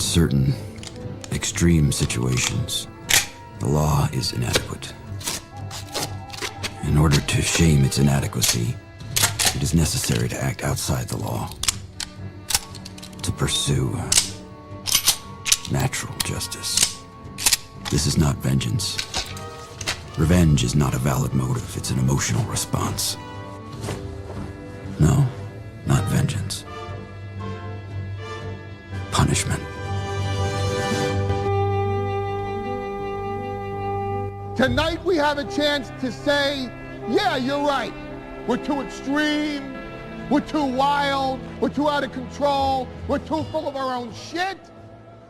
certain extreme situations, the law is inadequate. In order to shame its inadequacy, it is necessary to act outside the law, to pursue natural justice. This is not vengeance. Revenge is not a valid motive, it's an emotional response. No, not vengeance. Punishment. Tonight we have a chance to say, yeah, you're right. We're too extreme, we're too wild, we're too out of control, we're too full of our own shit.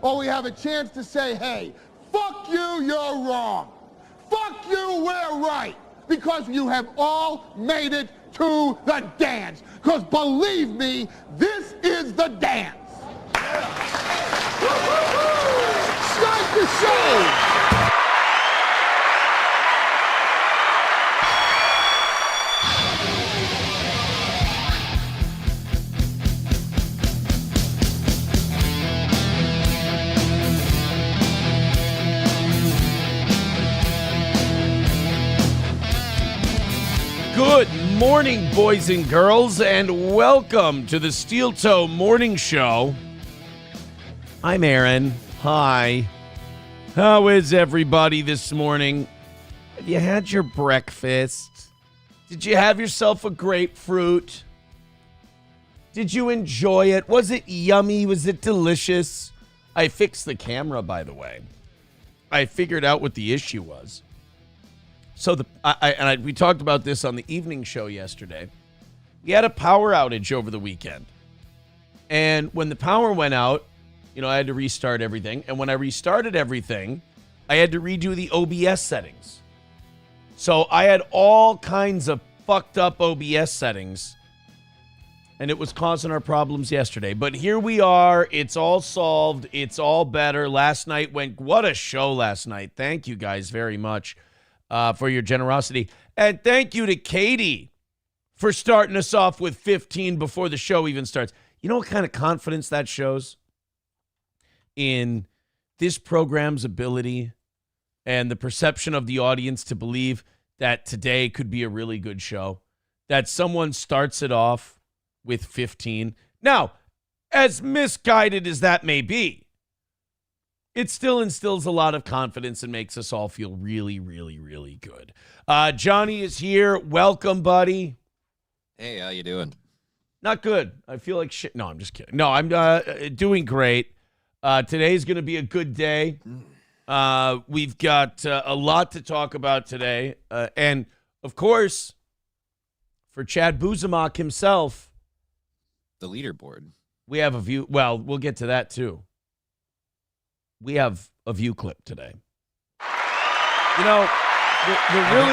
Or we have a chance to say, hey, fuck you, you're wrong. Fuck you, we're right. Because you have all made it to the dance. Because believe me, this is the dance. Start the show. Good morning, boys and girls, and welcome to the Steel Toe Morning Show. I'm Aaron. Hi. How is everybody this morning? Have you had your breakfast? Did you have yourself a grapefruit? Did you enjoy it? Was it yummy? Was it delicious? I fixed the camera, by the way. I figured out what the issue was. So we talked about this on the evening show yesterday. We had a power outage over the weekend. And when the power went out, I had to restart everything. And when I restarted everything, I had to redo the OBS settings. So I had all kinds of fucked up OBS settings. And it was causing our problems yesterday. But here we are. It's all solved. It's all better. Last night what a show last night. Thank you guys very much. For your generosity. And thank you to Katie for starting us off with 15 before the show even starts. You know what kind of confidence that shows in this program's ability and the perception of the audience to believe that today could be a really good show, that someone starts it off with 15. Now, as misguided as that may be, it still instills a lot of confidence and makes us all feel really, really, really good. Johnny is here. Welcome, buddy. Hey, how you doing? Not good. I feel like shit. No, I'm just kidding. No, I'm doing great. Today's going to be a good day. We've got a lot to talk about today. And, of course, for Chad Buzemach himself, the leaderboard. We have a view. Well, we'll get to that, too. We have a view clip today. We're really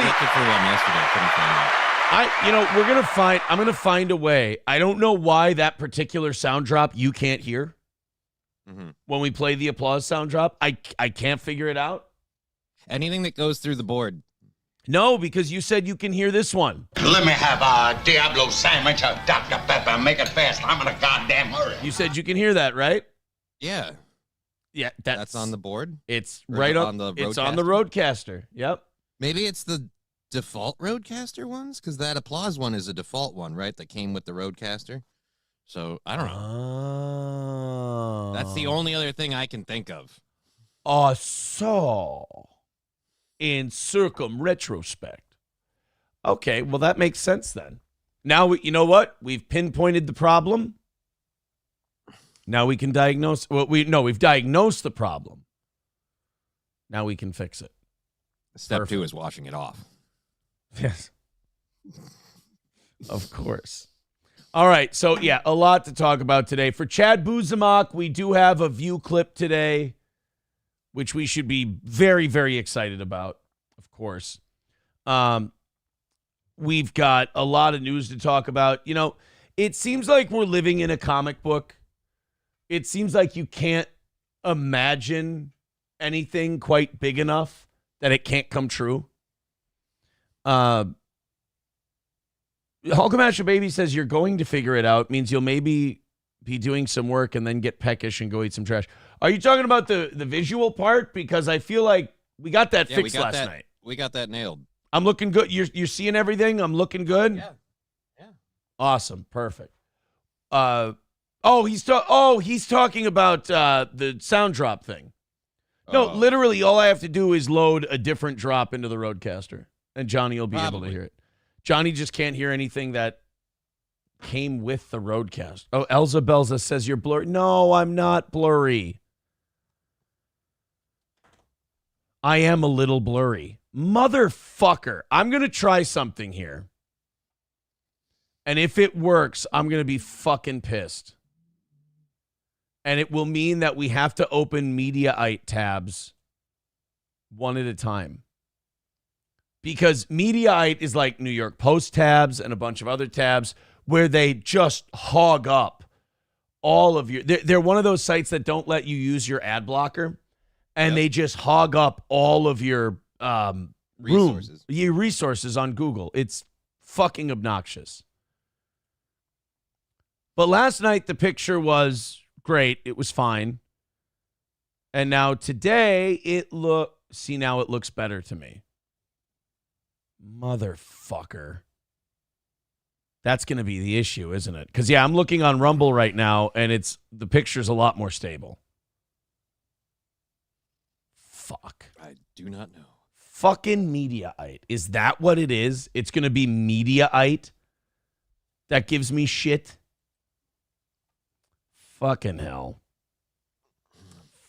looking for one yesterday. Couldn't find it. I'm gonna find a way. I don't know why that particular sound drop you can't hear when we play the applause sound drop. I can't figure it out. Anything that goes through the board. No, because you said you can hear this one. Let me have a Diablo sandwich, a Dr. Pepper, make it fast. I'm in a goddamn hurry. You said you can hear that, right? Yeah. Yeah, that's on the board. It's or right on the. It's on the Roadcaster. Yep. Maybe it's the default Roadcaster ones, because that applause one is a default one, right? That came with the Roadcaster. So I don't know. Oh. That's the only other thing I can think of. So in retrospect. Okay, well that makes sense then. Now you know what? We've pinpointed the problem. Now we can diagnose. Well, we've diagnosed the problem. Now we can fix it. Step 2 is washing it off. Yes. Of course. All right. So, yeah, a lot to talk about today. For Chad Buzemach, we do have a view clip today, which we should be very, very excited about, of course. We've got a lot of news to talk about. It seems like we're living in a comic book. It seems like you can't imagine anything quite big enough that it can't come true. Hulkamaster Baby says you're going to figure it out. Means you'll maybe be doing some work and then get peckish and go eat some trash. Are you talking about the visual part? Because I feel like we got that fixed last night. We got that nailed. I'm looking good. You're seeing everything? I'm looking good? Yeah. Awesome. Perfect. He's talking about the sound drop thing. No, literally all I have to do is load a different drop into the Roadcaster, and Johnny will be able to hear it. Johnny just can't hear anything that came with the Roadcast. Oh, Elza Belza says you're blurry. No, I'm not blurry. I am a little blurry. Motherfucker. I'm going to try something here. And if it works, I'm going to be fucking pissed. And it will mean that we have to open Mediaite tabs one at a time. Because Mediaite is like New York Post tabs and a bunch of other tabs where they just hog up all of your... They're one of those sites that don't let you use your ad blocker, and they just hog up all of your resources on Google. It's fucking obnoxious. But last night, the picture was great. It was fine. And now today, now it looks better to me. Motherfucker. That's going to be the issue, isn't it? Because, I'm looking on Rumble right now, and the picture's a lot more stable. Fuck. I do not know. Fucking Mediaite. Is that what it is? It's going to be Mediaite that gives me shit? Fucking hell.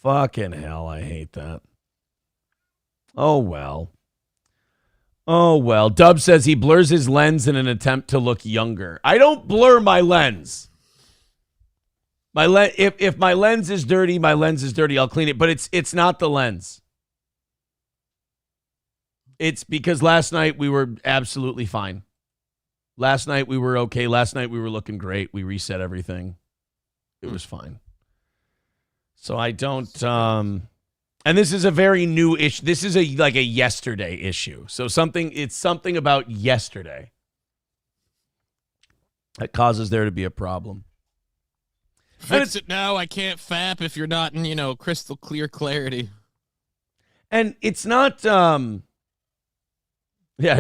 Fucking hell, I hate that. Oh, well. Dub says he blurs his lens in an attempt to look younger. I don't blur my lens. If my lens is dirty, my lens is dirty. I'll clean it, but it's not the lens. It's because last night we were absolutely fine. Last night we were okay. Last night we were looking great. We reset everything. It was fine. So I don't and this is a very new issue. This is a yesterday issue. So it's something about yesterday that causes there to be a problem. Fix it now. I can't fap if you're not in, crystal clear clarity. And it's not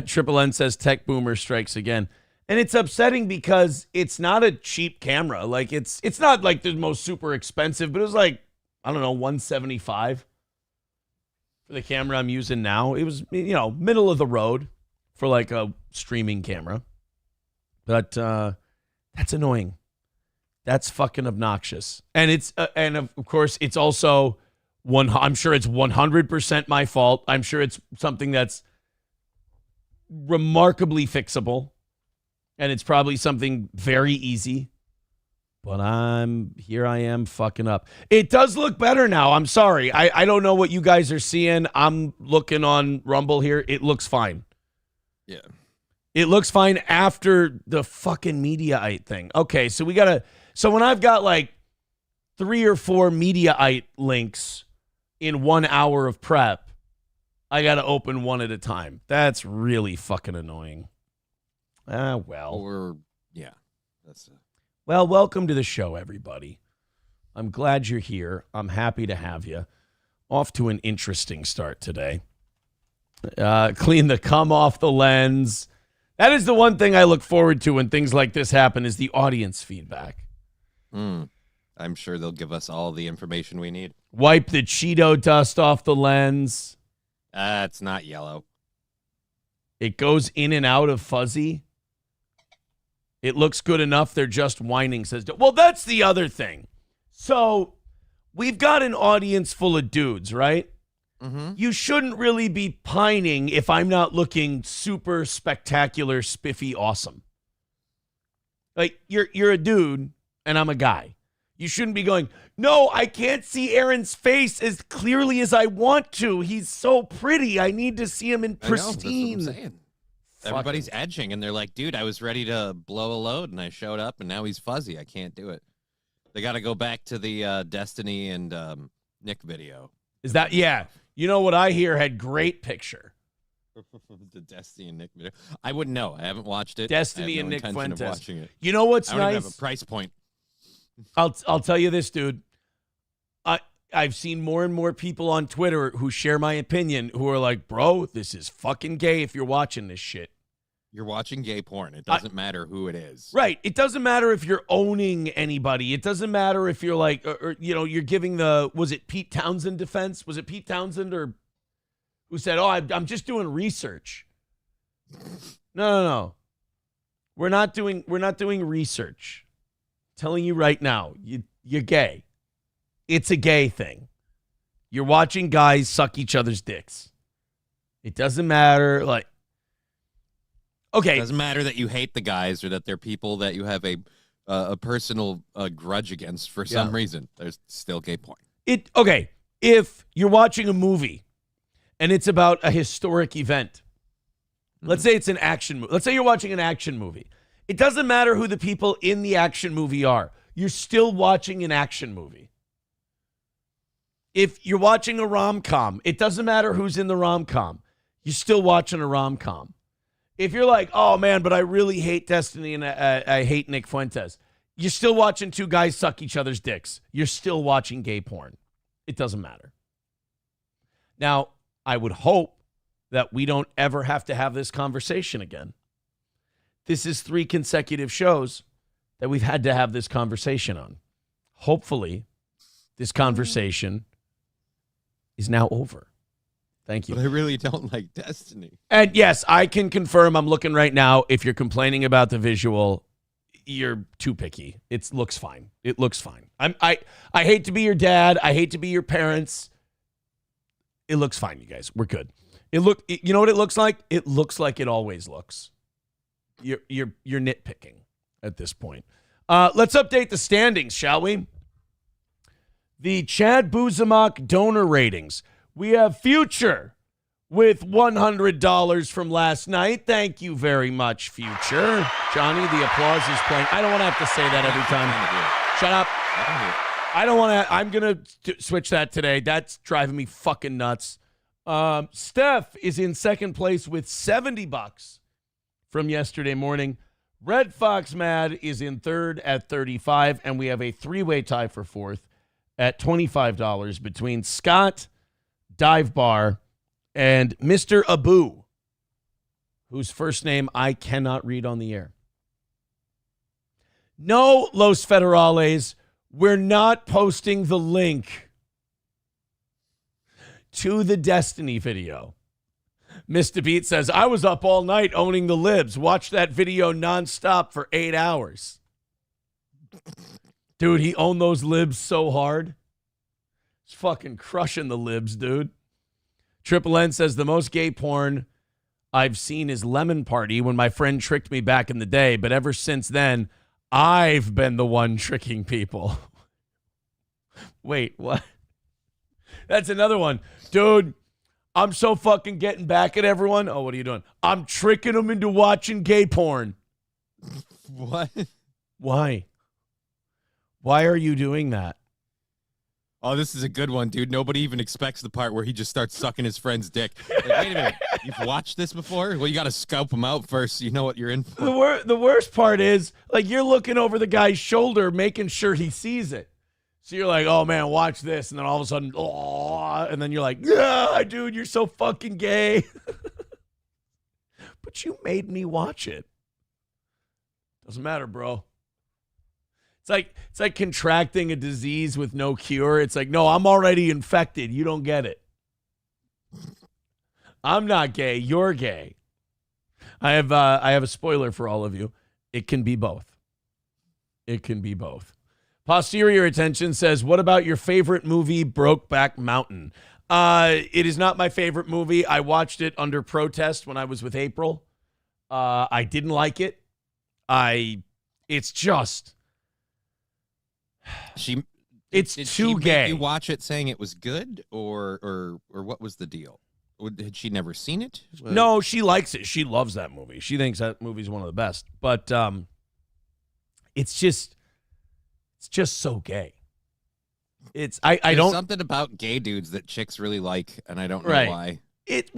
Triple N says Tech Boomer strikes again. And it's upsetting because it's not a cheap camera. Like it's not like the most super expensive, but it was like, I don't know, $175 for the camera I'm using now. It was, middle of the road for like a streaming camera. But that's annoying. That's fucking obnoxious. And it's and of course it's also I'm sure it's 100% my fault. I'm sure it's something that's remarkably fixable. And it's probably something very easy. But I am fucking up. It does look better now. I'm sorry. I don't know what you guys are seeing. I'm looking on Rumble here. It looks fine. Yeah. It looks fine after the fucking Mediaite thing. Okay, so when I've got like 3 or 4 Mediaite links in 1 hour of prep, I got to open one at a time. That's really fucking annoying. Well, welcome to the show, everybody. I'm glad you're here. I'm happy to have you. Off to an interesting start today. Clean the cum off the lens. That is the one thing I look forward to when things like this happen is the audience feedback. I'm sure they'll give us all the information we need. Wipe the Cheeto dust off the lens. It's not yellow. It goes in and out of fuzzy. It looks good enough. They're just whining, says. Well, that's the other thing. So we've got an audience full of dudes, right? Mm-hmm. You shouldn't really be pining if I'm not looking super spectacular, spiffy, awesome. Like, you're a dude, and I'm a guy. You shouldn't be going, no, I can't see Aaron's face as clearly as I want to. He's so pretty. I need to see him in pristine. I know, that's what I'm saying. Everybody's edging, and they're like, dude, I was ready to blow a load, and I showed up, and now he's fuzzy. I can't do it. They got to go back to the Destiny and Nick video. Is that, yeah. You know what I hear had great picture. The Destiny and Nick video. I wouldn't know. I haven't watched it. Destiny and Nick Fuentes. Watching it. You know what's I don't nice? even have a price point. I'll tell you this, dude. I've seen more and more people on Twitter who share my opinion who are like, bro, this is fucking gay if you're watching this shit. You're watching gay porn. It doesn't matter who it is. Right. It doesn't matter if you're owning anybody. It doesn't matter if you're like, or you're giving was it Pete Townsend defense? Was it Pete Townsend or who said, oh, I'm just doing research. No. We're not doing research. I'm telling you right now, you're gay. It's a gay thing. You're watching guys suck each other's dicks. It doesn't matter. Like, okay. It doesn't matter that you hate the guys or that they're people that you have a personal grudge against for some reason. There's still gay porn. Okay. If you're watching a movie and it's about a historic event, let's say it's an action movie. Let's say you're watching an action movie. It doesn't matter who the people in the action movie are. You're still watching an action movie. If you're watching a rom-com, it doesn't matter who's in the rom-com. You're still watching a rom-com. If you're like, oh, man, but I really hate Destiny and I hate Nick Fuentes, you're still watching two guys suck each other's dicks. You're still watching gay porn. It doesn't matter. Now, I would hope that we don't ever have to have this conversation again. This is 3 consecutive shows that we've had to have this conversation on. Hopefully, this conversation is now over. Thank you. But I really don't like Destiny. And yes, I can confirm, I'm looking right now, if you're complaining about the visual, you're too picky. It looks fine. It looks fine. I hate to be your dad. I hate to be your parents. It looks fine, you guys. We're good. You know what it looks like? It looks like it always looks. You're nitpicking at this point. Let's update the standings, shall we? The Chad Buzamak donor ratings. We have Future with $100 from last night. Thank you very much, Future. Johnny, the applause is playing. I don't want to have to say that every time. Shut up. I don't want to. I'm going to switch that today. That's driving me fucking nuts. Steph is in second place with $70 from yesterday morning. Red Fox Mad is in third at 35, and we have a 3-way tie for fourth at $25 between Scott, Dive Bar, and Mr. Abu, whose first name I cannot read on the air. No, Los Federales, we're not posting the link to the Destiny video. Mr. Beat says, I was up all night owning the libs. Watched that video nonstop for 8 hours. Dude, he owned those libs so hard. He's fucking crushing the libs, dude. Triple N says, the most gay porn I've seen is Lemon Party when my friend tricked me back in the day. But ever since then, I've been the one tricking people. Wait, what? That's another one. Dude, I'm so fucking getting back at everyone. Oh, what are you doing? I'm tricking them into watching gay porn. What? Why? Why are you doing that? Oh, this is a good one, dude. Nobody even expects the part where he just starts sucking his friend's dick. Like, wait a minute. You've watched this before? Well, you got to scope him out first so you know what you're in for. The worst part is, like, you're looking over the guy's shoulder, making sure he sees it. So you're like, oh, man, watch this. And then all of a sudden, oh, and then you're like, yeah, dude, you're so fucking gay. But you made me watch it. Doesn't matter, bro. It's like contracting a disease with no cure. It's like, no, I'm already infected. You don't get it. I'm not gay. You're gay. I have a spoiler for all of you. It can be both. It can be both. Posterior Attention says, what about your favorite movie, Brokeback Mountain? It is not my favorite movie. I watched it under protest when I was with April. I didn't like it. It's just... It's did too she gay. Make you watch it saying it was good, or what was the deal? Had she never seen it? No, she likes it. She loves that movie. She thinks that movie's one of the best. But it's just so gay. There's something about gay dudes that chicks really like, and I don't know why. It's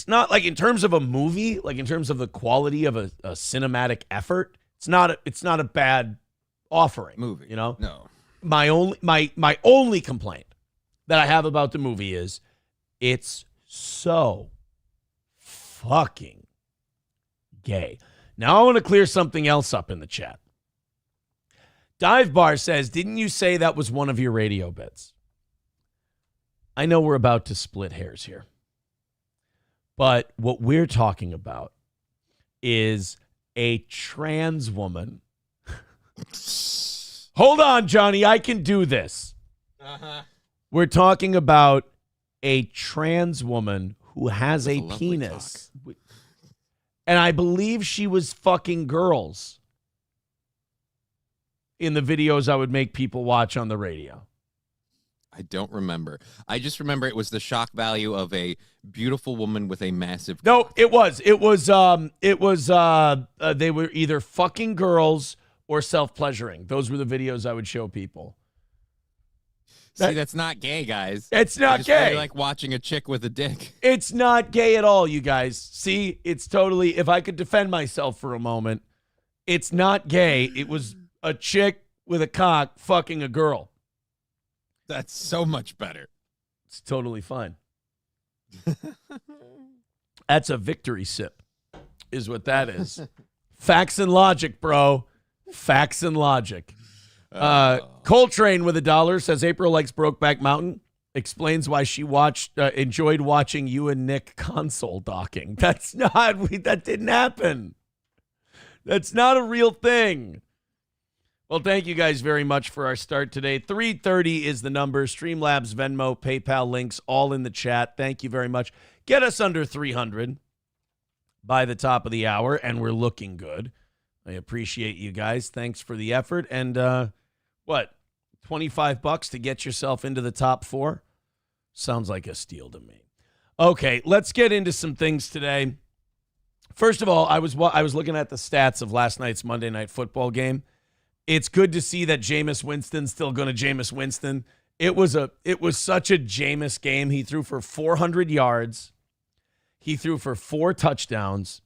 not like in terms of a movie, like in terms of the quality of a cinematic effort. It's not a bad offering movie, you know. No, my only complaint that I have about the movie is it's so fucking gay. Now I want to clear something else up in the chat. Dive Bar says, didn't you say that was one of your radio bits? I know we're about to split hairs here. But what we're talking about is a trans woman. Hold on, Johnny. I can do this. We're talking about a trans woman who has a penis. And I believe she was fucking girls in the videos I would make people watch on the radio. I don't remember. I just remember it was the shock value of a beautiful woman with a massive. No, it was. They were either fucking girls or self-pleasuring. Those were the videos I would show people. See, that's not gay, guys. It's not gay. gay. Really like watching a chick with a dick. It's not gay at all, you guys. See, it's totally, if I could defend myself for a moment, it's not gay. It was a chick with a cock fucking a girl. That's so much better. It's totally fine. That's a victory sip, is what that is. Facts and logic, bro. Facts and logic. Coltrane with $1 says April likes Brokeback Mountain. Explains why she enjoyed watching you and Nick console docking. That didn't happen. That's not a real thing. Well, thank you guys very much for our start today. 3:30 is the number. Streamlabs, Venmo, PayPal links all in the chat. Thank you very much. Get us under 300 by the top of the hour, and we're looking good. I appreciate you guys. Thanks for the effort. And $25 to get yourself into the top 4? Sounds like a steal to me. Okay, let's get into some things today. First of all, I was looking at the stats of last night's Monday Night Football game. It's good to see that Jameis Winston's still going to Jameis Winston. It was such a Jameis game. He threw for 400 yards. He threw for 4 touchdowns,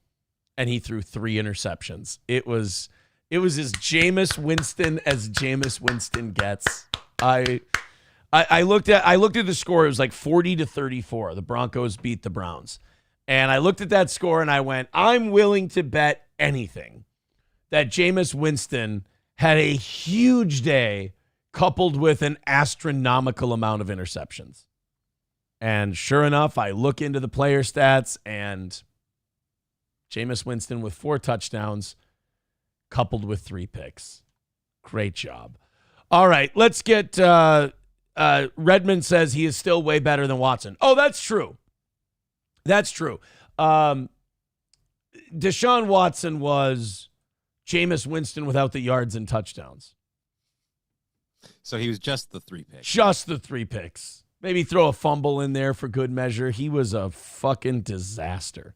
and he threw 3 interceptions. It was as Jameis Winston as Jameis Winston gets. I looked at the score. It was like 40-34. The Broncos beat the Browns. And I looked at that score and I went, I'm willing to bet anything that Jameis Winston had a huge day coupled with an astronomical amount of interceptions. And sure enough, I look into the player stats and Jameis Winston with 4 touchdowns coupled with 3 picks. Great job. All right, let's get Redmond says he is still way better than Watson. Oh, that's true. That's true. Deshaun Watson was Jameis Winston without the yards and touchdowns. So he was just the 3 picks. Just the 3 picks. Maybe throw a fumble in there for good measure. He was a fucking disaster.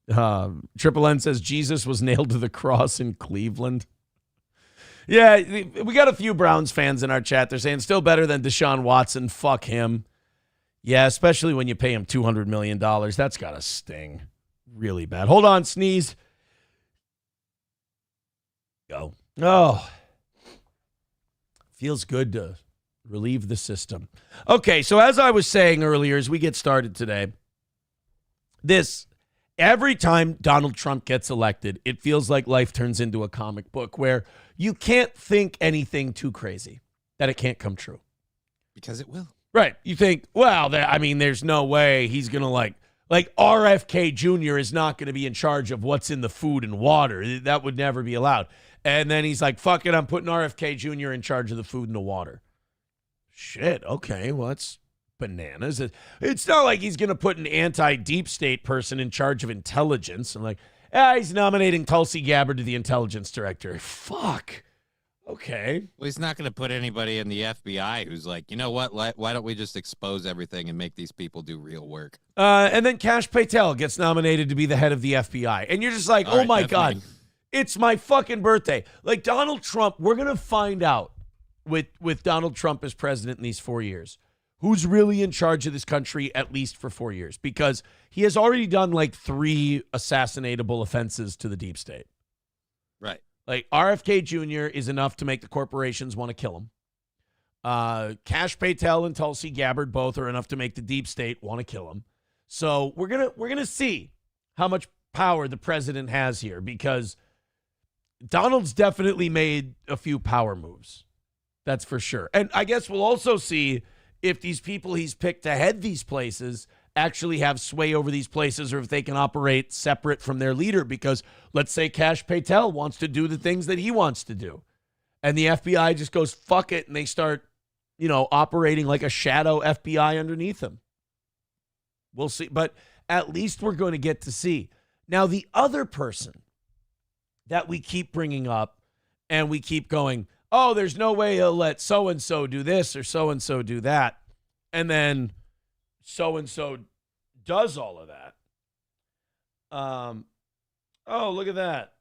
Triple N says Jesus was nailed to the cross in Cleveland. Yeah, we got a few Browns fans in our chat. They're saying still better than Deshaun Watson. Fuck him. Yeah, especially when you pay him $200 million. That's got to sting really bad. Hold on, sneeze. Go. Oh, feels good to relieve the system. Okay, so as I was saying earlier, as we get started today, every time Donald Trump gets elected, it feels like life turns into a comic book where you can't think anything too crazy that it can't come true. Because it will. Right. You think, well, there's no way he's going to like RFK Jr. is not going to be in charge of what's in the food and water. That would never be allowed. And then he's like, fuck it, I'm putting RFK Jr. in charge of the food and the water. Shit, okay, well, that's bananas. It's not like he's going to put an anti-deep state person in charge of intelligence. And he's nominating Tulsi Gabbard to the intelligence director. Fuck. Okay. Well, he's not going to put anybody in the FBI who's like, you know what? Why don't we just expose everything and make these people do real work? And then Kash Patel gets nominated to be the head of the FBI. And you're just like, oh, my God, it's my fucking birthday. Like Donald Trump, we're going to find out with Donald Trump as president in these 4 years who's really in charge of this country at least for 4 years, because he has already done like 3 assassinatable offenses to the deep state. Right. Like RFK Jr. is enough to make the corporations want to kill him. Kash Patel and Tulsi Gabbard both are enough to make the deep state want to kill him. So we're gonna see how much power the president has here, because Donald's definitely made a few power moves. That's for sure. And I guess we'll also see if these people he's picked to head these places actually have sway over these places, or if they can operate separate from their leader. Because let's say Kash Patel wants to do the things that he wants to do, and the FBI just goes, fuck it, and they start, operating like a shadow FBI underneath him. We'll see. But at least we're going to get to see. Now, the other person that we keep bringing up, and we keep going, oh, there's no way he'll let so-and-so do this or so-and-so do that, and then so-and-so does all of that. Oh, look at that.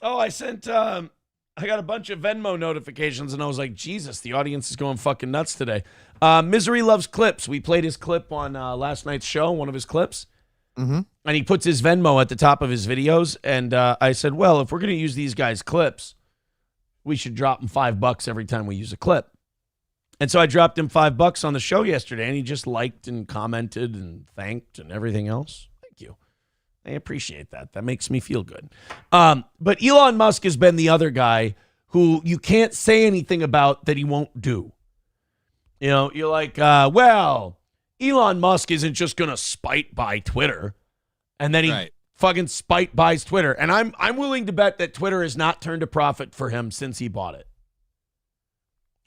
Oh, I got a bunch of Venmo notifications, and I was like, Jesus, the audience is going fucking nuts today. Misery loves clips. We played his clip on last night's show, one of his clips. Mm-hmm. And he puts his Venmo at the top of his videos. And I said, well, if we're going to use these guys' clips, we should drop him $5 every time we use a clip. And so I dropped him $5 on the show yesterday, and he just liked and commented and thanked and everything else. Thank you. I appreciate that. That makes me feel good. But Elon Musk has been the other guy who you can't say anything about that he won't do. You're like, well, Elon Musk isn't just going to spite buy Twitter. And then he fucking spite buys Twitter. And I'm willing to bet that Twitter has not turned a profit for him since he bought it.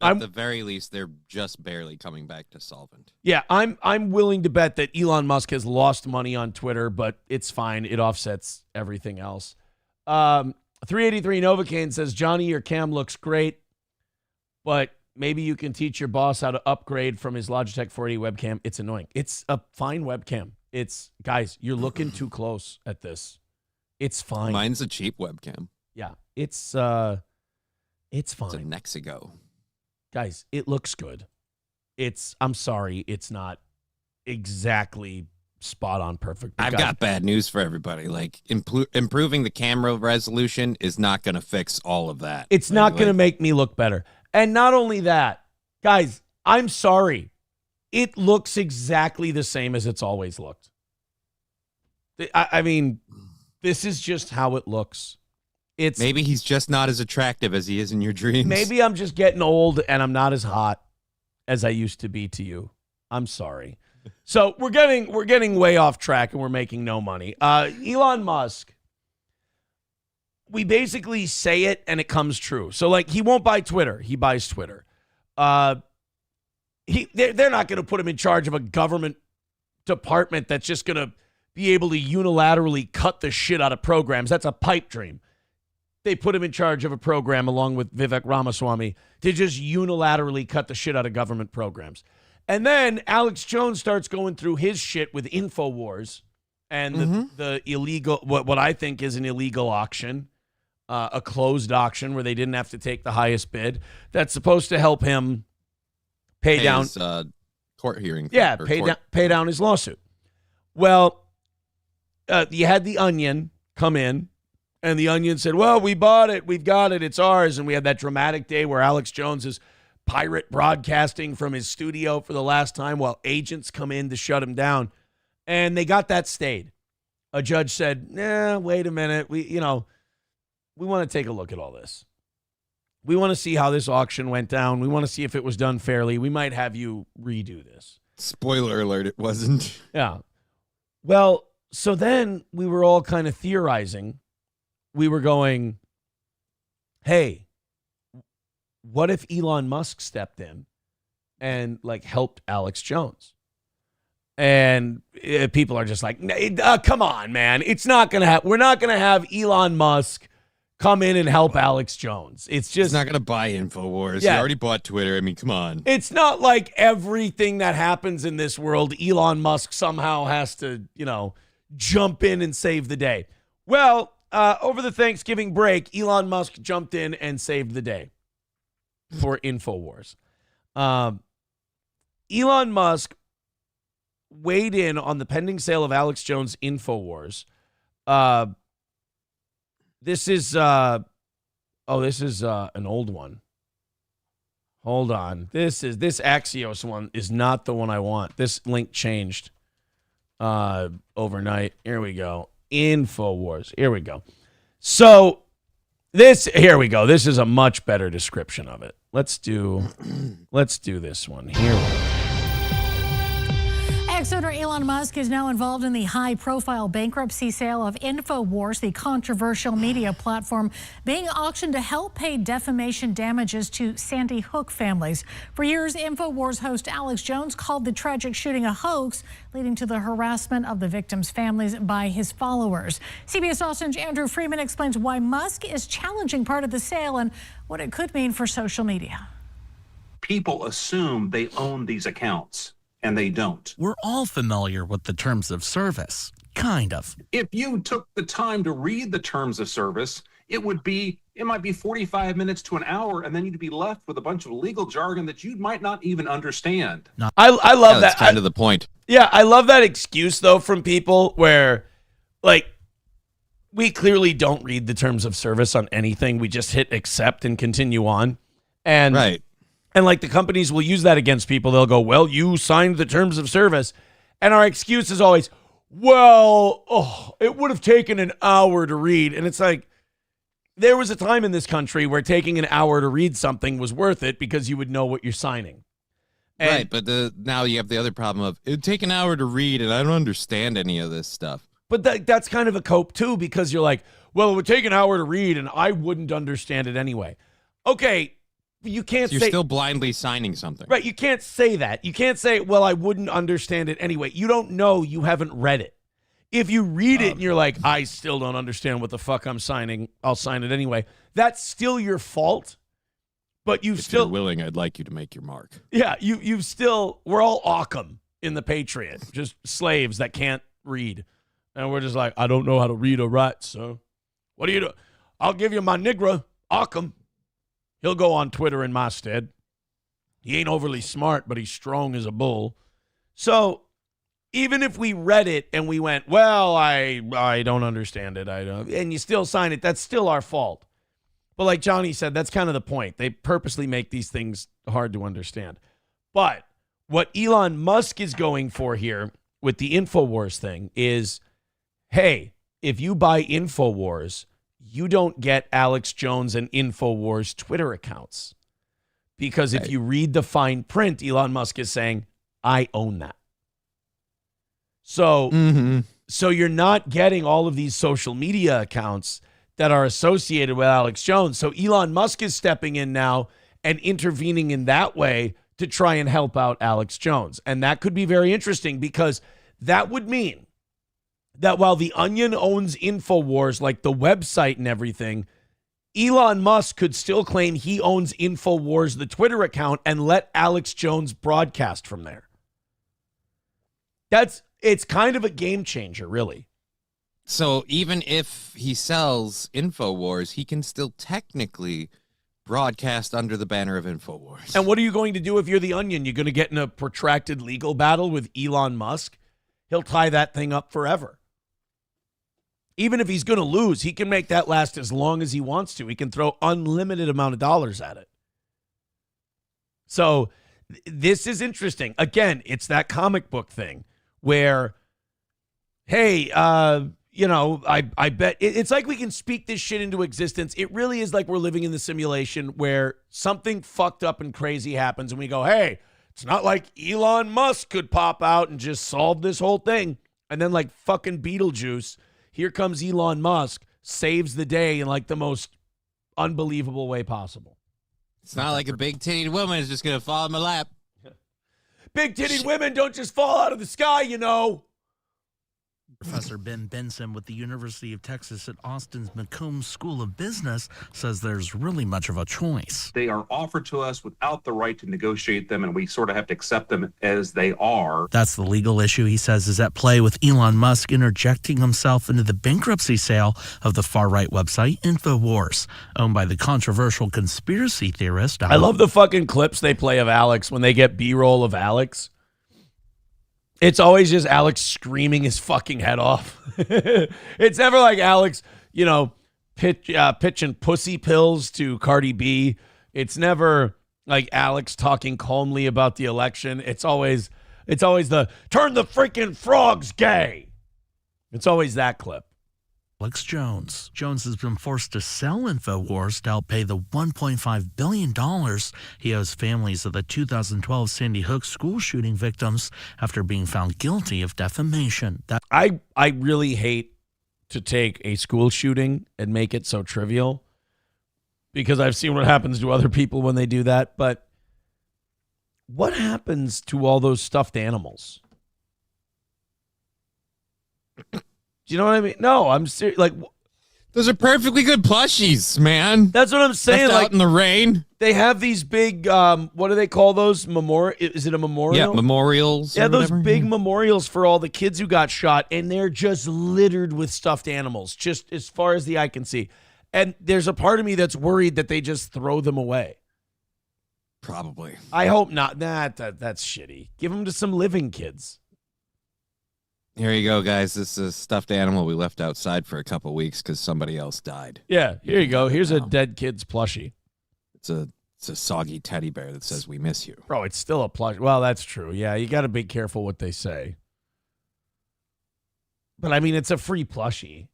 At the very least, they're just barely coming back to solvent. Yeah, I'm willing to bet that Elon Musk has lost money on Twitter, but it's fine. It offsets everything else. 383 Novocaine says, Johnny, your cam looks great, but maybe you can teach your boss how to upgrade from his Logitech 480 webcam. It's annoying. It's a fine webcam. Guys, you're looking too close at this. It's fine. Mine's a cheap webcam. Yeah, it's fine. It's a Nexigo. Guys, it looks good. I'm sorry, it's not exactly spot on perfect. I've got bad news for everybody. Like, improving the camera resolution is not going to fix all of that. It's not going to make me look better. And not only that, guys, I'm sorry. It looks exactly the same as it's always looked. I mean, this is just how it looks. Maybe he's just not as attractive as he is in your dreams. Maybe I'm just getting old and I'm not as hot as I used to be to you. I'm sorry. So we're getting way off track and we're making no money. Elon Musk, we basically say it and it comes true. So like, he won't buy Twitter. He buys Twitter. They're not going to put him in charge of a government department that's just going to be able to unilaterally cut the shit out of programs. That's a pipe dream. They put him in charge of a program along with Vivek Ramaswamy to just unilaterally cut the shit out of government programs. And then Alex Jones starts going through his shit with InfoWars and the illegal, what I think is an illegal auction, a closed auction where they didn't have to take the highest bid. That's supposed to help him pay down his, court hearing. Yeah, pay down his lawsuit. Well, you had The Onion come in. And The Onion said, well, we bought it. We've got it. It's ours. And we had that dramatic day where Alex Jones is pirate broadcasting from his studio for the last time while agents come in to shut him down. And they got that stayed. A judge said, wait a minute. We want to take a look at all this. We want to see how this auction went down. We want to see if it was done fairly. We might have you redo this. Spoiler alert, it wasn't. Yeah. Well, so then we were all kind of theorizing. We were going, hey, what if Elon Musk stepped in and like helped Alex Jones? And people are just like, come on, man. It's not going to happen. We're not going to have Elon Musk come in and help Alex Jones. It's just He's not going to buy InfoWars. Yeah. He already bought Twitter. I mean, come on. It's not like everything that happens in this world, Elon Musk somehow has to, jump in and save the day. Well, over the Thanksgiving break, Elon Musk jumped in and saved the day for InfoWars. Elon Musk weighed in on the pending sale of Alex Jones' InfoWars. This is an old one. Hold on. This Axios one is not the one I want. This link changed overnight. Here we go. InfoWars. Here we go. So here we go. This is a much better description of it. Let's do this one. Here we go. Ex-owner Elon Musk is now involved in the high-profile bankruptcy sale of InfoWars, the controversial media platform being auctioned to help pay defamation damages to Sandy Hook families. For years, InfoWars host Alex Jones called the tragic shooting a hoax, leading to the harassment of the victims' families by his followers. CBS Austin's Andrew Freeman explains why Musk is challenging part of the sale and what it could mean for social media. People assume they own these accounts, and they don't. We're all familiar with the terms of service, kind of. If you took the time to read the terms of service, it might be 45 minutes to an hour, and then you'd be left with a bunch of legal jargon that you might not even understand. I love that. That's kind of the point. Yeah, I love that excuse, though, from people where, like, we clearly don't read the terms of service on anything. We just hit accept and continue on. And Right. And like the companies will use that against people. They'll go, well, you signed the terms of service. And our excuse is always, well, it would have taken an hour to read. And it's like, there was a time in this country where taking an hour to read something was worth it because you would know what you're signing. And, Right, but now you have the other problem of, it would take an hour to read, and I don't understand any of this stuff. But that's kind of a cope, too, because you're like, well, it would take an hour to read, and I wouldn't understand it anyway. Okay. You can't You're say still blindly signing something. Right, you can't say that. You can't say, well, I wouldn't understand it anyway. You don't know. You haven't read it. If you read it and you're like, I still don't understand what the fuck I'm signing, I'll sign it anyway. That's still your fault. But you've If still you're willing, I'd like you to make your mark. Yeah, you've still, we're all Occam in the Patriot, just slaves that can't read. And we're just like, I don't know how to read or write, so what do you do? I'll give you my Negro, Occam. He'll go on Twitter in my stead. He ain't overly smart, but he's strong as a bull. So even if we read it and we went, well, I don't understand it, and you still sign it, that's still our fault. But like Johnny said, that's kind of the point. They purposely make these things hard to understand. But what Elon Musk is going for here with the InfoWars thing is, hey, if you buy InfoWars, you don't get Alex Jones and InfoWars Twitter accounts. Because if you read the fine print, Elon Musk is saying, I own that. So, so you're not getting all of these social media accounts that are associated with Alex Jones. So Elon Musk is stepping in now and intervening in that way to try and help out Alex Jones. And that could be very interesting because that would mean that while The Onion owns InfoWars, like the website and everything, Elon Musk could still claim he owns InfoWars, the Twitter account, and let Alex Jones broadcast from there. It's kind of a game changer, really. So even if he sells InfoWars, he can still technically broadcast under the banner of InfoWars. And what are you going to do if you're The Onion? You're going to get in a protracted legal battle with Elon Musk? He'll tie that thing up forever. Even if he's going to lose, he can make that last as long as he wants to. He can throw unlimited amount of dollars at it. So this is interesting. Again, it's that comic book thing where, hey, I bet it's like we can speak this shit into existence. It really is like we're living in the simulation where something fucked up and crazy happens and we go, hey, it's not like Elon Musk could pop out and just solve this whole thing. And then like fucking Beetlejuice, here comes Elon Musk, saves the day in like the most unbelievable way possible. It's not like a big-titted woman is just going to fall in my lap. Big-titted women don't just fall out of the sky, you know. Professor Ben Benson with the University of Texas at Austin's McCombs School of Business says there's really much of a choice. They are offered to us without the right to negotiate them, and we sort of have to accept them as they are. That's the legal issue, he says, is at play with Elon Musk interjecting himself into the bankruptcy sale of the far-right website InfoWars, owned by the controversial conspiracy theorist. I love the fucking clips they play of Alex when they get B-roll of Alex. It's always just Alex screaming his fucking head off. It's never like Alex, pitching pussy pills to Cardi B. It's never like Alex talking calmly about the election. It's always the turn the freaking frogs gay. It's always that clip. Alex Jones. Jones has been forced to sell InfoWars to help pay the $1.5 billion he owes families of the 2012 Sandy Hook school shooting victims after being found guilty of defamation. I really hate to take a school shooting and make it so trivial, because I've seen what happens to other people when they do that. But what happens to all those stuffed animals? Do you know what I mean? No, I'm serious. Like, those are perfectly good plushies, man. that's what I'm saying. Left Like out in the rain. they have these big, what do they call those? Is it a memorial? Yeah, memorials. Yeah, or those whatever. big memorials for all the kids who got shot, and they're just littered with stuffed animals, just as far as the eye can see. And there's a part of me that's worried that they just throw them away. Probably. I hope not. That's shitty. Give them to some living kids. Here you go, guys. This is a stuffed animal we left outside for a couple weeks because somebody else died. Yeah, here you go. Here's a dead kid's plushie. It's a soggy teddy bear that says "We miss you." Bro, it's still a plush. Well, that's true. Yeah, you got to be careful what they say. But I mean, it's a free plushie.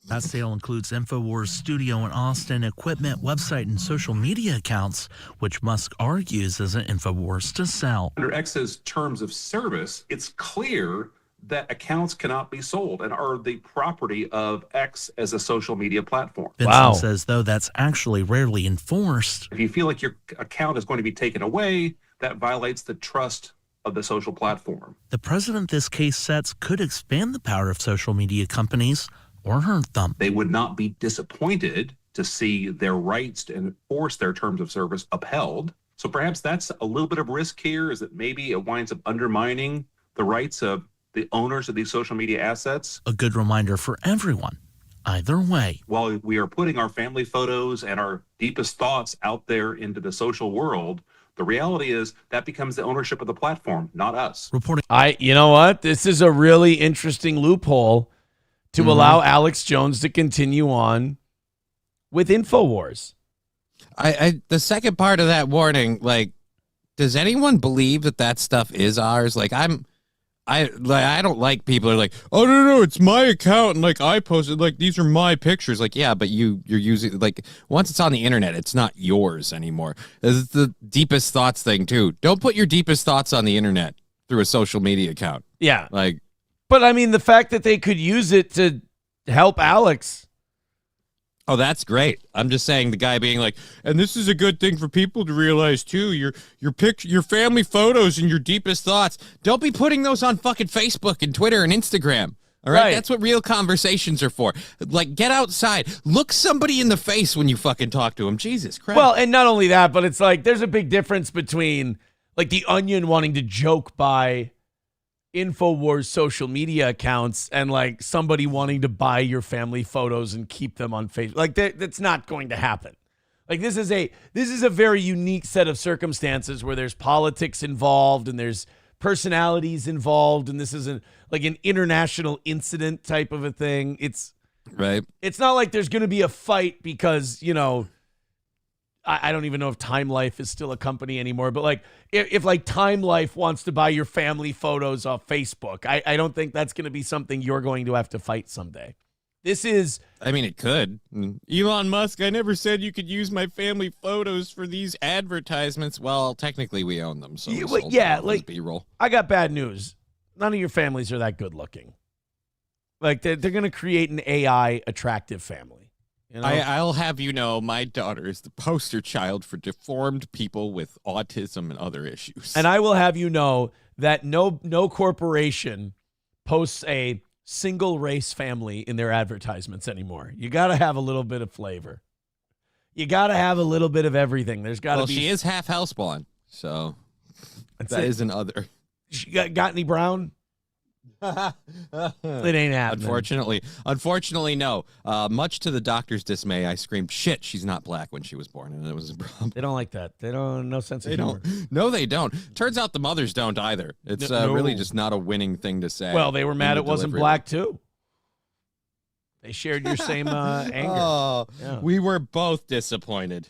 That sale includes InfoWars studio in Austin, equipment, website, and social media accounts, which Musk argues isn't InfoWars to sell. Under X's terms of service, it's clear that accounts cannot be sold and are the property of X as a social media platform. Vincent says, though, that's actually rarely enforced. If you feel like your account is going to be taken away, that violates the trust of the social platform. The precedent this case sets could expand the power of social media companies or hurt them. They would not be disappointed to see their rights to enforce their terms of service upheld. So perhaps that's a little bit of risk here, is that maybe it winds up undermining the rights of the owners of these social media assets. A good reminder for everyone, either way. While we are putting our family photos and our deepest thoughts out there into the social world, the reality is that becomes the ownership of the platform, not us. You know what? This is a really interesting loophole to allow Alex Jones to continue on with InfoWars. The second part of that warning, like, does anyone believe that stuff is ours? Like, I don't like people who are like, oh no, it's my account and like I posted, like these are my pictures. Like, yeah, but you're using, like, once it's on the internet, it's not yours anymore. This is the deepest thoughts thing too. Don't put your deepest thoughts on the internet through a social media account. Yeah. Like, but I mean, the fact that they could use it to help Alex. oh, that's great. I'm just saying, the guy being like, and this is a good thing for people to realize too. Your family photos and your deepest thoughts. Don't be putting those on fucking Facebook and Twitter and Instagram. All right, that's what real conversations are for. Like, get outside, look somebody in the face when you fucking talk to them. Jesus Christ. Well, and not only that, but it's like there's a big difference between like the Onion wanting to joke by InfoWars social media accounts and like somebody wanting to buy your family photos and keep them on Facebook. Like that's not going to happen. Like this is a very unique set of circumstances where there's politics involved and there's personalities involved, and this is like an international incident type of a thing. It's right. It's not like there's going to be a fight because, you know, I don't even know if Time Life is still a company anymore, but like if like Time Life wants to buy your family photos off Facebook, I don't think that's going to be something you're going to have to fight someday. This is, I mean, it could. Elon Musk, I never said you could use my family photos for these advertisements. Well, technically we own them, so yeah, like B-roll. I got bad news. None of your families are that good looking. Like they're going to create an AI attractive family. You know? I'll have you know, my daughter is the poster child for deformed people with autism and other issues. And I will have you know that no corporation posts a single race family in their advertisements anymore. You got to have a little bit of flavor. You got to have a little bit of everything. There's got to be. She is half houseblawn, so that is an other. She got any brown? It ain't happening. Unfortunately, no. Much to the doctor's dismay, I screamed, "Shit, she's not black" when she was born, and it was a problem. They don't like that. They don't. No sense of humor. No, they don't. Turns out the mothers don't either. It's really just not a winning thing to say. Well, they were mad it wasn't black too. They shared your same anger. Oh, yeah. We were both disappointed.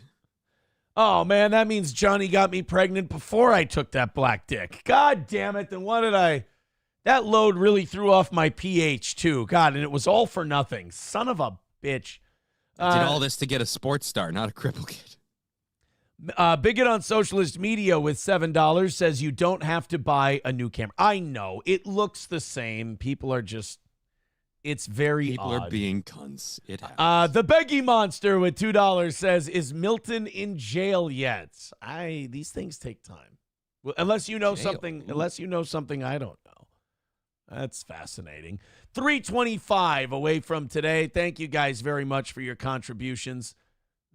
Oh, man, that means Johnny got me pregnant before I took that black dick. God damn it. Then what did I... That load really threw off my pH, too. God, and it was all for nothing. Son of a bitch. I did all this to get a sports star, not a cripple kid. Bigot on Socialist Media with $7 says you don't have to buy a new camera. I know. It looks the same. People are just... It's very People odd. are being cunts. It happens. The Beggy Monster with $2 says, is Milton in jail yet? These things take time. Well, unless you know something I don't know. That's fascinating. 325 away from today. Thank you guys very much for your contributions.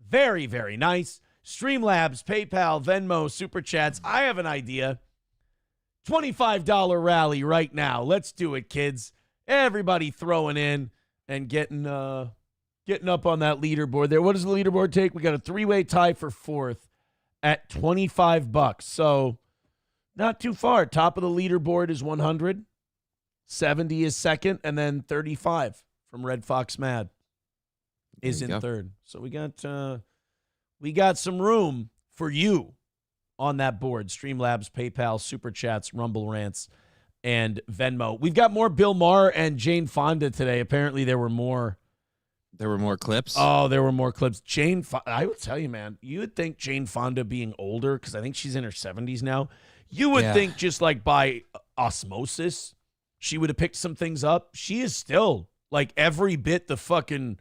Very, very nice. Streamlabs, PayPal, Venmo, Super Chats. I have an idea. $25 rally right now. Let's do it, kids. Everybody throwing in and getting up on that leaderboard there. What does the leaderboard take? We got a three-way tie for fourth at $25. So not too far. Top of the leaderboard is 100. 70 is second, and then 35 from Red Fox Mad is in third. So we got some room for you on that board. Streamlabs, PayPal, Super Chats, Rumble Rants, and Venmo. We've got more Bill Maher and Jane Fonda today. Apparently there were more. There were more clips? Oh, there were more clips. I would tell you, man, you would think Jane Fonda being older, because I think she's in her 70s now, you would think just like by osmosis, she would have picked some things up. She is still like every bit the fucking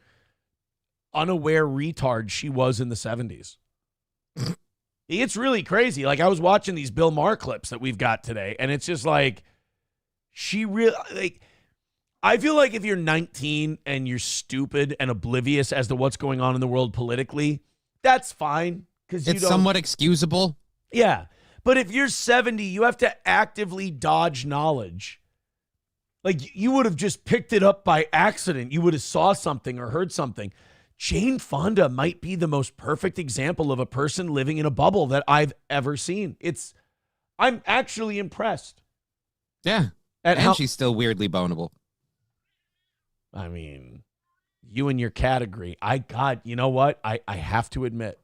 unaware retard she was in the 70s. It's really crazy. Like, I was watching these Bill Maher clips that we've got today, and it's just like, she really, like, I feel like if you're 19 and you're stupid and oblivious as to what's going on in the world politically, that's fine. Because it's somewhat excusable. Yeah. But if you're 70, you have to actively dodge knowledge. Like, you would have just picked it up by accident. You would have saw something or heard something. Jane Fonda might be the most perfect example of a person living in a bubble that I've ever seen. I'm actually impressed. Yeah. And she's still weirdly boneable. I mean, you and your category. You know what? I have to admit,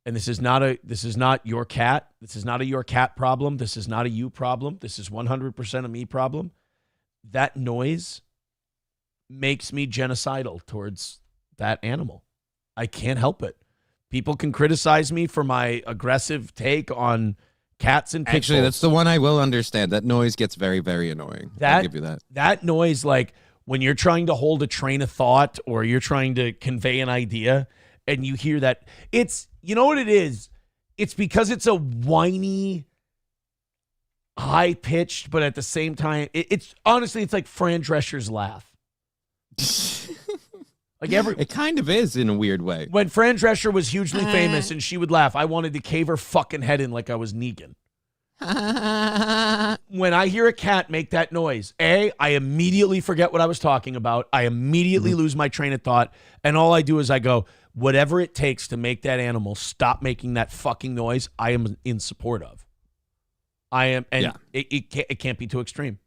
and this is not your cat. This is not a your cat problem. This is not a you problem. This is 100% a me problem. That noise makes me genocidal towards that animal. I can't help it. People can criticize me for my aggressive take on cats and pit Actually, bulls. that's the one I will understand. That noise gets very, very annoying. I'll give you that. That noise, like when you're trying to hold a train of thought or you're trying to convey an idea and you hear that, you know what it is? It's because it's a whiny, high-pitched, but at the same time, it's honestly, it's like Fran Drescher's laugh. Like it kind of is in a weird way. When Fran Drescher was hugely famous and she would laugh, I wanted to cave her fucking head in like I was Negan. When I hear a cat make that noise, I immediately forget what I was talking about. I immediately lose my train of thought. And all I do is I go, whatever it takes to make that animal stop making that fucking noise, I am in support of. I am. And it can't be too extreme.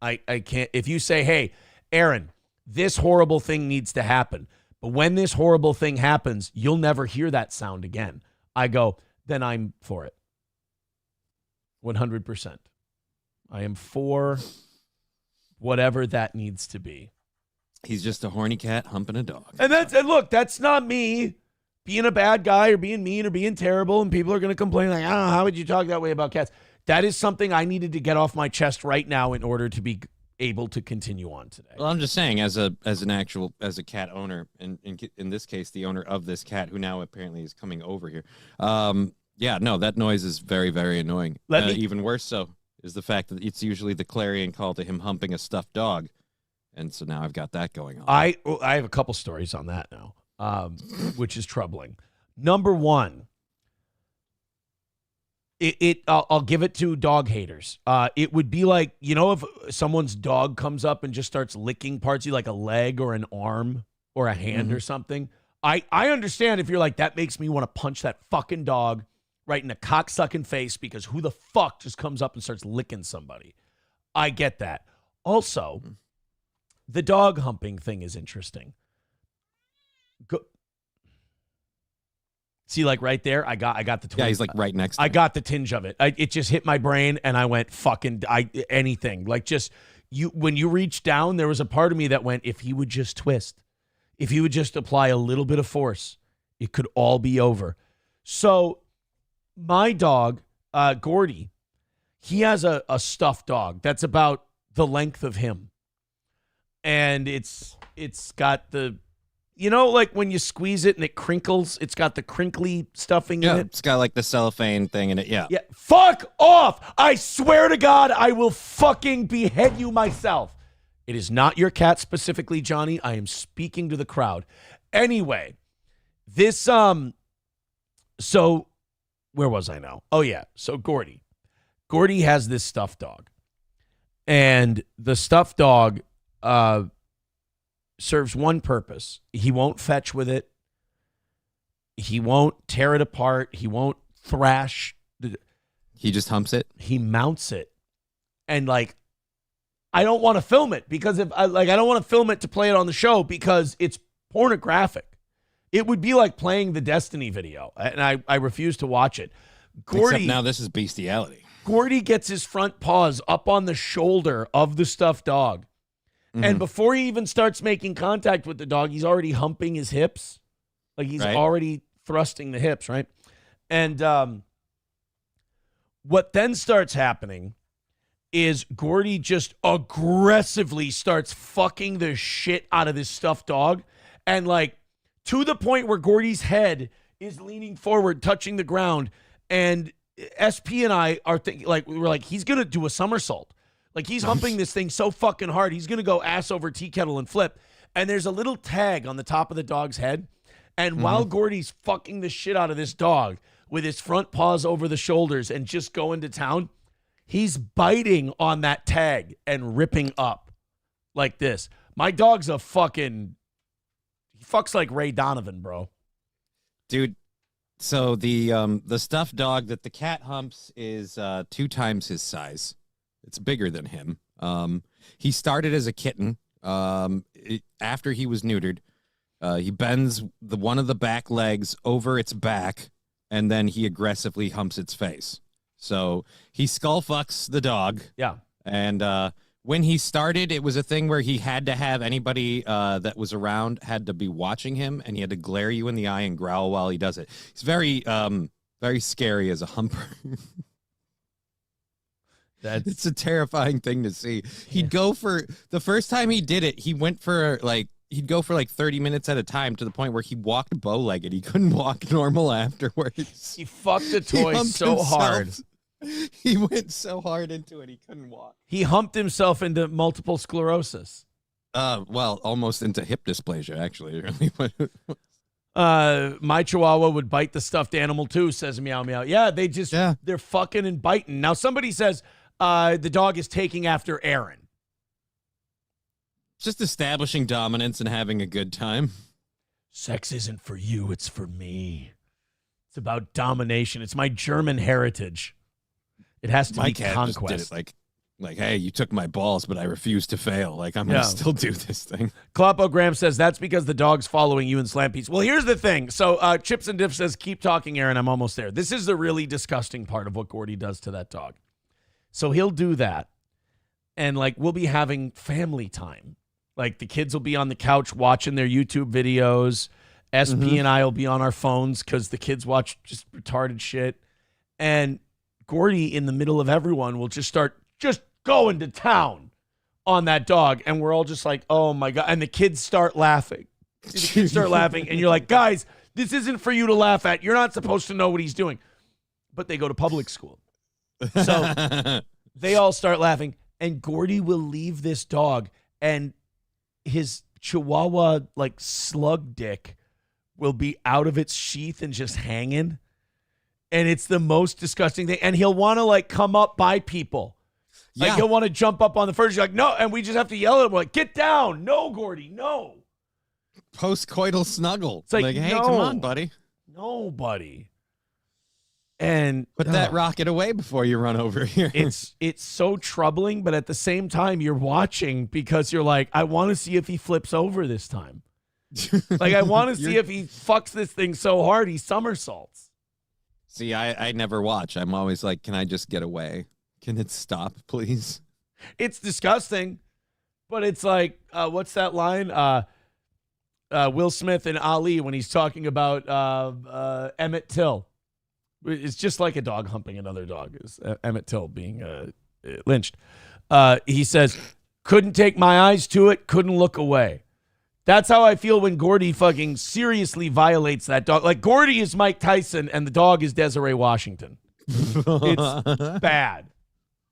I can't. If you say, hey, Aaron, this horrible thing needs to happen, but when this horrible thing happens, you'll never hear that sound again. I go, then I'm for it. 100%. I am for whatever that needs to be. He's just a horny cat humping a dog. And look, that's not me being a bad guy or being mean or being terrible, and people are going to complain like, oh, how would you talk that way about cats? That is something I needed to get off my chest right now in order to be able to continue on today. Well, I'm just saying, as a cat owner, and in this case, the owner of this cat, who now apparently is coming over here. That noise is very, very annoying. Even worse so is the fact that it's usually the clarion call to him humping a stuffed dog, and so now I've got that going on. I have a couple stories on that now, which is troubling. Number one. I'll give it to dog haters. It would be like, if someone's dog comes up and just starts licking parts of you, like a leg or an arm or a hand or something. I understand if you're like, that makes me want to punch that fucking dog right in the cocksucking face, because who the fuck just comes up and starts licking somebody? I get that. Also, the dog humping thing is interesting. See, like right there, I got the twinge. Yeah, he's like right next to I me. got the tinge of it. It just hit my brain, and I went fucking anything. Like just when you reach down, there was a part of me that went, if he would just twist, if he would just apply a little bit of force, it could all be over. So my dog, Gordy, he has a stuffed dog that's about the length of him, and it's got the. You know, like when you squeeze it and it crinkles, it's got the crinkly stuffing in it. It's got like the cellophane thing in it. Yeah. Yeah. Fuck off. I swear to God, I will fucking behead you myself. It is not your cat specifically, Johnny. I am speaking to the crowd. Anyway, this, so where was I now? Oh, yeah. So Gordy has this stuffed dog. And the stuffed dog, serves one purpose. He won't fetch with it. He won't tear it apart. He won't thrash. He just humps it. He mounts it. And like, I don't want to film it because I don't want to film it to play it on the show because it's pornographic. It would be like playing the Destiny video. And I refuse to watch it. Except now this is bestiality. Gordy gets his front paws up on the shoulder of the stuffed dog. And before he even starts making contact with the dog, he's already humping his hips. Like he's already thrusting the hips, right? And what then starts happening is Gordy just aggressively starts fucking the shit out of this stuffed dog. And like to the point where Gordy's head is leaning forward, touching the ground. And SP and I are thinking, like, we're like, he's going to do a somersault. Like, he's humping this thing so fucking hard, he's going to go ass over tea kettle and flip. And there's a little tag on the top of the dog's head. And while Gordy's fucking the shit out of this dog with his front paws over the shoulders and just going to town, he's biting on that tag and ripping up like this. My dog's he fucks like Ray Donovan, bro. Dude. So the stuffed dog that the cat humps is 2 times his size. It's bigger than him. He started as a kitten. After he was neutered, he bends one of the back legs over its back, and then he aggressively humps its face. So he skull fucks the dog. Yeah. And when he started, it was a thing where he had to have anybody that was around had to be watching him, and he had to glare you in the eye and growl while he does it. He's very, very scary as a humper. It's a terrifying thing to see. He'd go for the first time he did it. He'd go for 30 minutes at a time to the point where he walked bow-legged. He couldn't walk normal afterwards. He fucked the toy so hard. He went so hard into it, he couldn't walk. He humped himself into multiple sclerosis. Well, almost into hip dysplasia, actually. My Chihuahua would bite the stuffed animal too, says Meow Meow. Yeah, they're fucking and biting. Now, somebody says the dog is taking after Aaron. Just establishing dominance and having a good time. Sex isn't for you, it's for me. It's about domination. It's my German heritage. It has to my be cat conquest. Just did it like, hey, you took my balls, but I refuse to fail. Like, I'm going to still do this thing. Klopogram says that's because the dog's following you in Slam Piece. Well, here's the thing. So Chips and Diff says, keep talking, Aaron. I'm almost there. This is the really disgusting part of what Gordy does to that dog. So he'll do that, and, like, we'll be having family time. Like, the kids will be on the couch watching their YouTube videos. SP and I will be on our phones because the kids watch just retarded shit. And Gordy, in the middle of everyone, will just start just going to town on that dog. And we're all just like, oh, my God. And the kids start laughing. The kids start laughing. And you're like, guys, this isn't for you to laugh at. You're not supposed to know what he's doing. But they go to public school. So they all start laughing. And Gordy will leave this dog. And his Chihuahua, like, slug dick will be out of its sheath and just hanging. And it's the most disgusting thing. And he'll want to, like, come up by people. Like, he'll want to jump up on the furniture. Like, no. And we just have to yell at him, like, get down. No, Gordy, no. Post-coital snuggle. It's like, hey, no, come on, buddy. No, buddy. And put that rocket away before you run over here. It's so troubling, but at the same time, you're watching because you're like, I want to see if he flips over this time. Like, I want to see if he fucks this thing so hard he somersaults. See, I never watch. I'm always like, can I just get away? Can it stop, please? It's disgusting, but it's like, what's that line? Will Smith and Ali when he's talking about Emmett Till. It's just like a dog humping another dog. Is Emmett Till being lynched. He says, couldn't take my eyes to it, couldn't look away. That's how I feel when Gordy fucking seriously violates that dog. Like, Gordy is Mike Tyson and the dog is Desiree Washington. It's bad.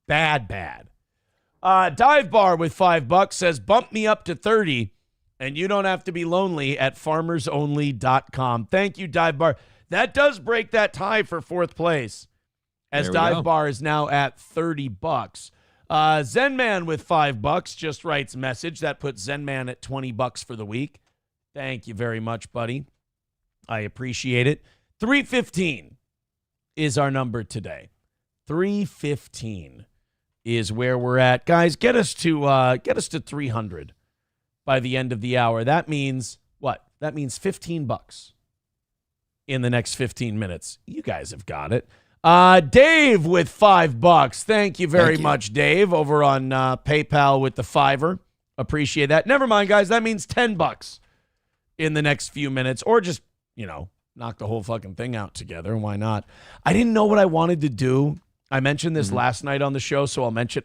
Bad. Dive Bar with $5 says, bump me up to 30 and you don't have to be lonely at farmersonly.com. Thank you, Dive Bar. That does break that tie for fourth place, as Dive Bar is now at $30. Zen Man with $5 just writes message. That puts Zen Man at $20 for the week. Thank you very much, buddy. I appreciate it. 315 is our number today. 315 is where we're at. Guys, get us to 300 by the end of the hour. That means what? That means $15 in the next 15 minutes. You guys have got it. Dave with $5. Thank you very much, Dave, over on PayPal with the $5. Appreciate that. Never mind, guys. That means $10 in the next few minutes, or just, knock the whole fucking thing out together. Why not? I didn't know what I wanted to do. I mentioned this last night on the show, so I'll mention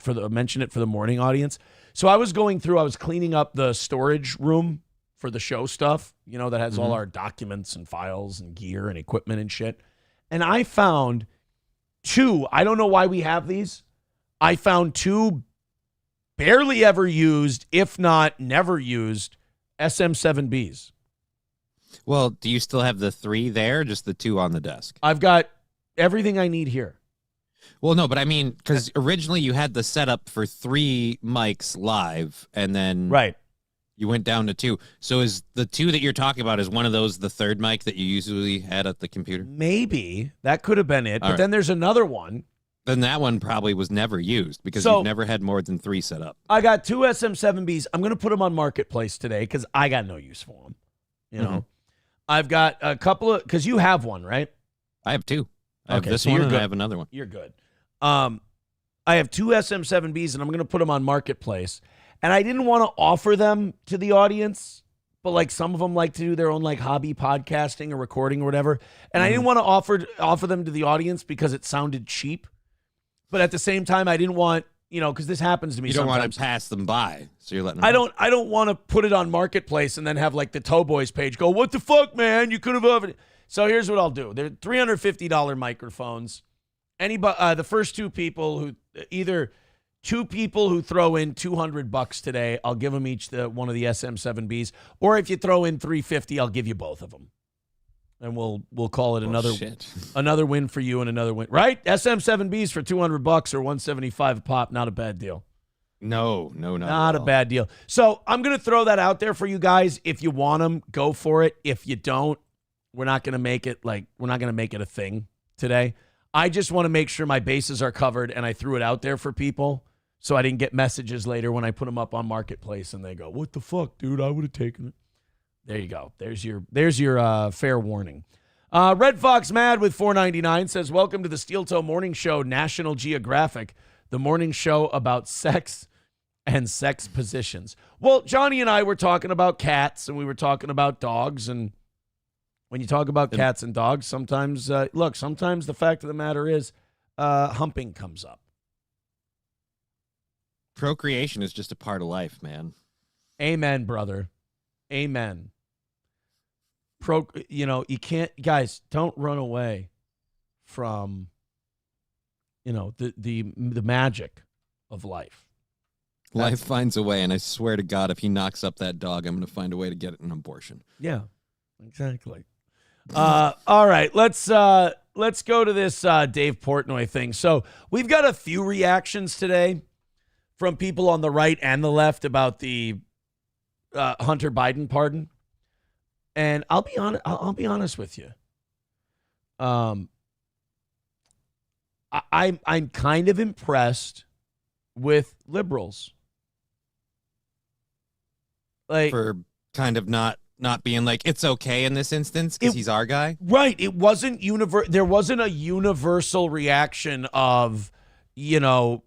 it for the morning audience. So I was cleaning up the storage room for the show stuff, that has all our documents and files and gear and equipment and shit. And I found 2, I don't know why we have these. I found 2 barely ever used, if not never used, SM7Bs. Well, do you still have the 3 there, or just the 2 on the desk? I've got everything I need here. Well, no, but I mean, because originally you had the setup for 3 mics live, and then you went down to 2. So is the 2 that you're talking about, is one of those the third mic that you usually had at the computer? Maybe. That could have been it. But then there's another one. Then that one probably was never used, because you've never had more than 3 set up. I got 2 SM7Bs. I'm going to put them on Marketplace today because I got no use for them. I've got a couple of, because you have one, right? I have 2. I have this one and I have another one. You're good. I have 2 SM7Bs and I'm going to put them on Marketplace. And I didn't want to offer them to the audience, but like some of them like to do their own like hobby podcasting or recording or whatever. And I didn't want to offer them to the audience because it sounded cheap. But at the same time, I didn't want, because this happens to me sometimes. You don't want to pass them by, so you're letting them I don't want to put it on Marketplace and then have like the Toe Boys page go, what the fuck, man? You could have offered it. So here's what I'll do. They're $350 microphones. The first 2 people either 2 people who throw in $200 today, I'll give them each one of the SM7Bs. Or if you throw in $350, I'll give you both of them. And we'll call it another win for you and another win. Right? SM7Bs for $200 or $175 a pop. Not a bad deal. No, not a bad deal. So I'm going to throw that out there for you guys. If you want them, go for it. If you don't, we're not going to make it a thing today. I just want to make sure my bases are covered, and I threw it out there for people so I didn't get messages later when I put them up on Marketplace and they go, what the fuck, dude? I would have taken it. There you go. There's your fair warning. Red Fox Mad with $4.99 says, welcome to the Steel Toe Morning Show, National Geographic, the morning show about sex and sex positions. Well, Johnny and I were talking about cats, and we were talking about dogs, and when you talk about cats and dogs, sometimes the fact of the matter is humping comes up. Procreation is just a part of life, man. Amen, brother. Amen. You can't, guys, don't run away from, the magic of life. Life finds a way, and I swear to God, if he knocks up that dog, I'm going to find a way to get an abortion. Yeah, exactly. All right, let's go to this Dave Portnoy thing. So we've got a few reactions today from people on the right and the left about the Hunter Biden pardon. And I'll be honest with you. I'm kind of impressed with liberals. Like, for kind of not not being like, it's okay in this instance because he's our guy. Right. It wasn't there wasn't a universal reaction of, hey,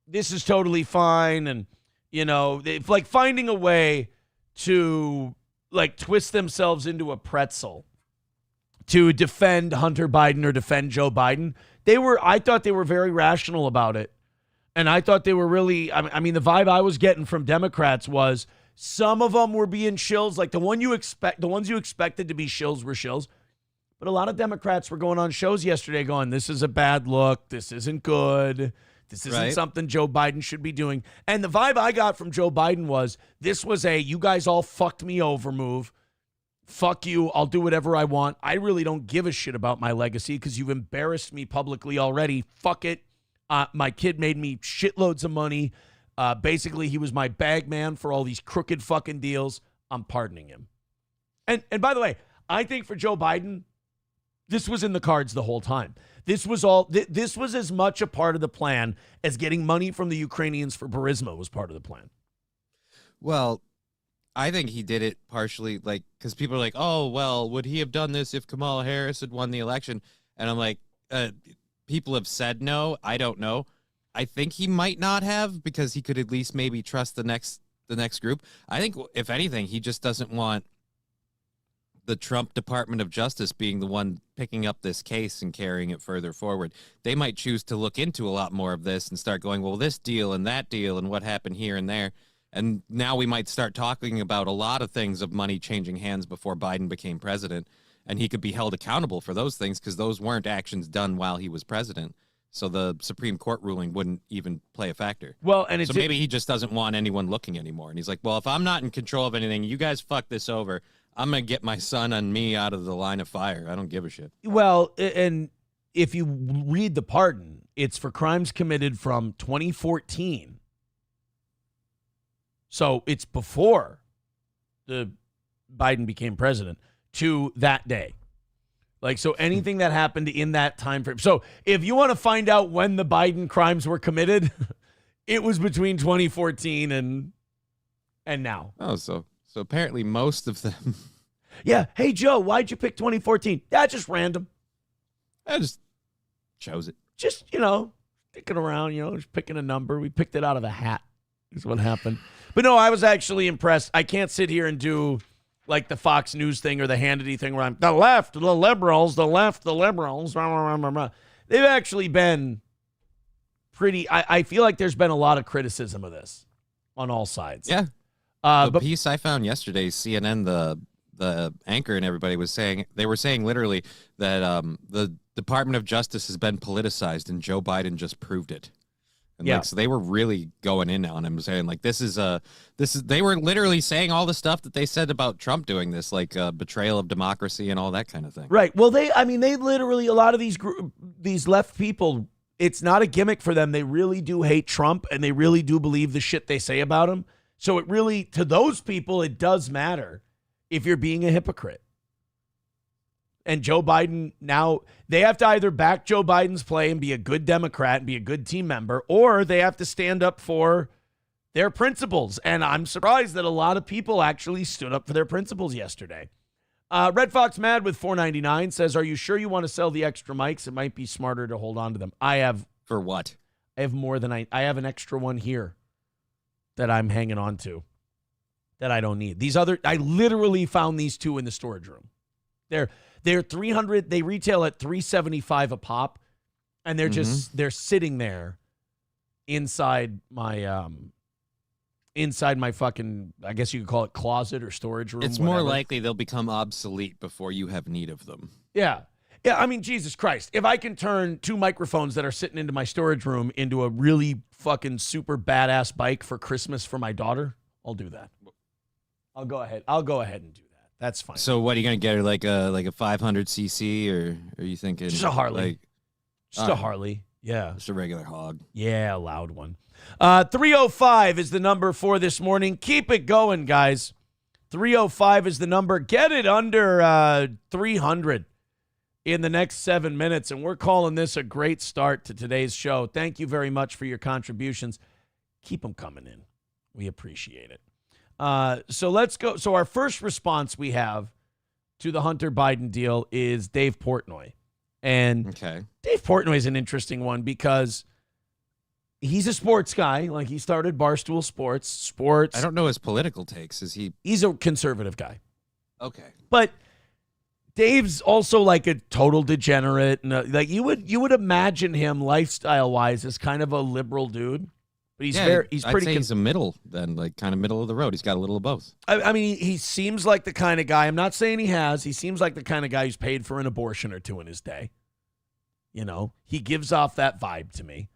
this is totally fine. And, it's like finding a way to like twist themselves into a pretzel to defend Hunter Biden or defend Joe Biden. I thought they were very rational about it. And I thought they were really, I mean, the vibe I was getting from Democrats was some of them were being shills, like the ones you expected to be shills were shills. But a lot of Democrats were going on shows yesterday going, this is a bad look. This isn't good. This isn't something Joe Biden should be doing. And the vibe I got from Joe Biden was, this was you guys all fucked me over move. Fuck you. I'll do whatever I want. I really don't give a shit about my legacy because you've embarrassed me publicly already. Fuck it. My kid made me shitloads of money. Basically, he was my bag man for all these crooked fucking deals. I'm pardoning him. And by the way, I think for Joe Biden, this was in the cards the whole time. This was this was as much a part of the plan as getting money from the Ukrainians for Burisma was part of the plan. Well, I think he did it partially because people are like, oh, well, would he have done this if Kamala Harris had won the election? And I'm like, people have said no. I don't know. I think he might not have because he could at least maybe trust the next group. I think, if anything, he just doesn't want the Trump Department of Justice being the one picking up this case and carrying it further forward. They might choose to look into a lot more of this and start going, well, this deal and that deal and what happened here and there. And now we might start talking about a lot of things of money changing hands before Biden became president. And he could be held accountable for those things because those weren't actions done while he was president. So the Supreme Court ruling wouldn't even play a factor. Well, and so maybe he just doesn't want anyone looking anymore. And he's like, well, if I'm not in control of anything, you guys fuck this over. I'm going to get my son and me out of the line of fire. I don't give a shit. Well, and if you read the pardon, it's for crimes committed from 2014. So it's before the Biden became president to that day. Like, so anything that happened in that time frame. So if you want to find out when the Biden crimes were committed, it was between 2014 and now. Oh, so apparently most of them. Yeah. Hey, Joe, why'd you pick 2014? Yeah, just random. I just chose it. Just, thinking around, just picking a number. We picked it out of a hat is what happened. But no, I was actually impressed. I can't sit here and do like the Fox News thing or the Hannity thing where I'm the left, the liberals, the left, the liberals. They've actually been pretty, I feel like there's been a lot of criticism of this on all sides. Yeah. The piece I found yesterday, CNN, the anchor and everybody was saying, they were saying literally that the Department of Justice has been politicized and Joe Biden just proved it. And so they were really going in on him, saying like, they were literally saying all the stuff that they said about Trump doing this, like betrayal of democracy and all that kind of thing. Right. Well, they literally, a lot of these left people, it's not a gimmick for them. They really do hate Trump and they really do believe the shit they say about him. So it really, to those people, it does matter if you're being a hypocrite. And Joe Biden, now they have to either back Joe Biden's play and be a good Democrat and be a good team member, or they have to stand up for their principles. And I'm surprised that a lot of people actually stood up for their principles yesterday. Red Fox Mad with $4.99 says, are you sure you want to sell the extra mics? It might be smarter to hold on to them. I have. For what? I have more than I have an extra one here that I'm hanging on to that I don't need. I literally found these two in the storage room. They're 300. They retail at $375 a pop, and they're just they're sitting there inside my fucking, I guess you could call it closet or storage room. It's more likely they'll become obsolete before you have need of them. Yeah. I mean, Jesus Christ, if I can turn two microphones that are sitting into my storage room into a really fucking super badass bike for Christmas for my daughter, I'll do that. I'll go ahead and do that. That's fine. So what are you going to get her, like a 500cc, or are you thinking just a Harley? A Harley. Yeah. Just a regular hog. Yeah, a loud one. 305 is the number for this morning. Keep it going, guys. 305 is the number. Get it under 300 in the next 7 minutes, and we're calling this a great start to today's show. Thank you very much for your contributions. Keep them coming in. We appreciate it. So let's go. So our first response we have to the Hunter Biden deal is Dave Portnoy. And Okay. Dave Portnoy is an interesting one because he's a sports guy. Like, he started Barstool Sports. I don't know his political takes. Is he? He's a conservative guy. Okay. But Dave's also like a total degenerate. And like you would imagine him lifestyle-wise as kind of a liberal dude. But he's I'd pretty say he's a middle, then, like kind of middle of the road. He's got a little of both. I mean, he seems like the kind of guy, I'm not saying he has, he seems like the kind of guy who's paid for an abortion or two in his day. You know, he gives off that vibe to me.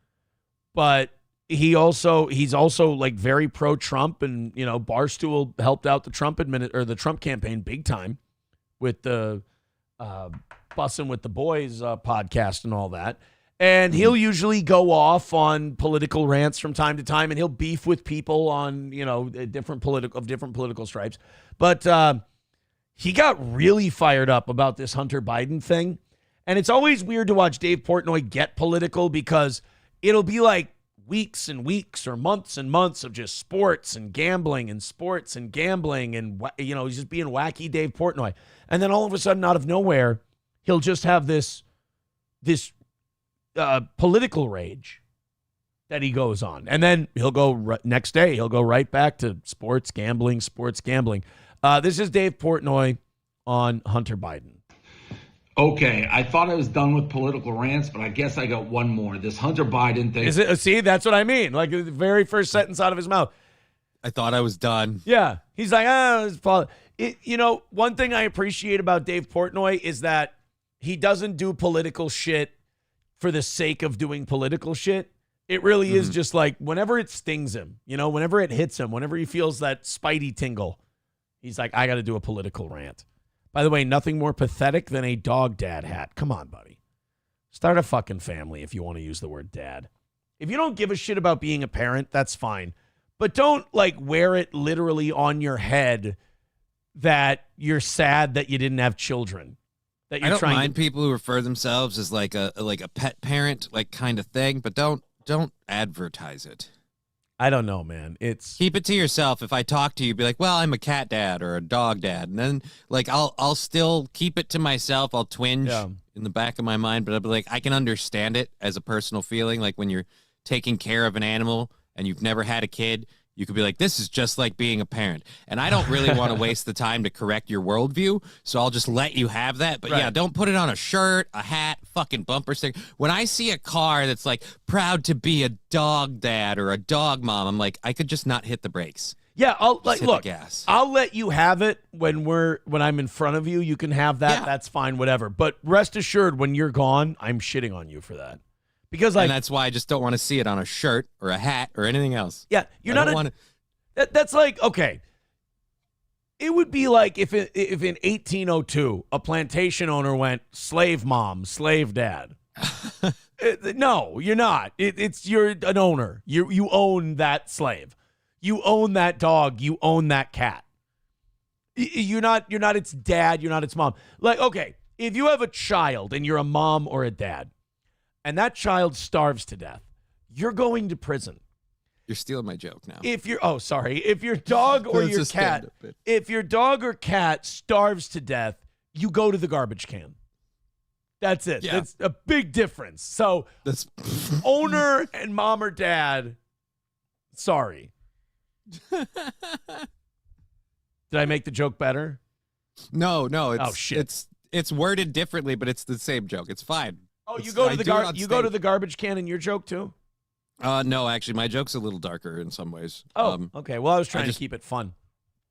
But he's also like very pro-Trump, and, you know, Barstool helped out the Trump the Trump campaign big time with the Bussin' with the Boys podcast and all that. And he'll usually go off on political rants from time to time, and he'll beef with people on, you know, different political stripes. But he got really fired up about this Hunter Biden thing. And it's always weird to watch Dave Portnoy get political because it'll be like weeks and weeks or months and months of just sports and gambling and you know, he's just being wacky Dave Portnoy. And then all of a sudden, out of nowhere, he'll just have this political rage that he goes on. And then he'll go next day, he'll go right back to sports gambling. This is Dave Portnoy on Hunter Biden. Okay, I thought I was done with political rants, but I guess I got one more. This Hunter Biden thing. Is it? See, that's what I mean. Like the very first sentence out of his mouth. I thought I was done. Yeah. He's like, you know, one thing I appreciate about Dave Portnoy is that he doesn't do political shit for the sake of doing political shit. It really is just like whenever it stings him, you know, whenever it hits him, whenever he feels that spidey tingle, he's like, I got to do a political rant. By the way, nothing more pathetic than a dog dad hat. Come on, buddy. Start a fucking family if you want to use the word dad. If you don't give a shit about being a parent, that's fine. But don't like wear it literally on your head that you're sad that you didn't have children. That you're I don't mind people who refer themselves as like a pet parent, like kind of thing, but don't advertise it. I don't know, man. Keep it to yourself. If I talk to you, be like, well, I'm a cat dad or a dog dad. And then like I'll still keep it to myself. I'll twinge in the back of my mind, but I'll be like, I can understand it as a personal feeling. Like when you're taking care of an animal and you've never had a kid, you could be like, this is just like being a parent. And I don't really want to waste the time to correct your worldview, so I'll just let you have that. But yeah, don't put it on a shirt, a hat, fucking bumper sticker. When I see a car that's like, proud to be a dog dad or a dog mom, I'm like, I could just not hit the brakes. Yeah, I'll like hit look. the gas. I'll let you have it when I'm in front of you. You can have that. Yeah. That's fine, whatever. But rest assured, when you're gone, I'm shitting on you for that. Because like, and that's why I just don't want to see it on a shirt or a hat or anything else. Yeah, that's like, okay. It would be like if in 1802 a plantation owner went slave mom, slave dad. No, you're not. You're an owner. You own that slave. You own that dog. You own that cat. You're not its dad. You're not its mom. Like, okay, if you have a child and you're a mom or a dad, and that child starves to death, you're going to prison. You're stealing my joke now. If your dog or your cat, if your dog or cat starves to death, you go to the garbage can. That's it. Yeah. It's a big difference. So That's owner and mom or dad, sorry. Did I make the joke better? No. Oh, shit. It's worded differently, but it's the same joke. It's fine. Oh, you go to the garbage can in your joke too? No, actually, my joke's a little darker in some ways. Oh, okay. Well, I was trying to keep it fun.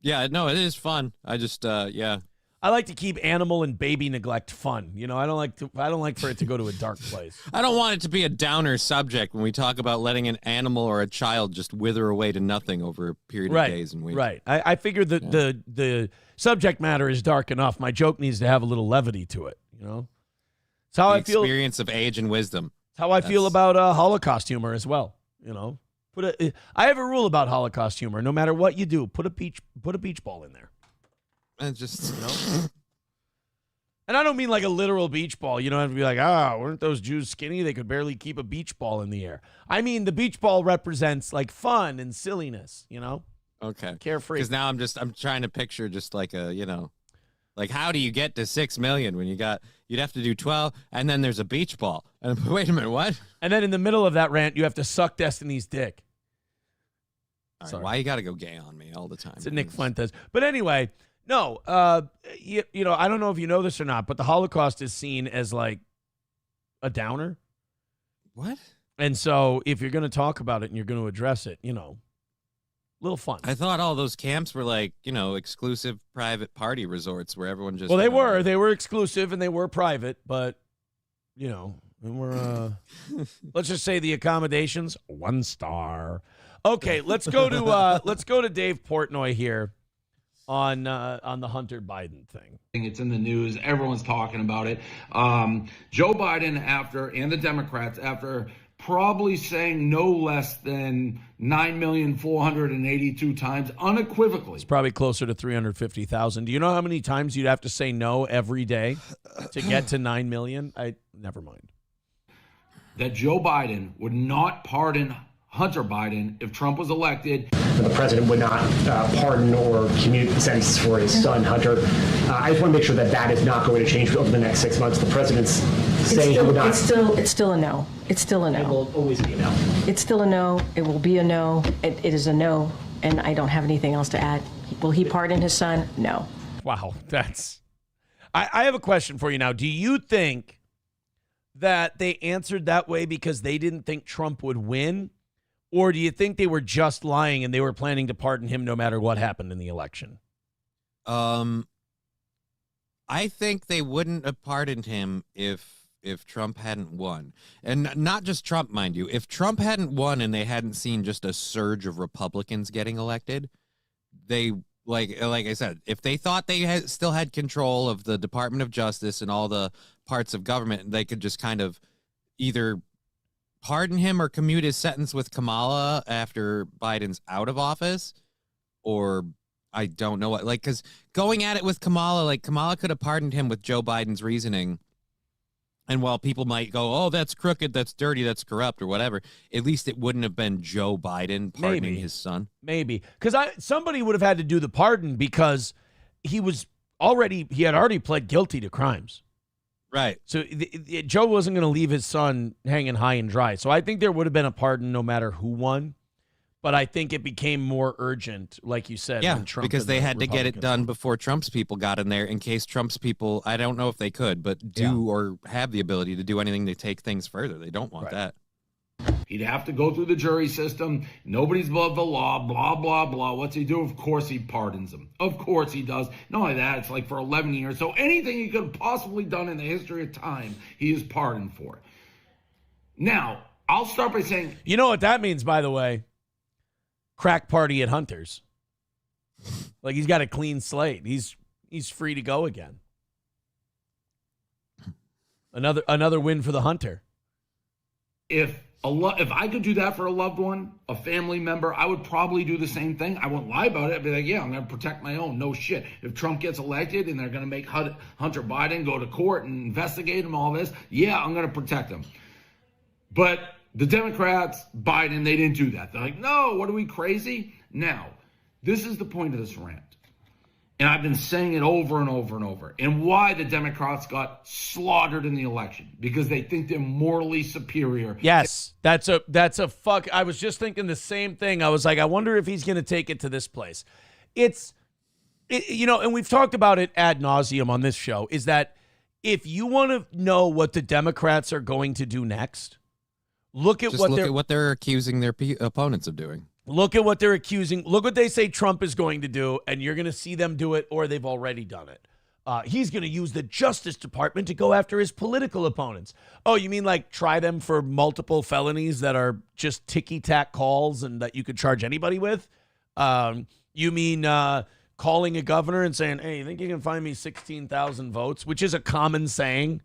Yeah, no, it is fun. I just, yeah. I like to keep animal and baby neglect fun. You know, I don't like for it to go to a dark place. I don't want it to be a downer subject when we talk about letting an animal or a child just wither away to nothing over a period of days and weeks. Right. I figured that the subject matter is dark enough. My joke needs to have a little levity to it, you know? It's how I feel. Experience of age and wisdom. It's how I feel about Holocaust humor as well, you know? I have a rule about Holocaust humor. No matter what you do, put a beach ball in there. And just, you know? And I don't mean like a literal beach ball. You don't have to be like, weren't those Jews skinny? They could barely keep a beach ball in the air. I mean, the beach ball represents like fun and silliness, you know? Okay. Carefree. Because now I'm trying to picture just like like how do you get to 6 million when you'd have to do 12 and then there's a beach ball. And wait a minute, what? And then in the middle of that rant, you have to suck Destiny's dick. All right, why you got to go gay on me all the time? It's a Nick Fuentes. But anyway, no, you know, I don't know if you know this or not, but the Holocaust is seen as like a downer. What? And so if you're going to talk about it and you're going to address it, you know, little fun. I thought all those camps were like, exclusive private party resorts where everyone just. Well, they were exclusive and they were private, but you know, and we're let's just say the accommodations 1 star. Okay, let's go to Dave Portnoy here on the Hunter Biden thing. It's in the news. Everyone's talking about it. Joe Biden and the Democrats after probably saying no less than 9,482 times unequivocally. It's probably closer to 350,000. Do you know how many times you'd have to say no every day to get to 9 million? Never mind. That Joe Biden would not pardon Hunter Biden if Trump was elected. The president would not pardon or commute the sentence for his son, Hunter. I just want to make sure that is not going to change over the next 6 months. The president's saying he would not. It's still a no. It's still a no. It will always be a no. It's still a no. It will be a no. It is a no, and I don't have anything else to add. Will he pardon his son? No. Wow, I have a question for you now. Do you think that they answered that way because they didn't think Trump would win? Or do you think they were just lying and they were planning to pardon him no matter what happened in the election? I think they wouldn't have pardoned him if Trump hadn't won. And not just Trump, mind you. If Trump hadn't won and they hadn't seen just a surge of Republicans getting elected, they, like I said, if they thought they still had control of the Department of Justice and all the parts of government, they could just kind of either pardon him or commute his sentence with Kamala after Biden's out of office, or I don't know what, like, because going at it with Kamala, like Kamala could have pardoned him with Joe Biden's reasoning. And while people might go, oh, that's crooked, that's dirty, that's corrupt or whatever, at least it wouldn't have been Joe Biden pardoning his son. Maybe. Because somebody would have had to do the pardon because he had already pled guilty to crimes. Right. So Joe wasn't going to leave his son hanging high and dry. So I think there would have been a pardon no matter who won. But I think it became more urgent, like you said. Yeah, when Trump because they had to get it done before Trump's people got in there in case Trump's people, I don't know if they could, but or have the ability to do anything to take things further. They don't want that. He'd have to go through the jury system. Nobody's above the law, blah, blah, blah. What's he do? Of course he pardons them. Of course he does. Not only that, it's like for 11 years. So anything he could have possibly done in the history of time, he is pardoned for. Now, I'll start by saying... You know what that means, by the way? Crack party at Hunter's. Like he's got a clean slate. He's free to go again. Another win for the Hunter. If I could do that for a loved one, a family member, I would probably do the same thing. I wouldn't lie about it. I'd be like, yeah, I'm going to protect my own. No shit. If Trump gets elected and they're going to make Hunter Biden go to court and investigate him, all this, yeah, I'm going to protect him. But the Democrats, Biden, they didn't do that. They're like, no, what are we, crazy? Now, this is the point of this rant. And I've been saying it over and over and over. And why the Democrats got slaughtered in the election. Because they think they're morally superior. Yes, that's a fuck. I was just thinking the same thing. I was like, I wonder if he's going to take it to this place. And we've talked about it ad nauseum on this show, is that if you want to know what the Democrats are going to do next, look at what they're accusing their opponents of doing. Look at what they're accusing. Look what they say Trump is going to do, and you're going to see them do it, or they've already done it. He's going to use the Justice Department to go after his political opponents. Oh, you mean like try them for multiple felonies that are just ticky-tack calls and that you could charge anybody with? You mean calling a governor and saying, hey, you think you can find me 16,000 votes, which is a common saying.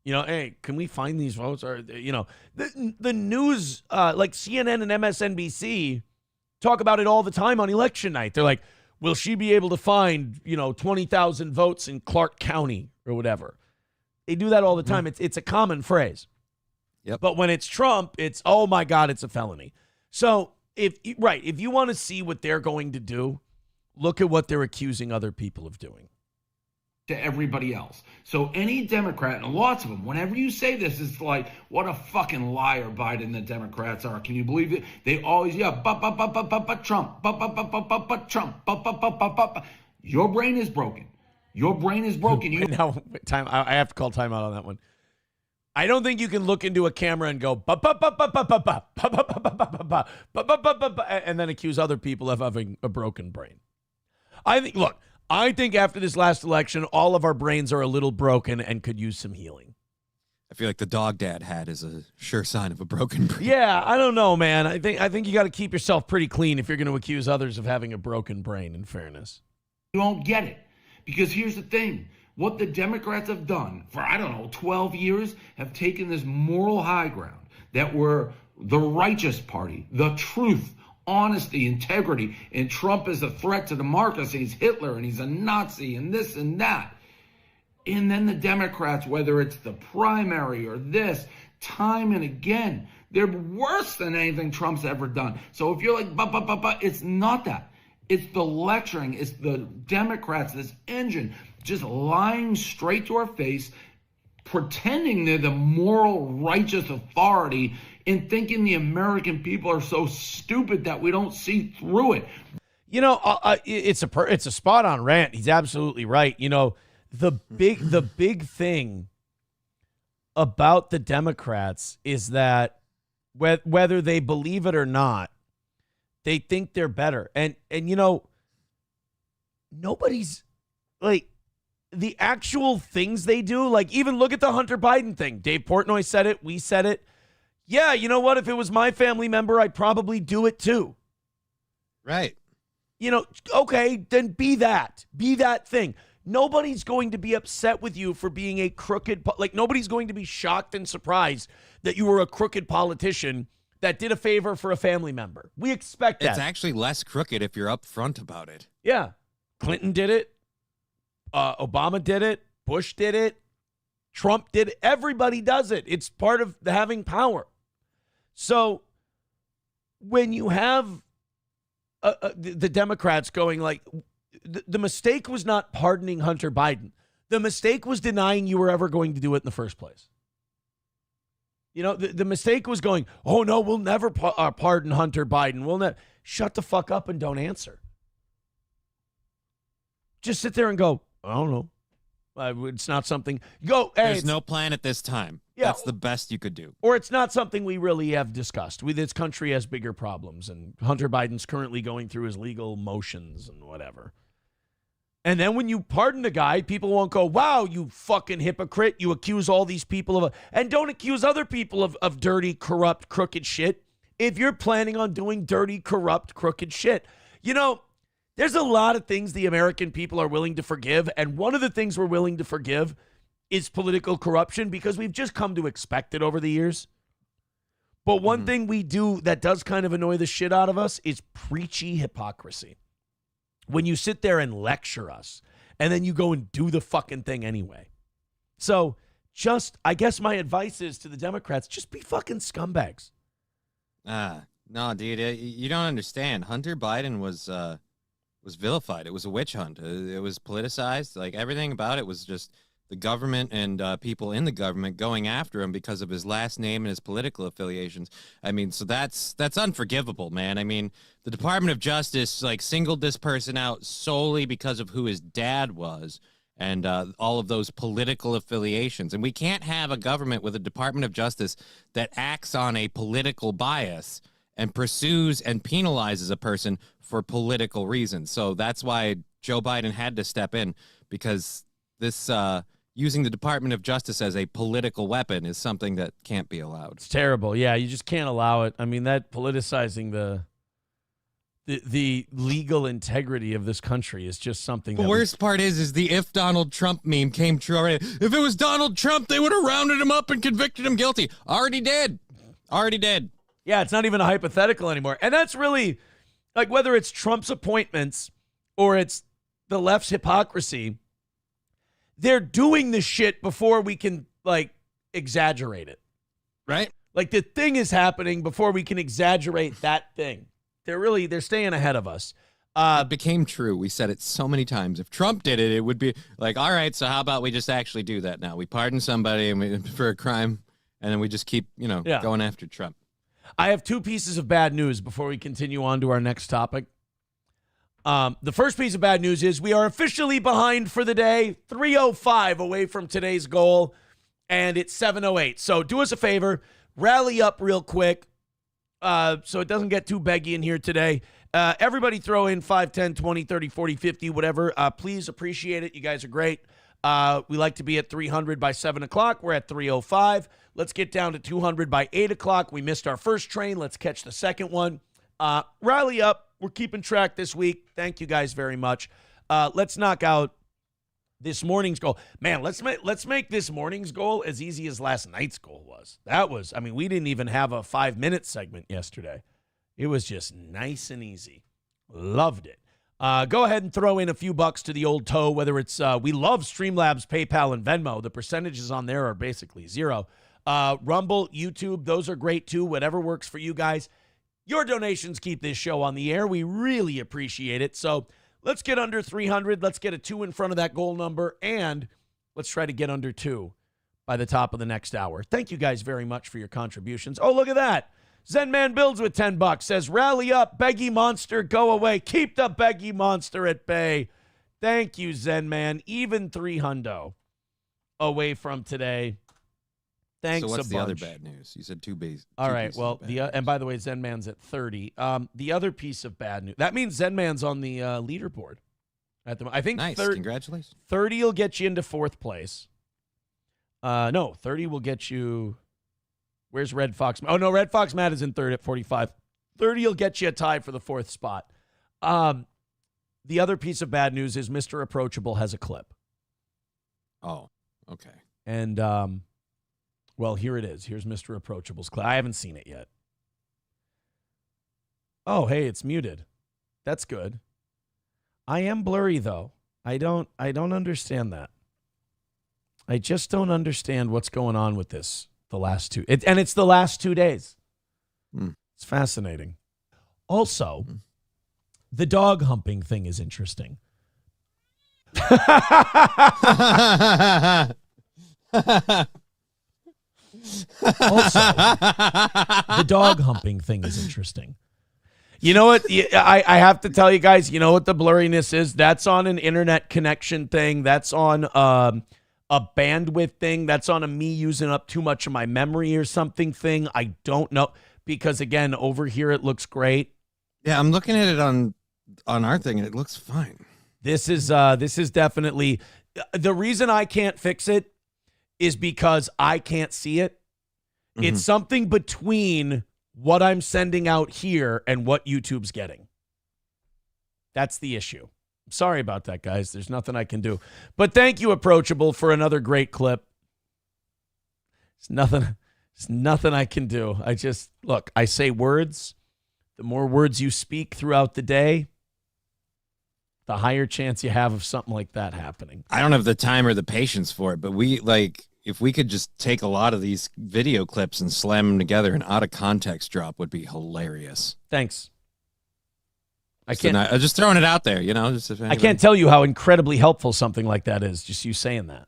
Hey, can we find these votes? Or, the news, like CNN and MSNBC, talk about it all the time on election night. They're like, will she be able to find, 20,000 votes in Clark County or whatever? They do that all the time. It's a common phrase. Yep. But when it's Trump, it's, oh my God, it's a felony. So if you want to see what they're going to do, look at what they're accusing other people of doing. To everybody else. So any Democrat, and lots of them, whenever you say this, it's like, what a fucking liar Biden and the Democrats are. Can you believe it? They always, Trump, Trump, Your brain is broken. Your brain is broken. You Now, I have to call timeout on that one. I don't think you can look into a camera and go, and then accuse other people of having a broken brain. I think after this last election, all of our brains are a little broken and could use some healing. I feel like the dog dad hat is a sure sign of a broken brain. Yeah, I don't know, man. I think you got to keep yourself pretty clean if you're going to accuse others of having a broken brain, in fairness. You don't get it. Because here's the thing. What the Democrats have done for, 12 years, have taken this moral high ground that we're the righteous party, the truth, honesty, integrity, and Trump is a threat to democracy. He's Hitler and he's a Nazi and this and that. And then the Democrats, whether it's the primary or this, time and again, they're worse than anything Trump's ever done. So if you're like, it's not that. It's the lecturing. It's the Democrats, this engine, just lying straight to our face, pretending they're the moral, righteous authority, and thinking the American people are so stupid that we don't see through it. It's a spot on rant. He's absolutely right. The big thing about the Democrats is that whether they believe it or not, they think they're better. And nobody's like the actual things they do. Like, even look at the Hunter Biden thing. Dave Portnoy said it. We said it. Yeah, you know what? If it was my family member, I'd probably do it too. Right. Okay, then be that. Be that thing. Nobody's going to be upset with you for being a crooked, nobody's going to be shocked and surprised that you were a crooked politician that did a favor for a family member. We expect that. It's actually less crooked if you're upfront about it. Yeah. Clinton did it. Obama did it. Bush did it. Trump did it. Everybody does it. It's part of having power. So when you have the Democrats going like, the mistake was not pardoning Hunter Biden. The mistake was denying you were ever going to do it in the first place. The mistake was going, oh, no, we'll never pardon Hunter Biden. We'll never. Shut the fuck up and don't answer. Just sit there and go, I don't know. It's not something. Go. Hey, there's no plan at this time. Yeah, that's the best you could do. Or it's not something we really have discussed. This country has bigger problems, and Hunter Biden's currently going through his legal motions and whatever. And then when you pardon the guy, people won't go, wow, you fucking hypocrite. You accuse all these people of, and don't accuse other people of dirty, corrupt, crooked shit if you're planning on doing dirty, corrupt, crooked shit. There's a lot of things the American people are willing to forgive, and one of the things we're willing to forgive is political corruption because we've just come to expect it over the years. But one thing we do that does kind of annoy the shit out of us is preachy hypocrisy. When you sit there and lecture us, and then you go and do the fucking thing anyway. So I guess my advice is to the Democrats, just be fucking scumbags. No, dude, you don't understand. Hunter Biden was vilified. It was a witch hunt. It was politicized. Like, everything about it was just the government and people in the government going after him because of his last name and his political affiliations. I mean, so that's unforgivable, man. I mean, the Department of Justice singled this person out solely because of who his dad was and all of those political affiliations. And we can't have a government with a Department of Justice that acts on a political bias and pursues and penalizes a person for political reasons. So that's why Joe Biden had to step in, because this using the Department of Justice as a political weapon is something that can't be allowed. It's terrible. Yeah, you just can't allow it. I mean, that politicizing the legal integrity of this country is just something. The worst part is the if Donald Trump meme came true already. If it was Donald Trump, they would have rounded him up and convicted him guilty. Already did. Yeah, it's not even a hypothetical anymore. And that's really, whether it's Trump's appointments or it's the left's hypocrisy, they're doing the shit before we can, exaggerate it. Right? The thing is happening before we can exaggerate that thing. They're staying ahead of us. It became true. We said it so many times. If Trump did it, it would be like, all right, so how about we just actually do that now? We pardon somebody for a crime, and then we just keep, going after Trump. I have two pieces of bad news before we continue on to our next topic. The first piece of bad news is we are officially behind for the day, 3:05 away from today's goal, and it's 7:08. So do us a favor, rally up real quick so it doesn't get too beggy in here today. Everybody throw in 5, 10, 20, 30, 40, 50, whatever. Please appreciate it. You guys are great. We like to be at 300 by 7 o'clock. We're at 3:05. Let's get down to 200 by 8 o'clock. We missed our first train. Let's catch the second one. Rally up. We're keeping track this week. Thank you guys very much. Let's knock out this morning's goal. Man, let's make this morning's goal as easy as last night's goal was. We didn't even have a 5-minute segment yesterday. It was just nice and easy. Loved it. Go ahead and throw in a few bucks to the old toe, whether it's we love Streamlabs, PayPal, and Venmo. The percentages on there are basically zero. Rumble, YouTube, those are great too. Whatever works for you guys. Your donations keep this show on the air. We really appreciate it. So let's get under 300. Let's get a 2 in front of that goal number, and let's try to get under 2 by the top of the next hour. Thank you guys very much for your contributions. Oh, look at that. Zen Man Builds with $10 says, rally up, Beggy Monster, go away. Keep the Beggy Monster at bay. Thank you, Zen Man. Even 300 away from today. Thanks a bunch. So what's the other bad news? You said two base. All right, well, and by the way, Zen Man's at 30. The other piece of bad news, that means Zen Man's on the leaderboard. I think nice, congratulations. 30 will get you into 4th place. No, 30 will get you... Where's Red Fox? Oh, no, Red Fox Matt is in 3rd at 45. 30 will get you a tie for the 4th spot. The other piece of bad news is Mr. Approachable has a clip. Oh, okay. And, well, here it is. Here's Mr. Approachable's clip. I haven't seen it yet. Oh, hey, it's muted. That's good. I am blurry, though. I don't understand that. I just don't understand what's going on with this. The last two. And it's the last 2 days. It's fascinating. Also, the dog humping thing is interesting. Also, the dog humping thing is interesting. You know what? I have to tell you guys, you know what the blurriness is? That's on an internet connection thing. That's on a bandwidth thing. That's on a me using up too much of my memory or something thing. I don't know. Because, again, over here it looks great. Yeah, I'm looking at it on our thing, and it looks fine. This is definitely... The reason I can't fix it is because I can't see it. Mm-hmm. It's something between what I'm sending out here and what YouTube's getting. That's the issue. Sorry about that, guys. There's nothing I can do. But thank you, Approachable, for another great clip. It's nothing I can do. Look, I say words. The more words you speak throughout the day, the higher chance you have of something like that happening. I don't have the time or the patience for it, but if we could just take a lot of these video clips and slam them together, an out of context drop would be hilarious. Thanks. I'm just throwing it out there, I can't tell you how incredibly helpful something like that is, just you saying that.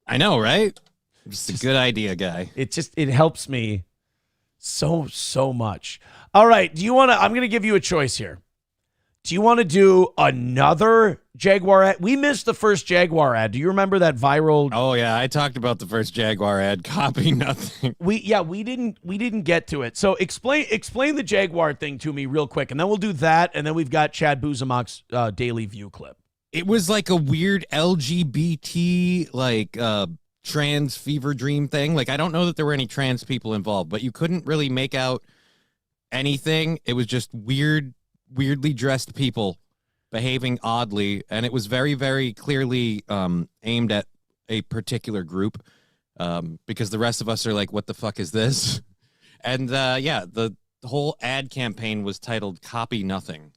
I know, right? Just a good idea, guy. It helps me so much. All right, I'm going to give you a choice here. Do you want to do another Jaguar ad? We missed the first Jaguar ad. Do you remember that viral? Oh yeah, I talked about the first Jaguar ad. Copy nothing. We didn't get to it. So explain the Jaguar thing to me real quick, and then we'll do that, and then we've got Chad Buzamok's Daily View clip. It was like a weird LGBT trans fever dream thing. I don't know that there were any trans people involved, but you couldn't really make out anything. It was just weirdly dressed people behaving oddly, and it was very, very clearly aimed at a particular group because the rest of us are like, what the fuck is this? And the whole ad campaign was titled Copy Nothing.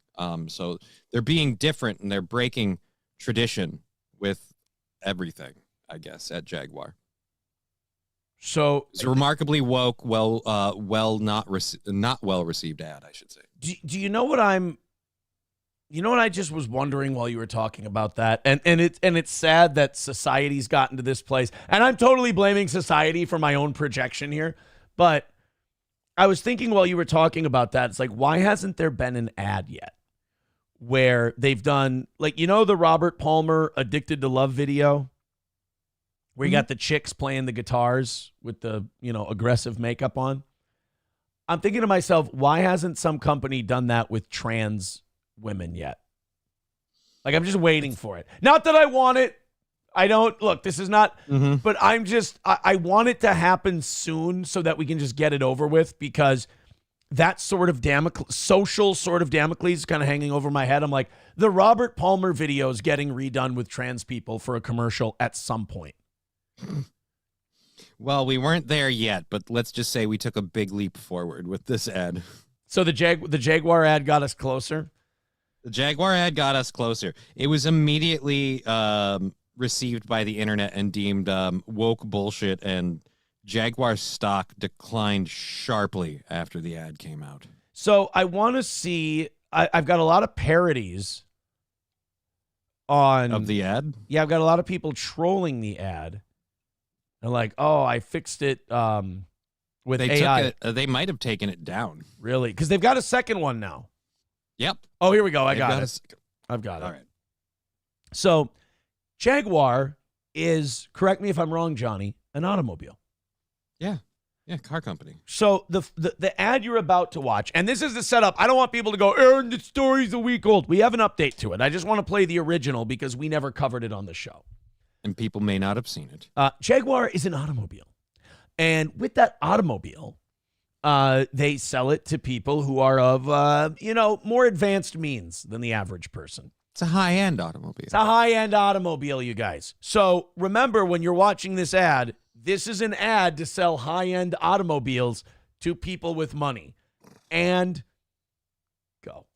So they're being different, and they're breaking tradition with everything, I guess, at Jaguar. So it's a remarkably woke, not well received ad, I should say. Do you know what I'm? You know what I just was wondering while you were talking about that, and it's sad that society's gotten to this place, and I'm totally blaming society for my own projection here, but I was thinking while you were talking about that, it's like, why hasn't there been an ad yet where they've done, like, you know, the Robert Palmer Addicted to Love video where you got the chicks playing the guitars with the, you know, aggressive makeup on? I'm thinking to myself, why hasn't some company done that with trans women yet? Like, I'm just waiting for it. Not that I want it. I don't, look, this is not, but I'm just, I want it to happen soon so that we can just get it over with, because that sort of social sort of Damocles kind of hanging over my head. I'm like, the Robert Palmer video is getting redone with trans people for a commercial at some point. Well, we weren't there yet, but let's just say we took a big leap forward with this ad. So the Jaguar ad got us closer? The Jaguar ad got us closer. It was immediately received by the internet and deemed woke bullshit, and Jaguar stock declined sharply after the ad came out. So I want to see, I've got a lot of parodies on... Of the ad? Yeah, I've got a lot of people trolling the ad. And like, oh, I fixed it with AI. They might have taken it down. Really? Because they've got a second one now. Yep. Oh, here we go. I've got it. I've got it. All right. So Jaguar is, correct me if I'm wrong, Johnny, an automobile. Yeah. Yeah, car company. So the ad you're about to watch, and this is the setup. I don't want people to go, Aaron, the story's a week old. We have an update to it. I just want to play the original because we never covered it on the show. And people may not have seen it. Jaguar is an automobile. And with that automobile, they sell it to people who are of, more advanced means than the average person. It's a high-end automobile. It's a high-end automobile, you guys. So remember, when you're watching this ad, this is an ad to sell high-end automobiles to people with money. And go.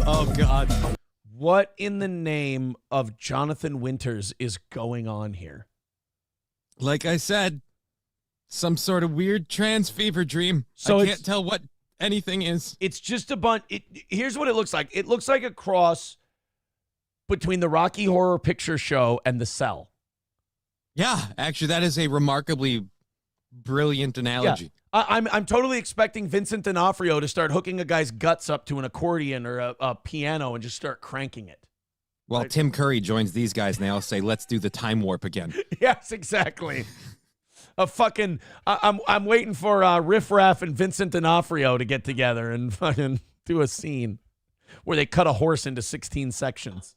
Oh, God. What in the name of Jonathan Winters is going on here? Like I said, some sort of weird trans fever dream. So I can't tell what anything is. It's just a bunch. Here's what it looks like. It looks like a cross between the Rocky Horror Picture Show and The Cell. Yeah, actually, that is a remarkably brilliant analogy. Yeah. I'm totally expecting Vincent D'Onofrio to start hooking a guy's guts up to an accordion or a piano and just start cranking it. Well, Tim Curry joins these guys and they all say, let's do the time warp again. Yes, exactly. I'm waiting for Riff Raff and Vincent D'Onofrio to get together and fucking do a scene where they cut a horse into 16 sections.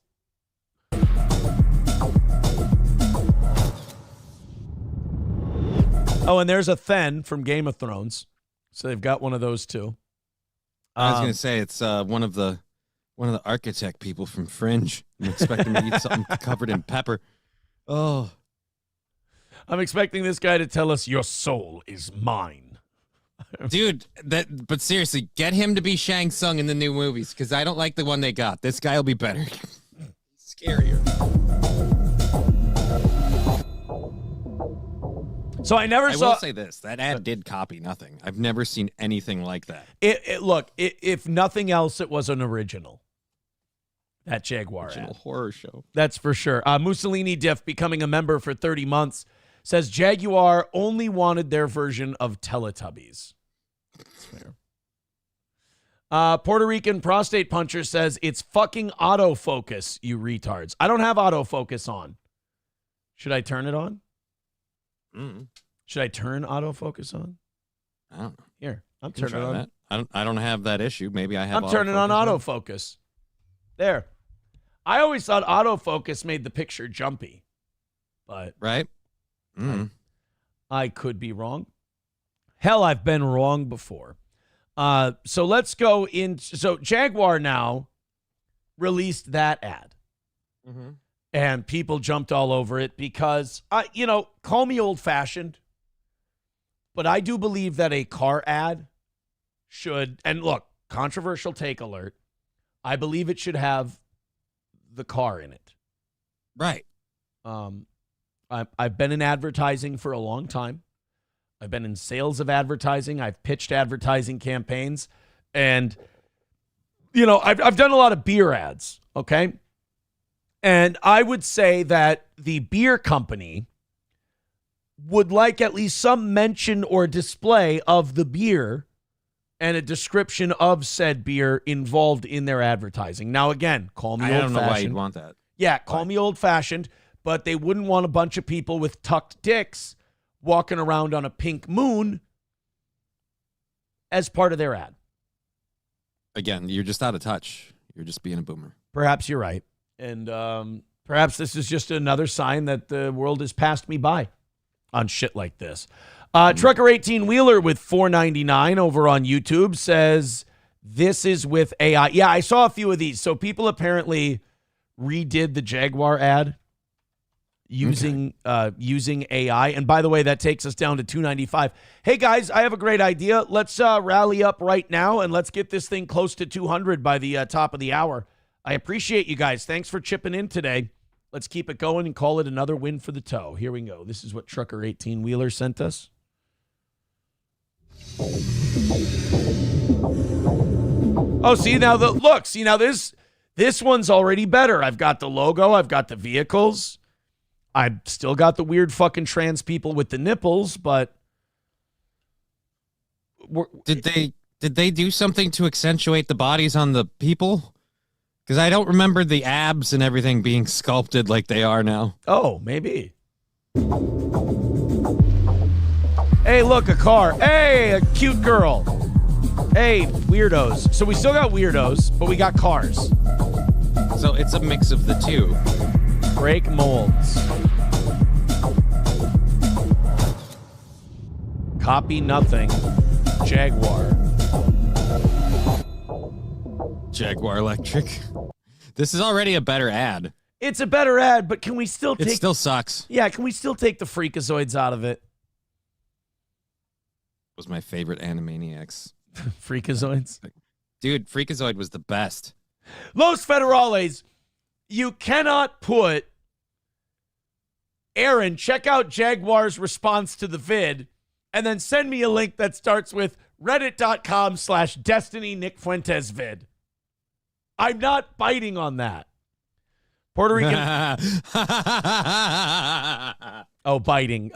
Oh, and there's a Then from Game of Thrones. So they've got one of those too. I was going to say it's one of the architect people from Fringe. I'm expecting to eat something covered in pepper. Oh. I'm expecting this guy to tell us your soul is mine. Dude, but seriously, get him to be Shang Tsung in the new movies, because I don't like the one they got. This guy will be better. Scarier. So I will say this. That ad did copy nothing. I've never seen anything like that. Look, if nothing else, it was an original. That Jaguar original ad. Horror show. That's for sure. Mussolini Diff, becoming a member for 30 months, says Jaguar only wanted their version of Teletubbies. That's fair. Puerto Rican prostate puncher says it's fucking autofocus, you retards. I don't have autofocus on. Should I turn it on? Should I turn autofocus on? I don't know. Here, I'm turning it on. That. I don't have that issue. Maybe I have. I'm turning on autofocus. There. I always thought autofocus made the picture jumpy, but right. I could be wrong. Hell, I've been wrong before. So let's go in. So Jaguar now released that ad. And people jumped all over it because, call me old-fashioned, but I do believe that a car ad should, and look, controversial take alert, I believe it should have the car in it. Right. I've been in advertising for a long time. I've been in sales of advertising. I've pitched advertising campaigns. And, you know, I've done a lot of beer ads, okay? And I would say that the beer company would like at least some mention or display of the beer and a description of said beer involved in their advertising. Now, again, call me old-fashioned. I don't know why you'd want that. Yeah, call me old-fashioned, but they wouldn't want a bunch of people with tucked dicks walking around on a pink moon as part of their ad. Again, you're just out of touch. You're just being a boomer. Perhaps you're right. And perhaps this is just another sign that the world has passed me by on shit like this. Trucker 18-wheeler with $4.99 over on YouTube says, this is with AI. Yeah, I saw a few of these. So people apparently redid the Jaguar ad using AI. And by the way, that takes us down to $2.95. Hey, guys, I have a great idea. Let's rally up right now, and let's get this thing close to 200 by the top of the hour. I appreciate you guys. Thanks for chipping in today. Let's keep it going and call it another win for the toe. Here we go. This is what Trucker 18-wheeler sent us. Oh, see now this one's already better. I've got the logo, I've got the vehicles. I've still got the weird fucking trans people with the nipples, but did they do something to accentuate the bodies on the people? Because I don't remember the abs and everything being sculpted like they are now. Oh, maybe. Hey, look, a car. Hey, a cute girl. Hey, weirdos. So we still got weirdos, but we got cars. So it's a mix of the two. Brake molds. Copy nothing. Jaguar. Jaguar Electric. This is already a better ad. It's a better ad, but can we still take... It still sucks. Yeah, can we still take the freakazoids out of it? Was my favorite Animaniacs. Freakazoids? Dude, Freakazoid was the best. Los Federales, you cannot put... Aaron, check out Jaguar's response to the vid, and then send me a link that starts with reddit.com/Destiny Nick Fuentes vid. I'm not biting on that. Puerto Rican. Biting.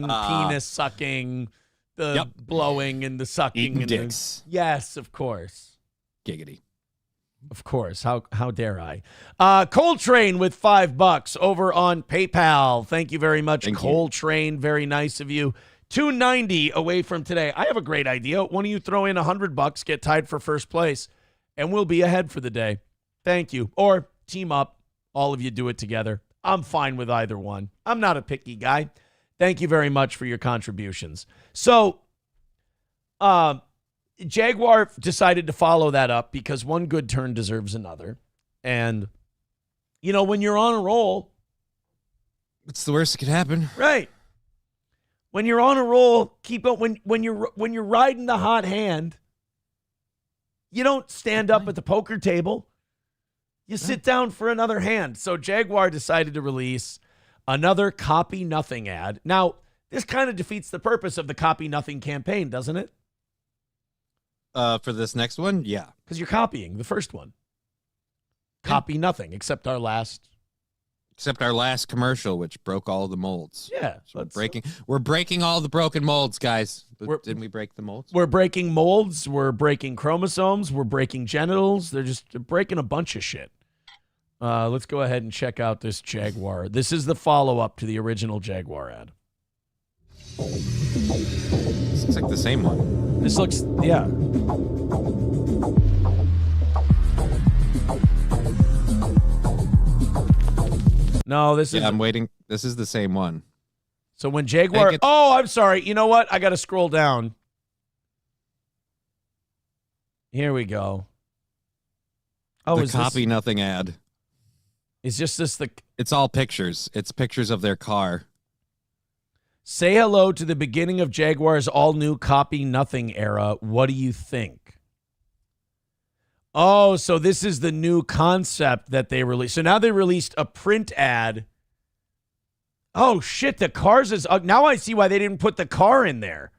Penis sucking, the blowing and the sucking. Eating and dicks. Yes, of course. Giggity. Of course. How dare I? Coltrane with $5 over on PayPal. Thank you very much, Coltrane. Very nice of you. $2.90 away from today. I have a great idea. Why don't you throw in $100, get tied for first place, and we'll be ahead for the day. Thank you. Or team up. All of you do it together. I'm fine with either one. I'm not a picky guy. Thank you very much for your contributions. So, Jaguar decided to follow that up because one good turn deserves another. And, you know, when you're on a roll... What's the worst that could happen? Right. When you're on a roll, keep it. When you're riding the hot hand, you don't stand up at the poker table. You sit down for another hand. So Jaguar decided to release another Copy Nothing ad. Now, this kind of defeats the purpose of the Copy Nothing campaign, doesn't it? For this next one, yeah. Because you're copying the first one. Copy nothing except our last commercial, which broke all the molds. Yeah, so we're breaking all the broken molds, guys. Didn't we break the molds? We're breaking molds. We're breaking chromosomes. We're breaking genitals. They're breaking a bunch of shit. Let's go ahead and check out this Jaguar. This is the follow-up to the original Jaguar ad. This looks like the same one. This looks, yeah. No, this is... Yeah, I'm waiting. This is the same one. So when Jaguar... I'm sorry. You know what? I got to scroll down. Here we go. Oh, the Copy Nothing ad. Is just this the... It's all pictures. It's pictures of their car. Say hello to the beginning of Jaguar's all-new copy nothing era. What do you think? Oh, so this is the new concept that they released. So now they released a print ad. Oh, shit, the cars is... now I see why they didn't put the car in there.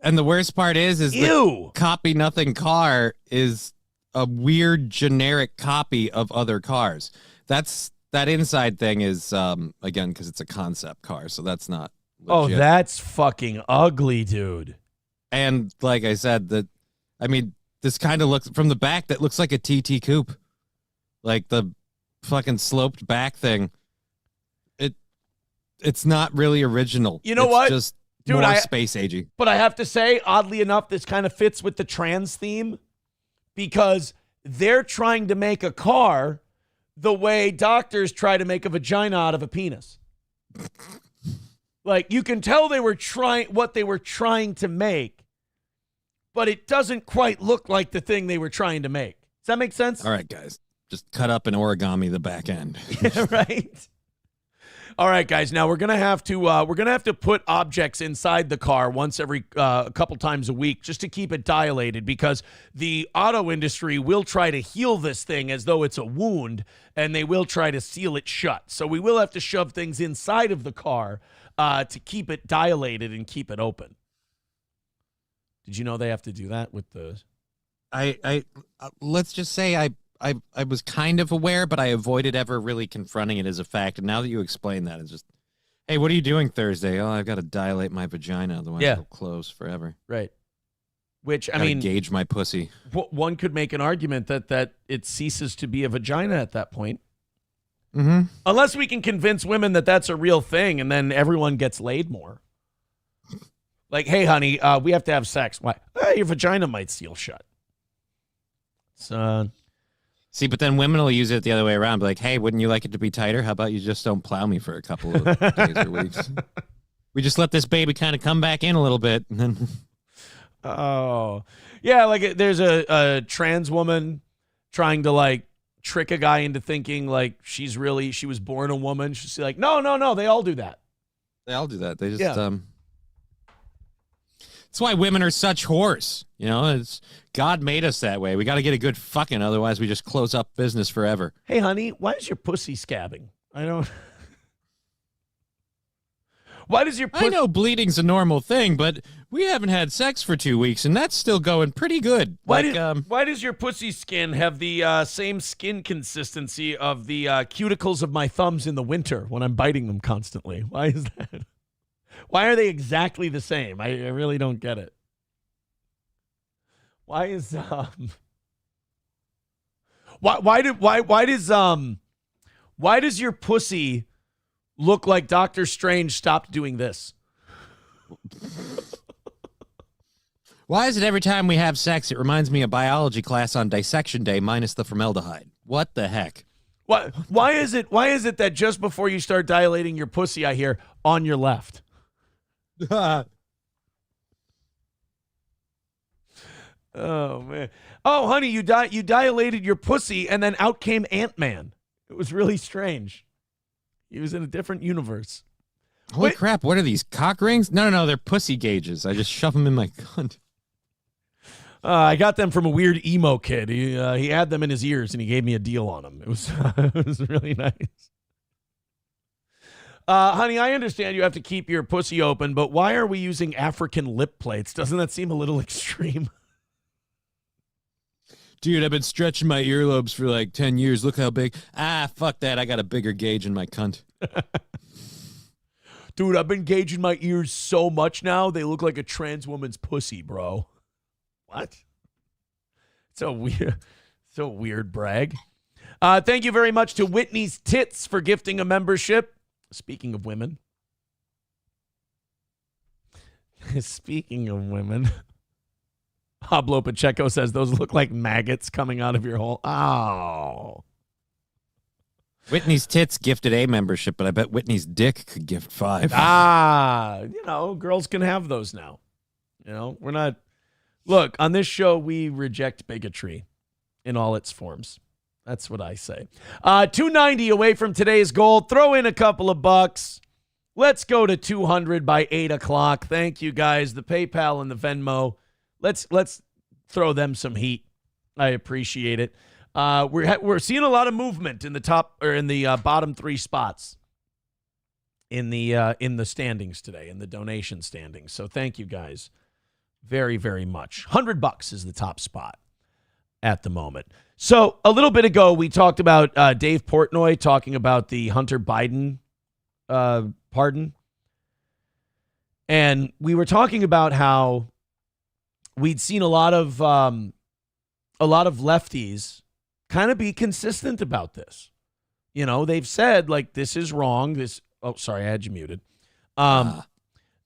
And the worst part is Ew. the copy nothing car is a weird generic copy of other cars. That inside thing is, again, because it's a concept car, so that's not legit. Oh, that's fucking ugly, dude. And like I said, this kind of looks, from the back, that looks like a TT coupe. Like the fucking sloped back thing. It's not really original. You know what? Just dude, more space agey. But I have to say, oddly enough, this kind of fits with the trans theme because they're trying to make a car the way doctors try to make a vagina out of a penis. Like, you can tell they were trying what they were trying to make, but it doesn't quite look like the thing they were trying to make. Does that make sense? All right, guys. Just cut up and origami the back end. Yeah, right? All right, guys. Now we're gonna have to put objects inside the car once every a couple times a week just to keep it dilated because the auto industry will try to heal this thing as though it's a wound, and they will try to seal it shut. So we will have to shove things inside of the car to keep it dilated and keep it open. Did you know they have to do that with the? Let's just say I was kind of aware, but I avoided ever really confronting it as a fact. And now that you explain that, it's just, hey, what are you doing Thursday? Oh, I've got to dilate my vagina, otherwise it'll close forever. Right. Which, I Gotta mean, gauge my pussy. One could make an argument that it ceases to be a vagina at that point. Mm-hmm. Unless we can convince women that that's a real thing, and then everyone gets laid more. Like, hey, honey, we have to have sex. Why? Your vagina might seal shut. So... See, but then women will use it the other way around. Be like, hey, wouldn't you like it to be tighter? How about you just don't plow me for a couple of days or weeks? We just let this baby kind of come back in a little bit. And then... Oh. Yeah, like there's a trans woman trying to, like, trick a guy into thinking, like, she was born a woman. She's like, no, they all do that. They all do that. They just... That's why women are such whores. You know, it's God made us that way. We got to get a good fucking, otherwise we just close up business forever. Hey, honey, why is your pussy scabbing? I don't... Why does your pussy... I know bleeding's a normal thing, but we haven't had sex for 2 weeks, and that's still going pretty good. Why does your pussy skin have the same skin consistency of the cuticles of my thumbs in the winter when I'm biting them constantly? Why is that? Why are they exactly the same? I really don't get it. Why is why does your pussy look like Doctor Strange stopped doing this? Why is it every time we have sex, it reminds me of biology class on dissection day minus the formaldehyde? What the heck? Why is it that just before you start dilating your pussy, I hear on your left? Oh man! Oh honey, you dilated your pussy, and then out came Ant-Man. It was really strange. He was in a different universe. Holy crap! What are these, cock rings? No, they're pussy gauges. I just shove them in my cunt. I got them from a weird emo kid. He had them in his ears, and he gave me a deal on them. It was it was really nice. Honey, I understand you have to keep your pussy open, but why are we using African lip plates? Doesn't that seem a little extreme? Dude, I've been stretching my earlobes for like 10 years. Look how big. Fuck that. I got a bigger gauge in my cunt. Dude, I've been gauging my ears so much now, they look like a trans woman's pussy, bro. What? It's a weird brag. Thank you very much to Whitney's Tits for gifting a membership. Speaking of women. Pablo Pacheco says those look like maggots coming out of your hole. Oh. Whitney's Tits gifted a membership, but I bet Whitney's dick could gift 5. Girls can have those now. We're not... Look, on this show, we reject bigotry in all its forms. That's what I say. $290 away from today's goal. Throw in a couple of bucks. Let's go to 200 by 8 o'clock. Thank you, guys. The PayPal and the Venmo. Let's throw them some heat. I appreciate it. We're seeing a lot of movement in the top or in the bottom 3 spots in the standings today, in the donation standings. So thank you guys very, very much. $100 is the top spot at the moment. So a little bit ago, we talked about Dave Portnoy talking about the Hunter Biden pardon. And we were talking about how we'd seen a lot of lefties kind of be consistent about this. You know, they've said, like, this is wrong. Sorry, I had you muted.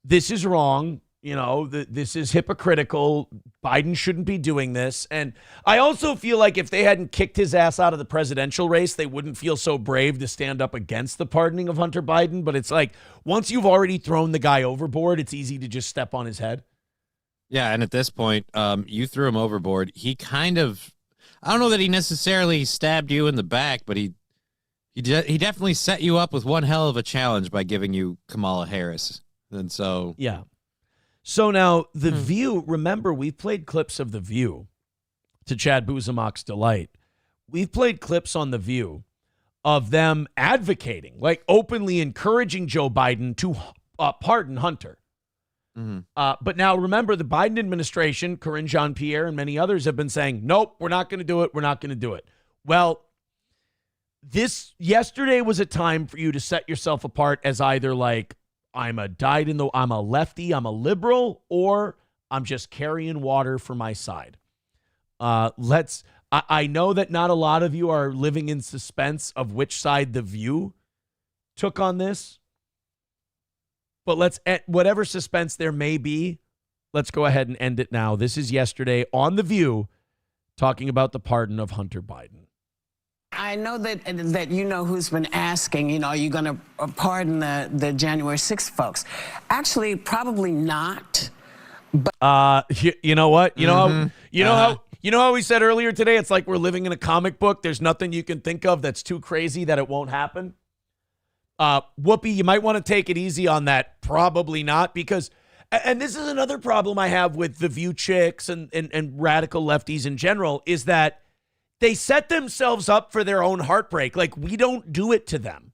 This is wrong. You know, this is hypocritical. Biden shouldn't be doing this. And I also feel like if they hadn't kicked his ass out of the presidential race, they wouldn't feel so brave to stand up against the pardoning of Hunter Biden. But it's like, once you've already thrown the guy overboard, it's easy to just step on his head. Yeah, and at this point, you threw him overboard. He kind of, I don't know that he necessarily stabbed you in the back, but he definitely set you up with one hell of a challenge by giving you Kamala Harris. And so... Yeah. So now, The View, remember, we've played clips of The View to Chad Buzamak's delight. We've played clips on The View of them advocating, like openly encouraging Joe Biden to pardon Hunter. But now, remember, the Biden administration, Karine Jean-Pierre and many others have been saying, nope, we're not going to do it. We're not going to do it. Well, yesterday was a time for you to set yourself apart as either like, I'm a lefty, I'm a liberal, or I'm just carrying water for my side. I know that not a lot of you are living in suspense of which side The View took on this, but whatever suspense there may be, let's go ahead and end it now. This is yesterday on The View talking about the pardon of Hunter Biden. I know that you know who's been asking, you know, are you going to pardon the January 6th folks? Actually, probably not. But you know what? You know how we said earlier today, it's like we're living in a comic book. There's nothing you can think of that's too crazy that it won't happen. Whoopi, you might want to take it easy on that. Probably not, because, and this is another problem I have with The View chicks and radical lefties in general, is that they set themselves up for their own heartbreak. Like, we don't do it to them.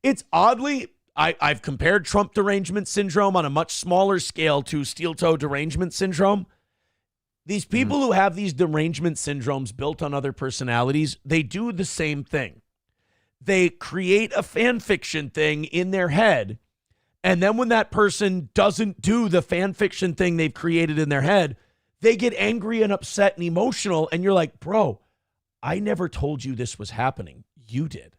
It's oddly, I've compared Trump derangement syndrome on a much smaller scale to steel toe derangement syndrome. These people who have these derangement syndromes built on other personalities, they do the same thing. They create a fan fiction thing in their head. And then when that person doesn't do the fan fiction thing they've created in their head, they get angry and upset and emotional, and you're like, bro, I never told you this was happening. You did.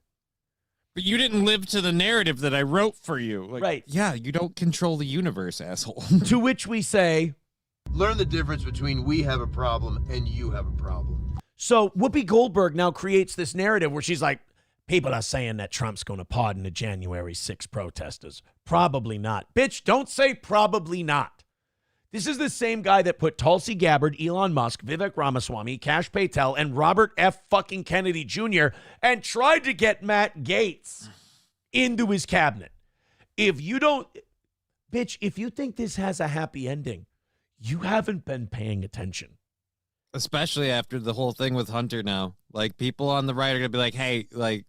But you didn't live to the narrative that I wrote for you. Like, right. Yeah, you don't control the universe, asshole. To which we say, learn the difference between we have a problem and you have a problem. So Whoopi Goldberg now creates this narrative where she's like, people are saying that Trump's going to pardon the January 6 protesters. Probably not. Bitch, don't say probably not. This is the same guy that put Tulsi Gabbard, Elon Musk, Vivek Ramaswamy, Kash Patel, and Robert F. fucking Kennedy Jr. and tried to get Matt Gaetz into his cabinet. If you think this has a happy ending, you haven't been paying attention. Especially after the whole thing with Hunter now. Like, people on the right are going to be like, hey, like,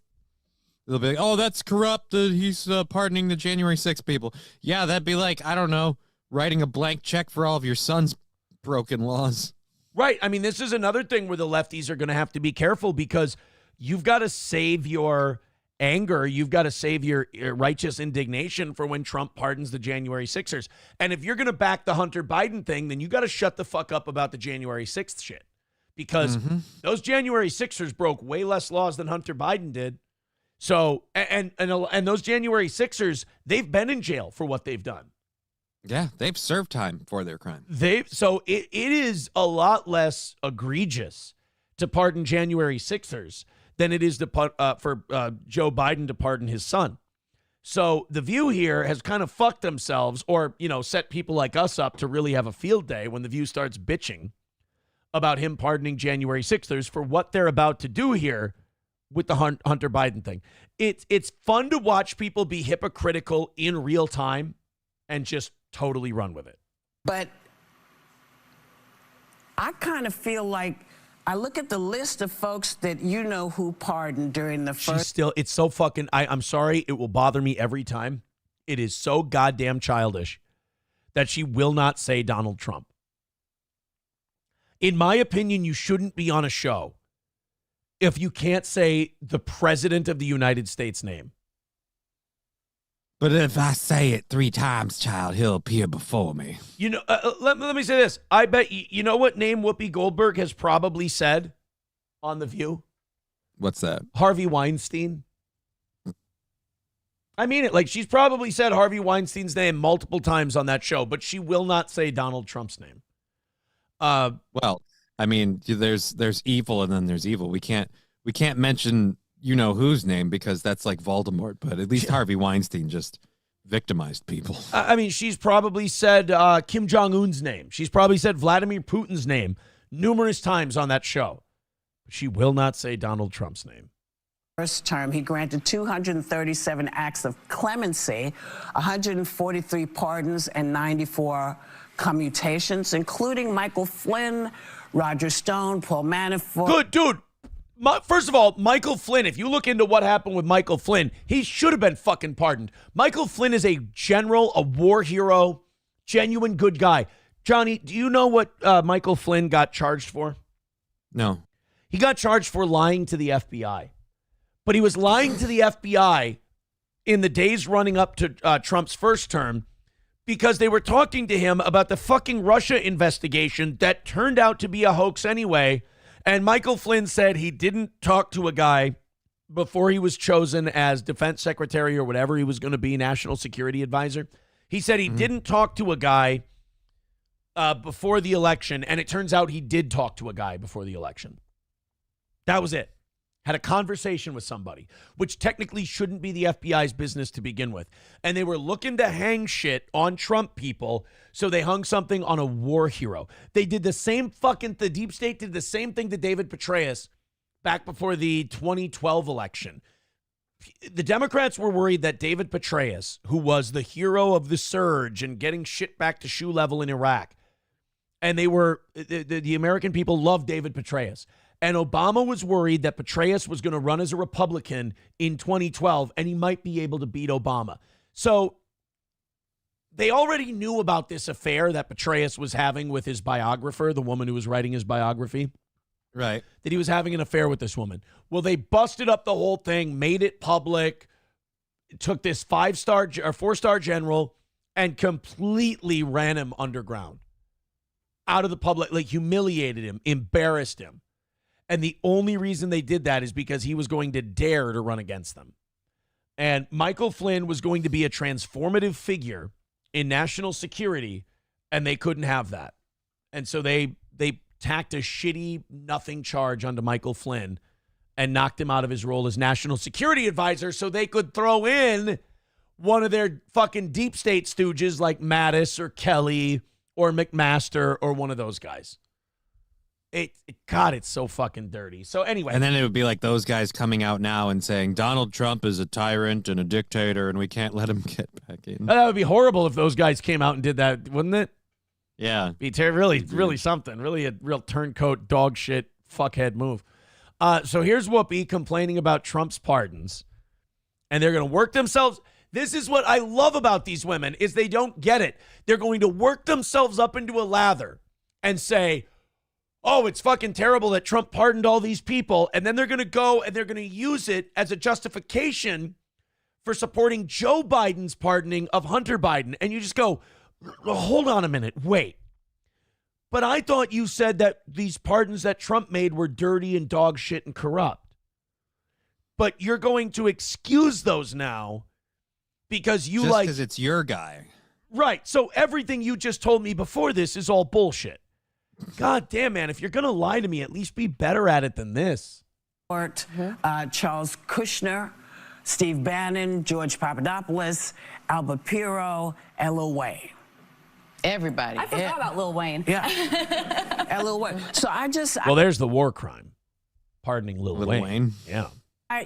they'll be like, oh, that's corrupt. He's pardoning the January 6th people. Yeah, that'd be like, I don't know, writing a blank check for all of your son's broken laws. Right. I mean, this is another thing where the lefties are going to have to be careful, because you've got to save your anger. You've got to save your righteous indignation for when Trump pardons the January 6ers. And if you're going to back the Hunter Biden thing, then you got to shut the fuck up about the January 6th shit, because those January 6ers broke way less laws than Hunter Biden did. So, and those January 6ers, they've been in jail for what they've done. Yeah, they've served time for their crime. So it is a lot less egregious to pardon January 6ers than it is to for Joe Biden to pardon his son. So The View here has kind of fucked themselves, or, you know, set people like us up to really have a field day when The View starts bitching about him pardoning January 6ers for what they're about to do here with the Hunter Biden thing. It's fun to watch people be hypocritical in real time and just totally run with it. But I kind of feel like I look at the list of folks that you know who pardoned during the first. It's so fucking, I'm sorry, it will bother me every time. It is so goddamn childish that she will not say Donald Trump. In my opinion, you shouldn't be on a show if you can't say the president of the United States name. But if I say it 3 times, child, he'll appear before me. You know, let me say this. I bet you know what name Whoopi Goldberg has probably said on The View? What's that? Harvey Weinstein. I mean it. Like, she's probably said Harvey Weinstein's name multiple times on that show, but she will not say Donald Trump's name. Well, I mean, there's evil and then there's evil. We can't mention you know whose name because that's like Voldemort, but at least Harvey Weinstein just victimized people. I mean, she's probably said Kim Jong-un's name. She's probably said Vladimir Putin's name numerous times on that show. But she will not say Donald Trump's name. First term, he granted 237 acts of clemency, 143 pardons, and 94 commutations, including Michael Flynn, Roger Stone, Paul Manafort. Good, dude. First of all, Michael Flynn, if you look into what happened with Michael Flynn, he should have been fucking pardoned. Michael Flynn is a general, a war hero, genuine good guy. Johnny, do you know what Michael Flynn got charged for? No. He got charged for lying to the FBI. But he was lying to the FBI in the days running up to Trump's first term because they were talking to him about the fucking Russia investigation that turned out to be a hoax anyway. And Michael Flynn said he didn't talk to a guy before he was chosen as defense secretary or whatever he was going to be, national security advisor. He said he didn't talk to a guy before the election, and it turns out he did talk to a guy before the election. That was it. Had a conversation with somebody, which technically shouldn't be the FBI's business to begin with. And they were looking to hang shit on Trump people, so they hung something on a war hero. They did the same the deep state did the same thing to David Petraeus back before the 2012 election. The Democrats were worried that David Petraeus, who was the hero of the surge and getting shit back to shoe level in Iraq, and the American people loved David Petraeus. And Obama was worried that Petraeus was going to run as a Republican in 2012, and he might be able to beat Obama. So they already knew about this affair that Petraeus was having with his biographer, the woman who was writing his biography. Right. That he was having an affair with this woman. Well, they busted up the whole thing, made it public, took this 4-star general and completely ran him underground. Out of the public, like humiliated him, embarrassed him. And the only reason they did that is because he was going to dare to run against them. And Michael Flynn was going to be a transformative figure in national security, and they couldn't have that. And so they tacked a shitty nothing charge onto Michael Flynn and knocked him out of his role as national security advisor so they could throw in one of their fucking deep state stooges like Mattis or Kelly or McMaster or one of those guys. God, it's so fucking dirty. So anyway. And then it would be like those guys coming out now and saying Donald Trump is a tyrant and a dictator and we can't let him get back in. That would be horrible if those guys came out and did that, wouldn't it? Yeah. Be really something. Really a real turncoat, dog shit, fuckhead move. So here's Whoopi complaining about Trump's pardons. And they're going to work themselves. This is what I love about these women is they don't get it. They're going to work themselves up into a lather and say, oh, it's fucking terrible that Trump pardoned all these people. And then they're going to go and they're going to use it as a justification for supporting Joe Biden's pardoning of Hunter Biden. And you just go, hold on a minute, wait. But I thought you said that these pardons that Trump made were dirty and dog shit and corrupt. But you're going to excuse those now because you just because it's your guy. Right. So everything you just told me before this is all bullshit. God damn, man, if you're going to lie to me, at least be better at it than this. Charles Kushner, Steve Bannon, George Papadopoulos, Albert Pirro, and Lil Wayne. Everybody. I forgot about Lil Wayne. Yeah. And Lil Wayne. So Well, there's the war crime. Pardoning Lil Wayne. Wayne. Yeah.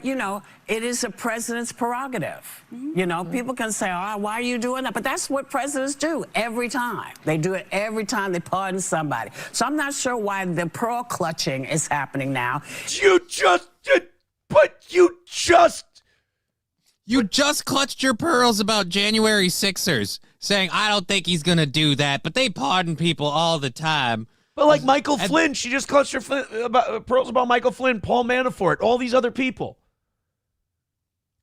You know, it is a president's prerogative. You know, people can say, oh, why are you doing that? But that's what presidents do every time. They do it every time they pardon somebody. So I'm not sure why the pearl clutching is happening now. You just clutched your pearls about January 6ers, saying, I don't think he's going to do that, but they pardon people all the time. But like Michael Flynn, she just clutched her pearls about Michael Flynn, Paul Manafort, all these other people.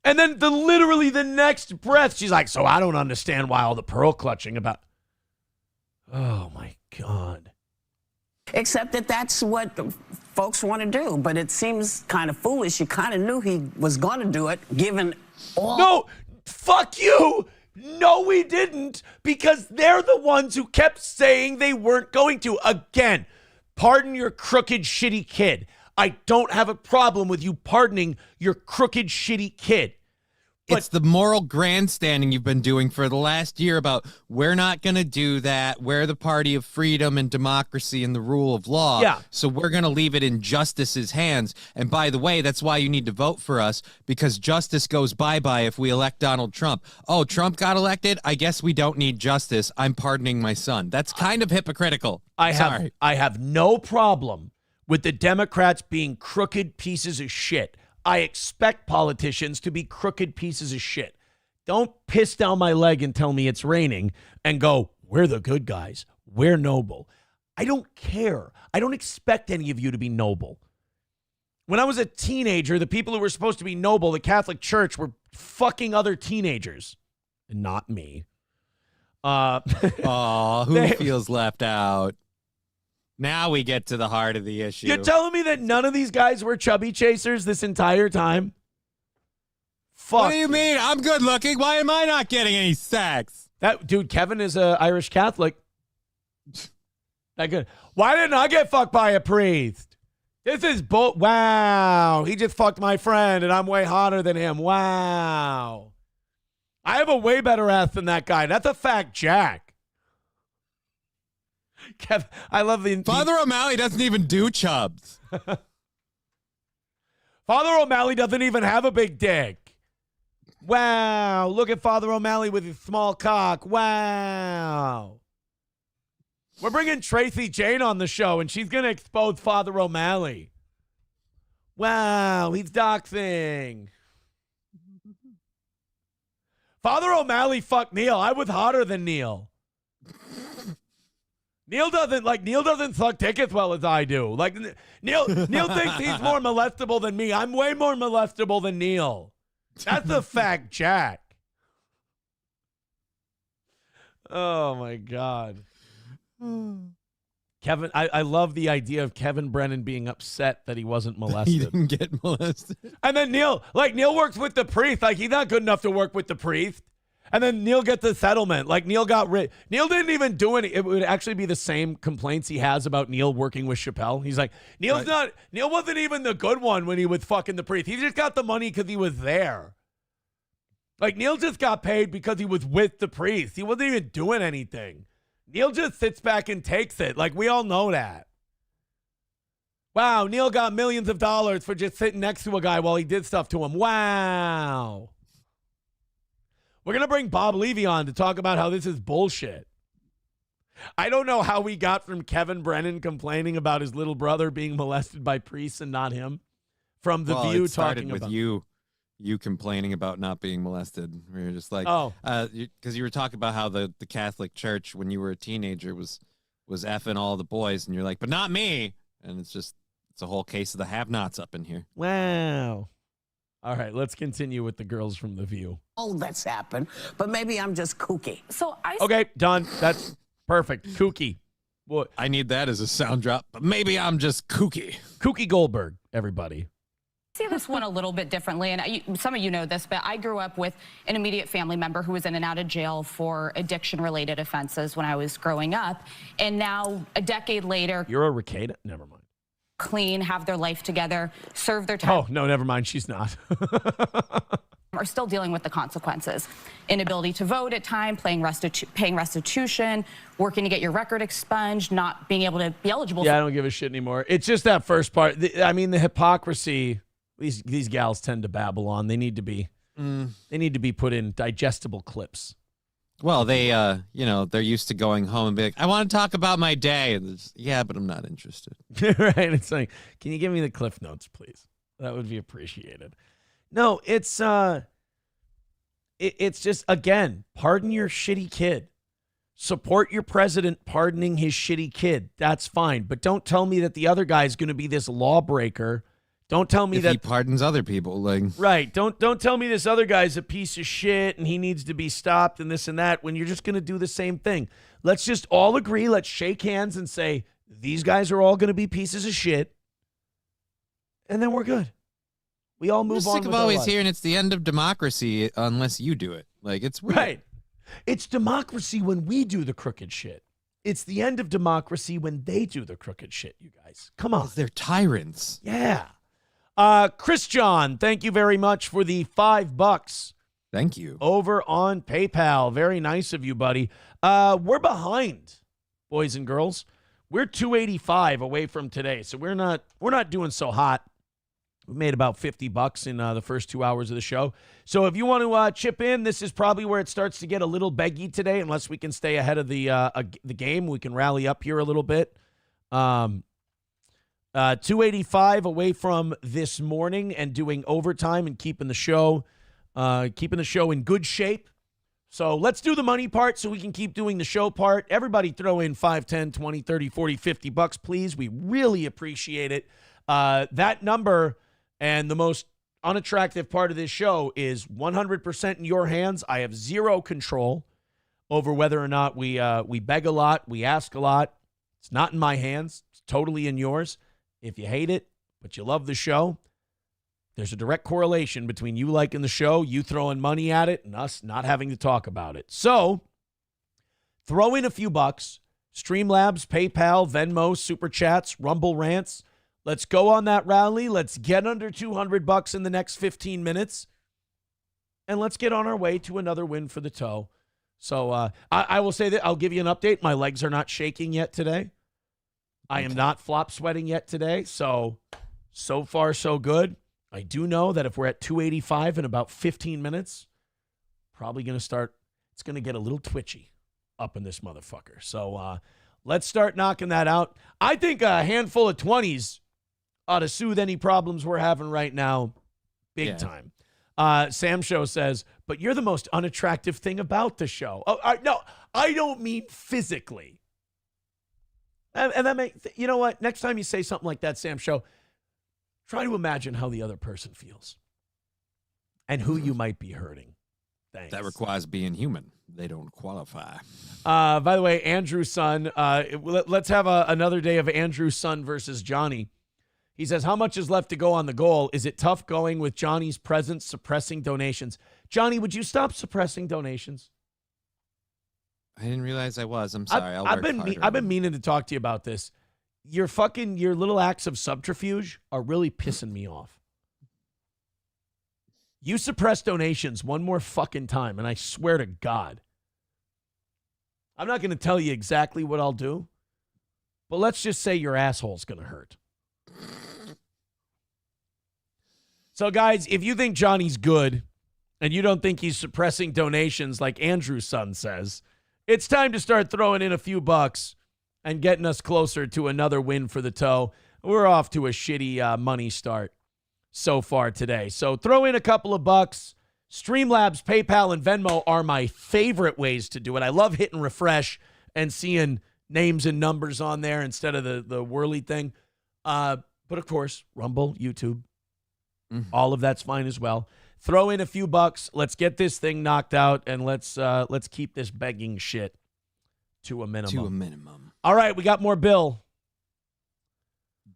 And then literally the next breath, she's like, so I don't understand why all the pearl clutching about. Oh, my God. Except that that's what folks want to do. But it seems kind of foolish. You kind of knew he was going to do it, given all. No, fuck you. No, we didn't, because they're the ones who kept saying they weren't going to. Again, pardon your crooked, shitty kid. I don't have a problem with you pardoning your crooked, shitty kid. It's the moral grandstanding you've been doing for the last year about we're not going to do that. We're the party of freedom and democracy and the rule of law. Yeah. So we're going to leave it in justice's hands. And by the way, that's why you need to vote for us, because justice goes bye-bye if we elect Donald Trump. Oh, Trump got elected? I guess we don't need justice. I'm pardoning my son. That's kind of hypocritical. I have no problem with the Democrats being crooked pieces of shit. I expect politicians to be crooked pieces of shit. Don't piss down my leg and tell me it's raining and go, we're the good guys. We're noble. I don't care. I don't expect any of you to be noble. When I was a teenager, the people who were supposed to be noble, the Catholic Church, were fucking other teenagers. And not me. Who feels left out? Now we get to the heart of the issue. You're telling me that none of these guys were chubby chasers this entire time? Fuck. What do you mean? I'm good looking. Why am I not getting any sex? That dude, Kevin is a Irish Catholic. That good. Why didn't I get fucked by a priest? This is wow. He just fucked my friend and I'm way hotter than him. Wow. I have a way better ass than that guy. That's a fact, Jack. Kev, I love the Father O'Malley doesn't even do chubs. Father O'Malley doesn't even have a big dick. Wow, look at Father O'Malley with his small cock. Wow. We're bringing Tracy Jane on the show, and she's going to expose Father O'Malley. Wow, he's doxing. Father O'Malley fucked Neil. I was hotter than Neil. Neil doesn't suck dick as well as I do. Like Neil thinks he's more molestable than me. I'm way more molestable than Neil. That's a fact, Jack. Oh my God. Kevin, I love the idea of Kevin Brennan being upset that he wasn't molested. He didn't get molested. And then Neil works with the priest. Like, he's not good enough to work with the priest. And then Neil gets the settlement. Like, Neil got rid. Neil didn't even do any. It would actually be the same complaints he has about Neil working with Chappelle. He's like, Neil wasn't even the good one when he was fucking the priest. He just got the money because he was there. Like, Neil just got paid because he was with the priest. He wasn't even doing anything. Neil just sits back and takes it. Like, we all know that. Wow, Neil got millions of dollars for just sitting next to a guy while he did stuff to him. Wow. We're going to bring Bob Levy on to talk about how this is bullshit. I don't know how we got from Kevin Brennan complaining about his little brother being molested by priests and not him, from The View talking with about you complaining about not being molested. We were just like, because you were talking about how the Catholic Church, when you were a teenager, was effing all the boys, and you're like, but not me. And it's a whole case of the have-nots up in here. Wow. All right, let's continue with the girls from The View. Oh, that's happened, but maybe I'm just kooky. Okay, done. That's perfect. Kooky. Boy, I need that as a sound drop, but maybe I'm just kooky. Kooky Goldberg, everybody. See this one a little bit differently, and some of you know this, but I grew up with an immediate family member who was in and out of jail for addiction-related offenses when I was growing up, and now a decade later... You're a Ricada? Never mind. Clean, have their life together, serve their time. Oh, no, never mind. She's not. Are still dealing with the consequences. Inability to vote at time, paying restitution, working to get your record expunged, not being able to be eligible. Yeah, I don't give a shit anymore. It's just that first part. The hypocrisy. These gals tend to babble on. They need to be put in digestible clips. Well, they, they're used to going home and be like, I want to talk about my day. And yeah, but I'm not interested. Right? It's like, can you give me the Cliff Notes, please? That would be appreciated. No, it's just, again, pardon your shitty kid. Support your president pardoning his shitty kid. That's fine. But don't tell me that the other guy is going to be this lawbreaker. Don't tell me that he pardons other people. Like, right. Don't tell me this other guy's a piece of shit and he needs to be stopped and this and that when you're just going to do the same thing. Let's just all agree. Let's shake hands and say these guys are all going to be pieces of shit. And then we're good. We all move on. I'm sick of always hearing it's the end of democracy unless you do it. Like, it's weird. Right. It's democracy when we do the crooked shit. It's the end of democracy when they do the crooked shit, you guys. Come on. They're tyrants. Yeah. Chris John, thank you very much for the $5. Thank you. Over on PayPal. Very nice of you, buddy. We're behind, boys and girls. We're 285 away from today, so we're not doing so hot. We made about $50 in the first 2 hours of the show. So if you want to chip in, this is probably where it starts to get a little beggy today, unless we can stay ahead of the game. We can rally up here a little bit. 285 away from this morning and doing overtime and keeping the show in good shape. So let's do the money part so we can keep doing the show part. Everybody throw in 5, 10, 20, 30, 40, $50, please. We really appreciate it. That number and the most unattractive part of this show is 100% in your hands. I have zero control over whether or not we beg a lot, we ask a lot. It's not in my hands. It's totally in yours. If you hate it, but you love the show, there's a direct correlation between you liking the show, you throwing money at it, and us not having to talk about it. So throw in a few bucks. Streamlabs, PayPal, Venmo, Super Chats, Rumble Rants. Let's go on that rally. Let's get under $200 in the next 15 minutes. And let's get on our way to another win for the toe. So I will say that I'll give you an update. My legs are not shaking yet today. I am not flop sweating yet today. So far, so good. I do know that if we're at 285 in about 15 minutes, probably going to start, it's going to get a little twitchy up in this motherfucker. So let's start knocking that out. I think a handful of 20s ought to soothe any problems we're having right now big time. Sam Show says, but you're the most unattractive thing about the show. Oh, no, I don't mean physically. And that you know what? Next time you say something like that, Sam Show, try to imagine how the other person feels and who you might be hurting. Thanks. That requires being human. They don't qualify. By the way, Andrew's son, let's have another day of Andrew's son versus Johnny. He says, how much is left to go on the goal? Is it tough going with Johnny's presence suppressing donations? Johnny, would you stop suppressing donations? I didn't realize I was. I'm sorry. I've been meaning to talk to you about this. Your little acts of subterfuge are really pissing me off. You suppress donations one more fucking time, and I swear to God, I'm not going to tell you exactly what I'll do, but let's just say your asshole's going to hurt. So, guys, if you think Johnny's good and you don't think he's suppressing donations like Andrew's son says, it's time to start throwing in a few bucks and getting us closer to another win for the toe. We're off to a shitty money start so far today. So throw in a couple of bucks. Streamlabs, PayPal, and Venmo are my favorite ways to do it. I love hitting refresh and seeing names and numbers on there instead of the whirly thing. But, of course, Rumble, YouTube, all of that's fine as well. Throw in a few bucks. Let's get this thing knocked out, and let's keep this begging shit to a minimum. All right, we got more Bill.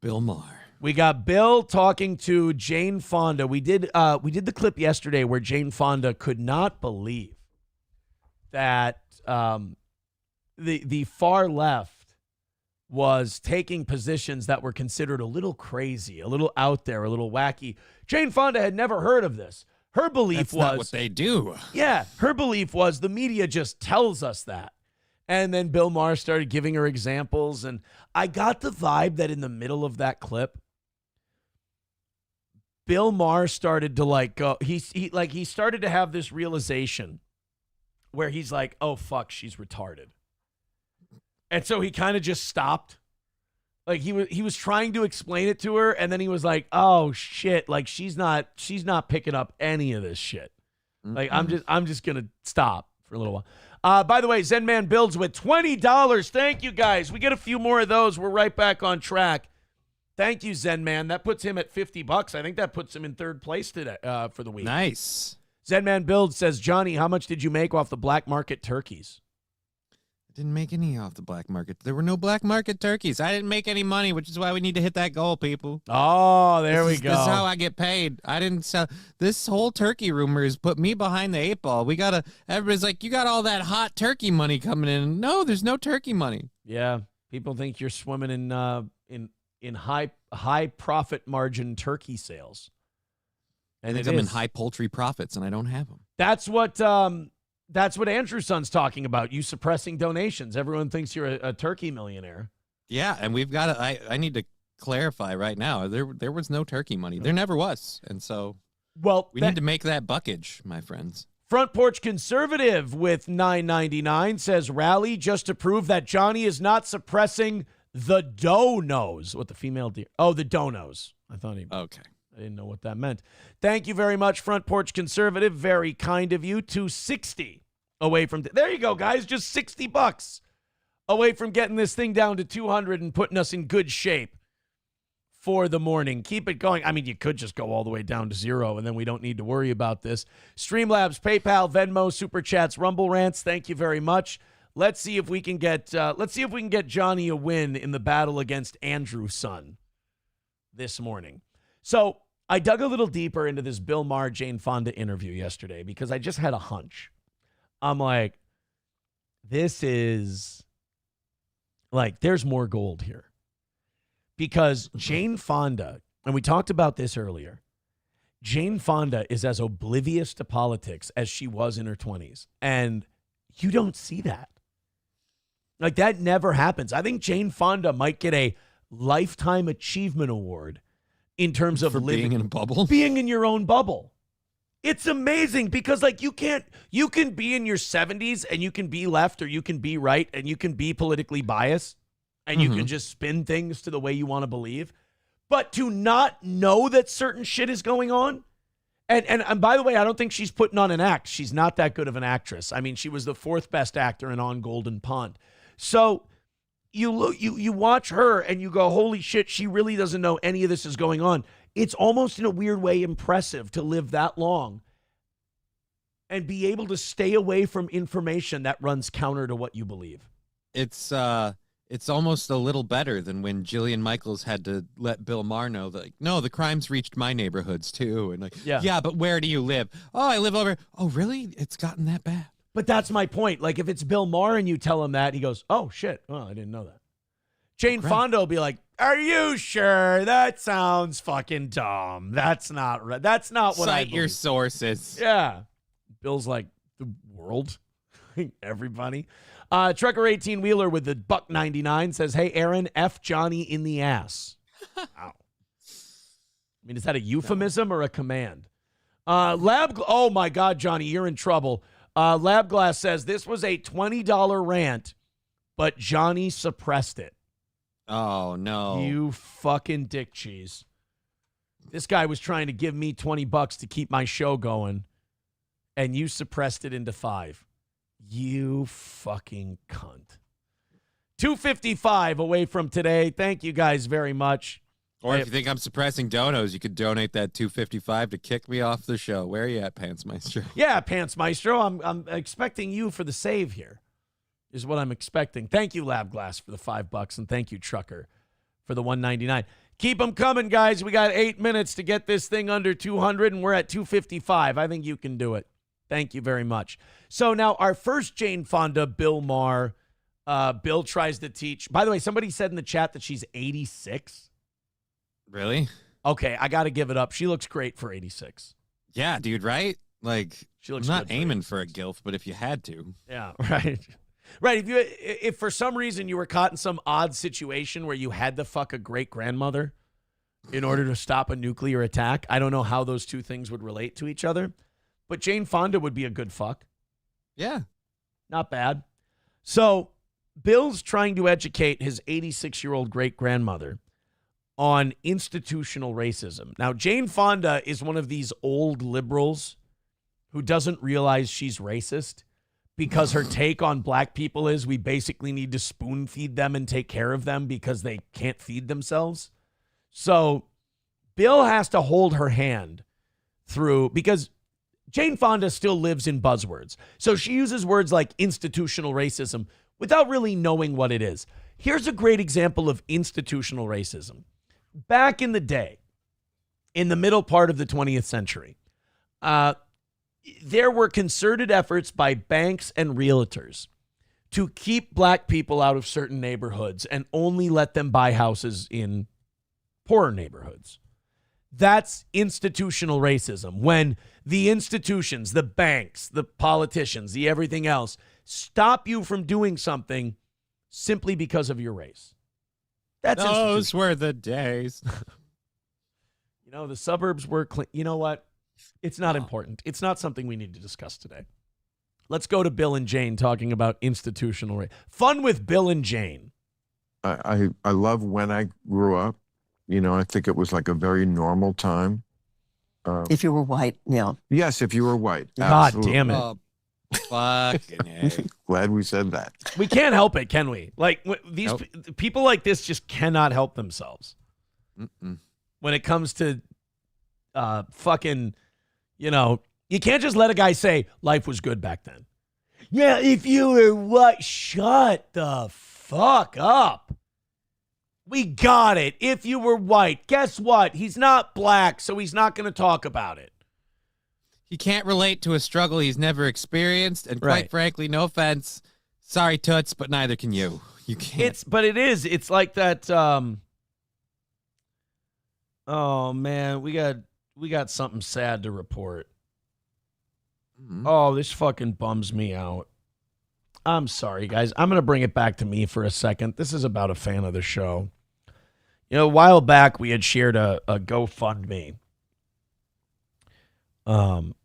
Bill Maher. We got Bill talking to Jane Fonda. We did the clip yesterday where Jane Fonda could not believe that the far left was taking positions that were considered a little crazy, a little out there, a little wacky. Jane Fonda had never heard of this. Her belief was not what they do. Yeah, her belief was the media just tells us that. And then Bill Maher started giving her examples, and I got the vibe that in the middle of that clip, Bill Maher started to like go. He started to have this realization where he's like, "Oh fuck, she's retarded," and so he kind of just stopped. Like he was trying to explain it to her, and then he was like, "Oh shit! Like she's not picking up any of this shit. Like I'm just gonna stop for a little while." By the way, Zen Man builds with $20. Thank you guys. We get a few more of those. We're right back on track. Thank you, Zen Man. That puts him at $50. I think that puts him in third place today for the week. Nice. Zen Man builds says, Johnny, how much did you make off the black market turkeys? Didn't make any off the black market. There were no black market turkeys. I didn't make any money, which is why we need to hit that goal, people. Oh, there we go. This is how I get paid. I didn't sell. This whole turkey rumor has put me behind the 8 ball. Everybody's like, you got all that hot turkey money coming in. No, there's no turkey money. Yeah, people think you're swimming in high profit margin turkey sales. And I'm in high poultry profits, and I don't have them. That's what Andrew's son's talking about. You suppressing donations. Everyone thinks you're a turkey millionaire. Yeah, and we've got to. I need to clarify right now. There was no turkey money. There never was, and so we need to make that buckage, my friends. Front Porch Conservative with $9.99 says rally just to prove that Johnny is not suppressing the donos. What the female deer? Oh, the donos. I thought he. Okay. I didn't know what that meant. Thank you very much, Front Porch Conservative. Very kind of you. 260 away from. There you go, guys. Just $60 away from getting this thing down to 200 and putting us in good shape for the morning. Keep it going. I mean, you could just go all the way down to 0, and then we don't need to worry about this. Streamlabs, PayPal, Venmo, Super Chats, Rumble Rants. Thank you very much. Let's see if we can get. Johnny a win in the battle against Andrew's son this morning. So I dug a little deeper into this Bill Maher, Jane Fonda interview yesterday because I just had a hunch. I'm like, this is like, there's more gold here. Because Jane Fonda, and we talked about this earlier, Jane Fonda is as oblivious to politics as she was in her 20s. And you don't see that. Like, that never happens. I think Jane Fonda might get a Lifetime Achievement Award in terms of being in a bubble, being in your own bubble. It's amazing because like you can be in your 70s and you can be left or you can be right and you can be politically biased and you can just spin things to the way you want to believe. But to not know that certain shit is going on. And by the way, I don't think she's putting on an act. She's not that good of an actress. I mean, she was the 4th best actor in On Golden Pond. So you watch her and you go, holy shit, she really doesn't know any of this is going on. It's almost in a weird way impressive to live that long and be able to stay away from information that runs counter to what you believe. It's almost a little better than when Jillian Michaels had to let Bill Maher know that, like, no, the crime's reached my neighborhoods too. And like, yeah, but where do you live? Oh, I live over. Oh, really? It's gotten that bad. But that's my point. Like, if it's Bill Maher and you tell him that, he goes, oh, shit. Oh, I didn't know that. Jane Fonda will be like, are you sure? That sounds fucking dumb. That's not right. That's not what I believe. Cite your sources. Yeah. Bill's like, the world? Everybody? Trucker 18 Wheeler with the $1.99 says, hey, Aaron, F Johnny in the ass. Wow. I mean, is that a euphemism or a command? Oh, my God, Johnny, you're in trouble. Lab Glass says this was a $20 rant, but Johnny suppressed it. Oh, no. You fucking dick cheese. This guy was trying to give me $20 to keep my show going, and you suppressed it into $5. You fucking cunt. 255 away from today. Thank you guys very much. Or if you think I'm suppressing donos, you could donate that $2.55 to kick me off the show. Where are you at, Pants Maestro? Yeah, Pants Maestro. I'm expecting you for the save here, is what I'm expecting. Thank you, Lab Glass, for the $5, and thank you, Trucker, for the $1.99. Keep them coming, guys. We got 8 minutes to get this thing under 200, and we're at 255. I think you can do it. Thank you very much. So now our first Jane Fonda, Bill Maher. Bill tries to teach. By the way, somebody said in the chat that she's 86. Really? Okay, I got to give it up. She looks great for 86. Yeah, dude, right? Like, she looks I'm not good aiming for a gilf, but if you had to. Yeah, right. Right, if for some reason you were caught in some odd situation where you had to fuck a great-grandmother, in order to stop a nuclear attack. I don't know how those two things would relate to each other, but Jane Fonda would be a good fuck. Yeah. Not bad. So Bill's trying to educate his 86-year-old great-grandmother on institutional racism. Now, Jane Fonda is one of these old liberals who doesn't realize she's racist because her take on black people is we basically need to spoon feed them and take care of them because they can't feed themselves. So Bill has to hold her hand through, because Jane Fonda still lives in buzzwords. So she uses words like institutional racism without really knowing what it is. Here's a great example of institutional racism. Back in the day, in the middle part of the 20th century, there were concerted efforts by banks and realtors to keep black people out of certain neighborhoods and only let them buy houses in poorer neighborhoods. That's institutional racism. When the institutions, the banks, the politicians, the everything else stop you from doing something simply because of your race. Those were the days. You know, the suburbs were clean. You know what? It's not important. It's not something we need to discuss today. Let's go to Bill and Jane talking about institutional race. Fun with Bill and Jane. I love when I grew up. You know, I think it was like a very normal time. If you were white, yeah. Yes, if you were white. God Absolutely. damn it. Fucking A. Glad we said that. We can't help it, can we? Like, these people like this just cannot help themselves. When it comes to fucking, you know, you can't just let a guy say life was good back then. Yeah, if you were white, shut the fuck up. We got it. If you were white, guess what? He's not black, so he's not going to talk about it. He can't relate to a struggle he's never experienced, and quite frankly, no offense, sorry Toots, but neither can you. You can't. It's like that. Oh man, we got something sad to report. Oh, this fucking bums me out. I'm sorry, guys. I'm going to bring it back to me for a second. This is about a fan of the show. You know, a while back, we had shared a GoFundMe. And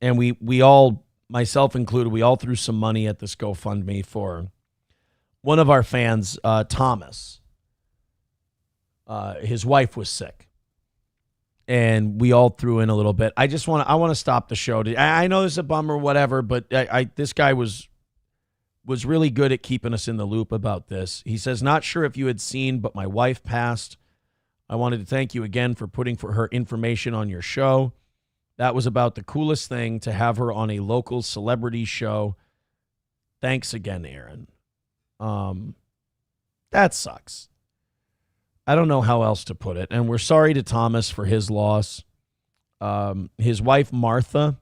we all, myself included, we all threw some money at this GoFundMe for one of our fans, Thomas. His wife was sick. And we all threw in a little bit. I want to stop the show. I know this is a bummer, whatever, but this guy was really good at keeping us in the loop about this. He says, not sure if you had seen, but my wife passed. I wanted to thank you again for putting her information on your show. That was about the coolest thing to have her on a local celebrity show. Thanks again, Aaron. That sucks. I don't know how else to put it. And we're sorry to Thomas for his loss. His wife, Martha,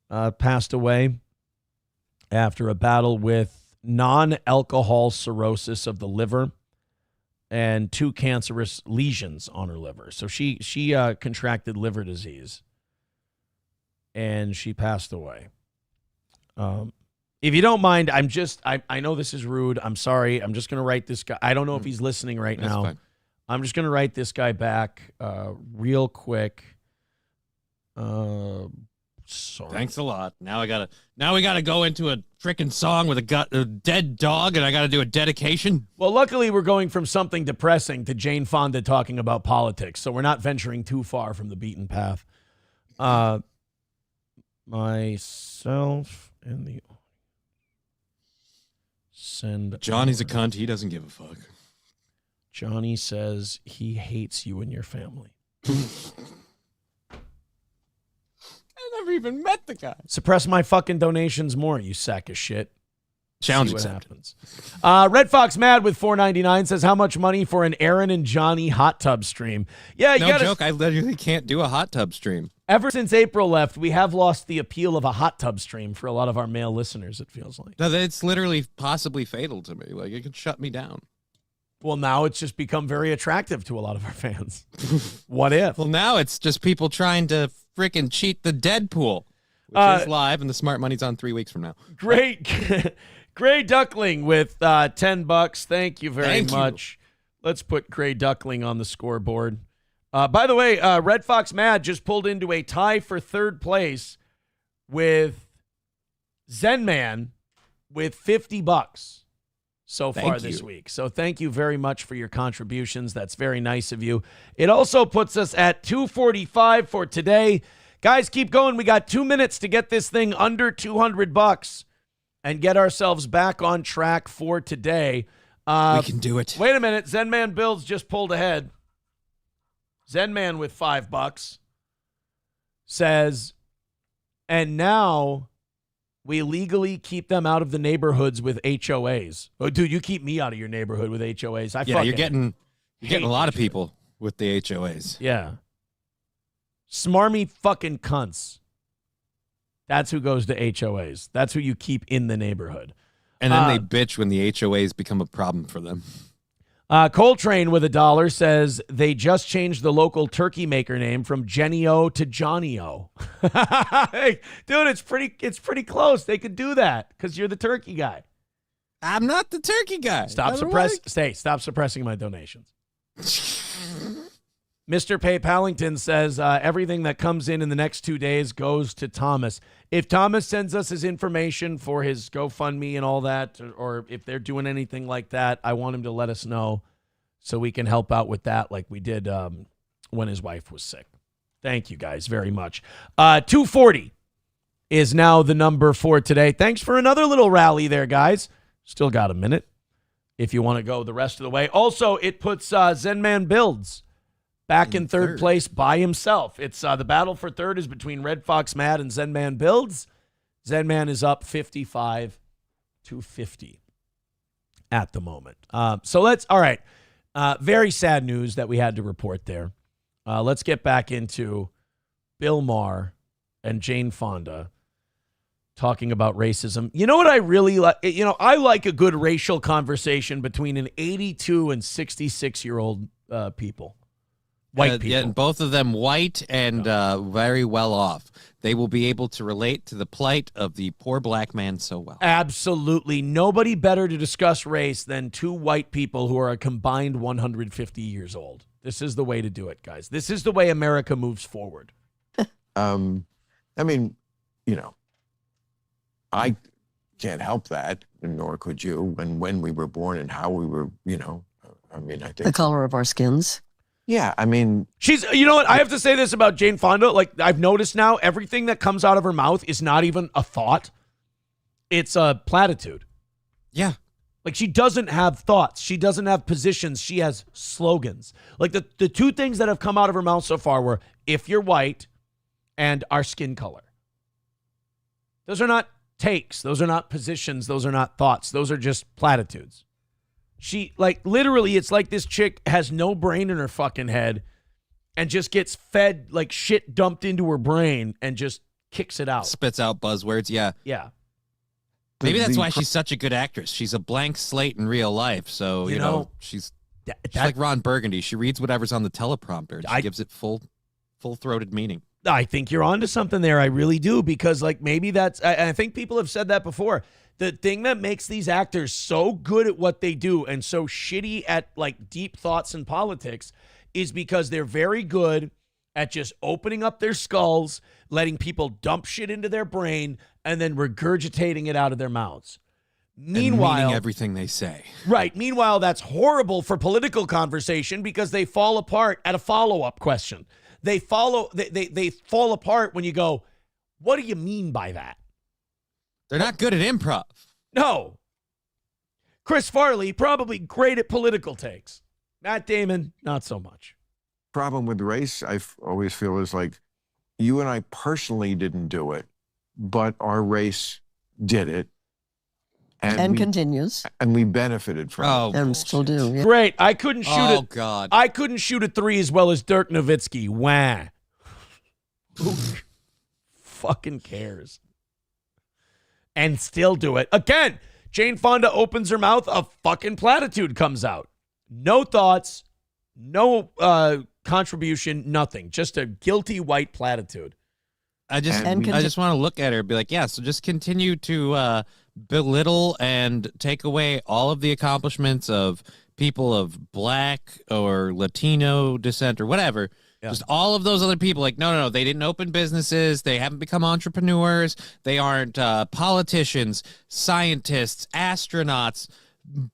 passed away after a battle with non-alcohol cirrhosis of the liver and 2 cancerous lesions on her liver. So she contracted liver disease, and she passed away. If you don't mind, I know this is rude. I'm sorry. I'm just going to write this guy. I don't know if he's listening right now. Fine. I'm just going to write this guy back real quick. Sorry. Thanks a lot. Now we gotta go into a freaking song with a dead dog, and I gotta do a dedication. Well, luckily we're going from something depressing to Jane Fonda talking about politics, so we're not venturing too far from the beaten path. Myself and the send. Johnny's a cunt. He doesn't give a fuck. Johnny says he hates you and your family. I never even met the guy. Suppress my fucking donations more, you sack of shit. Challenge See what accepted. happens. Red Fox Mad with $4.99 says, how much money for an Aaron and Johnny hot tub stream? Yeah, you no gotta, joke. I literally can't do a hot tub stream. Ever since April left, we have lost the appeal of a hot tub stream for a lot of our male listeners, it feels like. No, it's literally possibly fatal to me. Like, it could shut me down. Well, now it's just become very attractive to a lot of our fans. What if? Well, now it's just people trying to freaking cheat the Deadpool, which is live, and the Smart Money's on 3 weeks from now. Great. Gray Duckling with $10. Thank you very much. Let's put Gray Duckling on the scoreboard. By the way, Red Fox Mad just pulled into a tie for third place with Zen Man with $50 so far this week. So thank you very much for your contributions. That's very nice of you. It also puts us at 245 for today. Guys, keep going. We got 2 minutes to get this thing under $200 and get ourselves back on track for today. We can do it. Wait a minute. Zen Man Builds just pulled ahead. Zen Man with $5 says, and now we legally keep them out of the neighborhoods with HOAs. Oh, dude, you keep me out of your neighborhood with HOAs. You're getting a lot of people with the HOAs. Yeah. Smarmy fucking cunts. That's who goes to HOAs. That's who you keep in the neighborhood. And then they bitch when the HOAs become a problem for them. Coltrane with $1 says they just changed the local turkey maker name from Jenny O to Johnny O. Hey, dude, it's pretty close. They could do that because you're the turkey guy. I'm not the turkey guy. Stop suppressing my donations. Mr. PayPalington says everything that comes in the next 2 days goes to Thomas. If Thomas sends us his information for his GoFundMe and all that, or if they're doing anything like that, I want him to let us know so we can help out with that like we did when his wife was sick. Thank you guys very much. 240 is now the number for today. Thanks for another little rally there, guys. Still got a minute if you want to go the rest of the way. Also, it puts Zen Man Builds back in third place by himself. It's the battle for third is between Red Fox Mad and Zen Man Builds. Zen Man is up 55 to 50 at the moment. So all right. Very sad news that we had to report there. Let's get back into Bill Maher and Jane Fonda talking about racism. You know what I really like? I like a good racial conversation between an 82 and 66-year-old people. White people. Yeah, and both of them white and very well off. They will be able to relate to the plight of the poor black man so well. Absolutely. Nobody better to discuss race than two white people who are a combined 150 years old. This is the way to do it, guys. This is the way America moves forward. I mean, I can't help that, nor could you, when we were born and how we were, I think the color of our skins. Yeah, I mean, you know what? I have to say this about Jane Fonda. Like, I've noticed now, everything that comes out of her mouth is not even a thought. It's a platitude. Yeah. Like, she doesn't have thoughts. She doesn't have positions. She has slogans. Like, the two things that have come out of her mouth so far were, if you're white and our skin color. Those are not takes. Those are not positions. Those are not thoughts. Those are just platitudes. She, literally, it's like this chick has no brain in her fucking head and just gets fed, shit dumped into her brain and just kicks it out. Spits out buzzwords, yeah. Yeah. Maybe that's why she's such a good actress. She's a blank slate in real life, so, she's like Ron Burgundy. She reads whatever's on the teleprompter, and she gives it full-throated meaning. I think you're onto something there. I really do, because, maybe that's... I think people have said that before. The thing that makes these actors so good at what they do and so shitty at deep thoughts and politics is because they're very good at just opening up their skulls, letting people dump shit into their brain, and then regurgitating it out of their mouths. Meanwhile, and meaning everything they say. Right. Meanwhile, that's horrible for political conversation because they fall apart at a follow-up question. They fall apart when you go, what do you mean by that? They're not good at improv. No. Chris Farley, probably great at political takes. Matt Damon, not so much. Problem with race, I always feel, is you and I personally didn't do it, but our race did it. And continues. And we benefited from it. And still do. Yeah. Great. I couldn't shoot it. Oh, God. I couldn't shoot a three as well as Dirk Nowitzki. Wah. Who fucking cares? And still do it. Again, Jane Fonda opens her mouth, a fucking platitude comes out. No thoughts, no contribution, nothing. Just a guilty white platitude. I just want to look at her and be like, yeah, so just continue to belittle and take away all of the accomplishments of people of black or Latino descent or whatever. Just all of those other people, like, no, they didn't open businesses. They haven't become entrepreneurs. They aren't politicians, scientists, astronauts,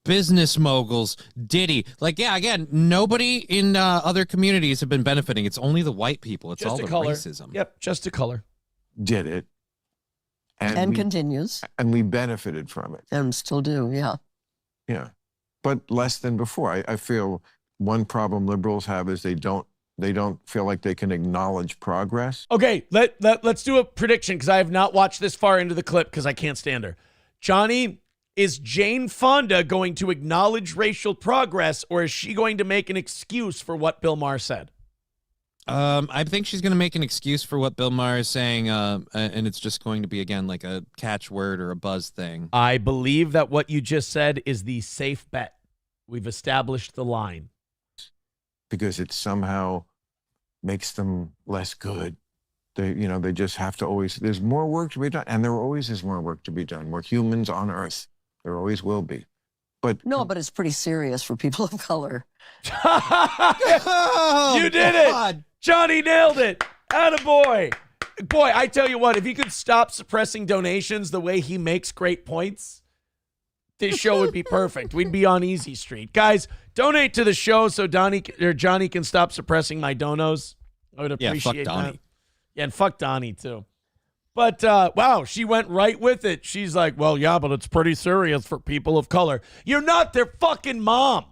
business moguls, Diddy. Like, yeah, again, nobody in other communities have been benefiting. It's only the white people. It's all the racism. Yep, just a color. Did it. And continues. And we benefited from it. And still do, yeah. Yeah. But less than before. I feel one problem liberals have is they don't feel like they can acknowledge progress. Okay, let's do a prediction because I have not watched this far into the clip because I can't stand her. Johnny, is Jane Fonda going to acknowledge racial progress, or is she going to make an excuse for what Bill Maher said? I think she's going to make an excuse for what Bill Maher is saying, and it's just going to be, again, like a catchword or a buzz thing. I believe that what you just said is the safe bet. We've established the line. Because it somehow makes them less good. They just have to always, there's more work to be done, and there always is more work to be done. We're humans on Earth. There always will be. But it's pretty serious for people of color. You did it. Johnny nailed it. Attaboy. Boy, I tell you what, if he could stop suppressing donations the way he makes great points, this show would be perfect. We'd be on Easy Street. Guys, donate to the show so Johnny can stop suppressing my donos. I would appreciate fuck Donnie. that. Yeah, and fuck Donnie, too. But, wow, she went right with it. She's like, well, yeah, but it's pretty serious for people of color. You're not their fucking mom.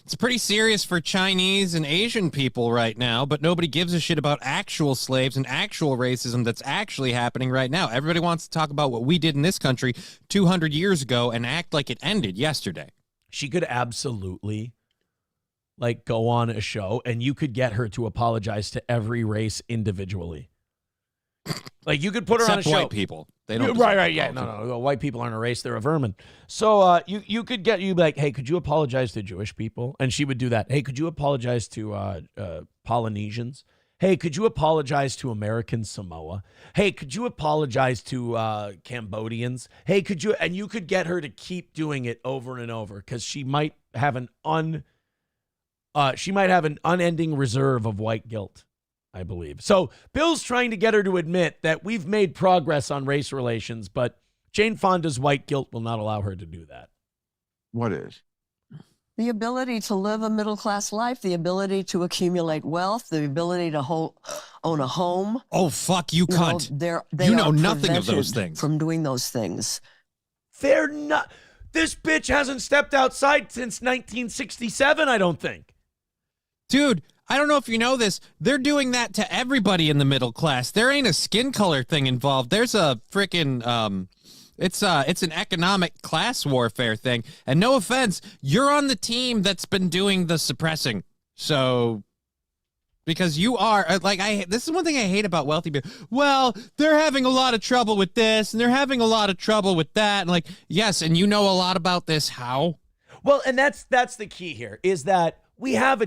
It's pretty serious for Chinese and Asian people right now, but nobody gives a shit about actual slaves and actual racism that's actually happening right now. Everybody wants to talk about what we did in this country 200 years ago and act like it ended yesterday. She could absolutely, go on a show, and you could get her to apologize to every race individually. You could put her on a show. White people. They don't. Right. Yeah. No. White people aren't a race; they're a vermin. So you could get you like, hey, could you apologize to Jewish people? And she would do that. Hey, could you apologize to Polynesians? Hey, could you apologize to American Samoa? Hey, could you apologize to Cambodians? Hey, could you? And you could get her to keep doing it over and over because she might have an unending reserve of white guilt. I believe. So Bill's trying to get her to admit that we've made progress on race relations, but Jane Fonda's white guilt will not allow her to do that. What is? The ability to live a middle-class life, the ability to accumulate wealth, the ability to own a home. Oh, fuck you, cunt. They know are nothing of those things. From doing those things. They're not. This bitch hasn't stepped outside since 1967, I don't think. Dude, I don't know if you know this. They're doing that to everybody in the middle class. There ain't a skin color thing involved. There's a freaking, it's an economic class warfare thing. And no offense, you're on the team that's been doing the suppressing. So, because you are, this is one thing I hate about wealthy people. Well, they're having a lot of trouble with this, and they're having a lot of trouble with that. And yes, and you know a lot about this. How? Well, and that's the key here, is that we have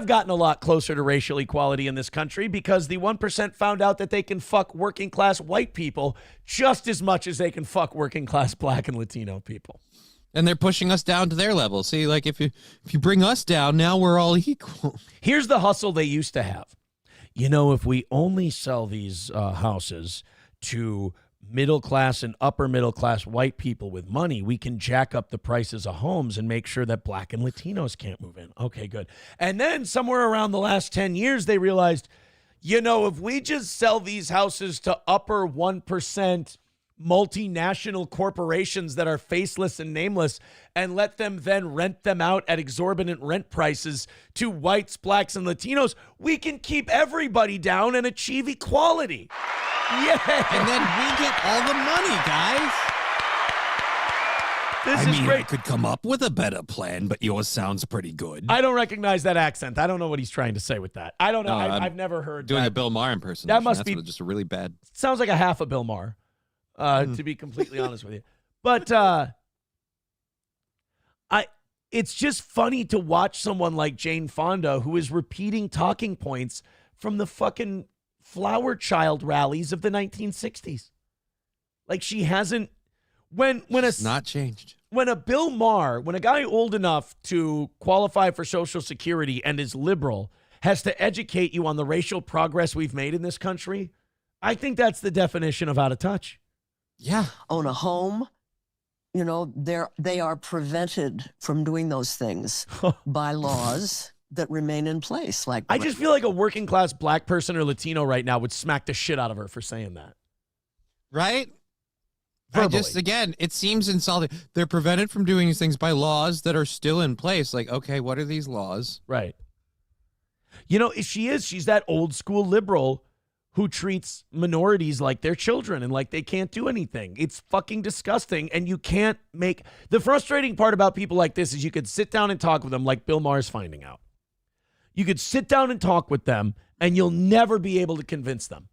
gotten a lot closer to racial equality in this country because the 1% found out that they can fuck working class white people just as much as they can fuck working class black and Latino people. And they're pushing us down to their level. See, if you bring us down, now we're all equal. Here's the hustle they used to have. If we only sell these houses to middle class and upper middle class white people with money, we can jack up the prices of homes and make sure that black and Latinos can't move in. Okay, good. And then somewhere around the last 10 years, they realized, if we just sell these houses to upper 1% multinational corporations that are faceless and nameless and let them then rent them out at exorbitant rent prices to whites, blacks, and Latinos, we can keep everybody down and achieve equality. Yeah. And then we get all the money, guys. This is great. I could come up with a better plan, but yours sounds pretty good. I don't recognize that accent. I don't know what he's trying to say with that. I don't know. I've never heard doing that. A Bill Maher impersonation. That must be just a really bad. Sounds like a half a Bill Maher, to be completely honest with you. But it's just funny to watch someone like Jane Fonda, who is repeating talking points from the fucking flower child rallies of the 1960s. She hasn't. It's not changed. When a Bill Maher, when a guy old enough to qualify for Social Security and is liberal has to educate you on the racial progress we've made in this country, I think that's the definition of out of touch. Yeah. Own a home. You know, they are prevented from doing those things by laws that remain in place. Like, I just feel like a working class black person or Latino right now would smack the shit out of her for saying that. Right? Verbally. Again, it seems insulting. They're prevented from doing these things by laws that are still in place. Like, okay, what are these laws? Right. You know, she's that old school liberal who treats minorities like they're children and like they can't do anything. It's fucking disgusting. And you can't make the frustrating part about people like this is you could sit down and talk with them like Bill Maher's finding out. You could sit down and talk with them and you'll never be able to convince them.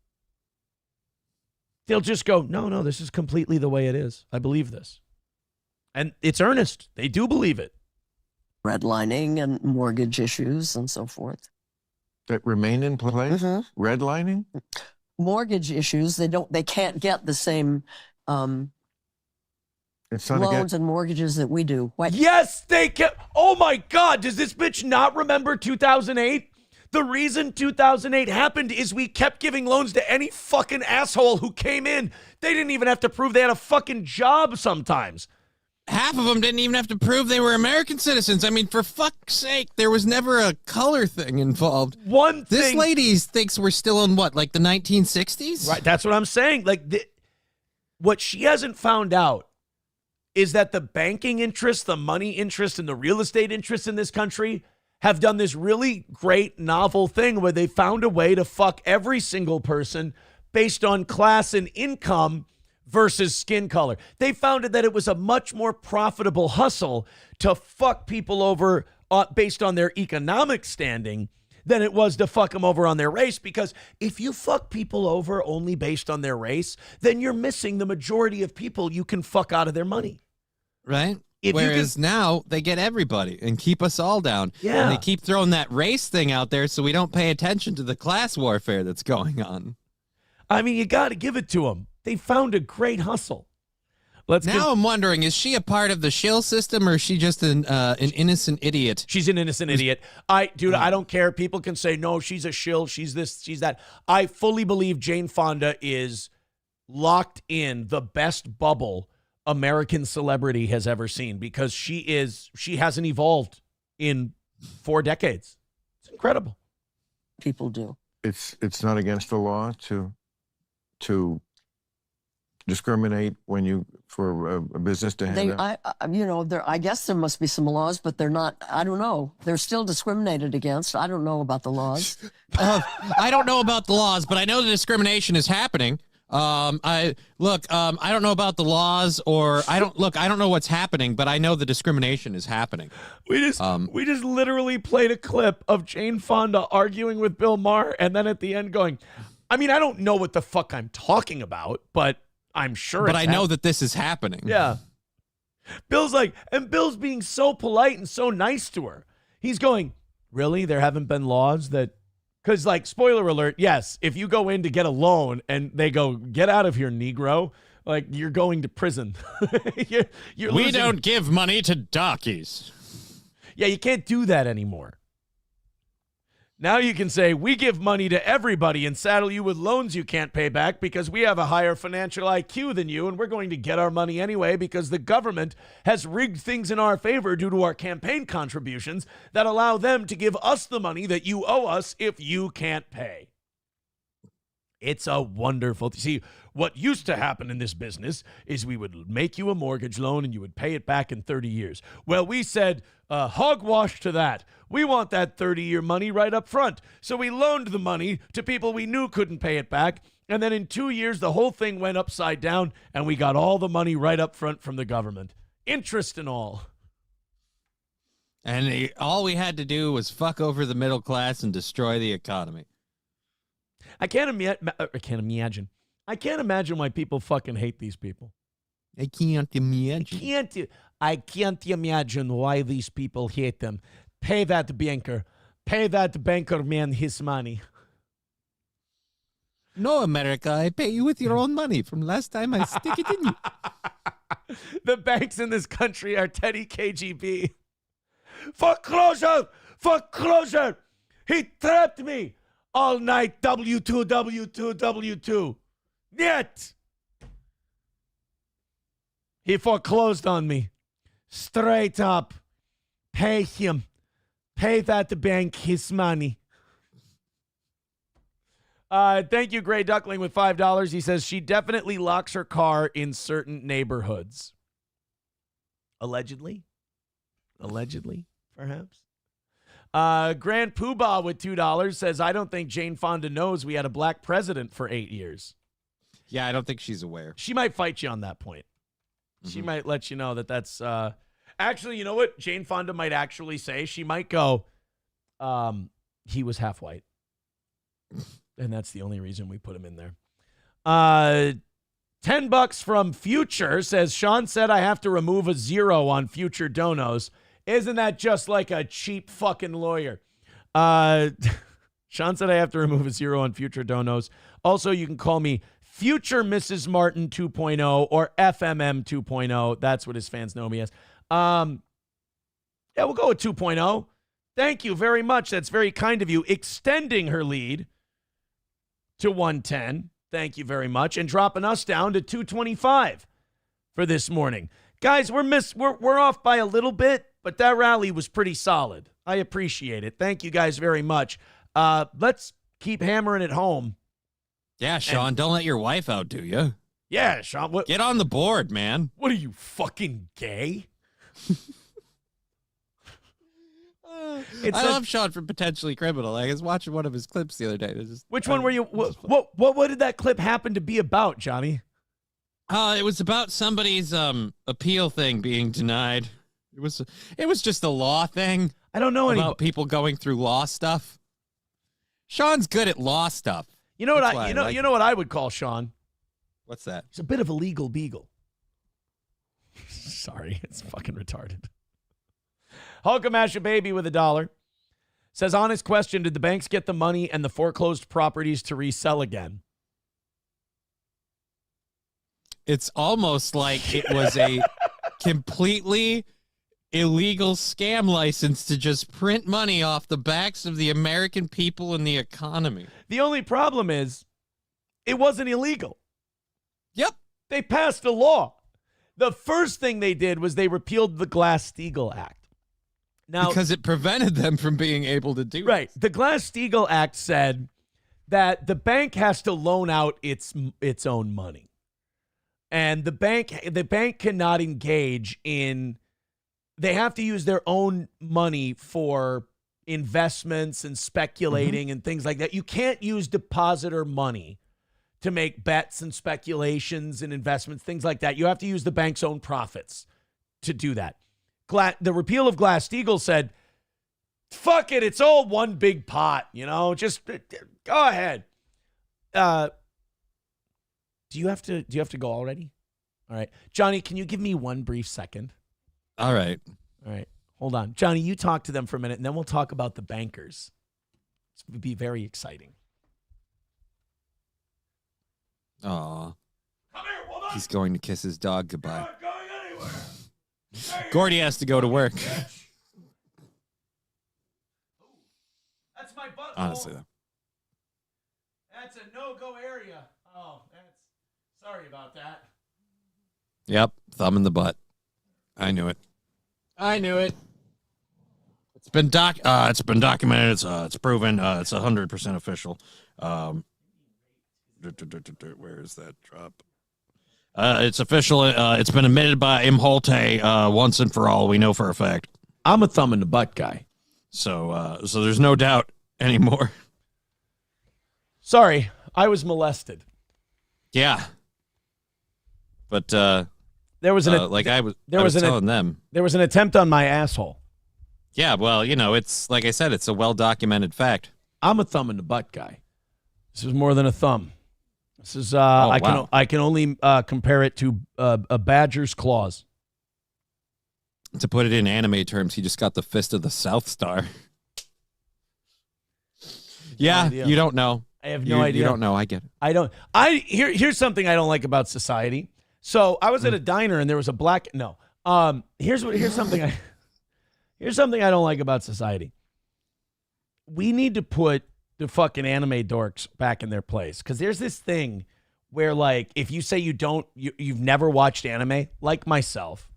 They'll just go, no, this is completely the way it is. I believe this. And it's earnest. They do believe it. Redlining and mortgage issues and so forth. That remain in place? Mm-hmm. Redlining? Mortgage issues, they can't get the same It's not loans and mortgages that we do. What? Yes, they can. Oh my God, does this bitch not remember 2008? The reason 2008 happened is we kept giving loans to any fucking asshole who came in. They didn't even have to prove they had a fucking job sometimes. Half of them didn't even have to prove they were American citizens. I mean, for fuck's sake, there was never a color thing involved. This lady thinks we're still in what, like the 1960s? Right, that's what I'm saying. Like, what she hasn't found out is that the banking interest, the money interest, and the real estate interest in this country have done this really great novel thing where they found a way to fuck every single person based on class and income versus skin color. They found that it was a much more profitable hustle to fuck people over based on their economic standing than it was to fuck them over on their race. Because if you fuck people over only based on their race, then you're missing the majority of people you can fuck out of their money. Right? Whereas now they get everybody and keep us all down. Yeah. And they keep throwing that race thing out there so we don't pay attention to the class warfare that's going on. I mean, you got to give it to them. They found a great hustle. I'm wondering, is she a part of the shill system or is she just an innocent idiot? She's an innocent idiot. I don't care. People can say, no, she's a shill. She's this, she's that. I fully believe Jane Fonda is locked in the best bubble American celebrity has ever seen because she hasn't evolved in 4 decades. It's incredible. People do. It's not against the law to discriminate for a business to hand out? I guess there must be some laws, but they're not. I don't know. They're still discriminated against. I don't know about the laws. I don't know about the laws, but I know the discrimination is happening. I don't know about the laws, or I don't know what's happening, but I know the discrimination is happening. We just literally played a clip of Jane Fonda arguing with Bill Maher, and then at the end going, I mean, I don't know what the fuck I'm talking about, but I'm sure But I know that this is happening. Yeah. Bill's being so polite and so nice to her. He's going, really? There haven't been laws that... Because, spoiler alert, yes, if you go in to get a loan and they go, get out of here, Negro, you're going to prison. We don't give money to darkies. Yeah, you can't do that anymore. Now you can say, we give money to everybody and saddle you with loans you can't pay back because we have a higher financial IQ than you, and we're going to get our money anyway because the government has rigged things in our favor due to our campaign contributions that allow them to give us the money that you owe us if you can't pay. It's a wonderful... See, what used to happen in this business is we would make you a mortgage loan and you would pay it back in 30 years. Well, we said, hogwash to that. We want that 30-year money right up front. So we loaned the money to people we knew couldn't pay it back. And then in 2 years, the whole thing went upside down and we got all the money right up front from the government. Interest and all. And all we had to do was fuck over the middle class and destroy the economy. I can't imagine. I can't imagine why people fucking hate these people. I can't imagine. I can't imagine why these people hate them. Pay that banker. Pay that banker man his money. No, America, I pay you with your own money. From last time, I stick it in you. The banks in this country are Teddy KGB. Foreclosure! Foreclosure! He trapped me all night. W2, W2, W2. Yet he foreclosed on me. Straight up. Pay him. Pay that bank his money. Thank you, Gray Duckling, with $5. He says she definitely locks her car in certain neighborhoods. Allegedly, perhaps. Grand Poobah with $2 says, I don't think Jane Fonda knows we had a black president for 8 years. Yeah, I don't think she's aware. She might fight you on that point. She might let you know that that's... Actually, you know what? Jane Fonda might actually say, she might go, he was half white. And that's the only reason we put him in there. $10 from Future says, Sean said I have to remove a 0 on future donos. Isn't that just like a cheap fucking lawyer? Sean said I have to remove a 0 on future donos. Also, you can call me Future Mrs. Martin 2.0 or FMM 2.0. That's what his fans know me as. Yeah, we'll go with 2.0. Thank you very much. That's very kind of you. Extending her lead to 110. Thank you very much. And dropping us down to 225 for this morning. Guys, we're off by a little bit, but that rally was pretty solid. I appreciate it. Thank you guys very much. Let's keep hammering it home. Yeah, Sean, don't let your wife outdo you. Yeah, Sean. Get on the board, man. What are you, fucking gay? I love Sean from Potentially Criminal. I was watching one of his clips the other day. Which one were you? What did that clip happen to be about, Johnny? It was about somebody's appeal thing being denied. It was just a law thing. I don't know about people going through law stuff. Sean's good at law stuff. You know what you know what I would call Sean? What's that? He's a bit of a legal beagle. Sorry, it's fucking retarded. Hulkamash Baby with $1 says, honest question, did the banks get the money and the foreclosed properties to resell again? It's almost like it was a completely illegal scam license to just print money off the backs of the American people and the economy. The only problem is it wasn't illegal. Yep. They passed a law. The first thing they did was they repealed the Glass-Steagall Act. Now, because it prevented them from being able to do right. The Glass-Steagall Act said that the bank has to loan out its own money. And the bank cannot engage in, they have to use their own money for investments and speculating and things like that. You can't use depositor money to make bets and speculations and investments, things like that. You have to use the bank's own profits to do that. The repeal of Glass-Steagall said, fuck it, it's all one big pot, just go ahead. Do you have to go already? All right. Johnny, can you give me one brief second? All right. Hold on. Johnny, you talk to them for a minute, and then we'll talk about the bankers. This would be very exciting. Aw. He's going to kiss his dog goodbye. Gordy has to go to work. That's my butthole. Honestly, though. That's a no-go area. Oh, sorry about that. Yep, thumb in the butt. I knew it. It's been documented. It's proven. It's 100% official. Where is that drop? It's official. It's been admitted by Im Holte once and for all. We know for a fact. I'm a thumb in the butt guy. So there's no doubt anymore. Sorry, I was molested. Yeah. But there was an telling them. There was an attempt on my asshole. Yeah, well, it's like I said, it's a well-documented fact. I'm a thumb in the butt guy. This is more than a thumb. This is I can only compare it to a badger's claws. To put it in anime terms, he just got the fist of the South Star. Yeah, you don't know. I have no idea. You don't know. I get it. I don't. Here's something I don't like about society. So I was at a diner and there was a black. No. Here's something I don't like about society. We need to put the fucking anime dorks back in their place, because there's this thing where, like, if you say you've never watched anime, like myself,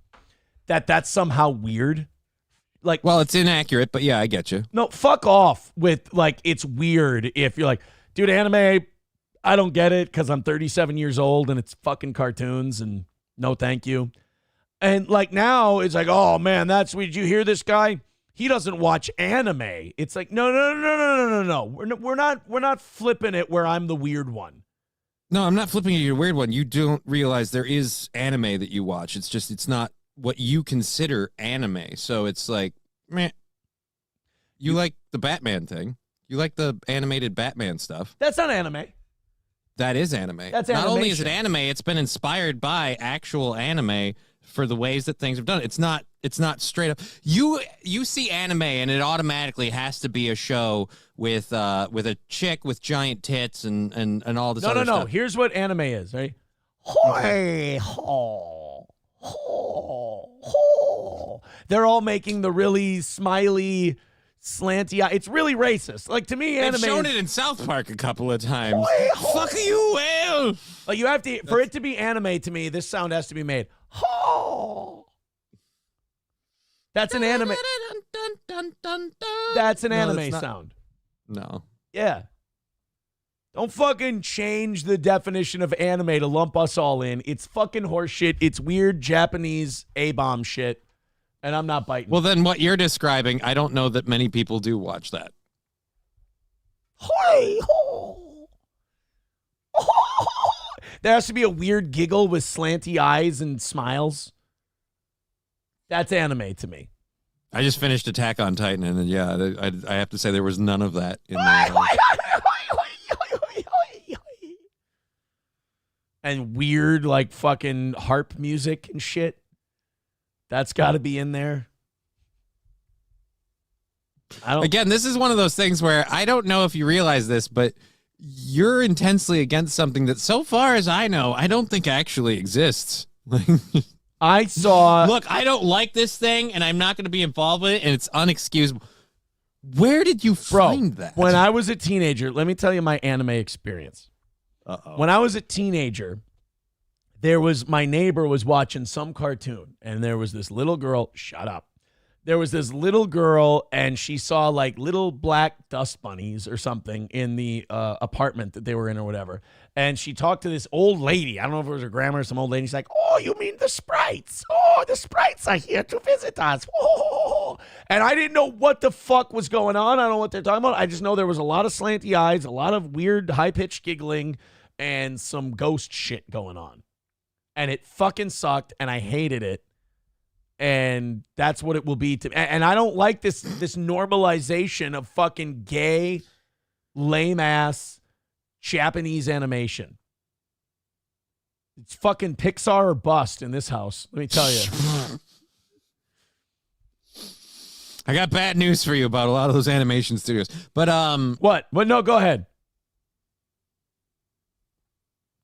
that's somehow weird. Like, well, it's inaccurate, but yeah, I get you. No, fuck off with, like, it's weird if you're like, dude, anime, I don't get it because I'm 37 years old and it's fucking cartoons and no thank you. And, like, now it's like, oh man, did you hear this guy? He doesn't watch anime. It's like, no. We're not flipping it where I'm the weird one. No, I'm not flipping you a weird one. You don't realize there is anime that you watch. It's just, it's not what you consider anime. So it's like, meh. You like the Batman thing. You like the animated Batman stuff. That's not anime. That is anime. That's not only is it animation. anime, it's been inspired by actual anime for the ways that things have done. It's not straight up. You see anime and it automatically has to be a show with a chick with giant tits and all this other stuff. Here's what anime is, right? They're all making the really smiley, slanty eye. It's really racist. Like, to me, anime. They've shown it in South Park a couple of times. Fuck you, Will. Like, you have to, for it to be anime to me, this sound has to be made. That's an anime. That's an anime sound. No. Yeah. Don't fucking change the definition of anime to lump us all in. It's fucking horseshit. It's weird Japanese A-bomb shit. And I'm not biting. Well, then what you're describing, I don't know that many people do watch that. There has to be a weird giggle with slanty eyes and smiles. That's anime to me. I just finished Attack on Titan, and yeah, I have to say there was none of that in there. And weird, like, fucking harp music and shit. That's got to be in there. Again, this is one of those things where I don't know if you realize this, but you're intensely against something that, so far as I know, I don't think actually exists. I saw... Look, I don't like this thing, and I'm not going to be involved with it, and it's unexcusable. Where did you find that? When I was a teenager, let me tell you my anime experience. When I was a teenager, my neighbor was watching some cartoon, and there was this little girl. Shut up. There was this little girl, and she saw, like, little black dust bunnies or something in the apartment that they were in or whatever. And she talked to this old lady. I don't know if it was her grandma or some old lady. She's like, oh, you mean the sprites? Oh, the sprites are here to visit us. Oh. And I didn't know what the fuck was going on. I don't know what they're talking about. I just know there was a lot of slanty eyes, a lot of weird high-pitched giggling, and some ghost shit going on. And it fucking sucked, and I hated it. And that's what it will be to me. And I don't like this normalization of fucking gay, lame-ass Japanese animation. It's fucking Pixar or bust in this house, let me tell you. I got bad news for you about a lot of those animation studios. But What? No, go ahead.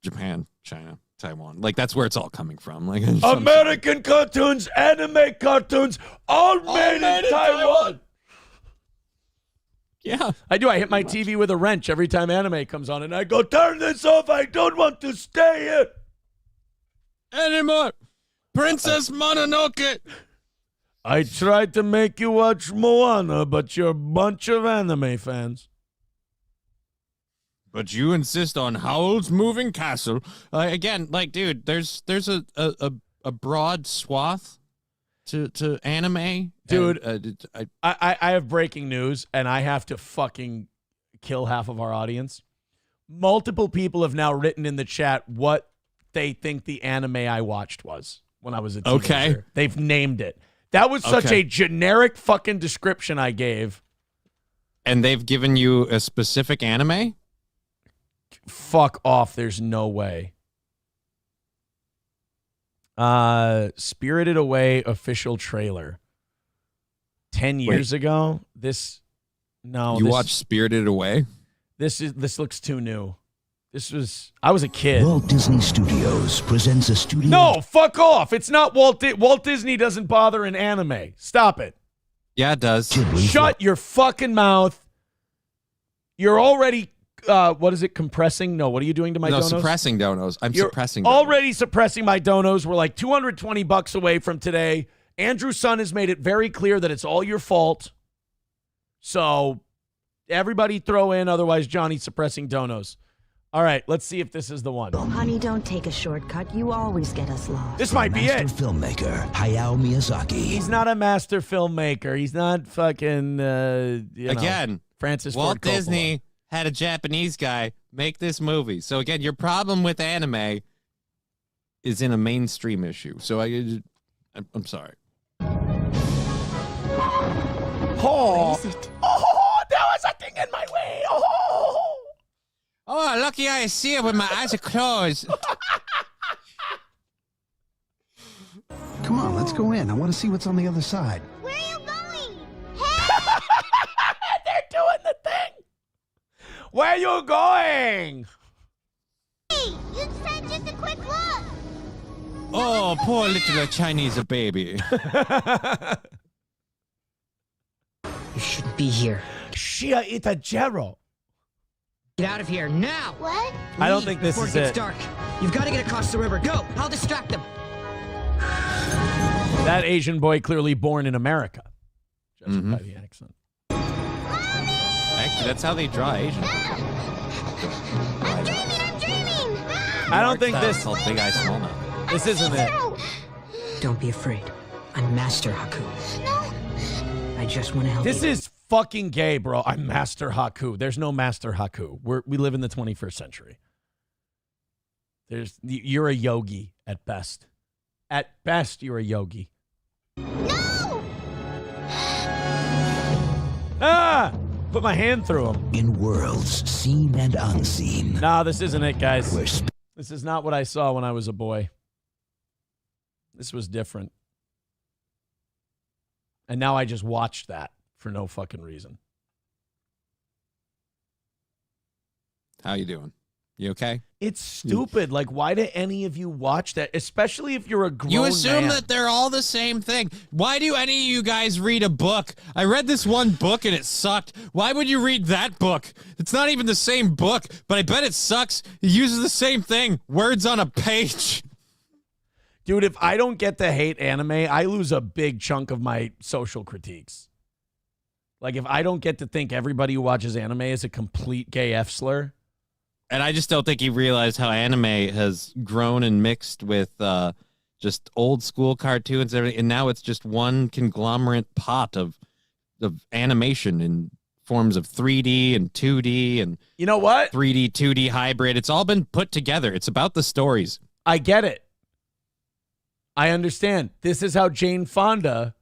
Japan, China, Taiwan. Like, that's where it's all coming from. Like, American cartoons, anime cartoons, all made in Taiwan. Yeah. I do. I hit my TV with a wrench every time anime comes on, and I go, turn this off. I don't want to stay here anymore. Princess Mononoke. I tried to make you watch Moana, but you're a bunch of anime fans. But you insist on Howl's Moving Castle. Again, like, dude, there's a broad swath to anime. Dude, and, I have breaking news, and I have to fucking kill half of our audience. Multiple people have now written in the chat what they think the anime I watched was when I was a teenager. Okay. They've named it. That was such a generic fucking description I gave. And they've given you a specific anime? Fuck off. There's no way. Spirited Away official trailer. 10 years ago. You watched Spirited Away? This looks too new. I was a kid. Walt Disney Studios presents a studio. No, fuck off. It's not Walt Disney doesn't bother in anime. Stop it. Yeah, it does. Shut your fucking mouth. You're already, what is it, compressing? No, what are you doing to my donos? Suppressing donos. You're suppressing already suppressing my donos. We're like $220 away from today. Andrew's son has made it very clear that it's all your fault. So everybody throw in, otherwise Johnny's suppressing donos. All right, let's see if this is the one. Oh, honey, don't take a shortcut. You always get us lost. This might be it. Master filmmaker Hayao Miyazaki. He's not a master filmmaker. He's not fucking, Again, Francis Walt Ford Coppola. Disney had a Japanese guy make this movie. So again, your problem with anime is in a mainstream issue. So I'm sorry. Oh, there was a thing in my way. Oh, lucky I see it when my eyes are closed. Come on, let's go in. I want to see what's on the other side. Where are you going? They're doing the thing. Where you going? Hey, you said just a quick look. Oh, poor little Chinese baby. You shouldn't be here. Shia Itajero. Get out of here now. What? I don't think this before is it gets it. dark. You've got to get across the river. Go. I'll distract them. That Asian boy clearly born in America. Judging by the accent. Actually, that's how they draw Asian. I'm dreaming. I don't think this. Called Big Eye Small Mouth. This isn't it. Don't be afraid. I'm Master Haku. No. I just want to help This you. is fucking gay, bro. I'm Master Haku. There's no Master Haku. We live in the 21st century. You're a yogi at best. At best, you're a yogi. No. Ah! Put my hand through him. In worlds seen and unseen. Nah, this isn't it, guys. This is not what I saw when I was a boy. This was different. And now I just watched that for no fucking reason. How you doing? You okay? It's stupid. Like, why do any of you watch that? Especially if you're a grown You assume man. that they're all the same thing. Why do any of you guys read a book? I read this one book and it sucked. Why would you read that book? It's not even the same book, but I bet it sucks. It uses the same thing. Words on a page. Dude, if I don't get to hate anime, I lose a big chunk of my social critiques. Like, if I don't get to think everybody who watches anime is a complete gay F slur. And I just don't think he realized how anime has grown and mixed with just old school cartoons and everything. And now it's just one conglomerate pot of animation in forms of 3D and 2D and you know what? 3D, 2D hybrid. It's all been put together. It's about the stories. I get it. I understand. This is how Jane Fonda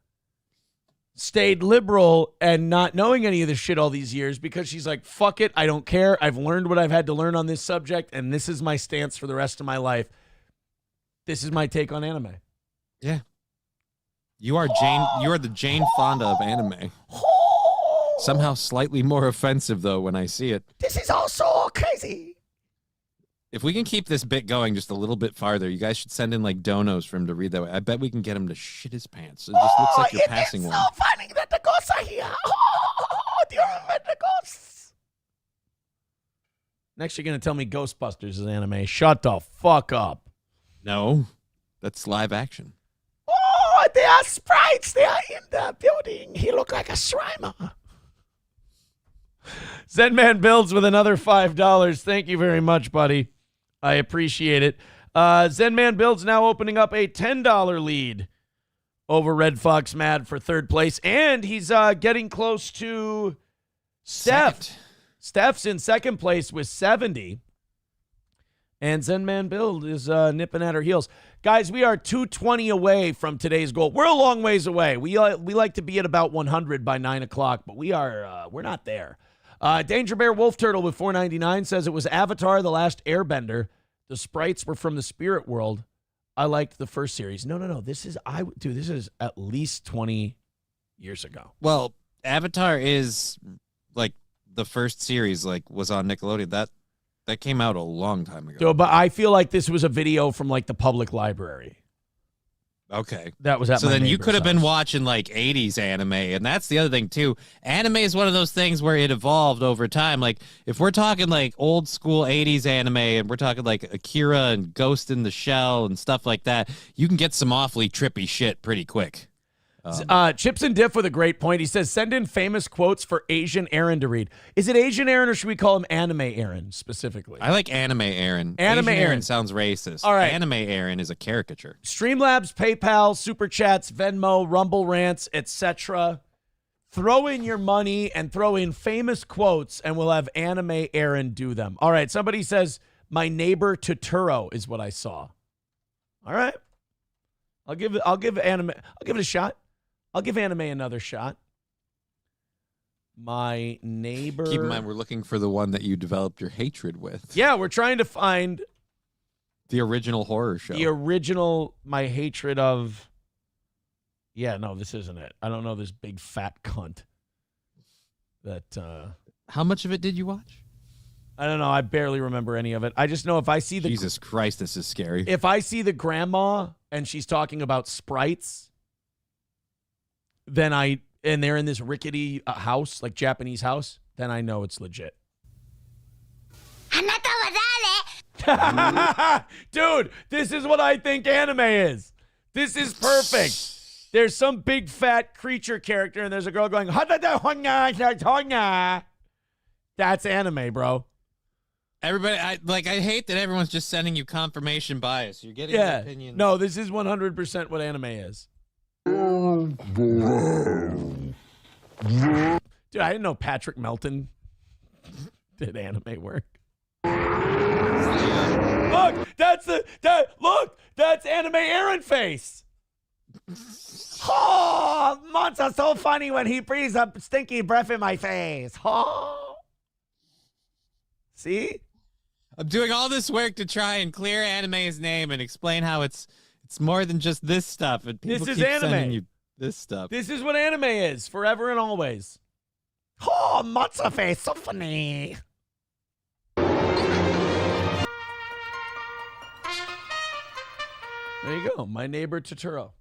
stayed liberal and not knowing any of this shit all these years because she's like, fuck it, I don't care. I've learned what I've had to learn on this subject, and this is my stance for the rest of my life. This is my take on anime. Yeah. You are the Jane Fonda of anime. Somehow slightly more offensive, though, when I see it. This is all so crazy. If we can keep this bit going just a little bit farther, you guys should send in like donos for him to read that way. I bet we can get him to shit his pants. It just looks like you're passing one. It is so funny that the ghosts are here. Oh, do you remember the ghosts? Next, you're going to tell me Ghostbusters is anime. Shut the fuck up. No, that's live action. Oh, they are sprites. They are in the building. He looked like a Slimer. Zenman Builds with another $5. Thank you very much, buddy. I appreciate it. Zenman Builds now opening up a $10 lead over Red Fox Mad for third place. And he's getting close to Steph. Second. Steph's in second place with 70. And Zenman Build is nipping at her heels. Guys, we are 220 away from today's goal. We're a long ways away. We like to be at about 100 by 9 o'clock, but we're not there. Danger Bear Wolf Turtle with $4.99 says it was Avatar: The Last Airbender. The sprites were from the spirit world. I liked the first series. No. This is at least 20 years ago. Well, Avatar is like the first series, like was on Nickelodeon. That came out a long time ago. So, but I feel like this was a video from like the public library. Okay. That was at so my then you neighbor's could have been house. watching like 80s anime, and that's the other thing too. Anime is one of those things where it evolved over time. Like if we're talking like old school 80s anime and we're talking like Akira and Ghost in the Shell and stuff like that, you can get some awfully trippy shit pretty quick. Chips and Diff with a great point. He says, send in famous quotes for Asian Aaron to read. Is it Asian Aaron or should we call him Anime Aaron specifically? I like Anime Aaron. Anime Asian Aaron sounds racist. All right. Anime Aaron is a caricature. Streamlabs, PayPal, Super Chats, Venmo, Rumble Rants, etc. Throw in your money and throw in famous quotes, and we'll have Anime Aaron do them. All right. Somebody says, my neighbor Totoro is what I saw. All right. I'll give it a shot. I'll give anime another shot. My neighbor. Keep in mind, we're looking for the one that you developed your hatred with. Yeah, we're trying to find the original horror show. The original, my hatred of. Yeah, no, this isn't it. I don't know this big fat cunt. That. How much of it did you watch? I don't know. I barely remember any of it. I just know if I see the. Jesus Christ, this is scary. If I see the grandma and she's talking about sprites. Then and they're in this rickety house, like Japanese house, then I know it's legit. Dude, this is what I think anime is. This is perfect. There's some big fat creature character and there's a girl going, that's anime, bro. Everybody, I hate that everyone's just sending you confirmation bias. You're getting an opinion. No, this is 100% what anime is. Dude, I didn't know Patrick Melton did anime work. Look, that's Anime Aaron face. Oh, Monster's so funny when he breathes a stinky breath in my face. Oh. See? I'm doing all this work to try and clear Anime's name and explain how it's more than just this stuff. And people This is keep anime. sending you this stuff. This is what anime is, forever and always. Oh, Monster face, so funny. There you go. My neighbor Totoro.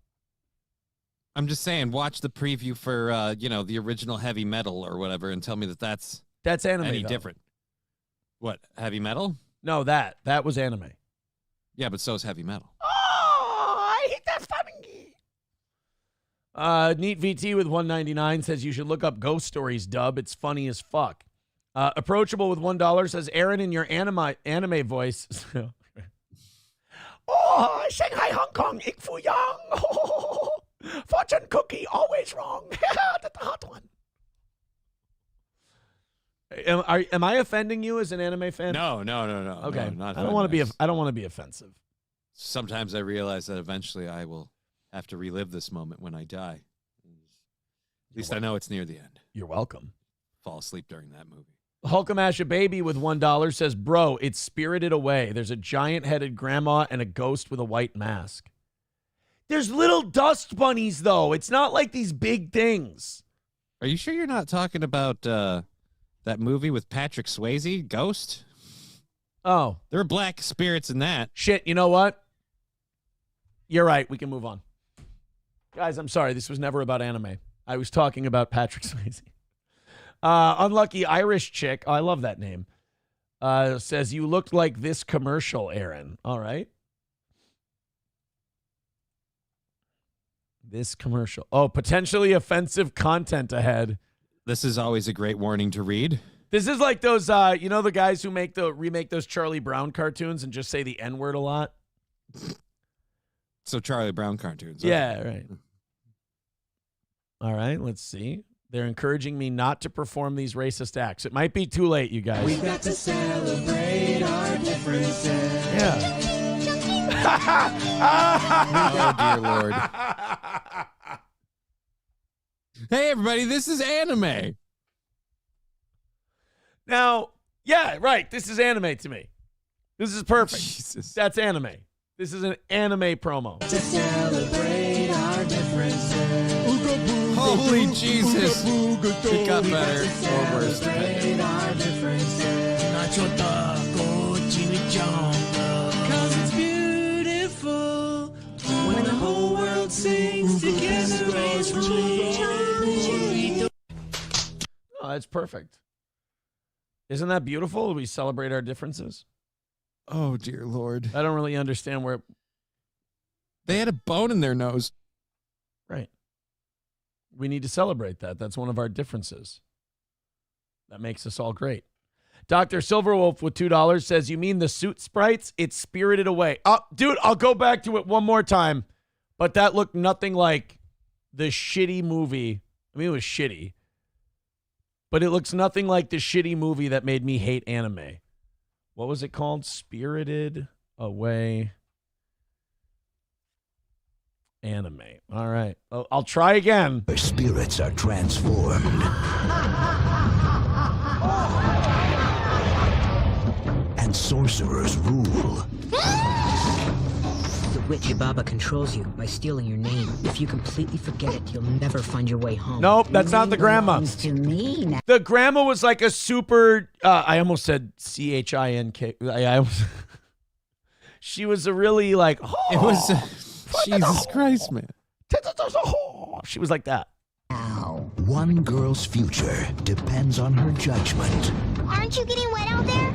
I'm just saying, watch the preview for the original Heavy Metal or whatever, and tell me that's anime. any though. different. What, Heavy Metal? No, that was anime. Yeah, but so is Heavy Metal. Oh, I hate that funny. Neat VT with 199 says you should look up Ghost Stories dub. It's funny as fuck. Approachable with $1 says Aaron in your anime voice. Oh, Shanghai, Hong Kong, Ik Fu Yang. Fortune cookie, always wrong. That's the hot one. Am I offending you as an anime fan? No. Okay, No, not I don't want to be offensive. Sometimes I realize that eventually I will have to relive this moment when I die. At least I know it's near the end. You're welcome. Fall asleep during that movie. Hulkamash a Baby with $1 says, bro, it's Spirited Away. There's a giant-headed grandma and a ghost with a white mask. There's little dust bunnies, though. It's not like these big things. Are you sure you're not talking about that movie with Patrick Swayze, Ghost? Oh. There are black spirits in that. Shit, you know what? You're right. We can move on. Guys, I'm sorry. This was never about anime. I was talking about Patrick Swayze. Unlucky Irish Chick, I love that name, says, you looked like this commercial, Aaron. All right. This commercial. Oh, potentially offensive content ahead. This is always a great warning to read. This is like those, the guys who remake those Charlie Brown cartoons and just say the N-word a lot. So Charlie Brown cartoons. Yeah, right. All right, let's see. They're encouraging me not to perform these racist acts. It might be too late, you guys. We got to celebrate our differences. Yeah. Oh, dear Lord. Hey, everybody, this is anime. Now, yeah, right. This is anime to me. This is perfect. Jesus. That's anime. This is an anime promo. To celebrate our differences. Holy Jesus. It got better or worse. Celebrate our differences. Cause it's beautiful when the whole world sings together as one. Oh, that's perfect. Isn't that beautiful? We celebrate our differences. Oh, dear Lord. I don't really understand where... They had a bone in their nose. Right. We need to celebrate that. That's one of our differences. That makes us all great. Dr. Silverwolf with $2 says, you mean the suit sprites? It's Spirited Away. Oh, dude, I'll go back to it one more time. But that looked nothing like the shitty movie. I mean, it was shitty. But it looks nothing like the shitty movie that made me hate anime. What was it called? Spirited Away anime. All right. I'll try again. Their spirits are transformed. And sorcerers rule. The witch Ibaba controls you by stealing your name. If you completely forget it, you'll never find your way home. Nope, that's not the grandma. To me now. The grandma was like a super, I almost said C-H-I-N-K. She was a really like, It was, Jesus Christ, man. She was like that. One girl's future depends on her judgment. Aren't you getting wet out there?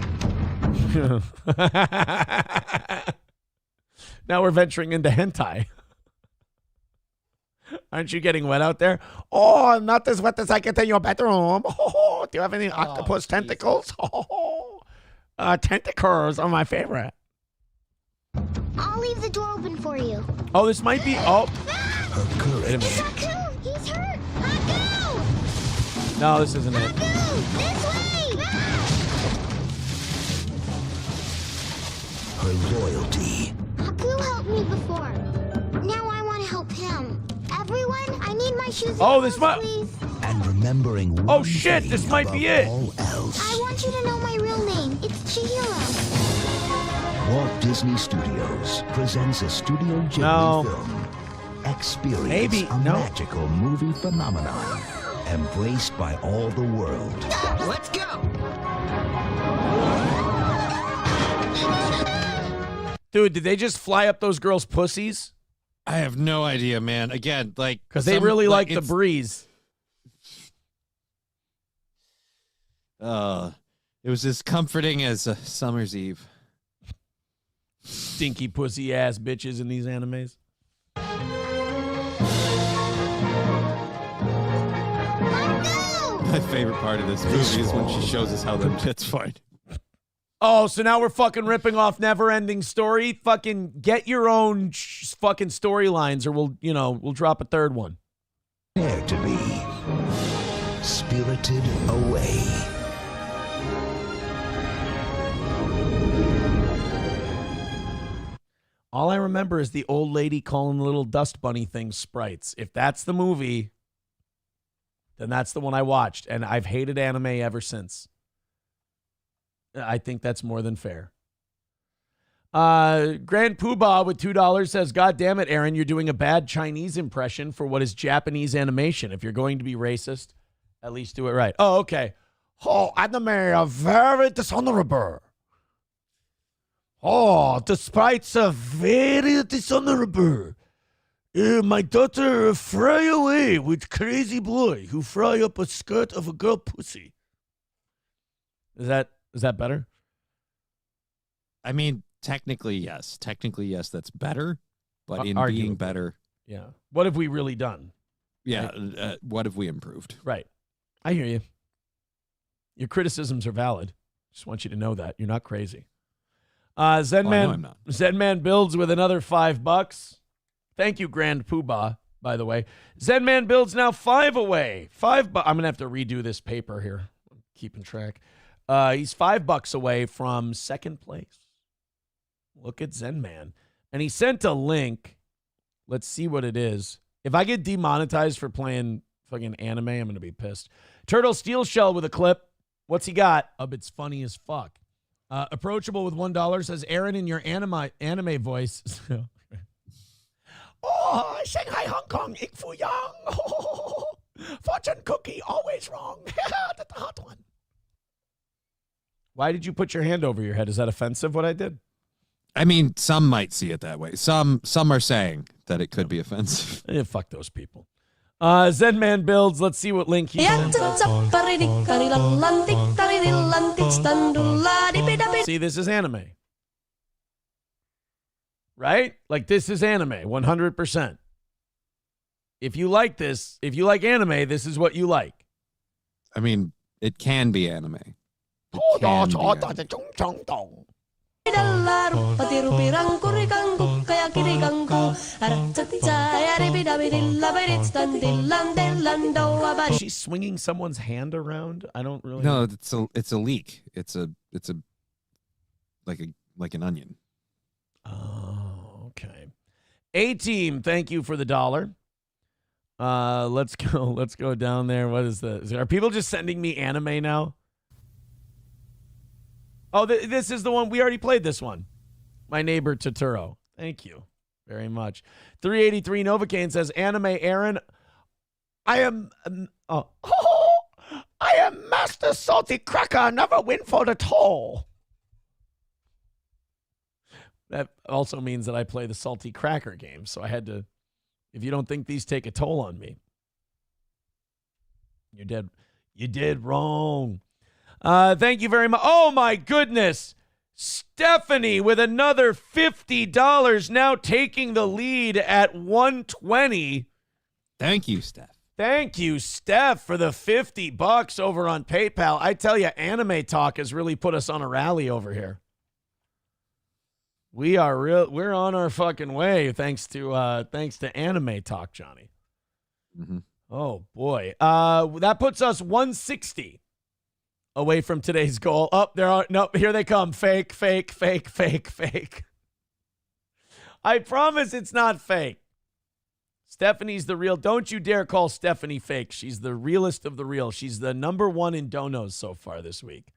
Now we're venturing into hentai. Aren't you getting wet out there? Oh, not as wet as I get in your bedroom. Oh, do you have any octopus tentacles? Oh, tentacles are my favorite. I'll leave the door open for you. Oh, this might be. Oh, Her courage. wait a minute. Haku, he's hurt. Haku! No, this isn't it. This way! Her loyalty. Haku helped me before. Now I want to help him. Everyone, I need my shoes. Oh, this might. Please. And remembering one Oh shit! thing This might be above it. all else. I want you to know my real name. It's Chihiro. Walt Disney Studios presents a Studio Ghibli No. film. Experience Maybe. a No. magical movie phenomenon embraced by all the world. Let's go. Dude, did they just fly up those girls' pussies? I have no idea, man. Again, like... Because they really like the breeze. It was as comforting as a summer's eve. Stinky pussy ass bitches in these animes. My favorite part of this movie is when she shows us how them tits fight. Oh, so now we're fucking ripping off Never-Ending Story? Fucking get your own fucking storylines or we'll drop a third one. Dare to be Spirited Away. All I remember is the old lady calling the little dust bunny things sprites. If that's the movie, then that's the one I watched. And I've hated anime ever since. I think that's more than fair. Grand Poobah with $2 says, God damn it, Aaron, you're doing a bad Chinese impression for what is Japanese animation. If you're going to be racist, at least do it right. Oh, okay. Oh, anime are very dishonorable. Oh, the sprites are very dishonorable. My daughter fry away with crazy boy who fry up a skirt of a girl pussy. Is that better? I mean, technically, yes. Technically, yes, that's better. But in Arguably. being better... Yeah. What have we really done? Yeah, what have we improved? Right. I hear you. Your criticisms are valid. Just want you to know that. You're not crazy. Zenman, I know I'm not. Zenman builds with another $5. Thank you, Grand Poobah, by the way. Zenman builds now 5 away. $5. I'm going to have to redo this paper here. I'm keeping track. He's $5 away from second place. Look at Zenman. And he sent a link. Let's see what it is. If I get demonetized for playing fucking anime, I'm going to be pissed. Turtle Steel Shell with a clip. What's he got? It's funny as fuck. Approachable with $1 says, Aaron, in your anime voice. Oh, Shanghai, Hong Kong, Ik Fu Yang. Oh, fortune cookie, always wrong. That's the hot one. Why did you put your hand over your head? Is that offensive what I did? I mean, some might see it that way. Some are saying that it could be offensive. Yeah, fuck those people. Zen Man builds. Let's see what link he sent us. See, this is anime. Right? Like, this is anime, 100%. If you like this, if you like anime, this is what you like. I mean, it can be anime. She's swinging someone's hand around. I don't really. No, it's a leak. It's a like an onion. Oh, okay. A-Team, thank you for the $1. Let's go down there. What is this? Are people just sending me anime now? Oh, this is the one. We already played this one. My Neighbor Totoro. Thank you very much. 383 Novocaine says, anime Aaron. I am Master Salty Cracker. Never win for the toll. That also means that I play the Salty Cracker game. So I had to, if you don't think these take a toll on me, you're dead. You did wrong. Thank you very much. Oh, my goodness. Stephanie with another $50, now taking the lead at 120. Thank you, Steph. Thank you, Steph, for the $50 over on PayPal. I tell you, Anime Talk has really put us on a rally over here. We're on our fucking way thanks to Anime Talk, Johnny. Mm-hmm. Oh boy. That puts us 160 away from today's goal. Here they come. Fake. I promise it's not fake. Stephanie's the real. Don't you dare call Stephanie fake. She's the realest of the real. She's the number one in donos so far this week.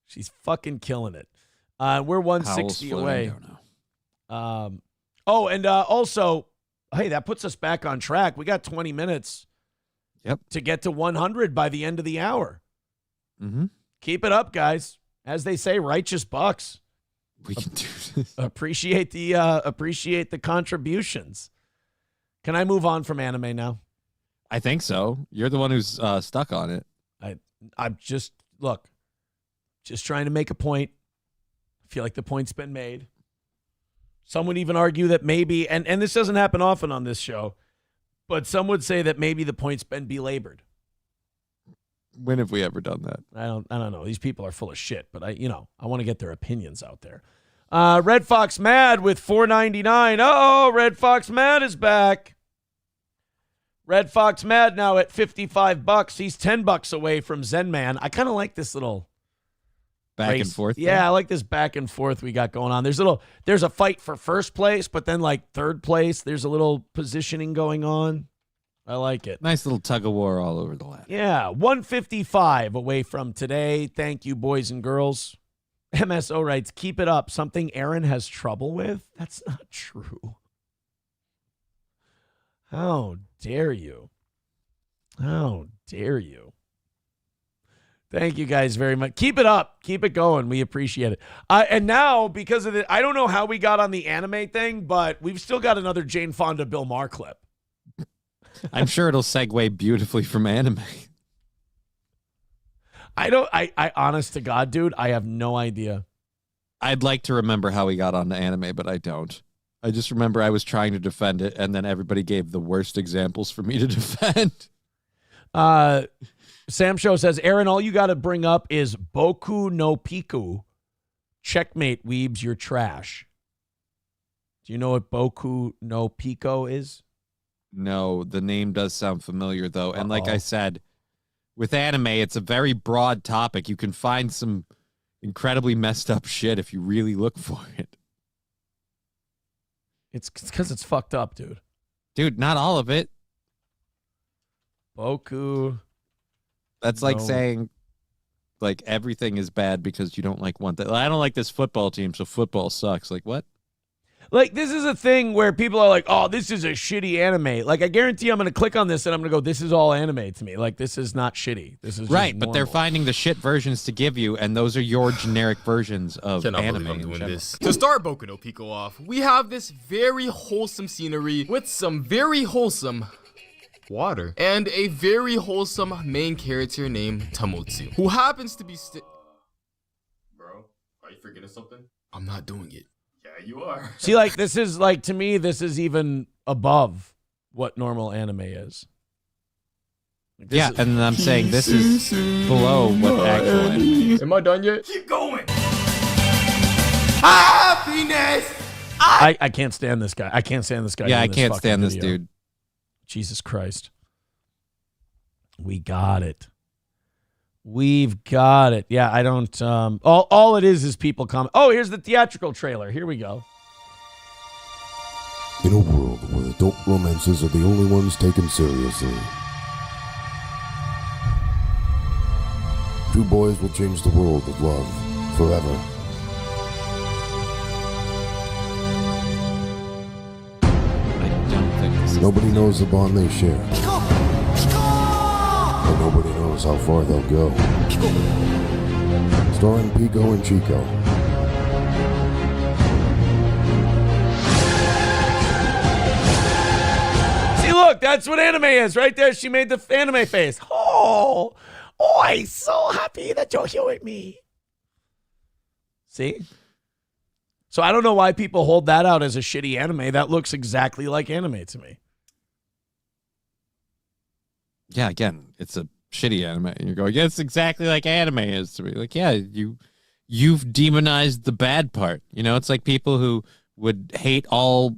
She's fucking killing it. We're 160 away. Also, hey, that puts us back on track. We got 20 minutes to get to 100 by the end of the hour. Mm-hmm. Keep it up, guys. As they say, righteous bucks. We can do this. Appreciate the contributions. Can I move on from anime now? I think so. You're the one who's stuck on it. I'm just trying to make a point. I feel like the point's been made. Some would even argue that maybe, and this doesn't happen often on this show, but some would say that maybe the point's been belabored. When have we ever done that? I don't know. These people are full of shit, but I want to get their opinions out there. Red Fox Mad with $4.99. Oh, Red Fox Mad is back. Red Fox Mad now at $55. He's $10 away from Zen Man. I kind of like this little back and forth. Yeah, I like this back and forth we got going on. There's a fight for first place, but then like third place, there's a little positioning going on. I like it. Nice little tug of war all over the ladder. Yeah, 155 away from today. Thank you, boys and girls. MSO writes, keep it up. Something Aaron has trouble with? That's not true. How dare you? How dare you? Thank you guys very much. Keep it up. Keep it going. We appreciate it. And now, because of it, I don't know how we got on the anime thing, but we've still got another Jane Fonda Bill Maher clip. I'm sure it'll segue beautifully from anime. I honest to God, dude, I have no idea. I'd like to remember how we got on to anime, but I don't. I just remember I was trying to defend it, and then everybody gave the worst examples for me to defend. Sam Show says, Aaron, all you got to bring up is Boku no Pico. Checkmate, weebs, you're trash. Do you know what Boku no Pico is? No, the name does sound familiar, though. And like I said, with anime, it's a very broad topic. You can find some incredibly messed up shit if you really look for it. It's because it's fucked up, dude. Dude, not all of it. Boku. That's like saying, like, everything is bad because you don't like one thing. I don't like this football team, so football sucks. Like, what? Like, this is a thing where people are like, oh, this is a shitty anime. Like, I guarantee I'm going to click on this and I'm going to go, this is all anime to me. Like, this is not shitty. This is right, just but they're normal. finding the shit versions to give you, and those are your generic versions of Cannot anime. believe I'm in doing general. this. To start Boku no Pico off, we have this very wholesome scenery with some very wholesome water and a very wholesome main character named Tamotsu, who happens to be Bro, are you forgetting something? I'm not doing it. Yeah, you are. See, like, this is, like, to me, this is even above what normal anime is. Like, this Yeah, is- and I'm saying this is below what actual anime is. Am I done yet? Keep going. Happiness. I can't stand this guy. I can't stand this guy. Yeah, doing I this can't fucking stand this video. dude. Jesus Christ. We got it. We've got it. Yeah, I don't all it is people comment. Oh, here's the theatrical trailer. Here we go. In a world where adult romances are the only ones taken seriously, two boys will change the world of love forever. I don't think this is Nobody knows the bond they share. And nobody knows how far they'll go. Starring Pico and Chico. See, look, that's what anime is right there. She made the anime face. Oh, I'm so happy that you're here with me. See? So I don't know why people hold that out as a shitty anime. That looks exactly like anime to me. Yeah, again, it's a shitty anime. And you're going, yeah, it's exactly like anime is to me. Like, yeah, you've demonized the bad part. You know, it's like people who would hate all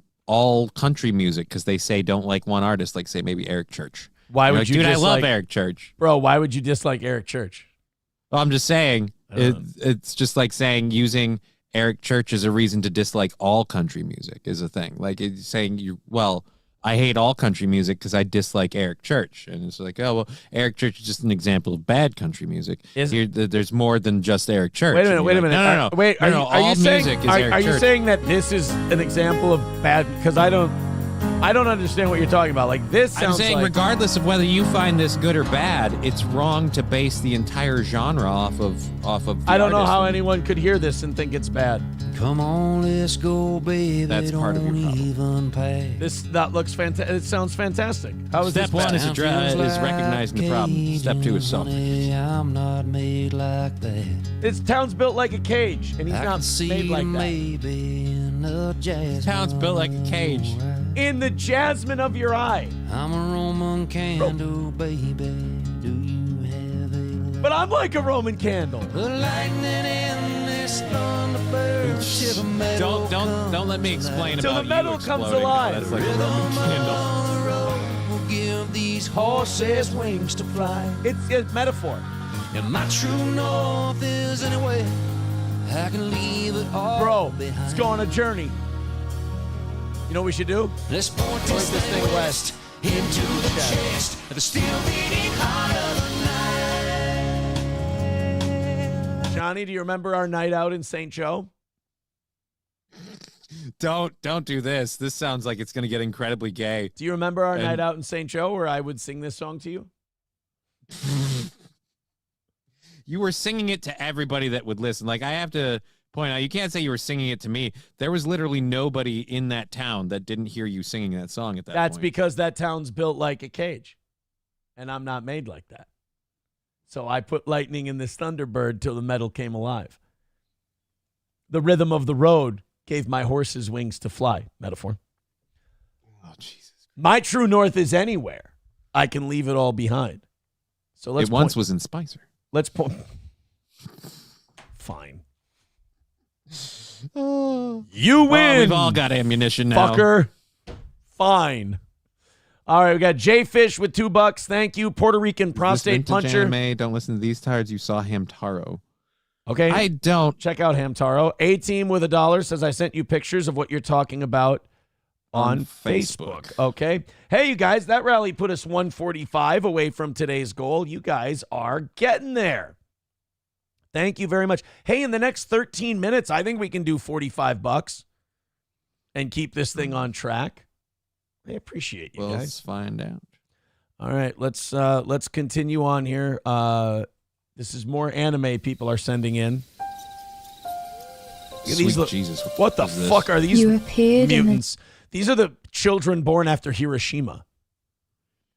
country music because they say don't like one artist, like say maybe Eric Church. Why would like, you dude, I love dislike- Eric Church. Bro, why would you dislike Eric Church? Well, I'm just saying, it's just like saying using Eric Church as a reason to dislike all country music is a thing. Like it's saying I hate all country music because I dislike Eric Church. And it's like, oh, well, Eric Church is just an example of bad country music. There's more than just Eric Church. Wait a And minute, you're wait a like, minute. No. Wait, are all you saying, music is Eric are you Church. saying that this is an example of bad? Because I don't understand what you're talking about. Like, this I'm sounds saying like... regardless of whether you find this good or bad, it's wrong to base the entire genre off of the I don't know artist. how anyone could hear this and think it's bad. Come on, let's go, baby. That's part of your problem. That looks fantastic. It sounds fantastic. How is Step this bad? one is recognizing the problem. Step two is solving. I'm not made like that. This town's built like a cage, and he's I not can see made like that. maybe in the jazz. Town's built like a cage. In the jasmine of your eye. I'm a Roman candle, baby. Do you have a But I'm like a Roman candle. the lightning in this thunderbird shiver metal? Don't let me explain Till about the metal you comes exploding. alive. That's like a Roman candle. On the road will give these horses wings to fly. It's a metaphor. And my true north is anywhere I can leave it all Bro, behind. let's go on a journey. You know what we should do? Let's point this thing west into the chest of the still beating heart of the night. Johnny, do you remember our night out in St. Joe? Don't do this. This sounds like it's going to get incredibly gay. Do you remember our And- night out in St. Joe where I would sing this song to you? You were singing it to everybody that would listen. Like, I have to point out, you can't say you were singing it to me. There was literally nobody in that town that didn't hear you singing that song at that That's point. because that town's built like a cage. And I'm not made like that. So I put lightning in this thunderbird till the metal came alive. The rhythm of the road gave my horses wings to fly. Metaphor. Oh, Jesus. My true north is anywhere. I can leave it all behind. So let's It once point. was in Spicer. Let's point. Fine. You win. Well, we've all got ammunition now. Fucker. Fine. All right, we got Jay Fish with $2. Thank you. Puerto Rican prostate This vintage puncher. Anime, don't listen to these tards. You saw Hamtaro. Okay. I don't. Check out Hamtaro. A-Team with $1 says, I sent you pictures of what you're talking about on Facebook. Okay. Hey, you guys, that rally put us 145 away from today's goal. You guys are getting there. Thank you very much. Hey, in the next 13 minutes, I think we can do $45. and keep this thing on track. I appreciate you We'll guys. find out. All right, let's continue on here. This is more anime people are sending in. Sweet Jesus. What the is this? fuck are these You appeared in the- mutants? These are the children born after Hiroshima.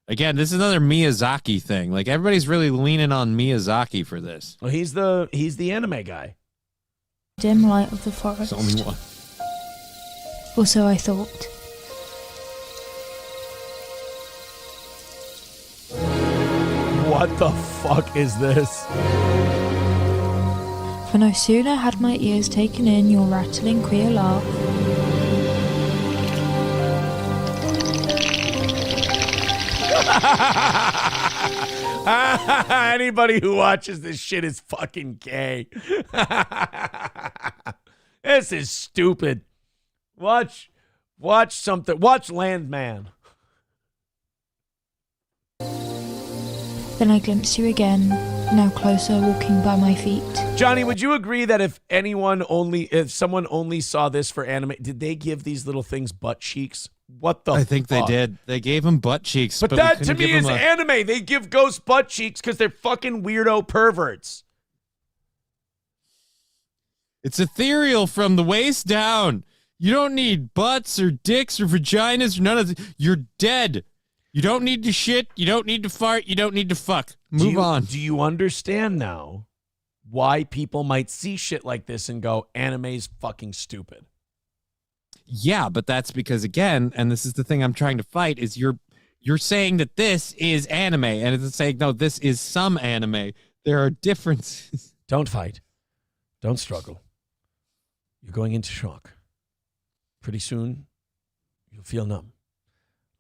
Again, this is another Miyazaki thing. Like, everybody's really leaning on Miyazaki for this. Well, he's the anime guy. dim light of the forest. There's only one. Or so I thought. What the fuck is this? For no sooner had my ears taken in your rattling queer laugh. Anybody who watches this shit is fucking gay. This is stupid. Watch something. Watch Landman. Then I glimpsed you again, now closer, walking by my feet. Johnny, would you agree that if someone only saw this for anime, did they give these little things butt cheeks? What the I think fuck? they did. They gave him butt cheeks. But we that to couldn't give me is him a- anime. They give ghosts butt cheeks because they're fucking weirdo perverts. It's ethereal from the waist down. You don't need butts or dicks or vaginas or none of it. You're dead. You don't need to shit. You don't need to fart. You don't need to fuck. Move on. Do you understand now why people might see shit like this and go, anime's fucking stupid? Yeah, but that's because, again, and this is the thing I'm trying to fight, is you're saying that this is anime, and it's saying, no, this is some anime. There are differences. Don't fight. Don't struggle. You're going into shock. Pretty soon, you'll feel numb,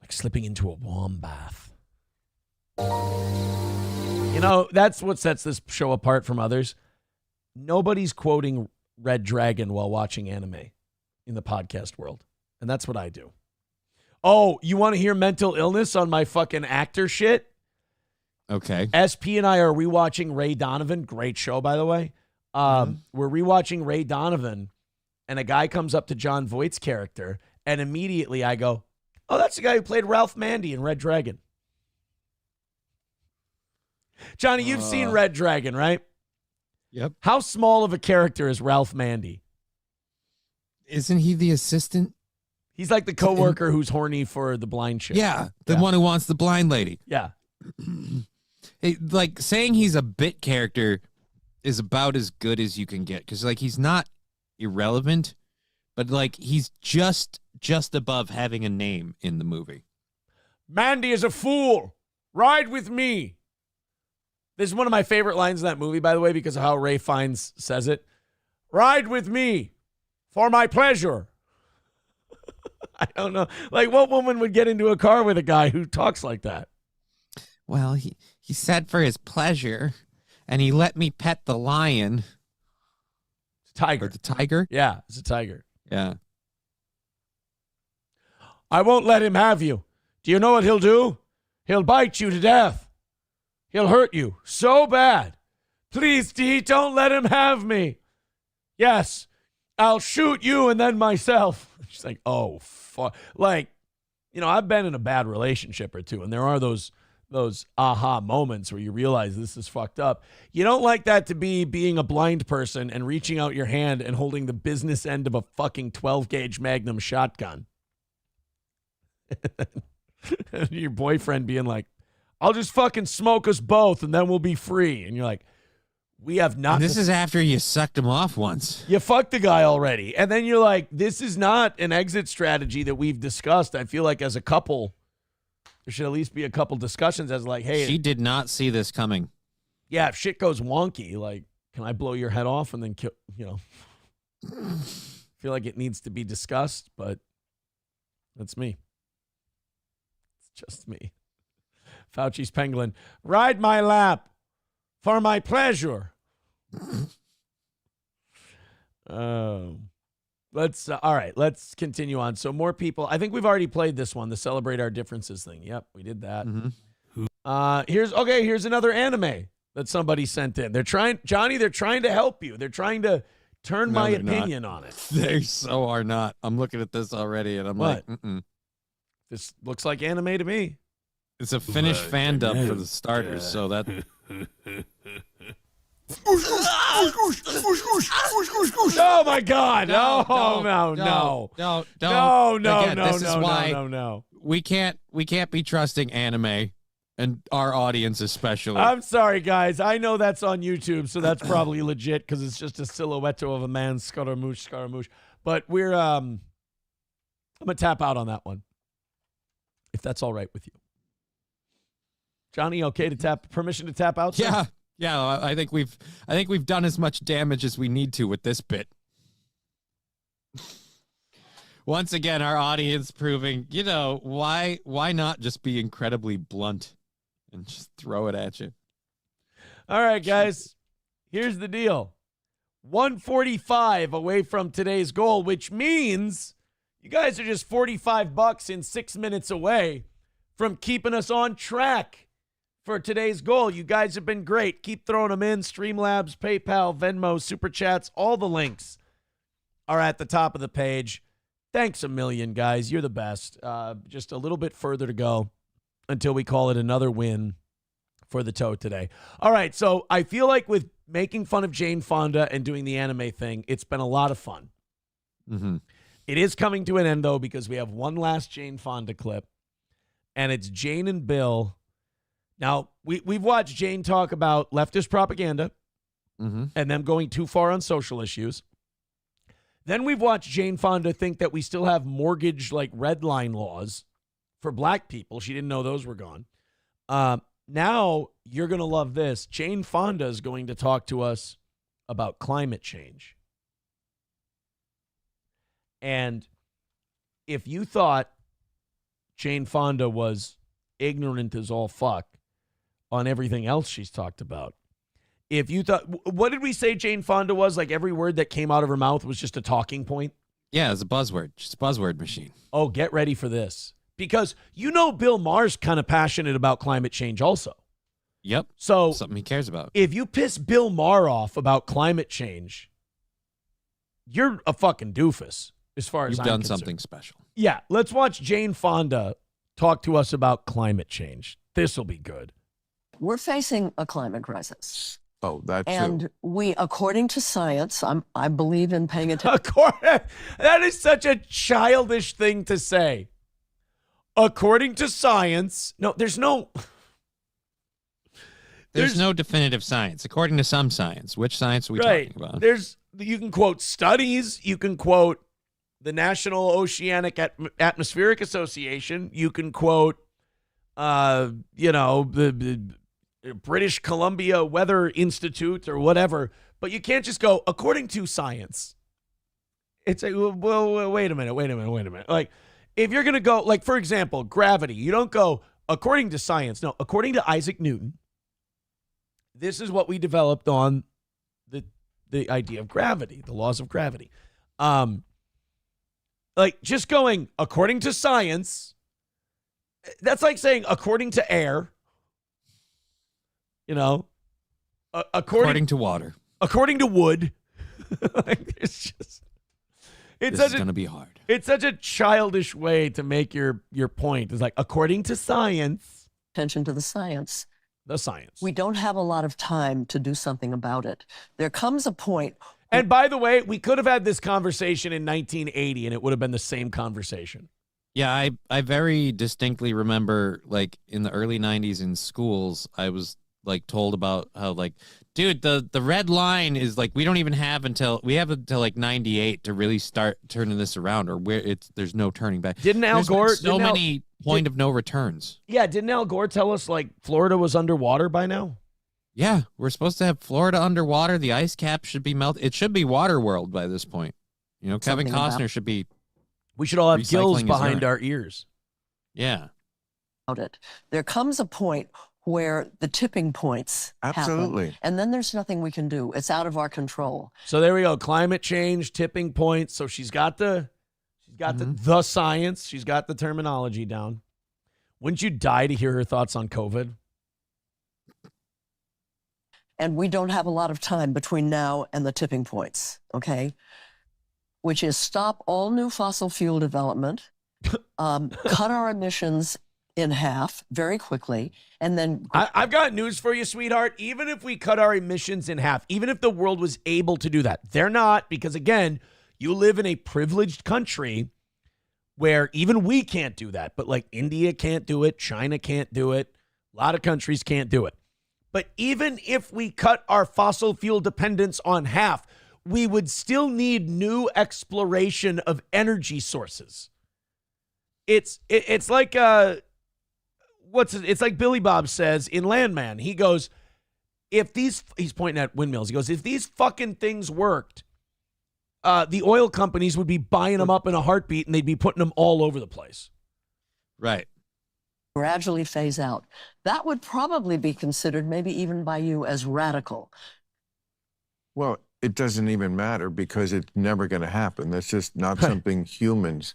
like slipping into a warm bath. You know, that's what sets this show apart from others. Nobody's quoting Red Dragon while watching anime in the podcast world. And that's what I do. Oh, you want to hear mental illness on my fucking actor shit? Okay. SP and I are rewatching Ray Donovan. Great show, by the way. We're rewatching Ray Donovan, and a guy comes up to John Voight's character, and immediately I go, oh, that's the guy who played Ralph Mandy in Red Dragon. Johnny, you've seen Red Dragon, right? Yep. How small of a character is Ralph Mandy? Isn't he the assistant? He's like the coworker who's horny for the blind chick. Yeah, the one who wants the blind lady. Yeah. Hey, like, saying he's a bit character is about as good as you can get, because, like, he's not irrelevant, but, like, he's just above having a name in the movie. Mandy is a fool. Ride with me. This is one of my favorite lines in that movie, by the way, because of how Ray Fiennes says it. Ride with me for my pleasure. I don't know. Like, what woman would get into a car with a guy who talks like that? Well, he said for his pleasure, and he let me pet the lion. Tiger. Or the tiger? Yeah, it's a tiger. Yeah. I won't let him have you. Do you know what he'll do? He'll bite you to death. He'll hurt you so bad. Please, Dee, don't let him have me. Yes, I'll shoot you and then myself. She's like, oh, fuck. Like, you know, I've been in a bad relationship or two, and there are those aha moments where you realize this is fucked up. You don't like that to be being a blind person and reaching out your hand and holding the business end of a fucking 12-gauge Magnum shotgun. And your boyfriend being like, I'll just fucking smoke us both and then we'll be free. And you're like, we have not. And this is after you sucked him off once. You fucked the guy already. And then you're like, this is not an exit strategy that we've discussed. I feel like as a couple, there should at least be a couple discussions as like, hey. She did not see this coming. Yeah, if shit goes wonky, like, can I blow your head off and then kill, you know. Feel like it needs to be discussed, but that's me. It's just me. Fauci's Penguin. Ride my lap for my pleasure. All right, let's continue on. So more people. I think we've already played this one, the Celebrate Our Differences thing. Yep, we did that. Here's another anime that somebody sent in. They're trying to help you. They're trying to turn No, my they're not. opinion on it. They so are not. I'm looking at this already, and I'm What? like, mm-mm. This looks like anime to me. It's a Finnish fan dub for the starters, so that. Oh my God! No, No. Again, this is why No. we can't be trusting anime, and our audience especially. I'm sorry, guys. I know that's on YouTube, so that's probably legit because it's just a silhouette of a man, Scaramouche. But I'm gonna tap out on that one, if that's all right with you. Johnny, okay to tap? Permission to tap out? Sir? Yeah. I think we've done as much damage as we need to with this bit. Once again, our audience proving, why not just be incredibly blunt and just throw it at you? All right, guys. Here's the deal. 145 away from today's goal, which means you guys are just $45 in 6 minutes away from keeping us on track for today's goal. You guys have been great. Keep throwing them in. Streamlabs, PayPal, Venmo, Super Chats, all the links are at the top of the page. Thanks a million, guys. You're the best. Just a little bit further to go until we call it another win for the toe today. All right, so I feel like with making fun of Jane Fonda and doing the anime thing, it's been a lot of fun. Mm-hmm. It is coming to an end, though, because we have one last Jane Fonda clip, and it's Jane and Bill. Now, we've watched Jane talk about leftist propaganda and them going too far on social issues. Then we've watched Jane Fonda think that we still have mortgage, red line laws for black people. She didn't know those were gone. Now, you're going to love this. Jane Fonda is going to talk to us about climate change. And if you thought Jane Fonda was ignorant as all fuck on everything else she's talked about, if you thought, what did we say Jane Fonda was? Like every word that came out of her mouth was just a talking point? Yeah, it's a buzzword. Just a buzzword machine. Oh, get ready for this. Because Bill Maher's kind of passionate about climate change also. Yep. So something he cares about. If you piss Bill Maher off about climate change, you're a fucking doofus as far as You've I'm done concerned. something special. Yeah, let's watch Jane Fonda talk to us about climate change. This will be good. We're facing a climate crisis. Oh, that's And we, according to science, I believe in paying attention. That is such a childish thing to say. According to science, no, there's no definitive science. According to some science. Which science are we right. talking about? You can quote studies. You can quote the National Oceanic Atmospheric Association. You can quote, the British Columbia Weather Institute or whatever. But you can't just go, according to science. It's like, well, wait a minute. Like, if you're going to go, for example, gravity, you don't go, according to science. No, according to Isaac Newton, this is what we developed on the idea of gravity, the laws of gravity. Just going, according to science, that's like saying, according to air, according to water, according to wood. This is going to be hard. It's such a childish way to make your point. It's like, according to science. Attention to the science. The science. We don't have a lot of time to do something about it. There comes a point. And by the way, we could have had this conversation in 1980 and it would have been the same conversation. Yeah, I very distinctly remember, in the early 90s in schools, I was, told about how, dude, the red line is, we don't even have until 98 to really start turning this around, or there's no turning back. Didn't Al Gore... many point of no returns. Yeah, didn't Al Gore tell us, Florida was underwater by now? Yeah, we're supposed to have Florida underwater. The ice cap should be melted. It should be Water World by this point. Kevin Costner should be... We should all have gills behind our ears. Yeah. There comes a point where the tipping points Absolutely. happen, and then there's nothing we can do. It's out of our control. So there we go. Climate change, tipping points. So she's got the science. She's got the terminology down. Wouldn't you die to hear her thoughts on COVID? and we don't have a lot of time between now and the tipping points, okay? Which is stop all new fossil fuel development, cut our emissions in half very quickly, and then... I've got news for you, sweetheart. Even if we cut our emissions in half, even if the world was able to do that, they're not, because again, you live in a privileged country where even we can't do that. But like India can't do it, China can't do it, a lot of countries can't do it. But even if we cut our fossil fuel dependence on half, we would still need new exploration of energy sources. It's like it's like Billy Bob says in Landman. He goes, he's pointing at windmills. He goes, if these fucking things worked, the oil companies would be buying them up in a heartbeat and they'd be putting them all over the place. Right. Gradually phase out. That would probably be considered, maybe even by you, as radical. Well, it doesn't even matter because it's never going to happen. That's just not something humans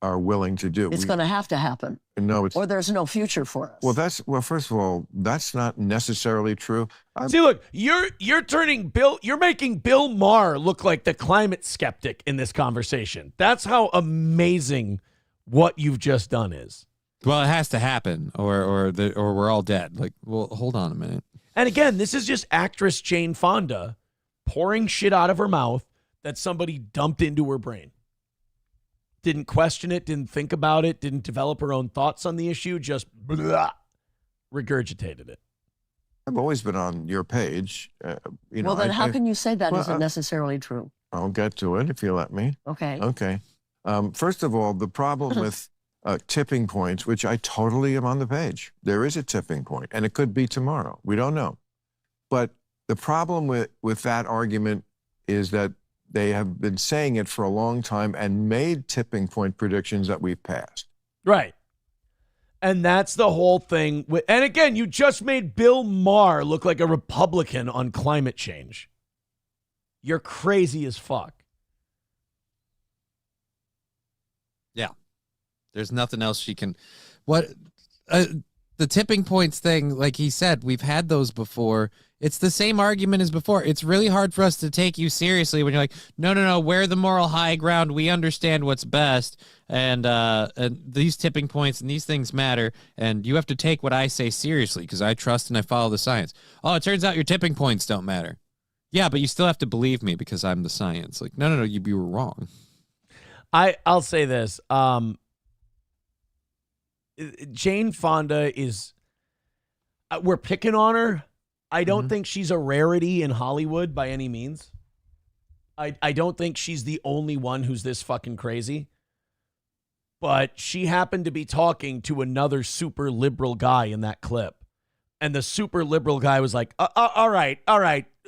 are willing to do. It's going to have to happen. No, it's... Or there's no future for us. Well, first of all, that's not necessarily true. See, look, you're making Bill Maher look like the climate skeptic in this conversation. That's how amazing what you've just done is. Well, it has to happen, or we're all dead. Like, well, hold on a minute. And again, this is just actress Jane Fonda pouring shit out of her mouth that somebody dumped into her brain. Didn't question it, didn't think about it, didn't develop her own thoughts on the issue, just blah, regurgitated it. I've always been on your page. Well, then how can you say that isn't necessarily true? I'll get to it if you let me. Okay. Okay. First of all, the problem with tipping points, which I totally am on the page. There is a tipping point, and it could be tomorrow. We don't know. But the problem with that argument is that they have been saying it for a long time and made tipping point predictions that we've passed. Right. And that's the whole thing. And again, you just made Bill Maher look like a Republican on climate change. You're crazy as fuck. Yeah. There's nothing else she can... The tipping points thing, like he said, we've had those before. It's the same argument as before. It's really hard for us to take you seriously when you're like, no, we're the moral high ground. We understand what's best. And these tipping points and these things matter. And you have to take what I say seriously because I trust and I follow the science. Oh, it turns out your tipping points don't matter. Yeah, but you still have to believe me because I'm the science. Like, no, you were wrong. I'll say this. Jane Fonda is, we're picking on her. I don't think she's a rarity in Hollywood by any means. I don't think she's the only one who's this fucking crazy. But she happened to be talking to another super liberal guy in that clip. And the super liberal guy was like, all right.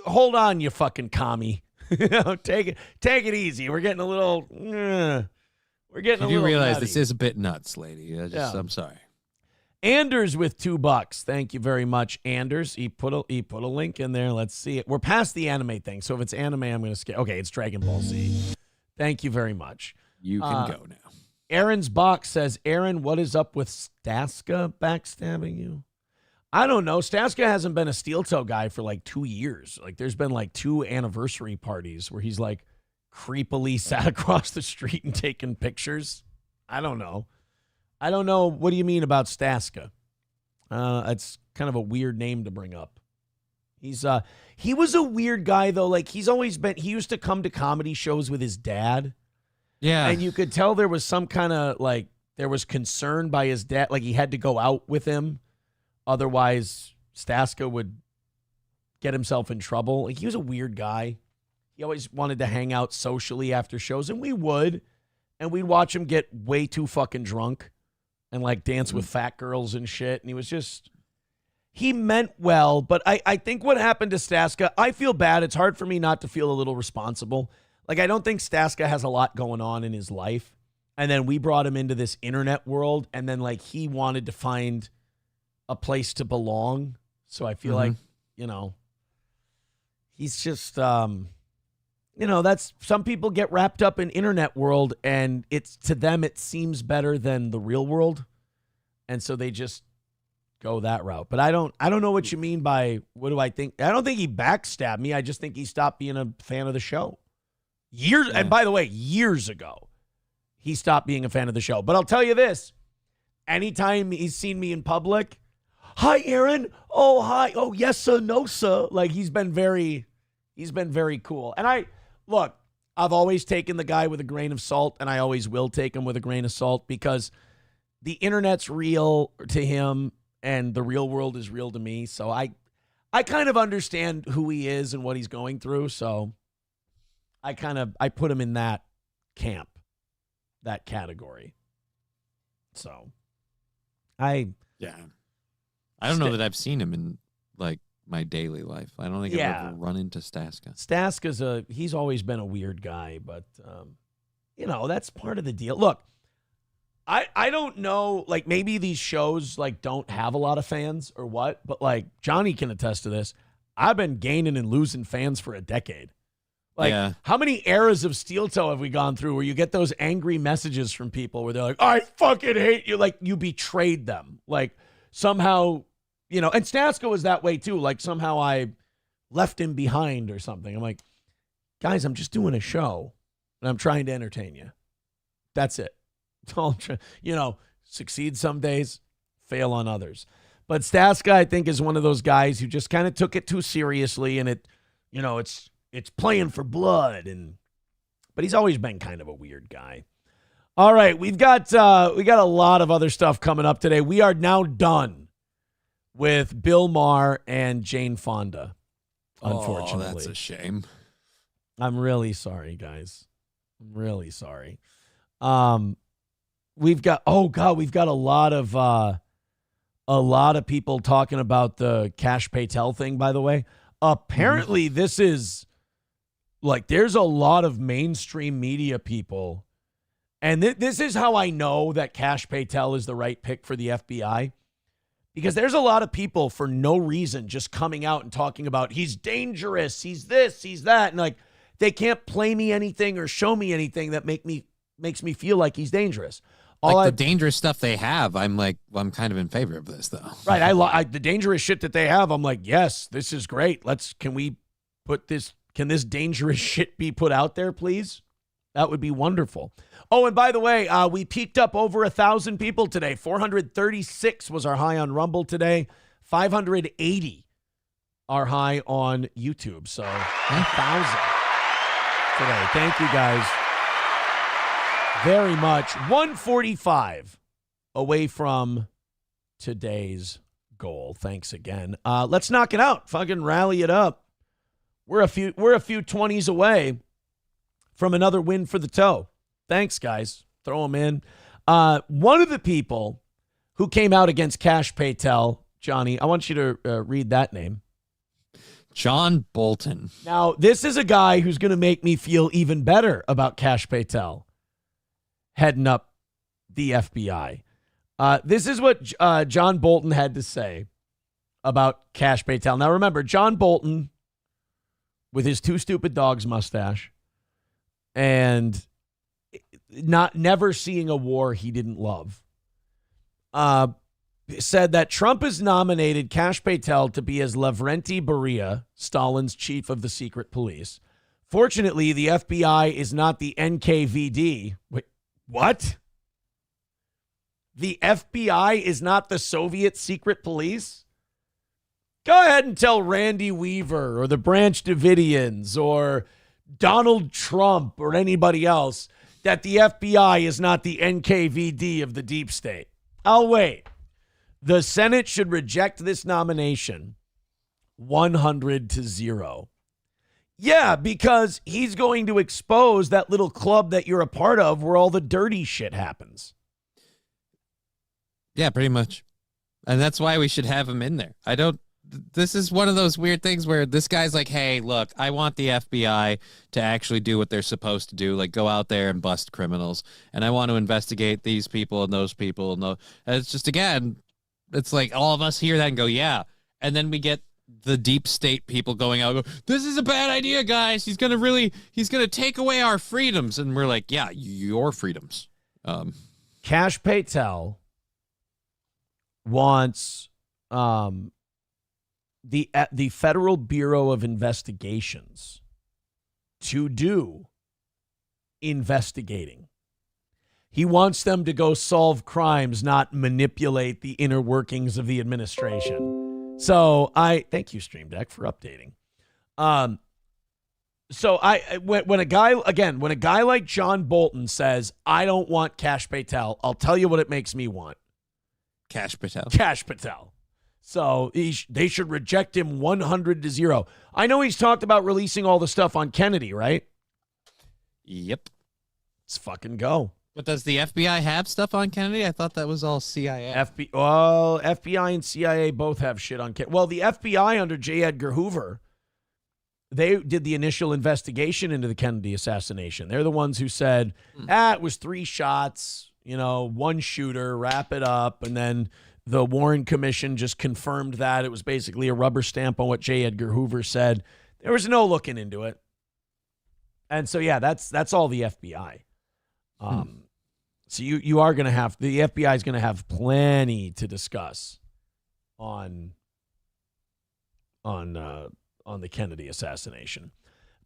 Hold on, you fucking commie. Take it easy. We're getting a little... We're getting a little realize nutty. this is a bit nuts, lady. I'm sorry. Anders with $2. Thank you very much, Anders. He put a link in there. Let's see it. We're past the anime thing, so if it's anime, I'm going to skip. Okay, it's Dragon Ball Z. Thank you very much. You can go now. Aaron's box says, Aaron, what is up with Staska backstabbing you? I don't know. Staska hasn't been a steel toe guy for like 2 years. Like there's been like 2 anniversary parties where he's like creepily sat across the street and taken pictures. I don't know. What do you mean about Staska? It's kind of a weird name to bring up. He was a weird guy though. Like he used to come to comedy shows with his dad. Yeah. And you could tell there was some kind of like, there was concern by his dad. Like he had to go out with him. Otherwise Staska would get himself in trouble. Like he was a weird guy. He always wanted to hang out socially after shows, and we would. And we'd watch him get way too fucking drunk and like dance with fat girls and shit. And he meant well, but I think what happened to Staska, I feel bad. It's hard for me not to feel a little responsible. Like, I don't think Staska has a lot going on in his life. And then we brought him into this internet world, and then like he wanted to find a place to belong. So I feel like, he's just, that's, some people get wrapped up in internet world and to them, it seems better than the real world. And so they just go that route. But I don't know what you mean by what do I think? I don't think he backstabbed me. I just think he stopped being a fan of the show. And by the way, years ago, he stopped being a fan of the show. But I'll tell you this. Anytime he's seen me in public, hi, Aaron. Oh, hi. Oh, yes, sir. No, sir. Like, he's been very cool. And I've always taken the guy with a grain of salt, and I always will take him with a grain of salt because the internet's real to him and the real world is real to me. So I kind of understand who he is and what he's going through. So I put him in that camp, that category. So I don't know that I've seen him in like my daily life. I don't think I've ever run into Staska. Staska's he's always been a weird guy, but that's part of the deal. Look, I don't know, like maybe these shows like don't have a lot of fans or what, but like Johnny can attest to this. I've been gaining and losing fans for a decade. Like, how many eras of Steel Toe have we gone through where you get those angry messages from people where they're like, I fucking hate you. Like, you betrayed them. Like, somehow, and Staska was that way too. Like, somehow I left him behind or something. I'm like, guys, I'm just doing a show and I'm trying to entertain you. That's it. Succeed some days, fail on others. But Staska, I think, is one of those guys who just kind of took it too seriously, and it's playing for blood, but he's always been kind of a weird guy. All right, we got a lot of other stuff coming up today. We are now done with Bill Maher and Jane Fonda. Unfortunately, that's a shame. I'm really sorry, guys. I'm really sorry. We've got a lot of people talking about the Cash Patel thing. By the way, apparently this is. Like, there's a lot of mainstream media people, and this is how I know that Cash Patel is the right pick for the FBI, because there's a lot of people for no reason just coming out and talking about he's dangerous, he's this, he's that, and like they can't play me anything or show me anything that makes me feel like he's dangerous. The dangerous stuff they have, I'm kind of in favor of this though. Right, I the dangerous shit that they have, I'm like, yes, this is great. Can this dangerous shit be put out there, please? That would be wonderful. Oh, and by the way, we peaked up over 1,000 people today. 436 was our high on Rumble today. 580 our high on YouTube. So 1,000 today. Thank you guys very much. 145 away from today's goal. Thanks again. Let's knock it out. Fucking rally it up. We're a few 20s away from another win for the toe. Thanks, guys. Throw them in. One of the people who came out against Cash Patel, Johnny, I want you to read that name. John Bolton. Now, this is a guy who's going to make me feel even better about Cash Patel heading up the FBI. This is what John Bolton had to say about Cash Patel. Now, remember, John Bolton, with his two stupid dogs mustache, and never seeing a war he didn't love, said that Trump has nominated Cash Patel to be as Lavrenti Beria, Stalin's chief of the secret police. Fortunately, the FBI is not the NKVD. Wait, what? The FBI is not the Soviet secret police? Go ahead and tell Randy Weaver or the Branch Davidians or Donald Trump or anybody else that the FBI is not the NKVD of the deep state. I'll wait. The Senate should reject this nomination 100-0. Yeah, because he's going to expose that little club that you're a part of where all the dirty shit happens. Yeah, pretty much. And that's why we should have him in there. This is one of those weird things where this guy's like, hey, look, I want the FBI to actually do what they're supposed to do, like go out there and bust criminals. And I want to investigate these people and those people. And it's just, again, it's like all of us hear that and go, yeah. And then we get the deep state people going out and go, this is a bad idea, guys. He's going to take away our freedoms. And we're like, yeah, your freedoms. Cash Patel wants the Federal Bureau of Investigations to do investigating. He wants them to go solve crimes, not manipulate the inner workings of the administration. So thank you, Stream Deck, for updating. So when a guy like John Bolton says, I don't want Kash Patel, I'll tell you what it makes me want. Kash Patel. Kash Patel. So they should reject him 100-0. I know he's talked about releasing all the stuff on Kennedy, right? Yep. Let's fucking go. But does the FBI have stuff on Kennedy? I thought that was all CIA. FBI and CIA both have shit on Kennedy. Well, the FBI under J. Edgar Hoover, they did the initial investigation into the Kennedy assassination. They're the ones who said, it was 3 shots, 1 shooter, wrap it up. And then the Warren Commission just confirmed that. It was basically a rubber stamp on what J. Edgar Hoover said. There was no looking into it. And so, yeah, that's all the FBI. So you are going to have, the FBI is going to have plenty to discuss on the Kennedy assassination.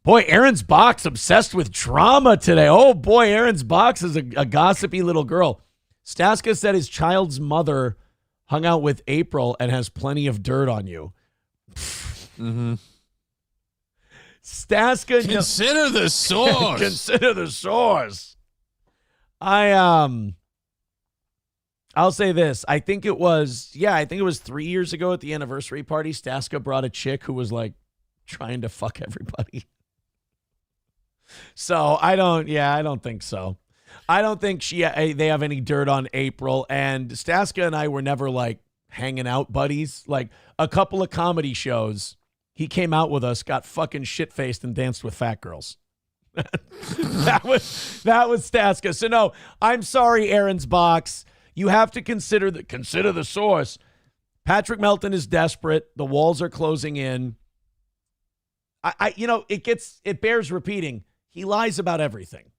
Boy, Aaron's box obsessed with drama today. Oh boy, Aaron's box is a gossipy little girl. Staska said his child's mother hung out with April and has plenty of dirt on you. Mm-hmm. Staska, consider the source. Consider the source. I'll say this. I think it was 3 years ago at the anniversary party. Staska brought a chick who was like trying to fuck everybody. So I don't think so. I don't think they have any dirt on April. And Staska and I were never like hanging out buddies. Like a couple of comedy shows, he came out with us, got fucking shit-faced and danced with fat girls. that was Staska. So no, I'm sorry, Aaron's box. You have to consider the source. Patrick Melton is desperate. The walls are closing in. It bears repeating. He lies about everything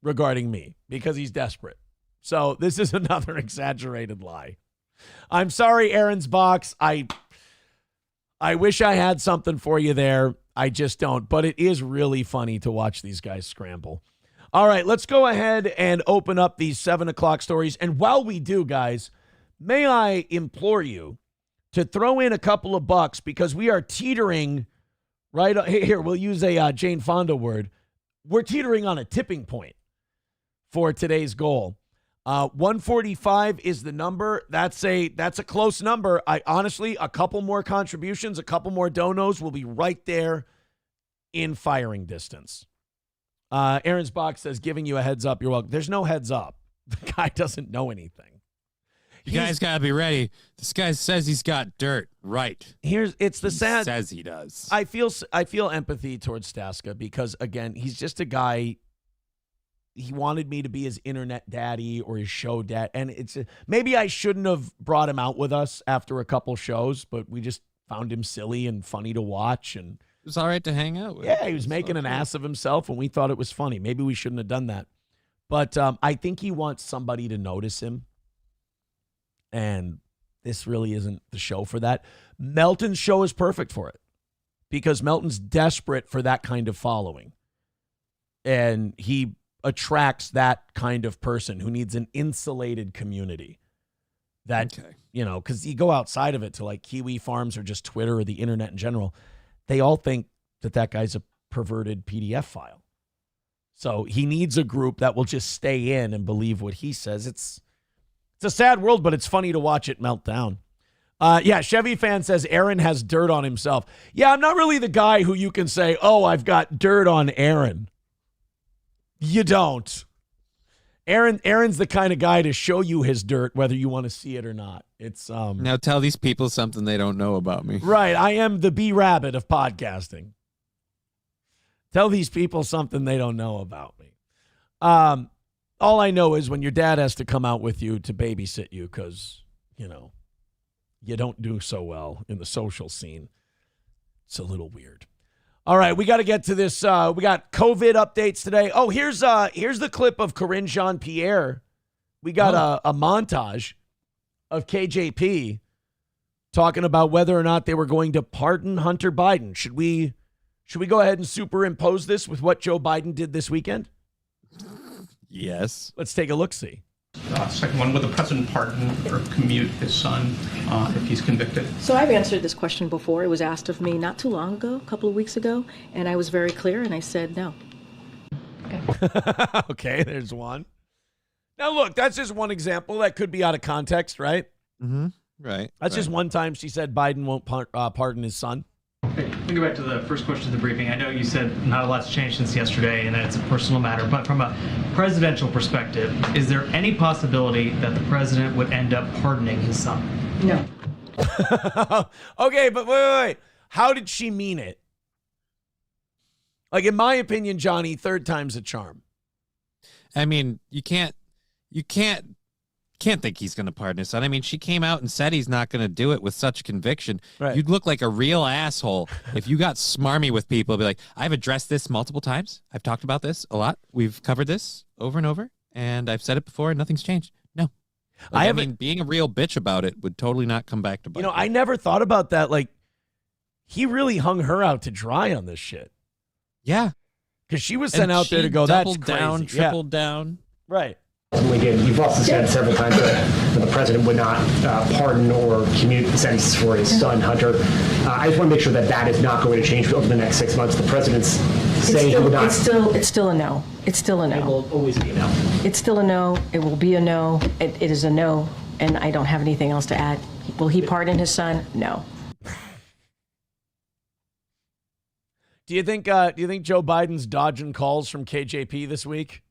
regarding me because he's desperate. So this is another exaggerated lie. I'm sorry, Aaron's box. I wish I had something for you there. I just don't. But it is really funny to watch these guys scramble. All right, let's go ahead and open up these 7 o'clock stories. And while we do, guys, may I implore you to throw in a couple of bucks because we are teetering right here. We'll use a Jane Fonda word. We're teetering on a tipping point for today's goal. 145 is the number. That's a close number. Honestly, a couple more contributions, a couple more donos will be right there in firing distance. Aaron's box says, giving you a heads up. You're welcome. There's no heads up. The guy doesn't know anything. You guys got to be ready. This guy says he's got dirt. Right. It's the sad. He says he does. I feel empathy towards Staska because, again, he's just a guy. He wanted me to be his internet daddy or his show dad. And maybe I shouldn't have brought him out with us after a couple shows, but we just found him silly and funny to watch. And it was all right to hang out with. Yeah, he was making an ass of himself, and we thought it was funny. Maybe we shouldn't have done that. But I think he wants somebody to notice him. And this really isn't the show for that. Melton's show is perfect for it because Melton's desperate for that kind of following. And he attracts that kind of person who needs an insulated community. That, because you go outside of it to like Kiwi Farms or just Twitter or the internet in general, they all think that guy's a perverted PDF file. So he needs a group that will just stay in and believe what he says. It's a sad world, but it's funny to watch it melt down. Chevy fan says Aaron has dirt on himself. Yeah, I'm not really the guy who you can say, oh, I've got dirt on Aaron. You don't. Aaron's the kind of guy to show you his dirt, whether you want to see it or not. It's now tell these people something they don't know about me. Right. I am the B Rabbit of podcasting. Tell these people something they don't know about me. All I know is when your dad has to come out with you to babysit you because, you don't do so well in the social scene. It's a little weird. All right, we got to get to this. We got COVID updates today. Oh, here's the clip of Corinne Jean-Pierre. We got a montage of KJP talking about whether or not they were going to pardon Hunter Biden. Should we go ahead and superimpose this with what Joe Biden did this weekend? Yes. Let's take a look-see. Second one, would the president pardon or commute his son if he's convicted? So I've answered this question before. It was asked of me not too long ago, a couple of weeks ago, and I was very clear, and I said no. Okay, there's one. Now, look, that's just one example. That could be out of context, right? Mm-hmm. Right. That's just one time she said Biden won't pardon his son. Okay, let me go back to the first question of the briefing. I know you said not a lot's changed since yesterday and that it's a personal matter, but from a presidential perspective, is there any possibility that the president would end up pardoning his son? No. Okay, but wait. How did she mean it? Like, in my opinion, Johnny, third time's a charm. I mean, you can't think he's going to pardon his son. I mean, she came out and said he's not going to do it with such conviction. Right. You'd look like a real asshole if you got smarmy with people. Be like, I've addressed this multiple times. I've talked about this a lot. We've covered this over and over, and I've said it before, and nothing's changed. No. I mean, being a real bitch about it would totally not come back to bite. You know, I never thought about that. Like, he really hung her out to dry on this shit. Yeah. Because she was sent out there to go, that's crazy. Down, tripled down. Right. You've also said several times that the president would not pardon or commute the sentences for his son, Hunter. I just want to make sure that that is not going to change over the next 6 months. The president's saying he would not. It's still a no. It's still a no. It will always be a no. It's still a no. It will be a no. It is a no, and I don't have anything else to add. Will he pardon his son? No. Do you think Joe Biden's dodging calls from KJP this week?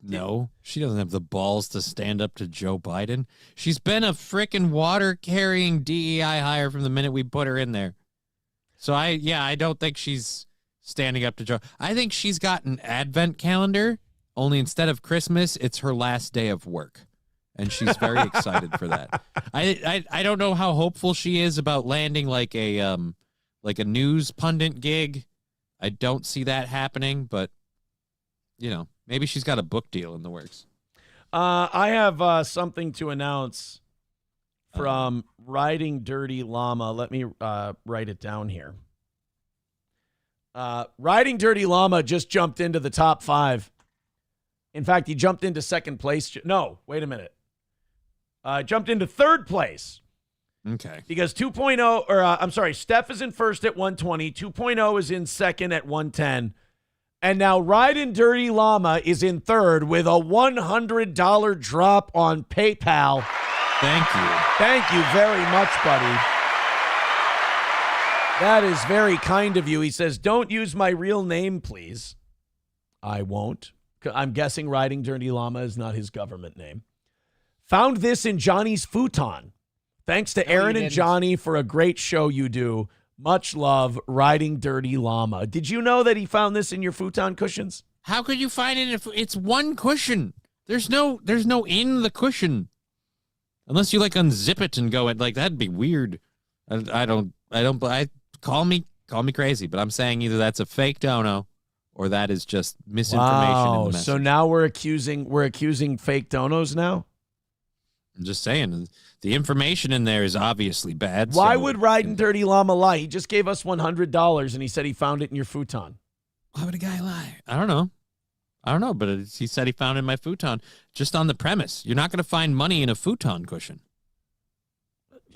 No, she doesn't have the balls to stand up to Joe Biden. She's been a frickin' water-carrying DEI hire from the minute we put her in there. So I don't think she's standing up to Joe. I think she's got an advent calendar, only instead of Christmas, it's her last day of work. And she's very excited for that. I don't know how hopeful she is about landing like a news pundit gig. I don't see that happening, but you know, maybe she's got a book deal in the works. I have something to announce from Riding Dirty Llama. Let me write it down here. Riding Dirty Llama just jumped into the top 5. In fact, he jumped into second place. No, wait a minute. Jumped into third place. Okay. Because 2.0, Steph is in first at 120. 2.0 is in second at 110. And now Riding Dirty Llama is in third with a $100 drop on PayPal. Thank you. Thank you very much, buddy. That is very kind of you. He says, don't use my real name, please. I won't. I'm guessing Riding Dirty Llama is not his government name. Found this in Johnny's futon. Thanks to Aaron and Johnny for a great show you do. Much love, Riding Dirty Llama. Did you know that he found this in your futon cushions? How could you find it if it's one cushion? There's no in the cushion. Unless you like unzip it and go, like, that'd be weird. Call me crazy, but I'm saying either that's a fake dono or that is just misinformation in the message. So now we're accusing fake donos now? I'm just saying, the information in there is obviously bad. Why would Riding Dirty Llama lie? He just gave us $100 and he said he found it in your futon. Why would a guy lie? I don't know, but he said he found it in my futon just on the premise. You're not going to find money in a futon cushion.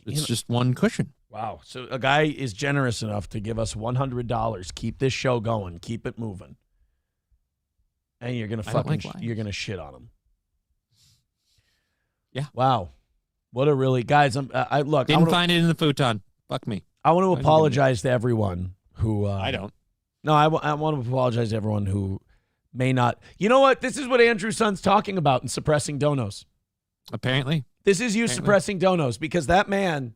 It's just one cushion. Wow. So a guy is generous enough to give us $100. Keep this show going. Keep it moving. And you're going to you're going to shit on him. Yeah. Wow. What a really, guys, look. Didn't find it in the futon. Fuck me. I want to apologize to everyone who. I don't. No, I want to apologize to everyone who may not. You know what? This is what Andrew Sun's talking about in suppressing donos. Apparently. This is you suppressing donos because that man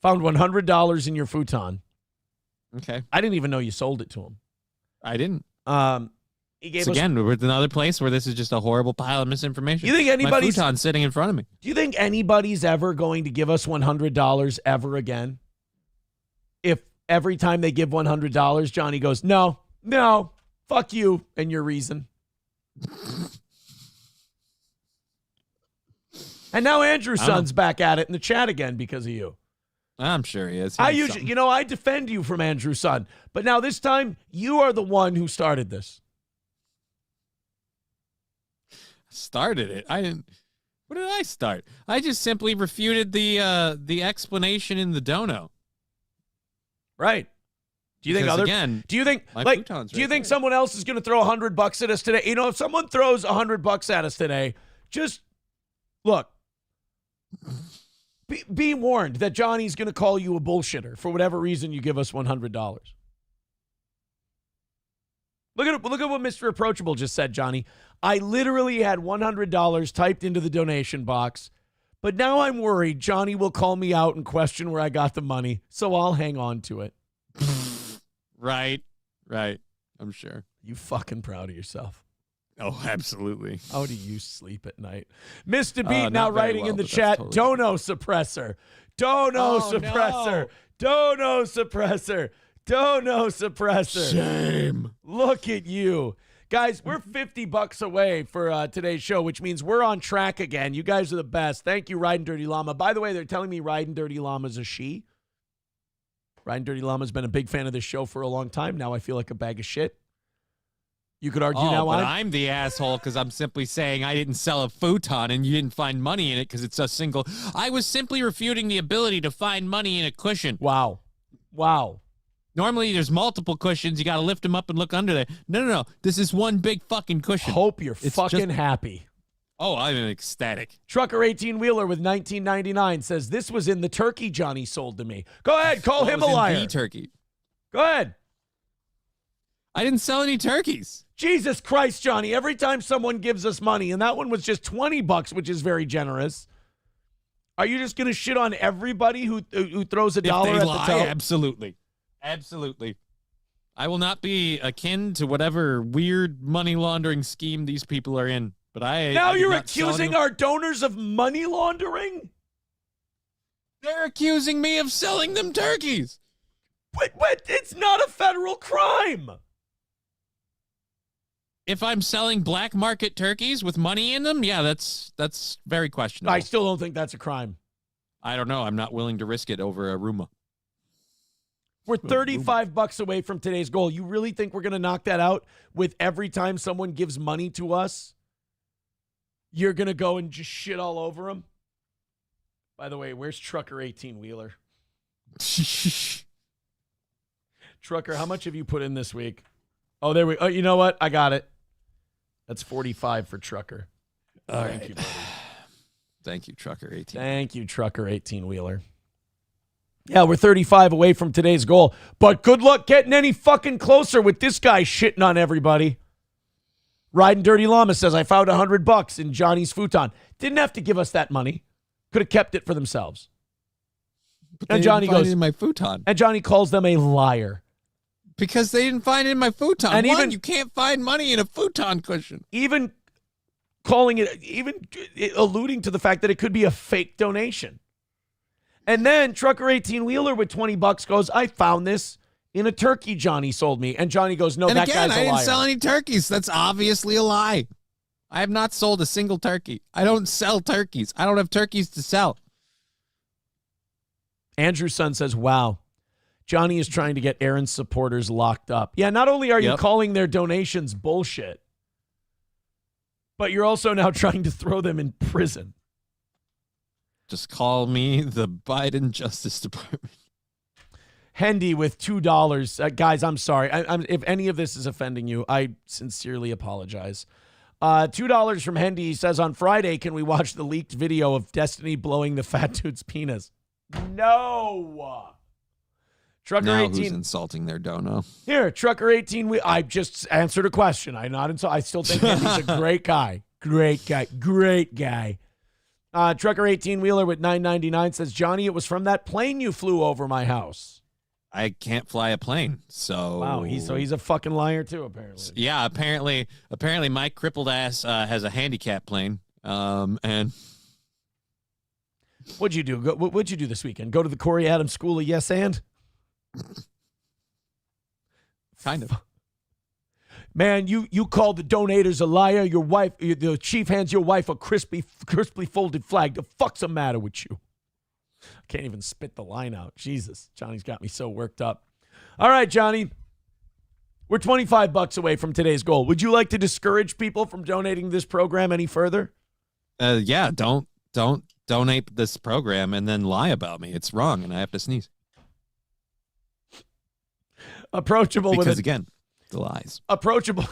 found $100 in your futon. Okay. I didn't even know you sold it to him. I didn't. He gave us, again, we're at another place where this is just a horrible pile of misinformation. You think anybody's my futon's sitting in front of me? Do you think anybody's ever going to give us $100 ever again? If every time they give $100, Johnny goes, no, fuck you and your reason. And now Andrew Son's back at it in the chat again because of you. I'm sure he is. I usually, I defend you from Andrew Son, but now this time you are the one who started this. Started it. I didn't. What did I start? I just simply refuted the explanation in the dono. Right. Do you think do you think someone else is going to throw $100 at us today? If someone throws $100 at us today, just look. Be warned that Johnny's going to call you a bullshitter for whatever reason you give us $100. Look at what Mr. Approachable just said, Johnny. I literally had $100 typed into the donation box, but now I'm worried Johnny will call me out and question where I got the money, so I'll hang on to it. Right. I'm sure. You fucking proud of yourself. Oh, absolutely. How do you sleep at night? Mr. Beat now writing in the chat, totally Dono suppressor. Dono suppressor. No. Dono suppressor. Dono suppressor. Shame. Look at you. Guys, we're $50 away for today's show, which means we're on track again. You guys are the best. Thank you, Riding Dirty Llama. By the way, they're telling me Riding Dirty Llama's a she. Riding Dirty Llama's been a big fan of this show for a long time. Now I feel like a bag of shit. You could argue now I'm the asshole because I'm simply saying I didn't sell a futon and you didn't find money in it because it's a single. I was simply refuting the ability to find money in a cushion. Wow. Normally there's multiple cushions. You got to lift them up and look under there. No. This is one big fucking cushion. Hope you're fucking happy. Oh, I'm ecstatic. Trucker 18-wheeler with $19.99 says, this was in the turkey Johnny sold to me. Go ahead, call him a liar. The turkey. Go ahead. I didn't sell any turkeys. Jesus Christ, Johnny. Every time someone gives us money, and that one was just $20, which is very generous. Are you just going to shit on everybody who throws a dollar at the toe? Absolutely. I will not be akin to whatever weird money laundering scheme these people are in. But now you're accusing our donors of money laundering? They're accusing me of selling them turkeys. But it's not a federal crime. If I'm selling black market turkeys with money in them, yeah, that's very questionable. I still don't think that's a crime. I don't know. I'm not willing to risk it over a Roomba. We're $35 away from today's goal. You really think we're going to knock that out with every time someone gives money to us? You're going to go and just shit all over them? By the way, where's Trucker 18-wheeler? Trucker, how much have you put in this week? Oh, there we. Oh, you know what? I got it. That's 45 for Trucker. Thank you, buddy. Thank you, Trucker 18. Thank you, Trucker 18-wheeler. Yeah, we're 35 away from today's goal, but good luck getting any fucking closer with this guy shitting on everybody. Riding Dirty Llama says, I found $100 in Johnny's futon. Didn't have to give us that money. Could have kept it for themselves. And Johnny goes, in my futon. And Johnny calls them a liar. Because they didn't find it in my futon. And even you can't find money in a futon cushion. Even alluding to the fact that it could be a fake donation. And then Trucker 18-wheeler with $20 goes, I found this in a turkey Johnny sold me. And Johnny goes, no, that guy's a liar. I didn't sell any turkeys. That's obviously a lie. I have not sold a single turkey. I don't sell turkeys. I don't have turkeys to sell. Andrew's son says, wow, Johnny is trying to get Aaron's supporters locked up. Yeah, not only are you calling their donations bullshit, but you're also now trying to throw them in prison. Just call me the Biden Justice Department. Hendy with $2. Guys, I'm sorry. If any of this is offending you, I sincerely apologize. $2 from Hendy. He says, on Friday, can we watch the leaked video of Destiny blowing the fat dude's penis? No. Trucker now 18. Who's insulting their dono? Here, Trucker 18. I just answered a question. I still think Hendy's a great guy. Great guy. Trucker 18-wheeler with $9.99 says, Johnny, it was from that plane you flew over my house. I can't fly a plane, so... Wow, he's a fucking liar, too, apparently. Yeah, apparently my crippled ass has a handicap plane, and... What'd you do? What'd you do this weekend? Go to the Corey Adams School of Yes and? Kind of. Man, you called the donators a liar. Your wife, the chief hands your wife a crisply folded flag. The fuck's the matter with you? I can't even spit the line out. Jesus, Johnny's got me so worked up. All right, Johnny. We're $25 away from today's goal. Would you like to discourage people from donating this program any further? Yeah, don't donate this program and then lie about me. It's wrong, and I have to sneeze. Approachable because again, the lies. Approachable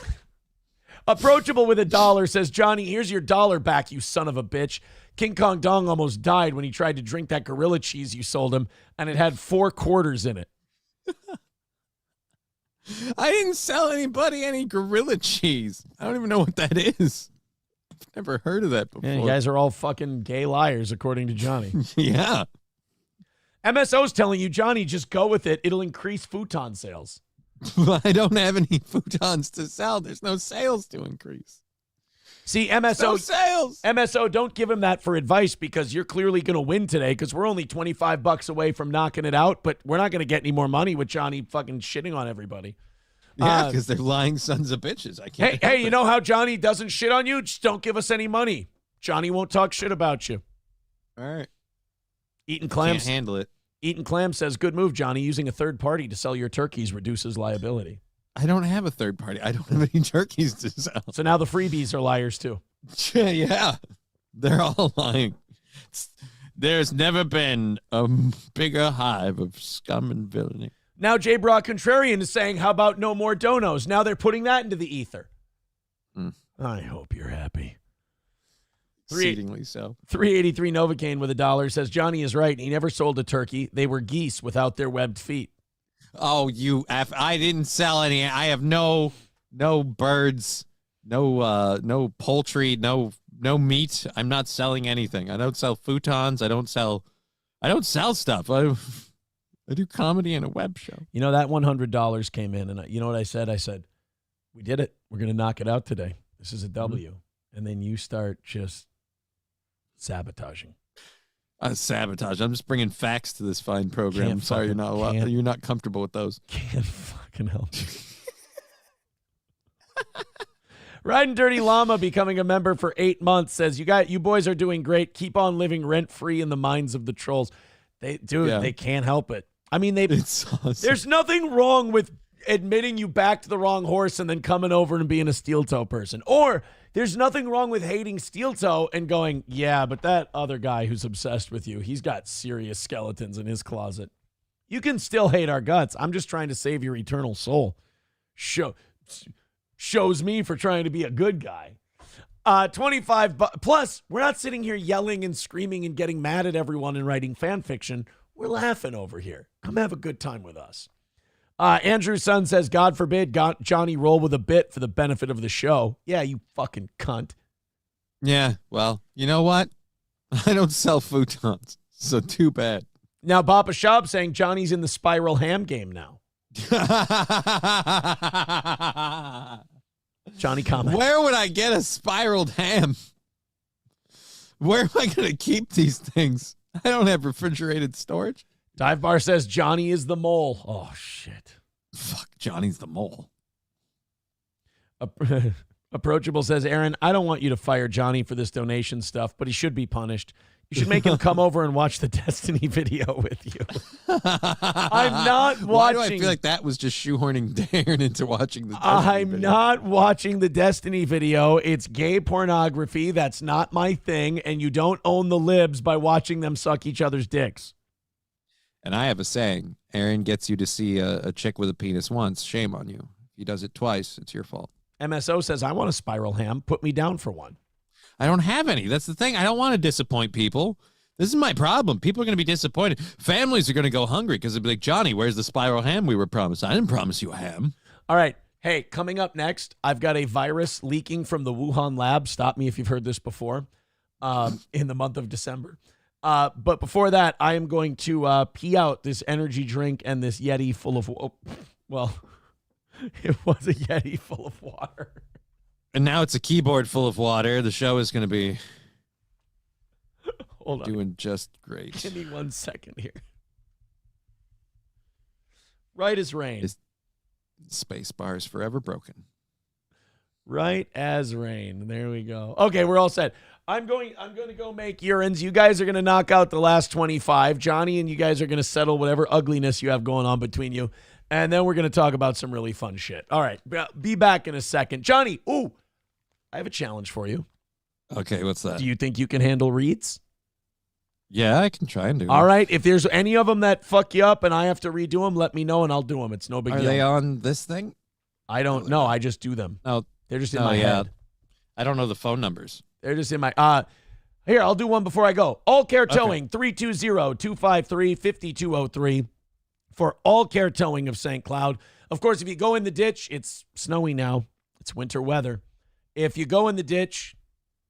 with $1 says, Johnny, here's your $1 back, you son of a bitch. King Kong Dong almost died when he tried to drink that gorilla cheese you sold him, and it had 4 quarters in it. I didn't sell anybody any gorilla cheese. I don't even know what that is. I've never heard of that before. Yeah, you guys are all fucking gay liars, according to Johnny. Yeah. MSO's telling you, Johnny, just go with it. It'll increase futon sales. I don't have any futons to sell. There's no sales to increase. See, MSO, no sales. MSO, don't give him that for advice because you're clearly going to win today because we're only $25 away from knocking it out, but we're not going to get any more money with Johnny fucking shitting on everybody. Yeah, because they're lying sons of bitches. I can't. Hey, you know how Johnny doesn't shit on you? Just don't give us any money. Johnny won't talk shit about you. All right. Eating clams. Can't handle it. Eating Clam says, good move, Johnny. Using a third party to sell your turkeys reduces liability. I don't have a third party. I don't have any turkeys to sell. So now the freebies are liars too. Yeah. They're all lying. There's never been a bigger hive of scum and villainy. Now J. Brock Contrarian is saying, how about no more donos? Now they're putting that into the ether. I hope you're happy. Exceedingly so. 383 Novocaine with $1 says, Johnny is right. He never sold a turkey. They were geese without their webbed feet. Oh, you F. I didn't sell any. I have no birds, no poultry, no meat. I'm not selling anything. I don't sell futons. I don't sell stuff. I do comedy and a web show. You know, that $100 came in, and you know what I said? I said, we did it. We're going to knock it out today. This is a W. Mm-hmm. And then you start just sabotaging. Sabotage. I'm just bringing facts to this fine program. I'm sorry you're not comfortable with those. Can't fucking help it. Riding Dirty Llama becoming a member for 8 months says, you boys are doing great. Keep on living rent free in the minds of the trolls. They can't help it. I mean, it's awesome. There's nothing wrong with admitting you backed the wrong horse and then coming over and being a steel toe person. Or there's nothing wrong with hating steel toe and going, yeah, but that other guy who's obsessed with you, he's got serious skeletons in his closet. You can still hate our guts. I'm just trying to save your eternal soul. Shows me for trying to be a good guy. 25 plus, we're not sitting here yelling and screaming and getting mad at everyone and writing fan fiction. We're laughing over here. Come have a good time with us. Andrew's son says, God forbid Johnny roll with a bit for the benefit of the show. Yeah, you fucking cunt. Yeah, well, you know what? I don't sell futons, so too bad. Now, Papa Shab saying Johnny's in the spiral ham game now. Johnny comment. Where would I get a spiraled ham? Where am I going to keep these things? I don't have refrigerated storage. Dive Bar says Johnny is the mole. Oh, shit. Fuck, Johnny's the mole. Approachable says, Aaron, I don't want you to fire Johnny for this donation stuff, but he should be punished. You should make him come over and watch the Destiny video with you. I'm not watching. Why do I feel like that was just shoehorning Darren into watching the Destiny video? Not watching the Destiny video. It's gay pornography. That's not my thing. And you don't own the libs by watching them suck each other's dicks. And I have a saying, Aaron gets you to see a chick with a penis once. Shame on you. If he does it twice, it's your fault. MSO says, I want a spiral ham. Put me down for one. I don't have any. That's the thing. I don't want to disappoint people. This is my problem. People are going to be disappointed. Families are going to go hungry because they'll be like, Johnny, where's the spiral ham we were promised? I didn't promise you a ham. All right. Hey, coming up next, I've got a virus leaking from the Wuhan lab. Stop me if you've heard this before, in the month of December. But before that, I am going to pee out this energy drink and this Yeti full of, it was a Yeti full of water. And now it's a keyboard full of water. The show is going to be doing just great. Give me 1 second here. Right as rain. Space bars forever broken. Right as rain. There we go. Okay, we're all set. I'm going to go make urines. You guys are going to knock out the last 25. Johnny and you guys are going to settle whatever ugliness you have going on between you. And then we're going to talk about some really fun shit. All right, be back in a second. Johnny, I have a challenge for you. Okay, what's that? Do you think you can handle reads? Yeah, I can try and do All it. right, if there's any of them that fuck you up and I have to redo them, let me know and I'll do them. It's no big Are deal. they on this thing? I don't know. I just do them. No, they're just in my head. I don't know the phone numbers. They're just in my here, I'll do one before I go. All Care Towing, 320-253-5203 for All Care Towing of St. Cloud. Of course, if you go in the ditch, it's snowy now. It's winter weather. If you go in the ditch,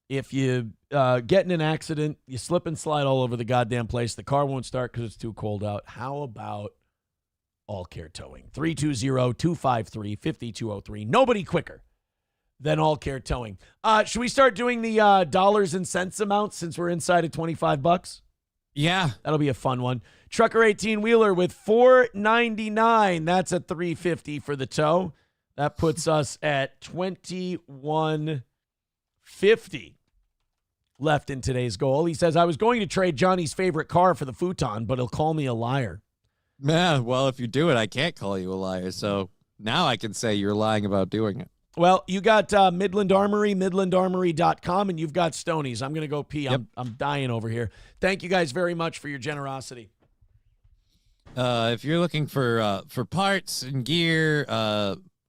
if you get in an accident, you slip and slide all over the goddamn place, the car won't start because it's too cold out. How about All Care Towing? 320-253-5203. Nobody quicker than All Care Towing. Should we start doing the dollars and cents amount since we're inside of $25? Yeah. That'll be a fun one. Trucker 18-wheeler with $4.99. That's a $3.50 for the tow. That puts us at $21.50 left in today's goal. He says, I was going to trade Johnny's favorite car for the futon, but he'll call me a liar. Man, well, if you do it, I can't call you a liar. So now I can say you're lying about doing it. Well, you got Midland Armory, midlandarmory.com, and you've got Stoney's. I'm going to go pee. Yep. I'm dying over here. Thank you guys very much for your generosity. If you're looking for parts and gear,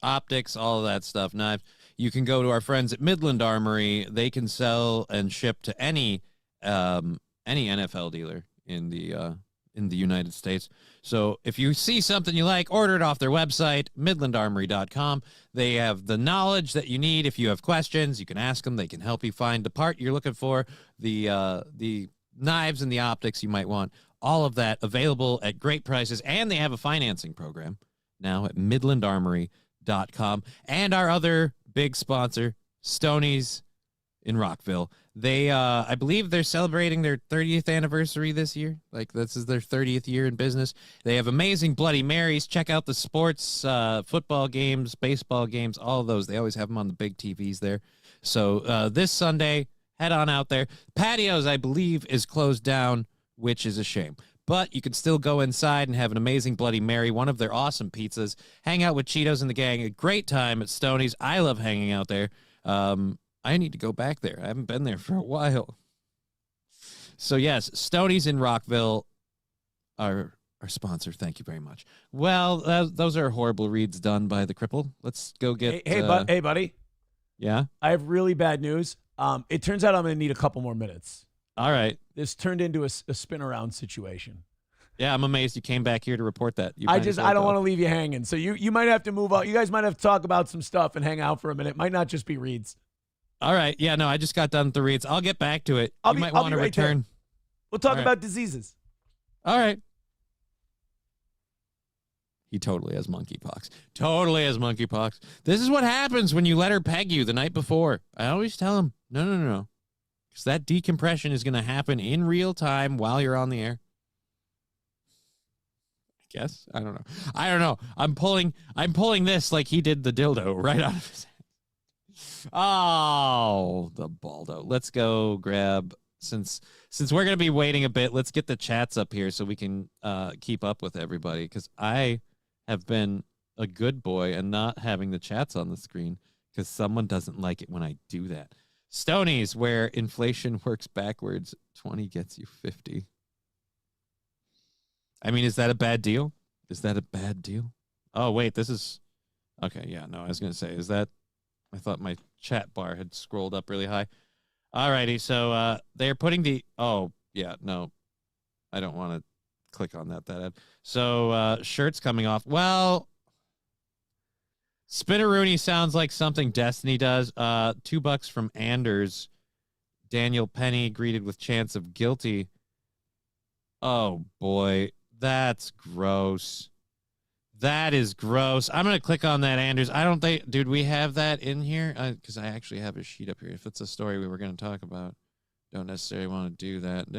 optics, all of that stuff, knives, you can go to our friends at Midland Armory. They can sell and ship to any NFL dealer in the United States. So if you see something you like, order it off their website, midlandarmory.com. They have the knowledge that you need. If you have questions, you can ask them. They can help you find the part you're looking for, the knives and the optics you might want. All of that available at great prices, and they have a financing program now at midlandarmory.com. And our other big sponsor, Stoney's in Rockville. They, I believe they're celebrating their 30th anniversary this year. Like, this is their 30th year in business. They have amazing Bloody Marys. Check out the sports, football games, baseball games, all of those. They always have them on the big TVs there. So this Sunday, head on out there. Patios, I believe, is closed down, which is a shame. But you can still go inside and have an amazing Bloody Mary, one of their awesome pizzas, hang out with Cheetos and the gang. A great time at Stoney's. I love hanging out there. I need to go back there. I haven't been there for a while. So, yes, Stoney's in Rockville, our sponsor. Thank you very much. Well, those are horrible reads done by the cripple. Let's go get... Hey, buddy. Yeah? I have really bad news. It turns out I'm going to need a couple more minutes. All right. This turned into a spin-around situation. Yeah, I'm amazed you came back here to report that. I don't want to leave you hanging. So you might have to move out. You guys might have to talk about some stuff and hang out for a minute. Might not just be reads. All right. Yeah, no, I just got done with the reads. I'll get back to it. You might want to return. There. We'll talk about diseases. All right. He totally has monkeypox. Totally has monkeypox. This is what happens when you let her peg you the night before. I always tell him, no. Because that decompression is going to happen in real time while you're on the air. I guess. I don't know. I'm pulling this like he did the dildo right out of his head. Oh, the baldo. Let's go grab, since we're going to be waiting a bit, let's get the chats up here so we can keep up with everybody, because I have been a good boy and not having the chats on the screen because someone doesn't like it when I do that. Stoney's, where inflation works backwards, 20 gets you 50. I mean, is that a bad deal? Oh, wait, this is... Okay, yeah, no, I was going to say, is that... I thought my chat bar had scrolled up really high. Alrighty, so they're putting the... Oh, yeah, no. I don't want to click on that ad. So, shirts coming off. Well, Spinneroonie sounds like something Destiny does. $2 from Anders. Daniel Penny greeted with chance of guilty. Oh, boy. That's gross. That is gross. I'm going to click on that, Anders. I don't think... Dude, we have that in here? Because I actually have a sheet up here. If it's a story we were going to talk about. Don't necessarily want to do that.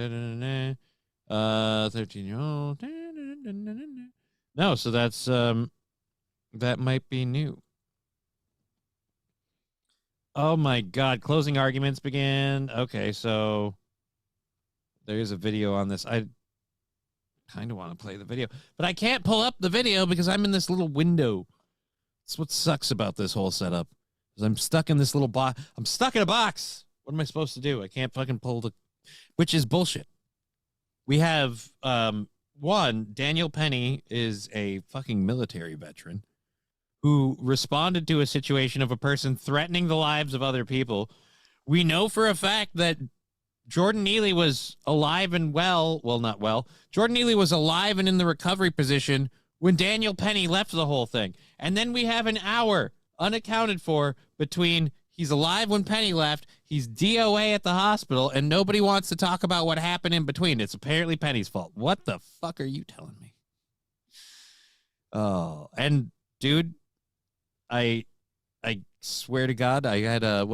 13-year-old. No, so that's... that might be new. Oh my God! Closing arguments begin. Okay, so there is a video on this. I kind of want to play the video, but I can't pull up the video because I'm in this little window. That's what sucks about this whole setup. Is I'm stuck in this little box. I'm stuck in a box. What am I supposed to do? I can't fucking pull the, which is bullshit. We have one. Daniel Penny is a fucking military veteran who responded to a situation of a person threatening the lives of other people. We know for a fact that Jordan Neely was alive and well. Well, not well. Jordan Neely was alive and in the recovery position when Daniel Penny left the whole thing. And then we have an hour unaccounted for between he's alive when Penny left, he's DOA at the hospital, and nobody wants to talk about what happened in between. It's apparently Penny's fault. What the fuck are you telling me? Oh, and dude, I swear to God, I had a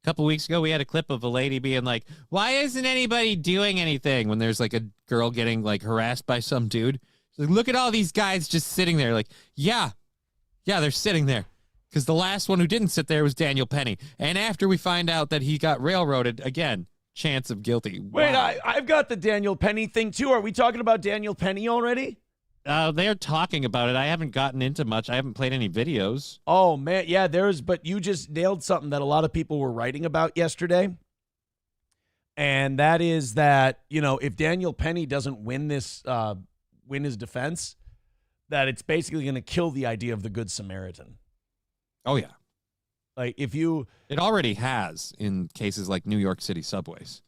couple weeks ago, we had a clip of a lady being like, why isn't anybody doing anything when there's like a girl getting like harassed by some dude? She's like, look at all these guys just sitting there. Like, yeah, they're sitting there. Because the last one who didn't sit there was Daniel Penny. And after we find out that he got railroaded, again, chance of guilty. Wow. Wait, I've got the Daniel Penny thing too. Are we talking about Daniel Penny already? They're talking about it. I haven't gotten into much. I haven't played any videos. Oh, man. Yeah, but you just nailed something that a lot of people were writing about yesterday. And that is that, if Daniel Penny doesn't win this, win his defense, that it's basically going to kill the idea of the Good Samaritan. Oh, yeah. Like, it already has in cases like New York City subways.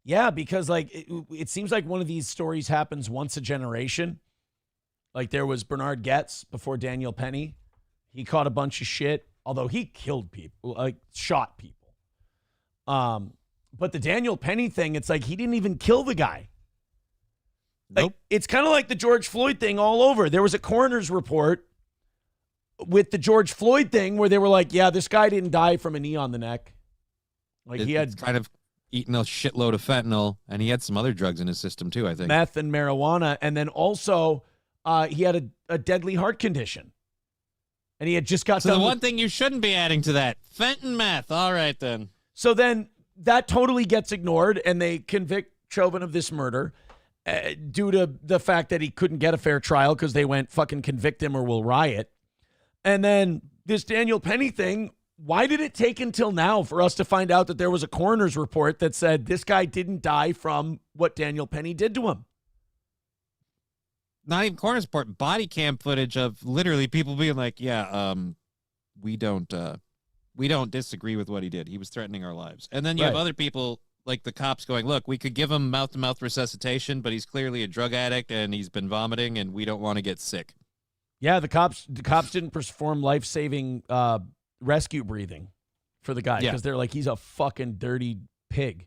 Yeah, because like it seems like one of these stories happens once a generation. Like there was Bernard Goetz before Daniel Penny. He caught a bunch of shit, although he killed people, like shot people. But the Daniel Penny thing, it's like he didn't even kill the guy. Like, it's kind of like the George Floyd thing all over. There was a coroner's report with the George Floyd thing where they were like, yeah, this guy didn't die from a knee on the neck. Like he had kind of eaten a shitload of fentanyl, and he had some other drugs in his system too, I think. Meth and marijuana. And then also he had a deadly heart condition. And he had just got So the one thing you shouldn't be adding to that, fentanyl meth. All right, then. So then that totally gets ignored, and they convict Chauvin of this murder due to the fact that he couldn't get a fair trial because they went fucking convict him or we'll riot. And then this Daniel Penny thing, why did it take until now for us to find out that there was a coroner's report that said this guy didn't die from what Daniel Penny did to him? Not even coroner's report, body cam footage of literally people being like, yeah, we don't disagree with what he did. He was threatening our lives. And then you have other people like the cops going, look, we could give him mouth-to-mouth resuscitation, but he's clearly a drug addict and he's been vomiting and we don't want to get sick. Yeah, the cops didn't perform life-saving rescue breathing for the guy because they're like, he's a fucking dirty pig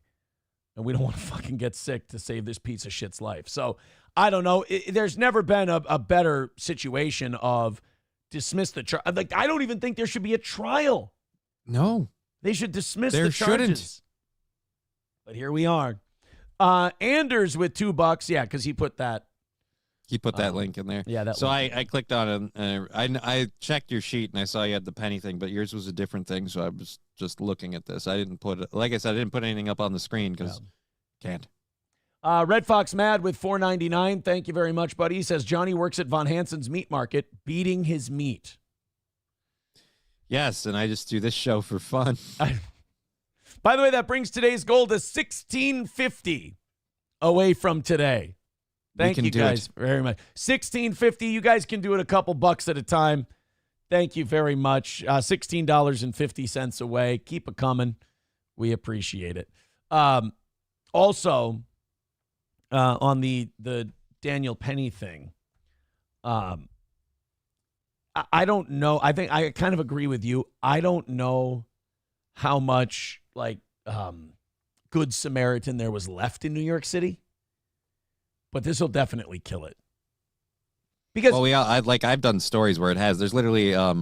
and we don't want to fucking get sick to save this piece of shit's life. So I don't know. There's never been a better situation of dismiss the trial. Like, I don't even think there should be a trial. No. They should dismiss there the charges. Shouldn't. But here we are. Anders with $2. Yeah, because he put that. He put that link in there. Yeah, that. So I clicked on it and I checked your sheet and I saw you had the penny thing, but yours was a different thing. So I was just looking at this. I didn't put it. Like I said, I didn't put anything up on the screen because can't. Red Fox Mad with $4.99. Thank you very much, buddy. He says Johnny works at Von Hansen's meat market, beating his meat. Yes, and I just do this show for fun. By the way, that brings today's goal to 1650 away from today. Thank you guys very much. 1650. You guys can do it a couple bucks at a time. Thank you very much. $16.50 away. Keep it coming. We appreciate it. Also, on the Daniel Penny thing, I don't know. I think I kind of agree with you. I don't know how much Good Samaritan there was left in New York City, but this will definitely kill it. Because I've done stories where it has. There's literally I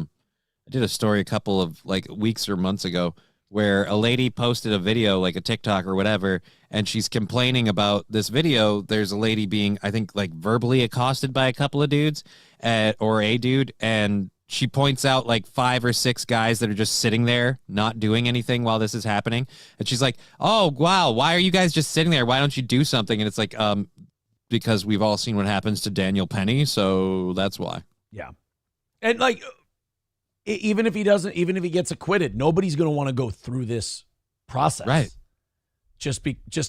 did a story a couple of weeks or months ago where a lady posted a video, like a TikTok or whatever, and she's complaining about this video. There's a lady being, I think, verbally accosted by a couple of dudes or a dude, and she points out like 5 or 6 guys that are just sitting there not doing anything while this is happening. And she's like, oh, wow, why are you guys just sitting there? Why don't you do something? And it's like, because we've all seen what happens to Daniel Penny, so that's why. Yeah. And like, even if he gets acquitted, nobody's going to want to go through this process. Right. Just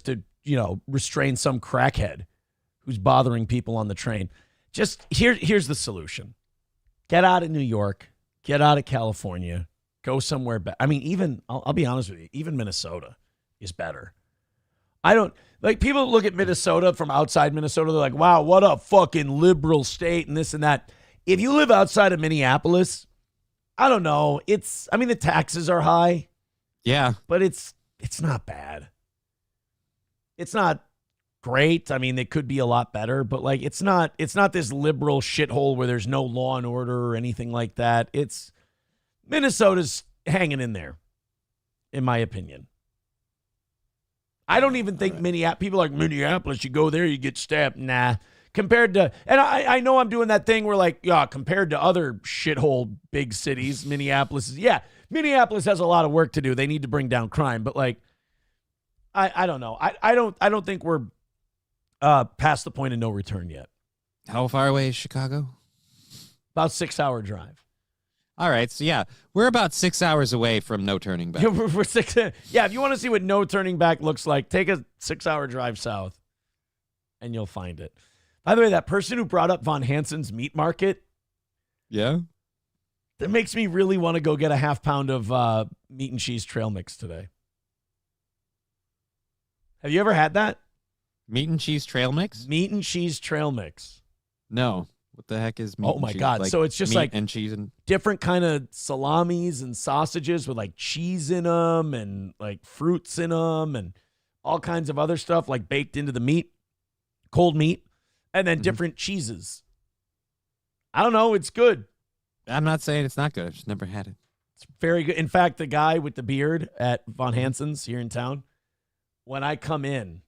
to, restrain some crackhead who's bothering people on the train. Just here's the solution. Get out of New York, get out of California, go somewhere better. I mean, I'll be honest with you, even Minnesota is better. People look at Minnesota from outside Minnesota, they're like, wow, what a fucking liberal state and this and that. If you live outside of Minneapolis, I don't know. The taxes are high. Yeah. But it's not bad. It's not great. I mean, they could be a lot better, but like it's not this liberal shithole where there's no law and order or anything like that. Minnesota's hanging in there, in my opinion. I don't even think people like Minneapolis, you go there, you get stabbed. Nah. Compared to, and I know I'm doing that thing where like, yeah, compared to other shithole big cities, Minneapolis has a lot of work to do. They need to bring down crime, but like, I don't know. I don't think we're past the point of no return yet. How far away is Chicago? About 6-hour drive. All right, so yeah, we're about 6 hours away from no turning back. We're 6. Yeah, if you want to see what no turning back looks like, take a 6-hour drive south, and you'll find it. By the way, that person who brought up Von Hansen's meat market, yeah, that makes me really want to go get a half pound of meat and cheese trail mix today. Have you ever had that? Meat and cheese trail mix? Meat and cheese trail mix. No. What the heck is meat Oh and my cheese? God. So it's just meat like and cheese and different kind of salamis and sausages with like cheese in them and like fruits in them and all kinds of other stuff like baked into the meat, cold meat, and then different cheeses. I don't know. It's good. I'm not saying it's not good. I've just never had it. It's very good. In fact, the guy with the beard at Von Hansen's here in town, when I come in,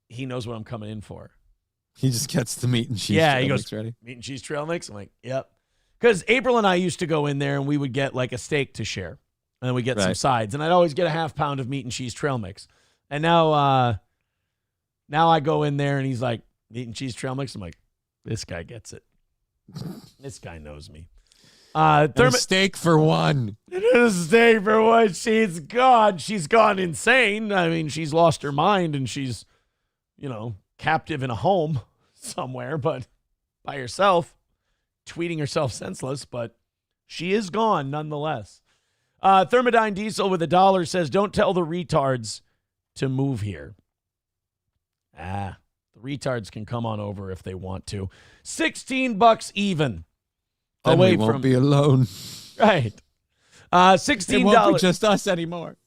he knows what I'm coming in for. He just gets the meat and cheese trail mix ready. Meat and cheese trail mix? I'm like, yep. Because April and I used to go in there and we would get like a steak to share. And then we get some sides. And I'd always get a half pound of meat and cheese trail mix. And now I go in there and he's like, meat and cheese trail mix? I'm like, this guy gets it. This guy knows me. A steak for one. A steak for one. She's gone. She's gone insane. I mean, she's lost her mind and she's, captive in a home somewhere, but by herself, tweeting herself senseless, but she is gone nonetheless. Thermodyne Diesel with $1 says, don't tell the retards to move here. The retards can come on over if they want to. $16 even. Then we won't be alone. Right. $16. It won't be just us anymore.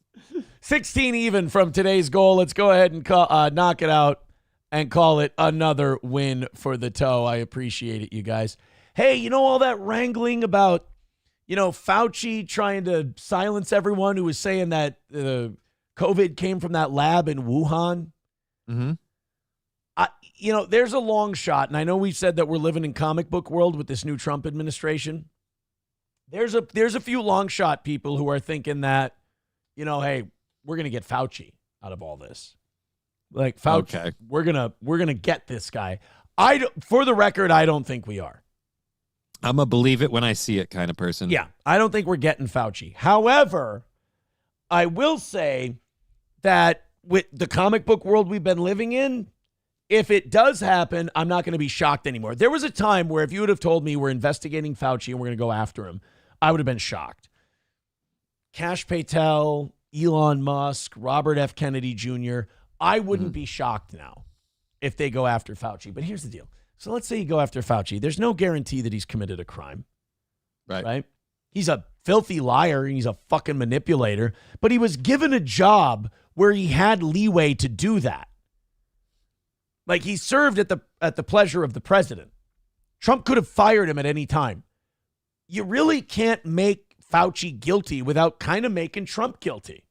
16 even from today's goal. Let's go ahead and knock it out and call it another win for the toe. I appreciate it, you guys. Hey, all that wrangling about, Fauci trying to silence everyone who was saying that COVID came from that lab in Wuhan? Mm-hmm. There's a long shot, and I know we've said that we're living in comic book world with this new Trump administration. There's a few long shot people who are thinking that, hey, we're going to get Fauci out of all this. Like Fauci, okay. we're gonna get this guy. For the record, I don't think we are. I'm a believe it when I see it kind of person. Yeah, I don't think we're getting Fauci. However, I will say that with the comic book world we've been living in, if it does happen, I'm not going to be shocked anymore. There was a time where if you would have told me we're investigating Fauci and we're going to go after him, I would have been shocked. Kash Patel, Elon Musk, Robert F. Kennedy Jr., I wouldn't be shocked now if they go after Fauci. But here's the deal. So let's say you go after Fauci. There's no guarantee that he's committed a crime. Right? He's a filthy liar and he's a fucking manipulator. But he was given a job where he had leeway to do that. Like he served at the pleasure of the president. Trump could have fired him at any time. You really can't make Fauci guilty without kind of making Trump guilty.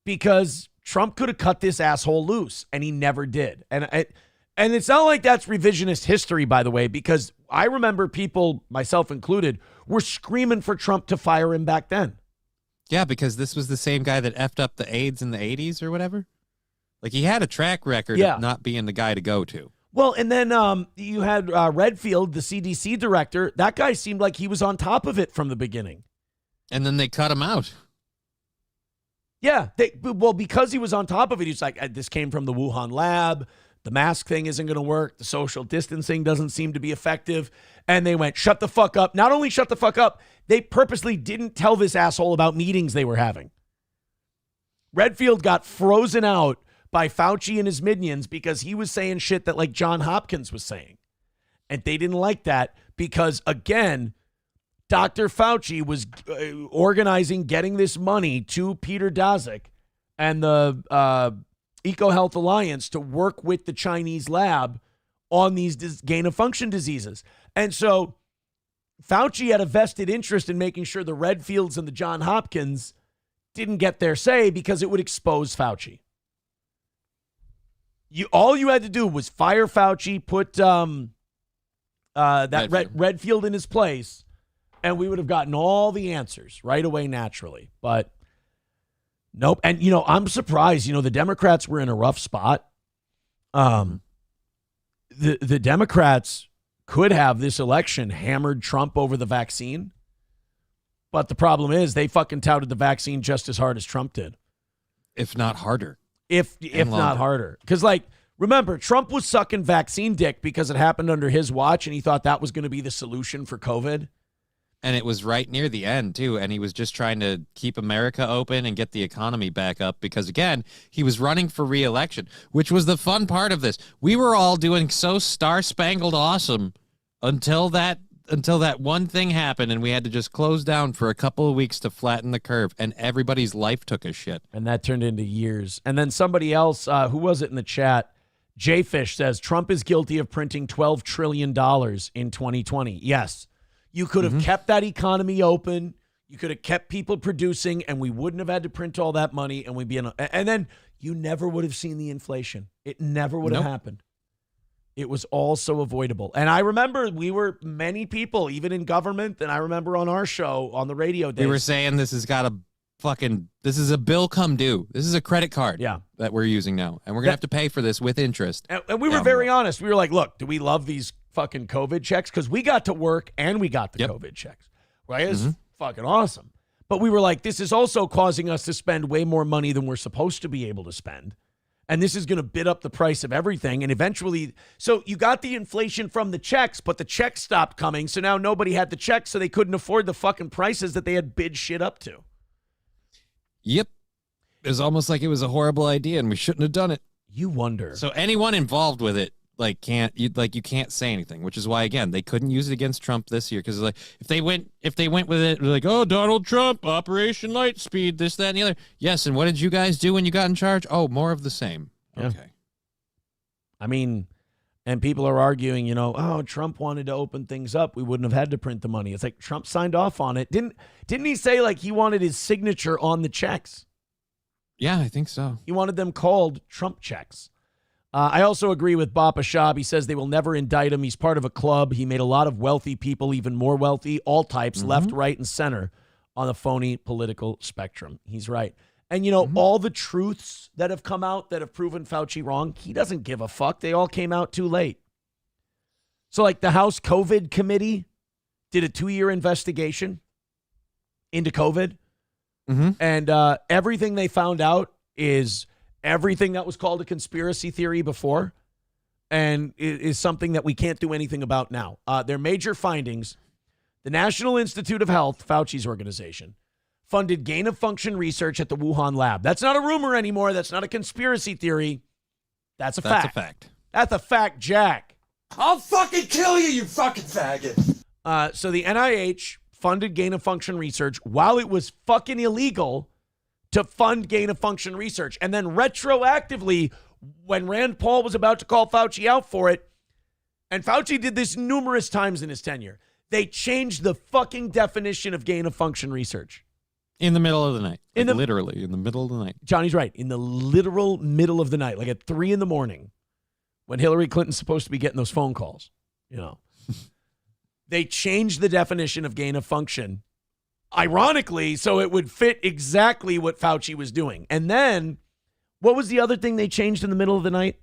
Because Trump could have cut this asshole loose, and he never did. And And it's not like that's revisionist history, by the way, because I remember people, myself included, were screaming for Trump to fire him back then. Yeah, because this was the same guy that effed up the AIDS in the 80s or whatever. Like, he had a track record of not being the guy to go to. Well, and then you had Redfield, the CDC director. That guy seemed like he was on top of it from the beginning. And then they cut him out. Yeah. Because he was on top of it, he's like, this came from the Wuhan lab. The mask thing isn't going to work. The social distancing doesn't seem to be effective. And they went, shut the fuck up. Not only shut the fuck up, they purposely didn't tell this asshole about meetings they were having. Redfield got frozen out by Fauci and his minions because he was saying shit that like John Hopkins was saying. And they didn't like that because, again, Dr. Fauci was organizing, getting this money to Peter Daszak and the EcoHealth Alliance to work with the Chinese lab on these gain-of-function diseases. And so Fauci had a vested interest in making sure the Redfields and the John Hopkins didn't get their say because it would expose Fauci. All you had to do was fire Fauci, put Redfield in his place, and we would have gotten all the answers right away naturally. But nope. And, I'm surprised. The Democrats were in a rough spot. The Democrats could have this election hammered Trump over the vaccine. But the problem is they fucking touted the vaccine just as hard as Trump did. If not harder. If not harder. Because, remember, Trump was sucking vaccine dick because it happened under his watch, and he thought that was going to be the solution for COVID. And it was right near the end, too. And he was just trying to keep America open and get the economy back up because, again, he was running for re-election, which was the fun part of this. We were all doing so star-spangled awesome until that one thing happened, and we had to just close down for a couple of weeks to flatten the curve, and everybody's life took a shit. And that turned into years. And then somebody else, who was it in the chat? Jfish says, Trump is guilty of printing $12 trillion in 2020. Yes. You could have kept that economy open. You could have kept people producing, and we wouldn't have had to print all that money, and we'd be and then you never would have seen the inflation. It never would have happened. It was all so avoidable. And I remember many people, even in government, and I remember on our show, on the radio days. We were saying this is a bill come due. This is a credit card that we're using now. And we're going to have to pay for this with interest. And we were very honest. We were like, look, do we love these fucking COVID checks? Because we got to work and we got the COVID checks. Right? It's fucking awesome. But we were like, this is also causing us to spend way more money than we're supposed to be able to spend. And this is going to bid up the price of everything. And eventually, so you got the inflation from the checks, but the checks stopped coming. So now nobody had the checks, so they couldn't afford the fucking prices that they had bid shit up to. Yep. It was almost like it was a horrible idea and we shouldn't have done it. You wonder. So anyone involved with it, you can't say anything, which is why, again, they couldn't use it against Trump this year. Because if they went with it, they're like, oh, Donald Trump, Operation Lightspeed, this, that, and the other. Yes, and what did you guys do when you got in charge? Oh, more of the same. Yeah. Okay. I mean, and people are arguing, oh, Trump wanted to open things up. We wouldn't have had to print the money. It's like Trump signed off on it. Didn't he say he wanted his signature on the checks? Yeah, I think so. He wanted them called Trump checks. I also agree with Bapa Shab. He says they will never indict him. He's part of a club. He made a lot of wealthy people even more wealthy, all types, left, right, and center on the phony political spectrum. He's right. And, all the truths that have come out that have proven Fauci wrong, he doesn't give a fuck. They all came out too late. So, the House COVID committee did a 2-year investigation into COVID. And everything they found out is everything that was called a conspiracy theory before and is something that we can't do anything about now. Their major findings, the National Institute of Health, Fauci's organization, funded gain-of-function research at the Wuhan lab. That's not a rumor anymore. That's not a conspiracy theory. That's a fact. That's a fact. That's a fact, Jack. I'll fucking kill you, you fucking faggot. So the NIH funded gain-of-function research while it was fucking illegal to fund gain-of-function research. And then retroactively, when Rand Paul was about to call Fauci out for it, and Fauci did this numerous times in his tenure, they changed the fucking definition of gain-of-function research. In the middle of the night. Literally, in the middle of the night. Johnny's right. In the literal middle of the night, at 3 a.m. when Hillary Clinton's supposed to be getting those phone calls, you know. They changed the definition of gain of function, ironically, so it would fit exactly what Fauci was doing. And then, what was the other thing they changed in the middle of the night?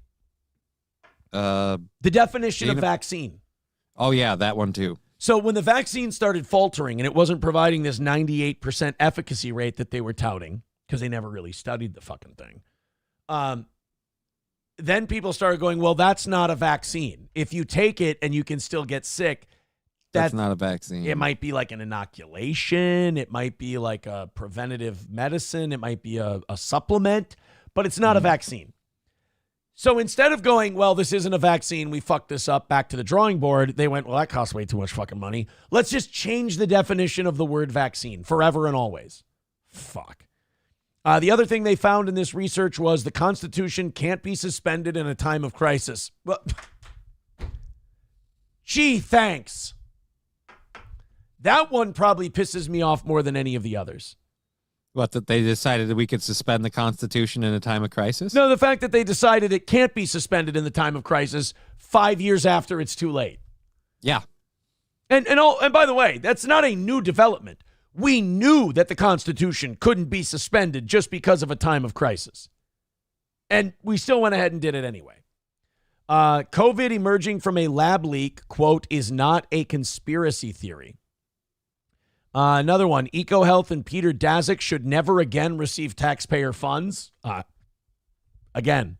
The definition of vaccine. Oh, yeah, that one too. So when the vaccine started faltering and it wasn't providing this 98% efficacy rate that they were touting, because they never really studied the fucking thing, then people started going, well, that's not a vaccine. If you take it and you can still get sick, that's not a vaccine. It might be like an inoculation. It might be like a preventative medicine. It might be a supplement, but it's not a vaccine. So instead of going, well, this isn't a vaccine, we fucked this up, back to the drawing board, they went, well, that costs way too much fucking money. Let's just change the definition of the word vaccine forever and always. Fuck. The other thing they found in this research was the Constitution can't be suspended in a time of crisis. Well, gee, thanks. That one probably pisses me off more than any of the others. What, that they decided that we could suspend the Constitution in a time of crisis? No, the fact that they decided it can't be suspended in the time of crisis 5 years after it's too late. Yeah. And by the way, that's not a new development. We knew that the Constitution couldn't be suspended just because of a time of crisis. And we still went ahead and did it anyway. COVID emerging from a lab leak, quote, is not a conspiracy theory. Another one, EcoHealth and Peter Daszak should never again receive taxpayer funds. Again.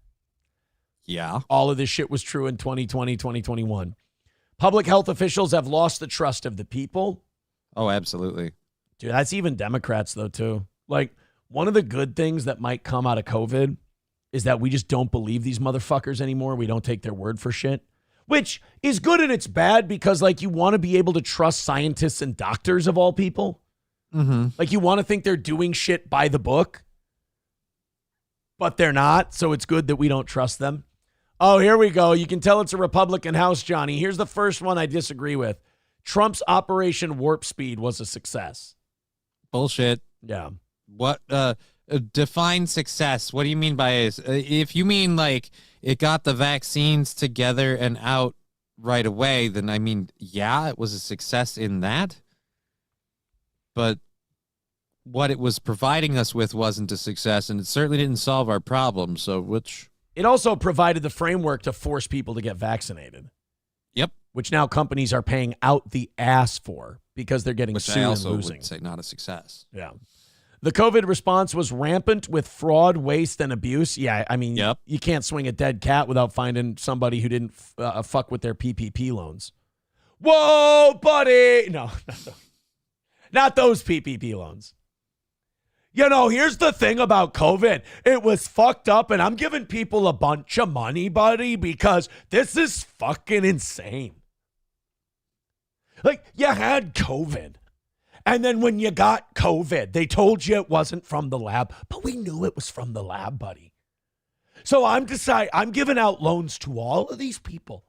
Yeah. All of this shit was true in 2020, 2021. Public health officials have lost the trust of the people. Oh, absolutely. Dude, that's even Democrats, though, too. Like, one of the good things that might come out of COVID is that we just don't believe these motherfuckers anymore. We don't take their word for shit. Which is good and it's bad because, like, you want to be able to trust scientists and doctors of all people. Mm-hmm. Like, you want to think they're doing shit by the book, but they're not, so it's good that we don't trust them. Oh, here we go. You can tell it's a Republican House, Johnny. Here's the first one I disagree with. Trump's Operation Warp Speed was a success. Bullshit. Yeah. What, define success. What do you mean by it? If you mean, like, it got the vaccines together and out right away, then, I mean, yeah, it was a success in that. But what it was providing us with wasn't a success, and it certainly didn't solve our problem, so which... It also provided the framework to force people to get vaccinated. Yep. Which now companies are paying out the ass for because they're getting sued and losing. Which I also would say not a success. Yeah. The COVID response was rampant with fraud, waste, and abuse. Yeah, I mean, You can't swing a dead cat without finding somebody who didn't fuck with their PPP loans. Whoa, buddy! No, not those PPP loans. You know, here's the thing about COVID. It was fucked up, and I'm giving people a bunch of money, buddy, because this is fucking insane. Like, you had COVID. And then when you got COVID, they told you it wasn't from the lab, but we knew it was from the lab, buddy. So I'm giving out loans to all of these people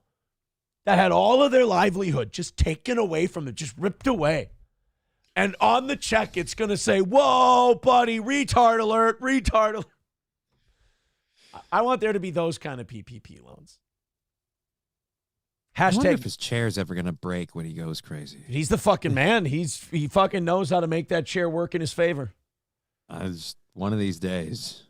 that had all of their livelihood just taken away from them, just ripped away. And on the check, it's going to say, whoa, buddy, retard alert, retard alert. I want there to be those kind of PPP loans. I wonder if his chair's ever going to break when he goes crazy. He's the fucking man. He fucking knows how to make that chair work in his favor. Just one of these days.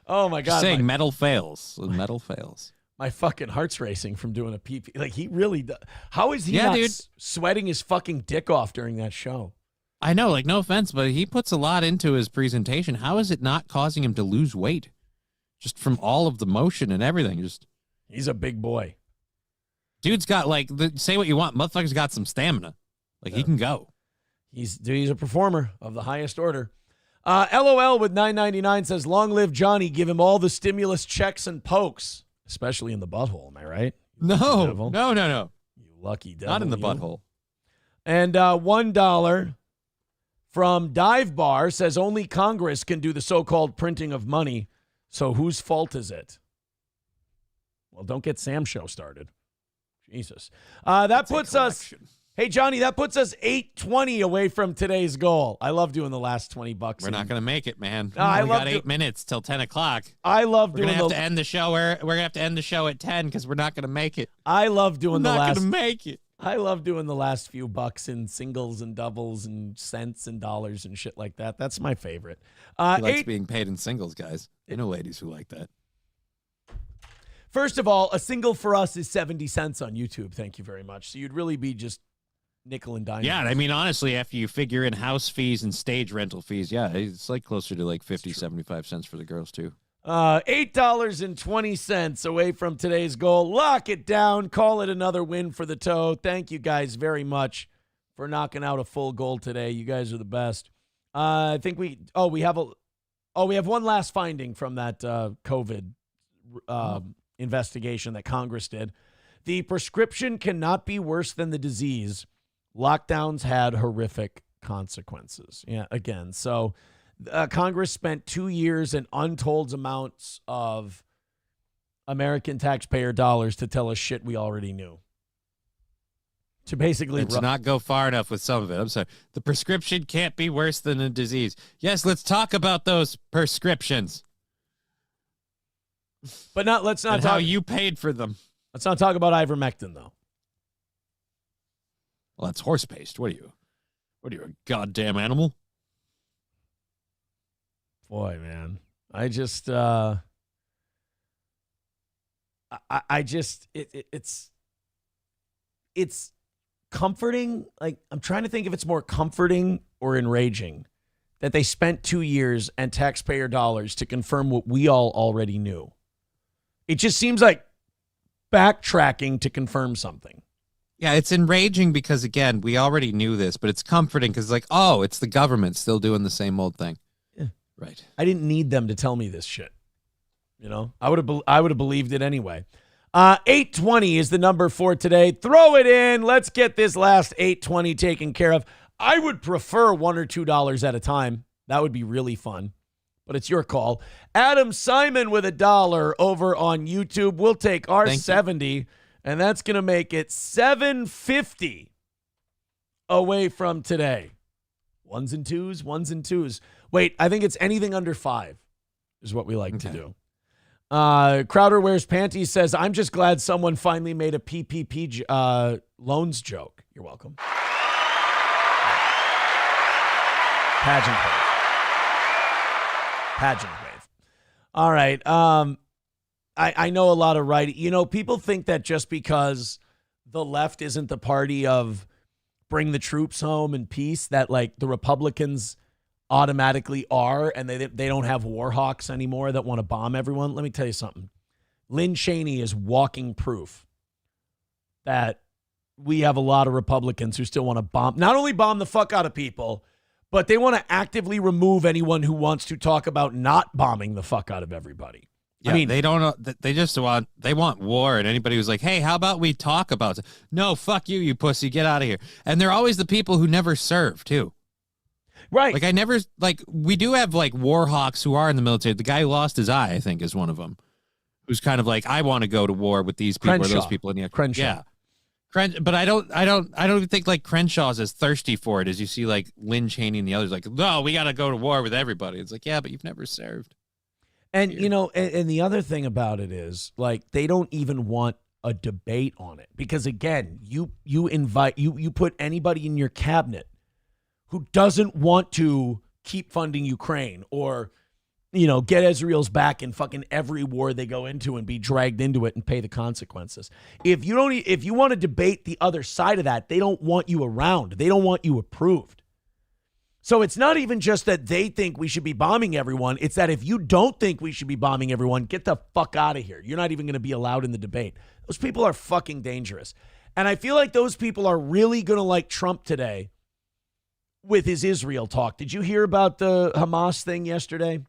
Oh, my God. Just saying, metal fails. Metal fails. My fucking heart's racing from doing a PP. Like, he really does. How is he not sweating his fucking dick off during that show? I know, like, no offense, but he puts a lot into his presentation. How is it not causing him to lose weight? Just from all of the motion and everything. He's a big boy. Dude's got, like, say what you want. Motherfucker's got some stamina. Like, he can go. He's a performer of the highest order. LOL with $9.99 says, long live Johnny. Give him all the stimulus checks and pokes. Especially in the butthole, am I right? No. You lucky devil. Not in the butthole. And $1 from Dive Bar says only Congress can do the so-called printing of money. So whose fault is it? Well, don't get Sam's show started. Jesus. That puts us Hey, Johnny, that puts us $8.20 away from today's goal. I love doing the last $20. We're not going to make it, man. No, I we love got 8 minutes till 10 o'clock. I love We're doing gonna have to end the show. We're going to have to end the show at 10 because we're not going to make it. I love doing we're the not last. going to make it. I love doing the last few bucks in singles and doubles and cents and dollars and shit like that. That's my favorite. He likes being paid in singles, guys. You know ladies who like that. First of all, a single for us is 70 cents on YouTube. Thank you very much. So you'd really be just nickel and dime. Yeah, I mean, honestly, after you figure in house fees and stage rental fees, yeah, it's like closer to like 50, 75 cents for the girls, too. $8.20 away from today's goal. Lock it down. Call it another win for the toe. Thank you guys very much for knocking out a full goal today. You guys are the best. I think we have one last finding from that COVID investigation that Congress did. The prescription cannot be worse than the disease. Lockdowns had horrific consequences. Yeah, again. So Congress spent 2 years and untold amounts of American taxpayer dollars to tell us shit we already knew. To basically to not go far enough with some of it. I'm sorry. The prescription can't be worse than a disease. Yes, let's talk about those prescriptions. But let's not talk how you paid for them. Let's not talk about ivermectin, though. Well, that's horse paste. What are you, a goddamn animal? Boy, man. I just, it's comforting. Like, I'm trying to think if it's more comforting or enraging that they spent 2 years and taxpayer dollars to confirm what we all already knew. It just seems like backtracking to confirm something. Yeah, it's enraging because, again, we already knew this, but it's comforting because, like, oh, it's the government still doing the same old thing. Yeah. Right. I didn't need them to tell me this shit. You know, I would have believed it anyway. 820 is the number for today. Throw it in. Let's get this last 820 taken care of. I would prefer $1 or $2 at a time. That would be really fun. But it's your call. Adam Simon with $1 over on YouTube. We'll take our 70, and that's going to make it $7.50 away from today. Ones and twos. Wait, I think it's anything under 5 is what we like to do. Crowder Wears Panties says, I'm just glad someone finally made a PPP loans joke. You're welcome. Pageant wave. All right. I know a lot of people think that just because the left isn't the party of bring the troops home and peace, that like the Republicans automatically are, and they don't have war hawks anymore that want to bomb everyone. Let me tell you something. Lynn Cheney is walking proof that we have a lot of Republicans who still want to not only bomb the fuck out of people, but they want to actively remove anyone who wants to talk about not bombing the fuck out of everybody. Yeah, I mean, they want war, and anybody who's like, hey, how about we talk about it? No, fuck you, you pussy, get out of here. And they're always the people who never serve, too. Right. Like, we do have, like, war hawks who are in the military. The guy who lost his eye, I think, is one of them, who's kind of like, I want to go to war with these people or those people in the Crenshaw. Yeah. But I don't think like Crenshaw's as thirsty for it as you see like Lynn Cheney and the others like, no, we got to go to war with everybody. It's like, yeah, but you've never served. And, and the other thing about it is like, they don't even want a debate on it because again, you put anybody in your cabinet who doesn't want to keep funding Ukraine or, get Israel's back in fucking every war they go into and be dragged into it and pay the consequences. If you want to debate the other side of that, they don't want you around. They don't want you approved. So it's not even just that they think we should be bombing everyone. It's that if you don't think we should be bombing everyone, get the fuck out of here. You're not even going to be allowed in the debate. Those people are fucking dangerous. And I feel like those people are really going to like Trump today with his Israel talk. Did you hear about the Hamas thing yesterday?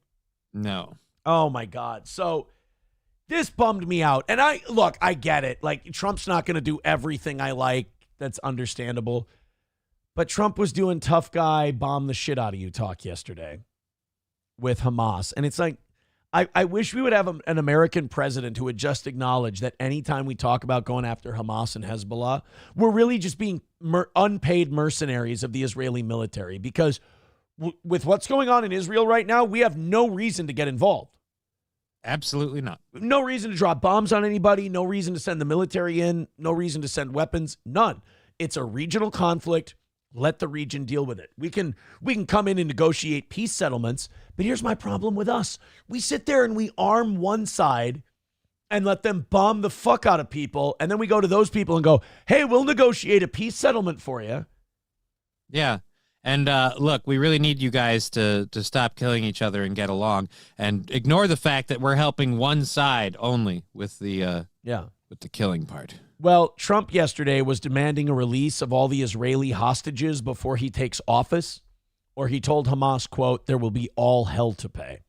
No. Oh, my God. So this bummed me out. And I get it. Like, Trump's not going to do everything I like. That's understandable. But Trump was doing tough guy, bomb the shit out of you talk yesterday with Hamas. And it's like, I wish we would have an American president who would just acknowledge that anytime we talk about going after Hamas and Hezbollah, we're really just being unpaid mercenaries of the Israeli military, because with what's going on in Israel right now, we have no reason to get involved. Absolutely not. No reason to drop bombs on anybody. No reason to send the military in. No reason to send weapons. None. It's a regional conflict. Let the region deal with it. We can come in and negotiate peace settlements, but here's my problem with us. We sit there and we arm one side and let them bomb the fuck out of people, and then we go to those people and go, hey, we'll negotiate a peace settlement for you. Yeah. And look, we really need you guys to stop killing each other and get along, and ignore the fact that we're helping one side only with the with the killing part. Well, Trump yesterday was demanding a release of all the Israeli hostages before he takes office, or he told Hamas, quote, there will be all hell to pay.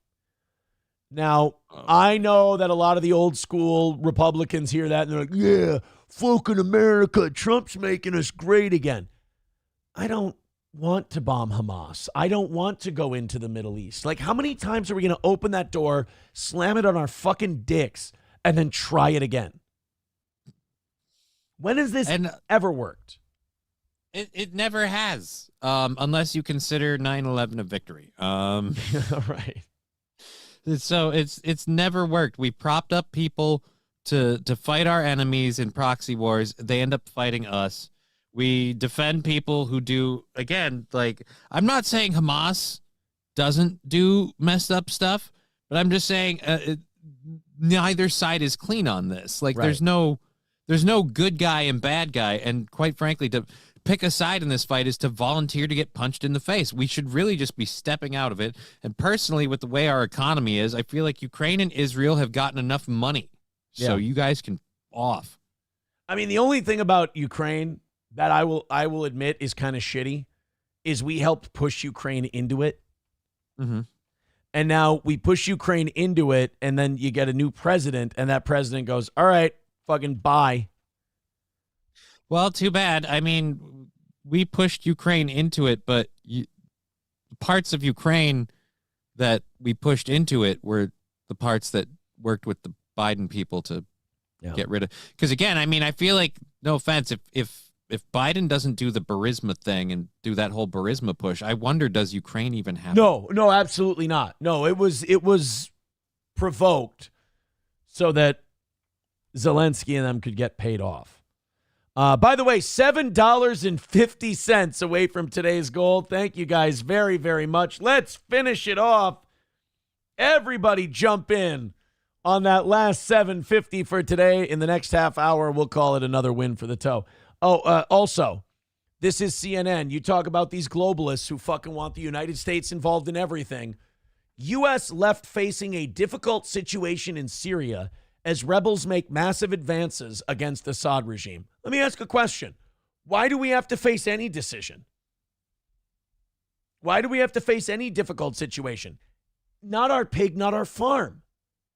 Now, I know that a lot of the old school Republicans hear that and they're like, yeah, fucking America, Trump's making us great again. I don't want to bomb Hamas. I don't want to go into the Middle East. Like, how many times are we going to open that door, slam it on our fucking dicks, and then try it again? When has this ever worked? It never has, unless you consider 9/11 a victory. Right. So it's never worked. We propped up people to fight our enemies in proxy wars. They end up fighting us. We defend people who do, again, like, I'm not saying Hamas doesn't do messed up stuff, but I'm just saying neither side is clean on this. Like, Right. there's no good guy and bad guy. And quite frankly, to pick a side in this fight is to volunteer to get punched in the face. We should really just be stepping out of it. And personally, with the way our economy is, I feel like Ukraine and Israel have gotten enough money. So you guys can off. I mean, the only thing about Ukraine that I will admit is kind of shitty is we helped push Ukraine into it. Mm-hmm. And now we push Ukraine into it, and then you get a new president, and that president goes, all right, fucking bye. Well, too bad. I mean, we pushed Ukraine into it, but parts of Ukraine that we pushed into it were the parts that worked with the Biden people to get rid of. Because again, I mean, I feel like, no offense, if Biden doesn't do the Burisma thing and do that whole Burisma push, I wonder, does Ukraine even have? No, absolutely not. No, it was provoked so that Zelensky and them could get paid off. By the way, $7.50 away from today's goal. Thank you guys very, very much. Let's finish it off. Everybody jump in on that last $7.50 for today. In the next half hour, we'll call it another win for the toe. Also, this is CNN. You talk about these globalists who fucking want the United States involved in everything. U.S. left facing a difficult situation in Syria as rebels make massive advances against the Assad regime. Let me ask a question. Why do we have to face any decision? Why do we have to face any difficult situation? Not our pig, not our farm.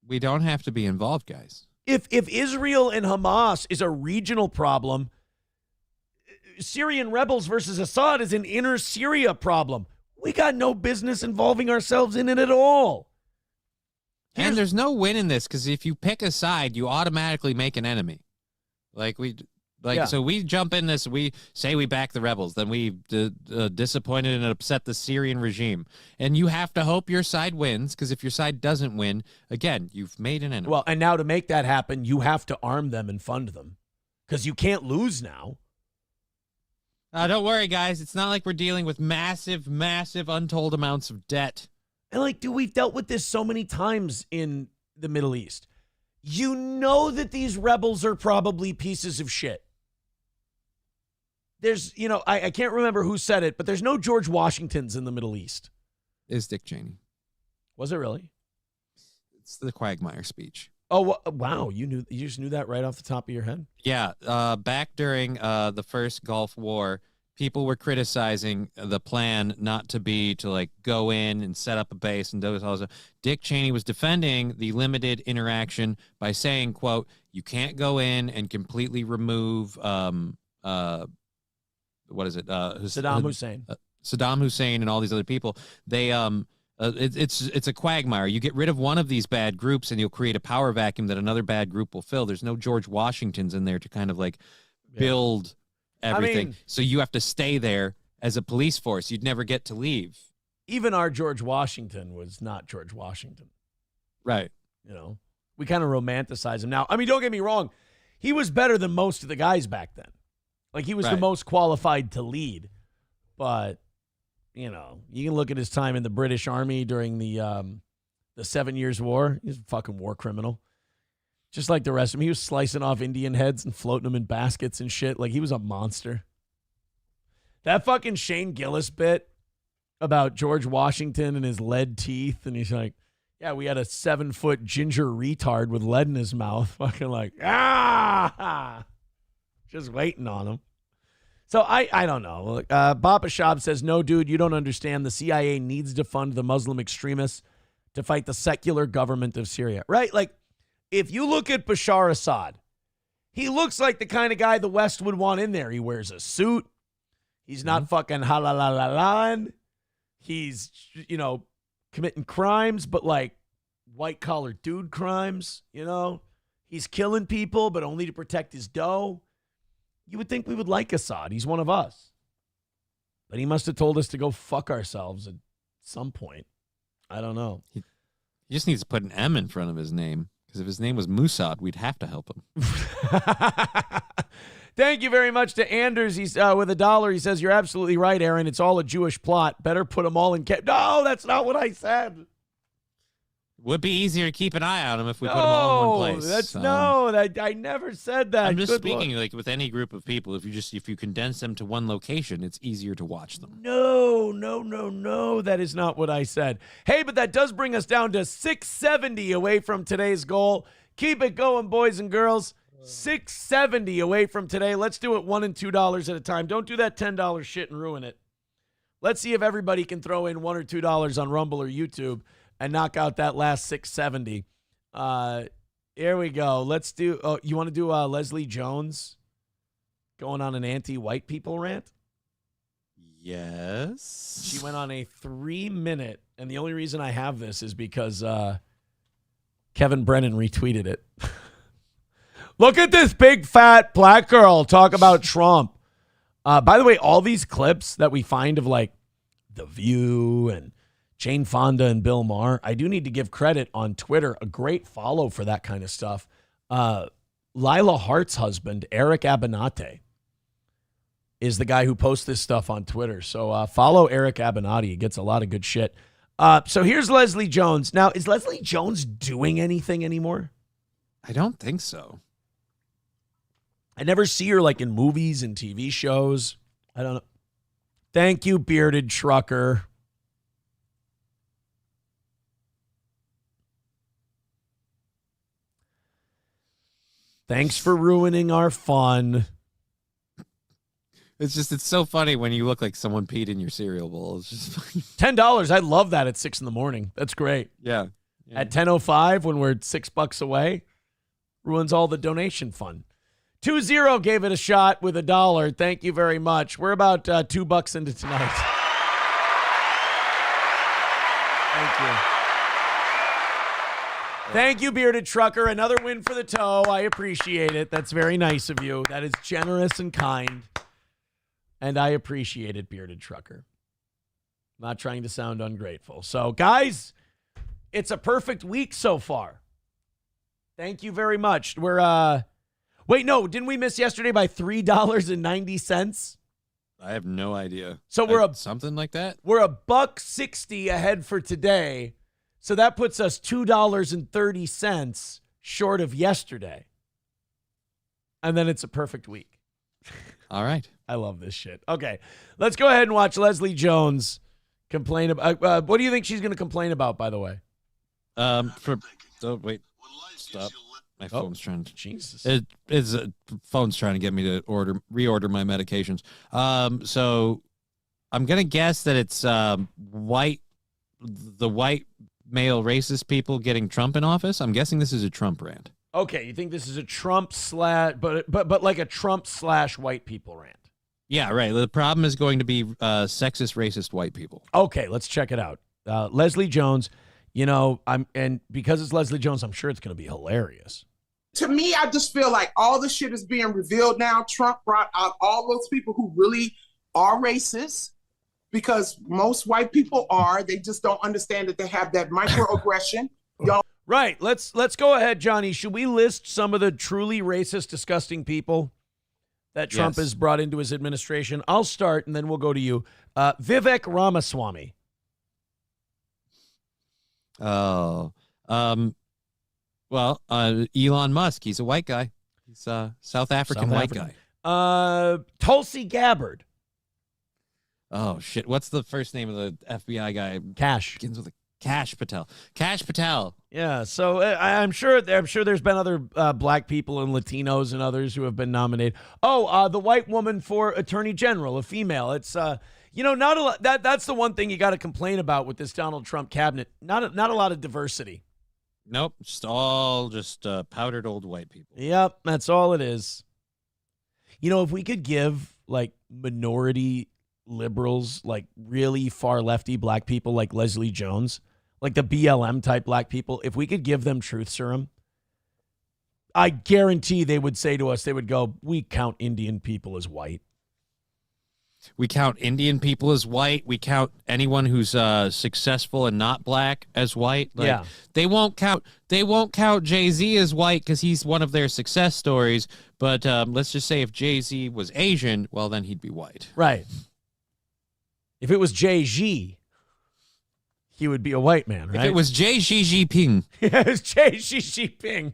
We don't have to be involved, guys. If Israel and Hamas is a regional problem, Syrian rebels versus Assad is an inner Syria problem. We got no business involving ourselves in it at all. And there's no win in this, because if you pick a side, you automatically make an enemy. So we jump in this, we say we back the rebels, then we disappointed and upset the Syrian regime. And you have to hope your side wins, because if your side doesn't win, again, you've made an enemy. Well, and now to make that happen, you have to arm them and fund them, because you can't lose now. Don't worry, guys. It's not like we're dealing with massive, massive untold amounts of debt. And dude, we've dealt with this so many times in the Middle East. You know that these rebels are probably pieces of shit. There's, I can't remember who said it, but there's no George Washingtons in the Middle East. Is Dick Cheney. Was it really? It's the Quagmire speech. Oh, wow. You just knew that right off the top of your head? Yeah. Back during the first Gulf War, people were criticizing the plan not to go in and set up a base and do all this. Dick Cheney was defending the limited interaction by saying, quote, you can't go in and completely remove, what is it? Saddam Hussein. Saddam Hussein and all these other people. They It's a quagmire. You get rid of one of these bad groups, and you'll create a power vacuum that another bad group will fill. There's no George Washingtons in there to kind of like build everything. So you have to stay there as a police force. You'd never get to leave. Even our George Washington was not George Washington. Right. You know, we kind of romanticize him now. I mean, don't get me wrong. He was better than most of the guys back then. Like, he was the most qualified to lead. But, you know, you can look at his time in the British Army during the 7 Years' War. He's a fucking war criminal. Just like the rest of them. He was slicing off Indian heads and floating them in baskets and shit. Like, he was a monster. That fucking Shane Gillis bit about George Washington and his lead teeth. And he's like, yeah, we had a 7-foot ginger retard with lead in his mouth. Fucking like, just waiting on him. So I don't know. Bapa Shab says, no, dude, you don't understand. The CIA needs to fund the Muslim extremists to fight the secular government of Syria. Right? Like, if you look at Bashar Assad, he looks like the kind of guy the West would want in there. He wears a suit. He's not fucking halalalan. He's, you know, committing crimes, but like white-collar dude crimes, you know? He's killing people, but only to protect his dough. You would think we would like Assad. He's one of us. But he must have told us to go fuck ourselves at some point. I don't know. He just needs to put an M in front of his name, because if his name was Mossad, we'd have to help him. Thank you very much to Anders. He's with $1. He says, you're absolutely right, Aaron. It's all a Jewish plot. Better put them all in No, that's not what I said. Would be easier to keep an eye on them if we put them all in one place. I never said that. I'm just Good speaking Lord. like with any group of people. If you condense them to one location, it's easier to watch them. No. That is not what I said. Hey, but that does bring us down to 670 away from today's goal. Keep it going, boys and girls. 670 away from today. Let's do it $1 and $2 at a time. Don't do that $10 shit and ruin it. Let's see if everybody can throw in $1 or $2 on Rumble or YouTube and knock out that last 670. Here we go. Let's do. Oh, you want to do Leslie Jones going on an anti-white people rant? Yes. She went on a 3-minute, and the only reason I have this is because Kevin Brennan retweeted it. Look at this big fat black girl talk about Trump. By the way, all these clips that we find of like The View and Jane Fonda and Bill Maher, I do need to give credit on Twitter. A great follow for that kind of stuff. Lila Hart's husband, Eric Abinate, is the guy who posts this stuff on Twitter. So follow Eric Abinati. He gets a lot of good shit. So here's Leslie Jones. Now, is Leslie Jones doing anything anymore? I don't think so. I never see her like in movies and TV shows. I don't know. Thank you, bearded trucker. Thanks for ruining our fun. It's so funny when you look like someone peed in your cereal bowl. It's just $10. I love that at 6 a.m. That's great. Yeah. At 10:05 when we're $6 away, ruins all the donation fun. 2-0 gave it a shot with $1. Thank you very much. We're about $2 into tonight. Thank you. Thank you, bearded trucker. Another win for the toe. I appreciate it. That's very nice of you. That is generous and kind. And I appreciate it, bearded trucker. Not trying to sound ungrateful. So, guys, it's a perfect week so far. Thank you very much. We're, wait, no, didn't we miss yesterday by $3.90? I have no idea. So we're something like that? We're $1.60 ahead for today. So that puts us $2.30 short of yesterday. And then it's a perfect week. All right. I love this shit. Okay, let's go ahead and watch Leslie Jones complain about. What do you think she's going to complain about, by the way? Wait. Stop. My phone's trying to. Jesus. It's phone's trying to get me to reorder my medications. So I'm gonna guess that it's the white male racist people getting Trump in office. I'm guessing this is a Trump rant. Okay, you think this is a Trump but like a Trump / white people rant? Yeah, right. The problem is going to be sexist, racist white people. Okay, let's check it out. Leslie Jones, and because it's Leslie Jones, I'm sure it's going to be hilarious. To me, I just feel like all the shit is being revealed now. Trump brought out all those people who really are racist, because most white people are. They just don't understand that they have that microaggression. Y'all. Right. Let's go ahead, Johnny. Should we list some of the truly racist, disgusting people that Trump has brought into his administration? I'll start, and then we'll go to you. Vivek Ramaswamy. Oh. Well, Elon Musk. He's a white guy. He's a South African white guy. Tulsi Gabbard. Oh, shit. What's the first name of the FBI guy? Cash. Begins with a Cash Patel. Cash Patel. Yeah, so I'm sure there's been other black people and Latinos and others who have been nominated. Oh, the white woman for Attorney General, a female. It's not a lot. That's the one thing you got to complain about with this Donald Trump cabinet. Not a lot of diversity. Nope, just powdered old white people. Yep, that's all it is. If we could give like minority liberals, like really far lefty black people like Leslie Jones, like the BLM type black people, if we could give them truth serum, I guarantee they would say to us, they would go, we count Indian people as white. We count Indian people as white. We count anyone who's successful and not black as white. Yeah. They won't count Jay-Z as white because he's one of their success stories. But let's just say if Jay-Z was Asian, well, then he'd be white. Right. If it was Jay-Z, he would be a white man, right? If it was Xi Jinping. Yeah, it was Xi Jinping.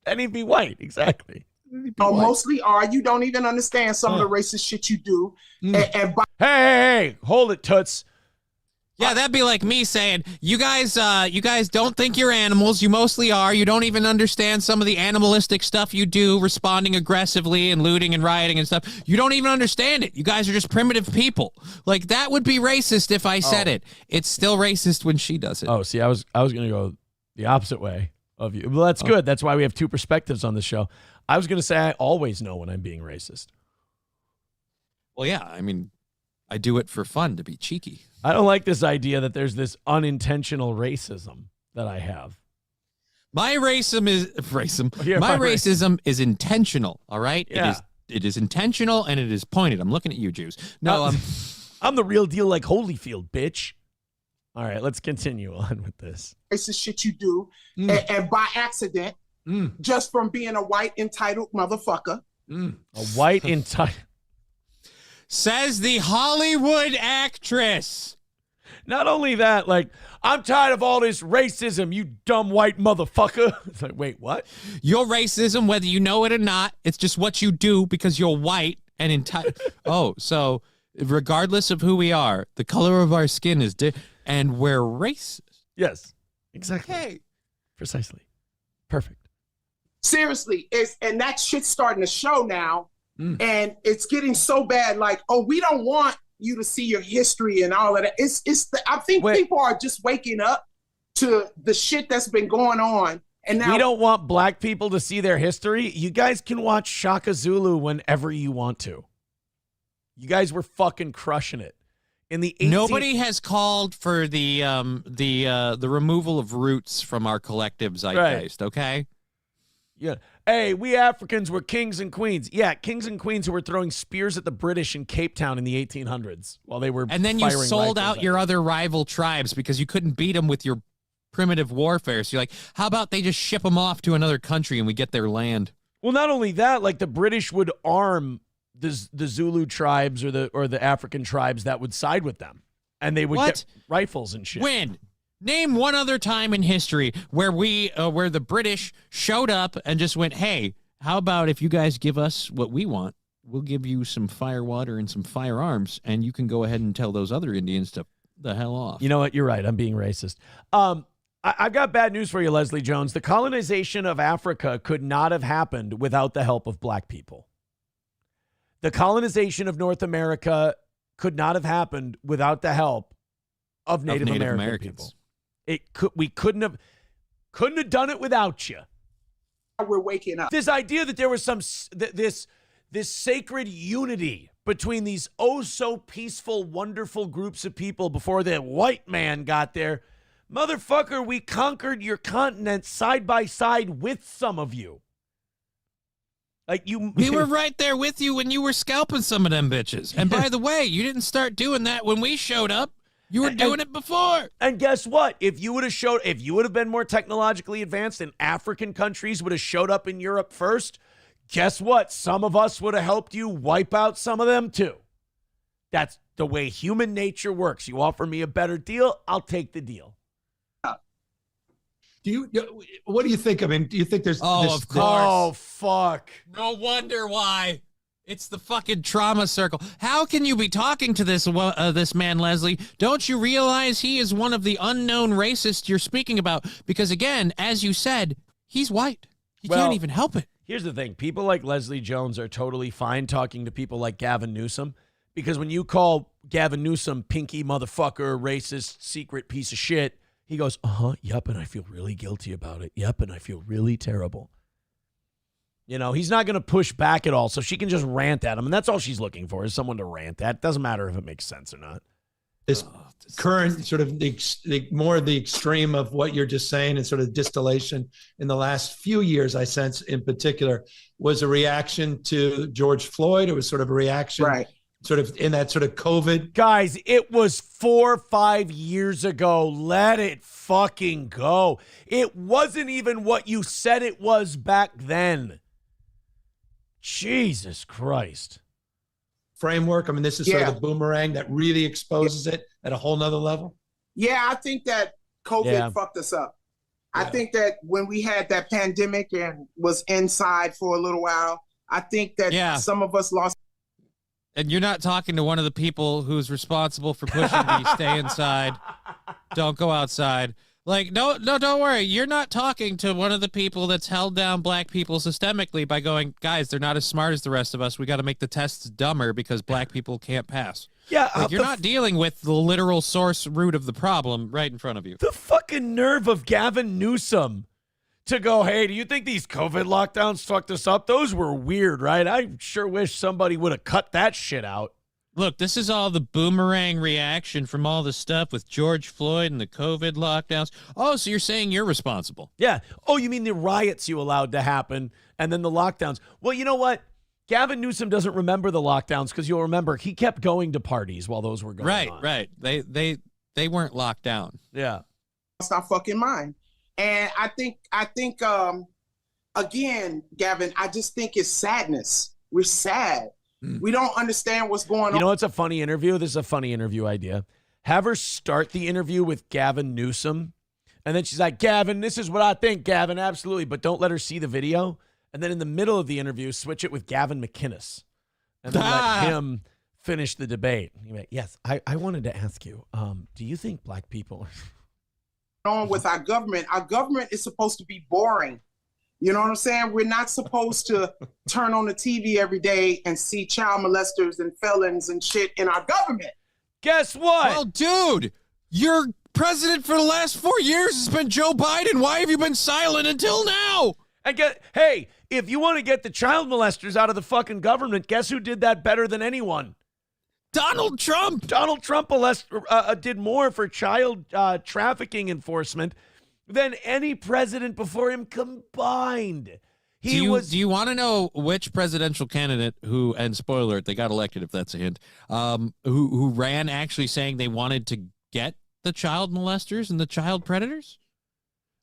Then he'd be white, exactly. Mostly are. You don't even understand some of the racist shit you do. Hey, hold it, Toots. Yeah, that'd be like me saying, you guys don't think you're animals. You mostly are. You don't even understand some of the animalistic stuff you do, responding aggressively and looting and rioting and stuff. You don't even understand it. You guys are just primitive people. Like, that would be racist if I said it. It's still racist when she does it. Oh, see, I was going to go the opposite way of you. Well, that's good. That's why we have two perspectives on the show. I was going to say I always know when I'm being racist. Well, yeah, I mean, I do it for fun, to be cheeky. I don't like this idea that there's this unintentional racism that I have. My racism is intentional, all right? Yeah. It is intentional and it is pointed. I'm looking at you, Jews. No, I'm the real deal like Holyfield, bitch. All right, let's continue on with this. Racist shit you do, and by accident, just from being a white entitled motherfucker. A white entitled. Says the Hollywood actress. Not only that, like, I'm tired of all this racism, you dumb white motherfucker. It's like, wait, what? Your racism, whether you know it or not, it's just what you do because you're white and entitled. Oh, so regardless of who we are, the color of our skin is and we're racist. Yes, exactly. Hey. Precisely. Perfect. Seriously, and that shit's starting to show now. And it's getting so bad, like, oh, we don't want you to see your history and all of that. I think people are just waking up to the shit that's been going on. And now we don't want black people to see their history. You guys can watch Shaka Zulu whenever you want to. You guys were fucking crushing it. In the 18th... Nobody has called for the removal of roots from our collective zeitgeist, okay? Yeah. Hey, we Africans were kings and queens. Yeah, kings and queens who were throwing spears at the British in Cape Town in the 1800s while they were And then you sold out your other rival tribes because you couldn't beat them with your primitive warfare. So you're like, how about they just ship them off to another country and we get their land? Well, not only that, like the British would arm the Zulu tribes or the African tribes that would side with them. And they would get rifles and shit. When? Name one other time in history where where the British showed up and just went, hey, how about if you guys give us what we want, we'll give you some fire water and some firearms, and you can go ahead and tell those other Indians to the hell off. You know what? You're right. I'm being racist. I've got bad news for you, Leslie Jones. The colonization of Africa could not have happened without the help of black people. The colonization of North America could not have happened without the help of Native American people. We couldn't have done it without you. We're waking up. This idea that there was this sacred unity between these oh so peaceful, wonderful groups of people before the white man got there. Motherfucker, we conquered your continent side by side with some of you. Like we were right there with you when you were scalping some of them bitches. And by the way, you didn't start doing that when we showed up. You were doing it before. And guess what? If you would have been more technologically advanced and African countries would have showed up in Europe first, guess what? Some of us would have helped you wipe out some of them too. That's the way human nature works. You offer me a better deal, I'll take the deal. What do you think? I mean, do you think there's... of course. Oh, fuck. No wonder why. It's the fucking trauma circle. How can you be talking to this man, Leslie? Don't you realize he is one of the unknown racists you're speaking about? Because again, as you said, he's white. He can't even help it. Here's the thing. People like Leslie Jones are totally fine talking to people like Gavin Newsom, because when you call Gavin Newsom pinky motherfucker, racist, secret piece of shit, he goes, yep, and I feel really guilty about it. Yep, and I feel really terrible. You know, he's not going to push back at all, so she can just rant at him, and that's all she's looking for is someone to rant at. It doesn't matter if it makes sense or not. This current sort of the more the extreme of what you're just saying and sort of distillation in the last few years, I sense in particular, was a reaction to George Floyd. It was sort of a reaction sort of in that sort of COVID. Guys, it was 4 or 5 years ago. Let it fucking go. It wasn't even what you said it was back then. Jesus Christ. Framework. I mean, this is sort of the boomerang that really exposes it at a whole nother level. Yeah, I think that COVID fucked us up. I think that when we had that pandemic and was inside for a little while, I think that some of us lost. And you're not talking to one of the people who's responsible for pushing me, stay inside, don't go outside. Like, no, don't worry. You're not talking to one of the people that's held down black people systemically by going, guys, they're not as smart as the rest of us. We got to make the tests dumber because black people can't pass. Yeah, like, you're not dealing with the literal source root of the problem right in front of you. The fucking nerve of Gavin Newsom to go, hey, do you think these COVID lockdowns fucked us up? Those were weird, right? I sure wish somebody would have cut that shit out. Look, this is all the boomerang reaction from all the stuff with George Floyd and the COVID lockdowns. Oh, so you're saying you're responsible? Yeah. Oh, you mean the riots you allowed to happen and then the lockdowns? Well, you know what? Gavin Newsom doesn't remember the lockdowns because you'll remember he kept going to parties while those were going on. Right. They weren't locked down. Yeah. It's not fucking mine. And I think again, Gavin, I just think it's sadness. We're sad. We don't understand what's going on. You know what's a funny interview? This is a funny interview idea. Have her start the interview with Gavin Newsom, and then she's like, Gavin, this is what I think, Gavin, absolutely, but don't let her see the video. And then in the middle of the interview, switch it with Gavin McInnes, and then let him finish the debate. Like, yes, I wanted to ask you, do you think black people on with our government? Our government is supposed to be boring. You know what I'm saying? We're not supposed to turn on the TV every day and see child molesters and felons and shit in our government. Guess what? Well, dude, your president for the last 4 years has been Joe Biden. Why have you been silent until now? And hey, if you want to get the child molesters out of the fucking government, guess who did that better than anyone? Donald Trump. Donald Trump did more for child trafficking enforcement than any president before him combined. Do you want to know which presidential candidate who, and spoiler alert, they got elected if that's a hint, who ran actually saying they wanted to get the child molesters and the child predators?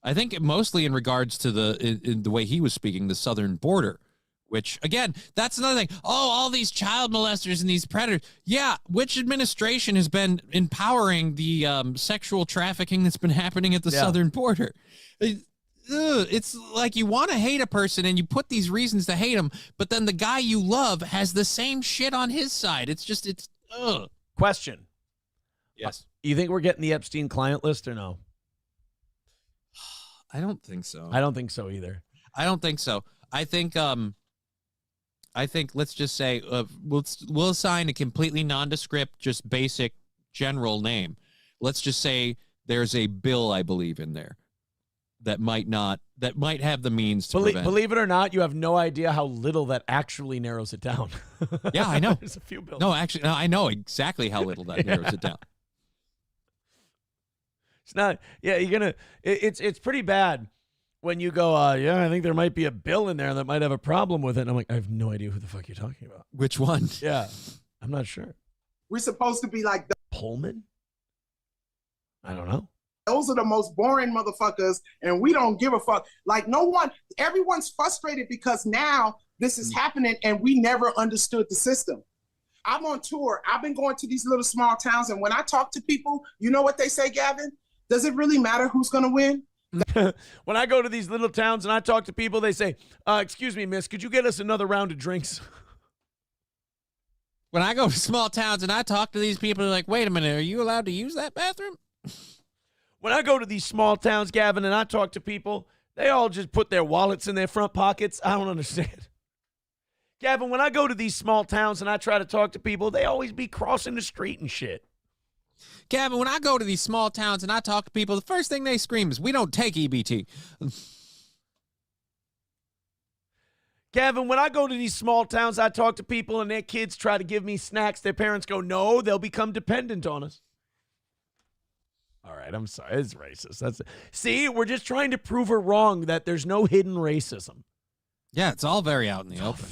I think mostly in regards to the way he was speaking, the southern border, which, again, that's another thing. Oh, all these child molesters and these predators. Yeah, which administration has been empowering the sexual trafficking that's been happening at the southern border? It's like you want to hate a person and you put these reasons to hate him, but then the guy you love has the same shit on his side. It's Question. Yes. You think we're getting the Epstein client list or no? I don't think so. I don't think so either. I don't think so. I think let's just say we'll assign a completely nondescript, just basic general name. Let's just say there's a bill, I believe, in there that might not that might have the means to prevent. Believe it or not, you have no idea how little that actually narrows it down. Yeah, I know. There's a few bills. No, actually, no, I know exactly how little that narrows it down. It's not. Yeah, you're gonna. It's pretty bad when you go. Yeah, I think there might be a bill in there that might have a problem with it. And I'm like, I have no idea who the fuck you're talking about. Which one? Yeah, I'm not sure. We're supposed to be like Pullman. I don't know. Those are the most boring motherfuckers, and we don't give a fuck. Like everyone's frustrated because now this is happening, and we never understood the system. I'm on tour. I've been going to these little small towns, and when I talk to people, you know what they say, Gavin? Does it really matter who's going to win? When I go to these little towns and I talk to people, they say, excuse me, miss, could you get us another round of drinks? When I go to small towns and I talk to these people, they're like, wait a minute, are you allowed to use that bathroom? When I go to these small towns, Gavin, and I talk to people, they all just put their wallets in their front pockets. I don't understand. Gavin, when I go to these small towns and I try to talk to people, they always be crossing the street and shit. Gavin, when I go to these small towns and I talk to people, the first thing they scream is, we don't take EBT. Gavin, when I go to these small towns, I talk to people and their kids try to give me snacks. Their parents go, no, they'll become dependent on us. All right, I'm sorry. It's racist. See, we're just trying to prove her wrong that there's no hidden racism. Yeah, it's all very out in the open.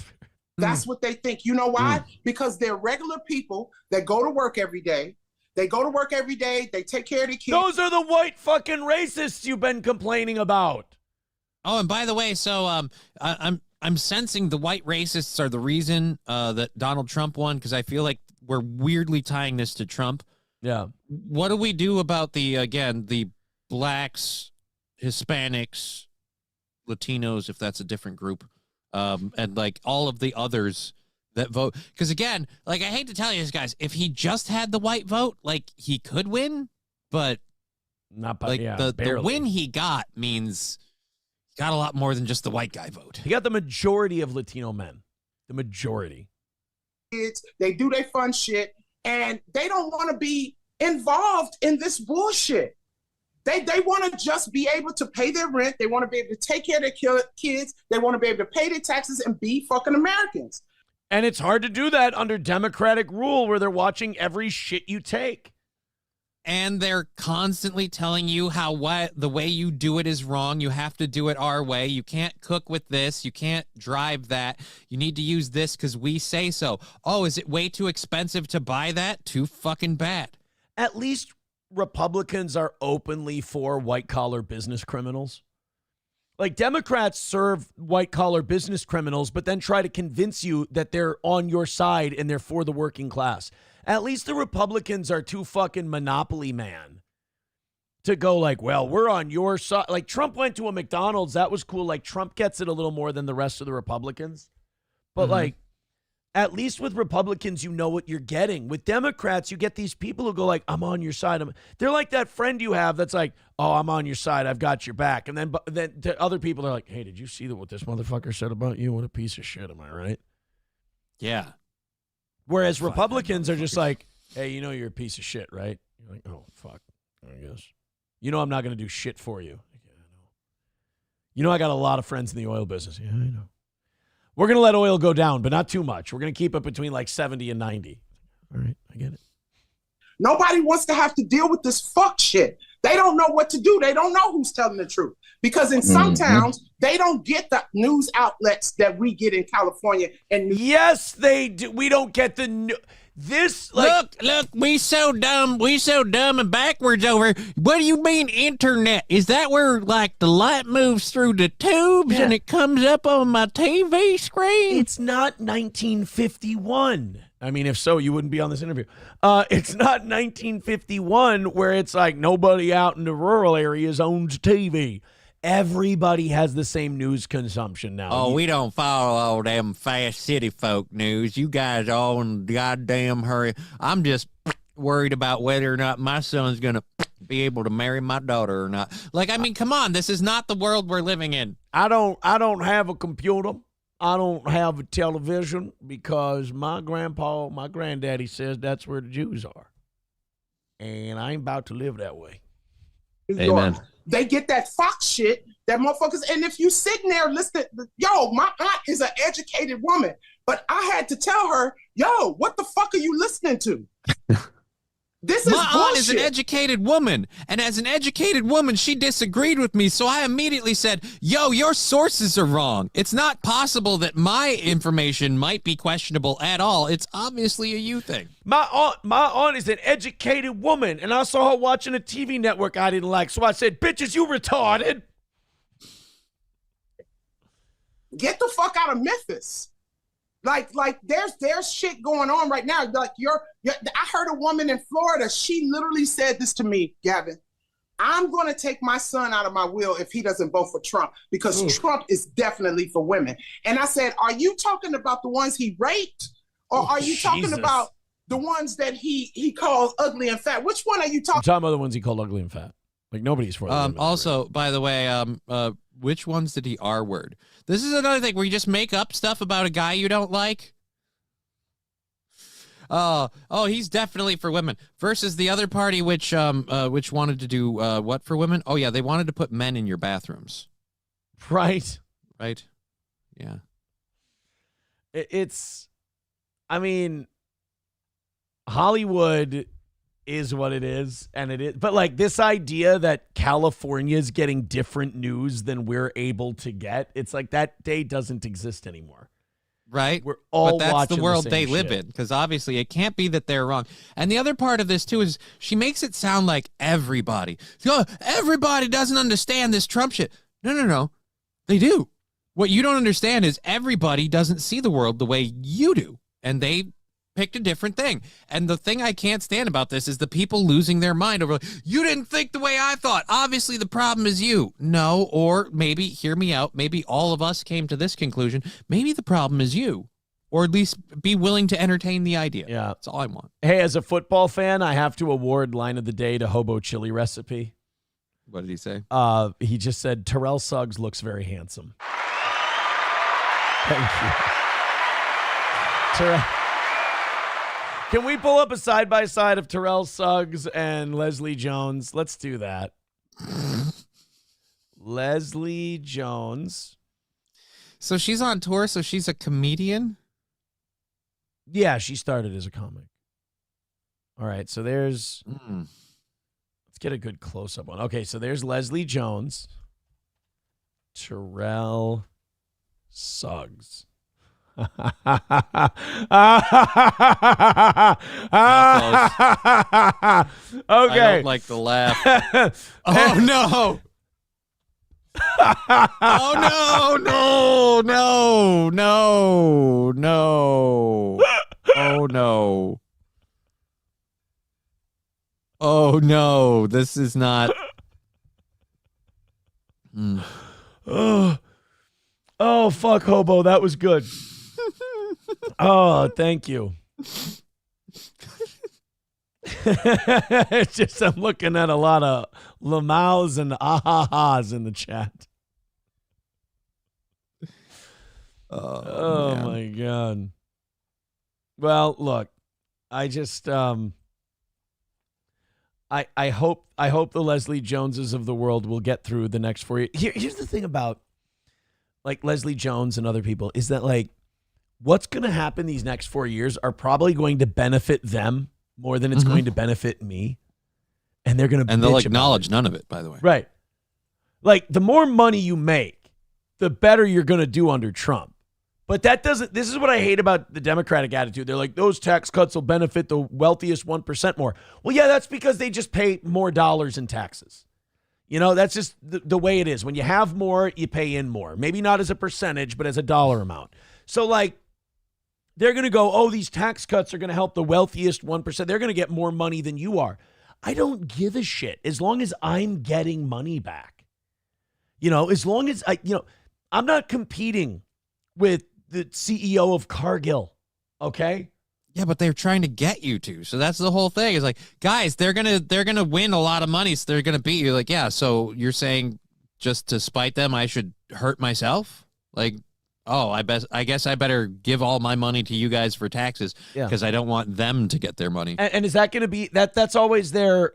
That's what they think. You know why? Because they're regular people that go to work every day. They go to work every day. They take care of the kids. Those are the white fucking racists you've been complaining about. Oh, and by the way, so I'm sensing the white racists are the reason that Donald Trump won, because I feel like we're weirdly tying this to Trump. Yeah. What do we do about the blacks, Hispanics, Latinos, if that's a different group, and like all of the others that vote? Because again, like, I hate to tell you this, guys, if he just had the white vote, like, he could win, but not by, like yeah, the win he got means he got a lot more than just the white guy vote. He got the majority of Latino men. The majority. They do their fun shit, and they don't want to be involved in this bullshit. They want to just be able to pay their rent. They want to be able to take care of their kids. They want to be able to pay their taxes and be fucking Americans. And it's hard to do that under Democratic rule where they're watching every shit you take. And they're constantly telling you how the way you do it is wrong. You have to do it our way. You can't cook with this. You can't drive that. You need to use this because we say so. Oh, is it way too expensive to buy that? Too fucking bad. At least Republicans are openly for white-collar business criminals. Like, Democrats serve white-collar business criminals, but then try to convince you that they're on your side and they're for the working class. At least the Republicans are too fucking monopoly man to go like, well, we're on your side. Like, Trump went to a McDonald's. That was cool. Like, Trump gets it a little more than the rest of the Republicans. But, like, at least with Republicans, you know what you're getting. With Democrats, you get these people who go like, I'm on your side. They're like that friend you have that's like, oh, I'm on your side. I've got your back. And then to other people, they're like, hey, did you see what this motherfucker said about you? What a piece of shit. Am I right? Yeah. Whereas Republicans are just like, hey, you know you're a piece of shit, right? You're like, oh, fuck, I guess. You know I'm not going to do shit for you. Yeah, I know. You know I got a lot of friends in the oil business. Yeah, I know. We're going to let oil go down, but not too much. We're going to keep it between like 70 and 90. All right, I get it. Nobody wants to have to deal with this fuck shit. They don't know what to do. They don't know who's telling the truth. Because in some towns, they don't get the news outlets that we get in California. And yes, they do. We don't get the this. Like, look, we so dumb and backwards over. What do you mean internet? Is that where like the light moves through the tubes and it comes up on my TV screen? It's not 1951. I mean, if so, you wouldn't be on this interview. It's not 1951 where it's like nobody out in the rural areas owns TV. Everybody has the same news consumption now. Oh, we don't follow all them fast city folk news. You guys all in goddamn hurry. I'm just worried about whether or not my son's going to be able to marry my daughter or not. Like, I mean, come on. This is not the world we're living in. I don't have a computer. I don't have a television because my granddaddy says that's where the Jews are. And I ain't about to live that way. Amen. they get that Fox shit, that motherfuckers. And if you sitting there listening, yo, my aunt is an educated woman, but I had to tell her, yo, what the fuck are you listening to? This is my bullshit. aunt is an educated woman, and as an educated woman, she disagreed with me, so I immediately said, yo, your sources are wrong. It's not possible that my information might be questionable at all. It's obviously a you thing. My aunt is an educated woman, and I saw her watching a TV network I didn't like, so I said, bitches, you retarded. Get the fuck out of Memphis. Like there's shit going on right now. Like I heard a woman in Florida. She literally said this to me, Gavin. I'm going to take my son out of my will if he doesn't vote for Trump, because Trump is definitely for women. And I said, are you talking about the ones he raped, or are you talking about the ones that he calls ugly and fat? Which one are you talking? I'm talking about the ones he called ugly and fat. Like nobody's for them. Also, by the way, which ones did he R-word? This is another thing where you just make up stuff about a guy you don't like. Oh, he's definitely for women. Versus the other party, which wanted to do what for women? Oh yeah, they wanted to put men in your bathrooms. Right. Yeah. I mean, Hollywood is what it is, and it is. But like this idea that California is getting different news than we're able to get, it's like that day doesn't exist anymore. Right? We're all but that's watching the world same they live shit. in, because obviously it can't be that they're wrong. And the other part of this too is she makes it sound like everybody doesn't understand this Trump shit. No, they do. What you don't understand is everybody doesn't see the world the way you do, and they picked a different thing. And the thing I can't stand about this is the people losing their mind over, you didn't think the way I thought. Obviously the problem is you. No, or maybe, hear me out, maybe all of us came to this conclusion. Maybe the problem is you. Or at least be willing to entertain the idea. Yeah. That's all I want. Hey, as a football fan, I have to award line of the day to Hobo Chili Recipe. What did he say? He just said, Terrell Suggs looks very handsome. Thank you. Terrell. Can we pull up a side-by-side of Terrell Suggs and Leslie Jones? Let's do that. Leslie Jones. So she's on tour, so she's a comedian? Yeah, she started as a comic. All right, so there's... Let's get a good close-up one. Okay, so there's Leslie Jones. Terrell Suggs. Okay. I don't like the laugh. Oh no. Oh no. Oh no. Oh no. This is not. Oh, fuck, Hobo. That was good. Oh, thank you. It's just I'm looking at a lot of lamaus and ah-ha-has in the chat. Oh my God. Well, look, I just I hope the Leslie Joneses of the world will get through the next 4 years. Here's the thing about like Leslie Jones and other people is that like what's going to happen these next 4 years are probably going to benefit them more than it's going to benefit me. And they're going to and they'll acknowledge none of it, by the way. Right. Like the more money you make, the better you're going to do under Trump. But that doesn't, this is what I hate about the Democratic attitude. They're like, those tax cuts will benefit the wealthiest 1% more. Well, yeah, that's because they just pay more dollars in taxes. You know, that's just the way it is. When you have more, you pay in more. Maybe not as a percentage, but as a dollar amount. So like, they're going to go, oh, these tax cuts are going to help the wealthiest 1%. They're going to get more money than you are. I don't give a shit as long as I'm getting money back. You know, as long as I'm not competing with the CEO of Cargill. Okay. Yeah, but they're trying to get you to. So that's the whole thing. It's like, guys, they're gonna win a lot of money, so they're gonna beat you. Like, yeah, so you're saying just to spite them, I should hurt myself? Like, oh, I guess I better give all my money to you guys for taxes because I don't want them to get their money. And is that going to be that's always their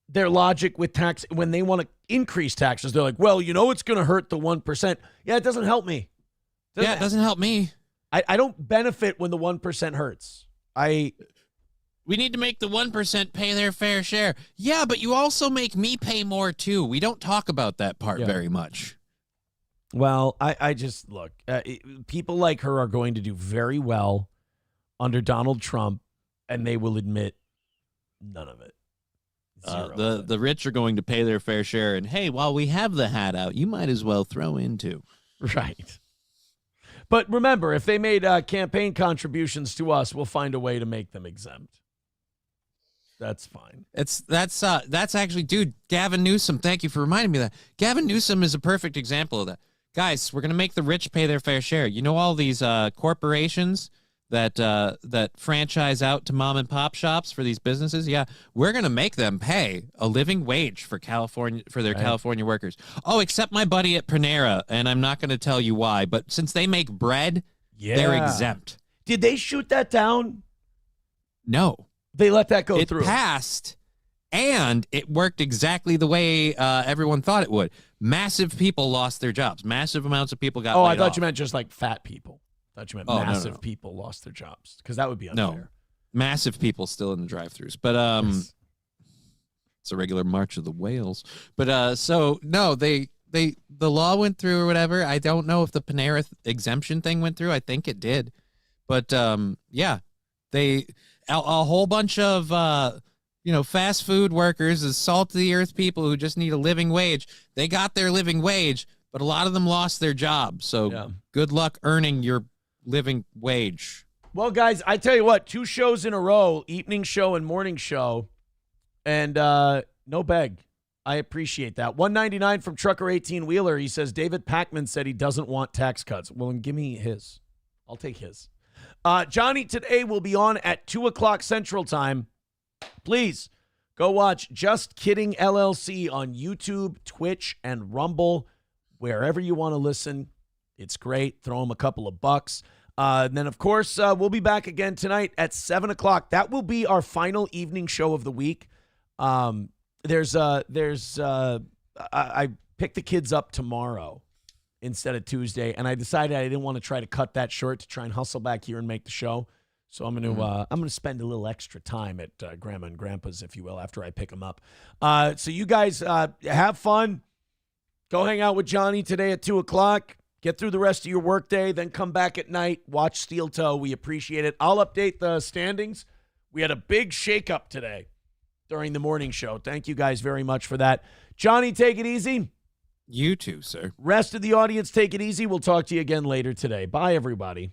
their logic with tax, when they want to increase taxes, they're like, well, it's going to hurt the 1%. Yeah, it doesn't help me. It doesn't help me. I don't benefit when the 1% hurts. We need to make the 1% pay their fair share. Yeah, but you also make me pay more too. We don't talk about that part very much. Well, I just, look, people like her are going to do very well under Donald Trump, and they will admit none of it. The rich are going to pay their fair share, and hey, while we have the hat out, you might as well throw in too. Right. But remember, if they made campaign contributions to us, we'll find a way to make them exempt. That's fine. That's actually, dude, Gavin Newsom, thank you for reminding me of that. Gavin Newsom is a perfect example of that. Guys, we're going to make the rich pay their fair share. You know all these corporations that franchise out to mom and pop shops for these businesses? Yeah, we're going to make them pay a living wage for their California workers. Oh, except my buddy at Panera, and I'm not going to tell you why, but since they make bread, they're exempt. Did they shoot that down? No. They let that go through. It passed, and it worked exactly the way everyone thought it would. Massive people lost their jobs. Massive amounts of people got laid I thought off. you meant just like fat people. I thought you meant massive people lost their jobs, because that would be unfair. No, massive people still in the drive-thrus, but it's a regular March of the Whales. But so no, the law went through or whatever. I don't know if the Panera exemption thing went through. I think it did, but yeah, a whole bunch of fast food workers, the salt of the earth people who just need a living wage. They got their living wage, but a lot of them lost their jobs. So good luck earning your living wage. Well, guys, I tell you what, 2 shows in a row, evening show and morning show, and no beg. I appreciate that. 199 from Trucker 18 Wheeler. He says David Pakman said he doesn't want tax cuts. Well, then give me his. I'll take his. Johnny today will be on at 2 o'clock Central Time. Please go watch Just Kidding LLC on YouTube, Twitch, and Rumble. Wherever you want to listen, it's great. Throw him a couple of bucks. And then, of course, we'll be back again tonight at 7 o'clock. That will be our final evening show of the week. I picked the kids up tomorrow instead of Tuesday, and I decided I didn't want to try to cut that short to try and hustle back here and make the show. So I'm gonna spend a little extra time at Grandma and Grandpa's, if you will, after I pick them up. So you guys have fun. Go hang out with Johnny today at 2 o'clock. Get through the rest of your workday, then come back at night. Watch Steel Toe. We appreciate it. I'll update the standings. We had a big shakeup today during the morning show. Thank you guys very much for that. Johnny, take it easy. You too, sir. Rest of the audience, take it easy. We'll talk to you again later today. Bye, everybody.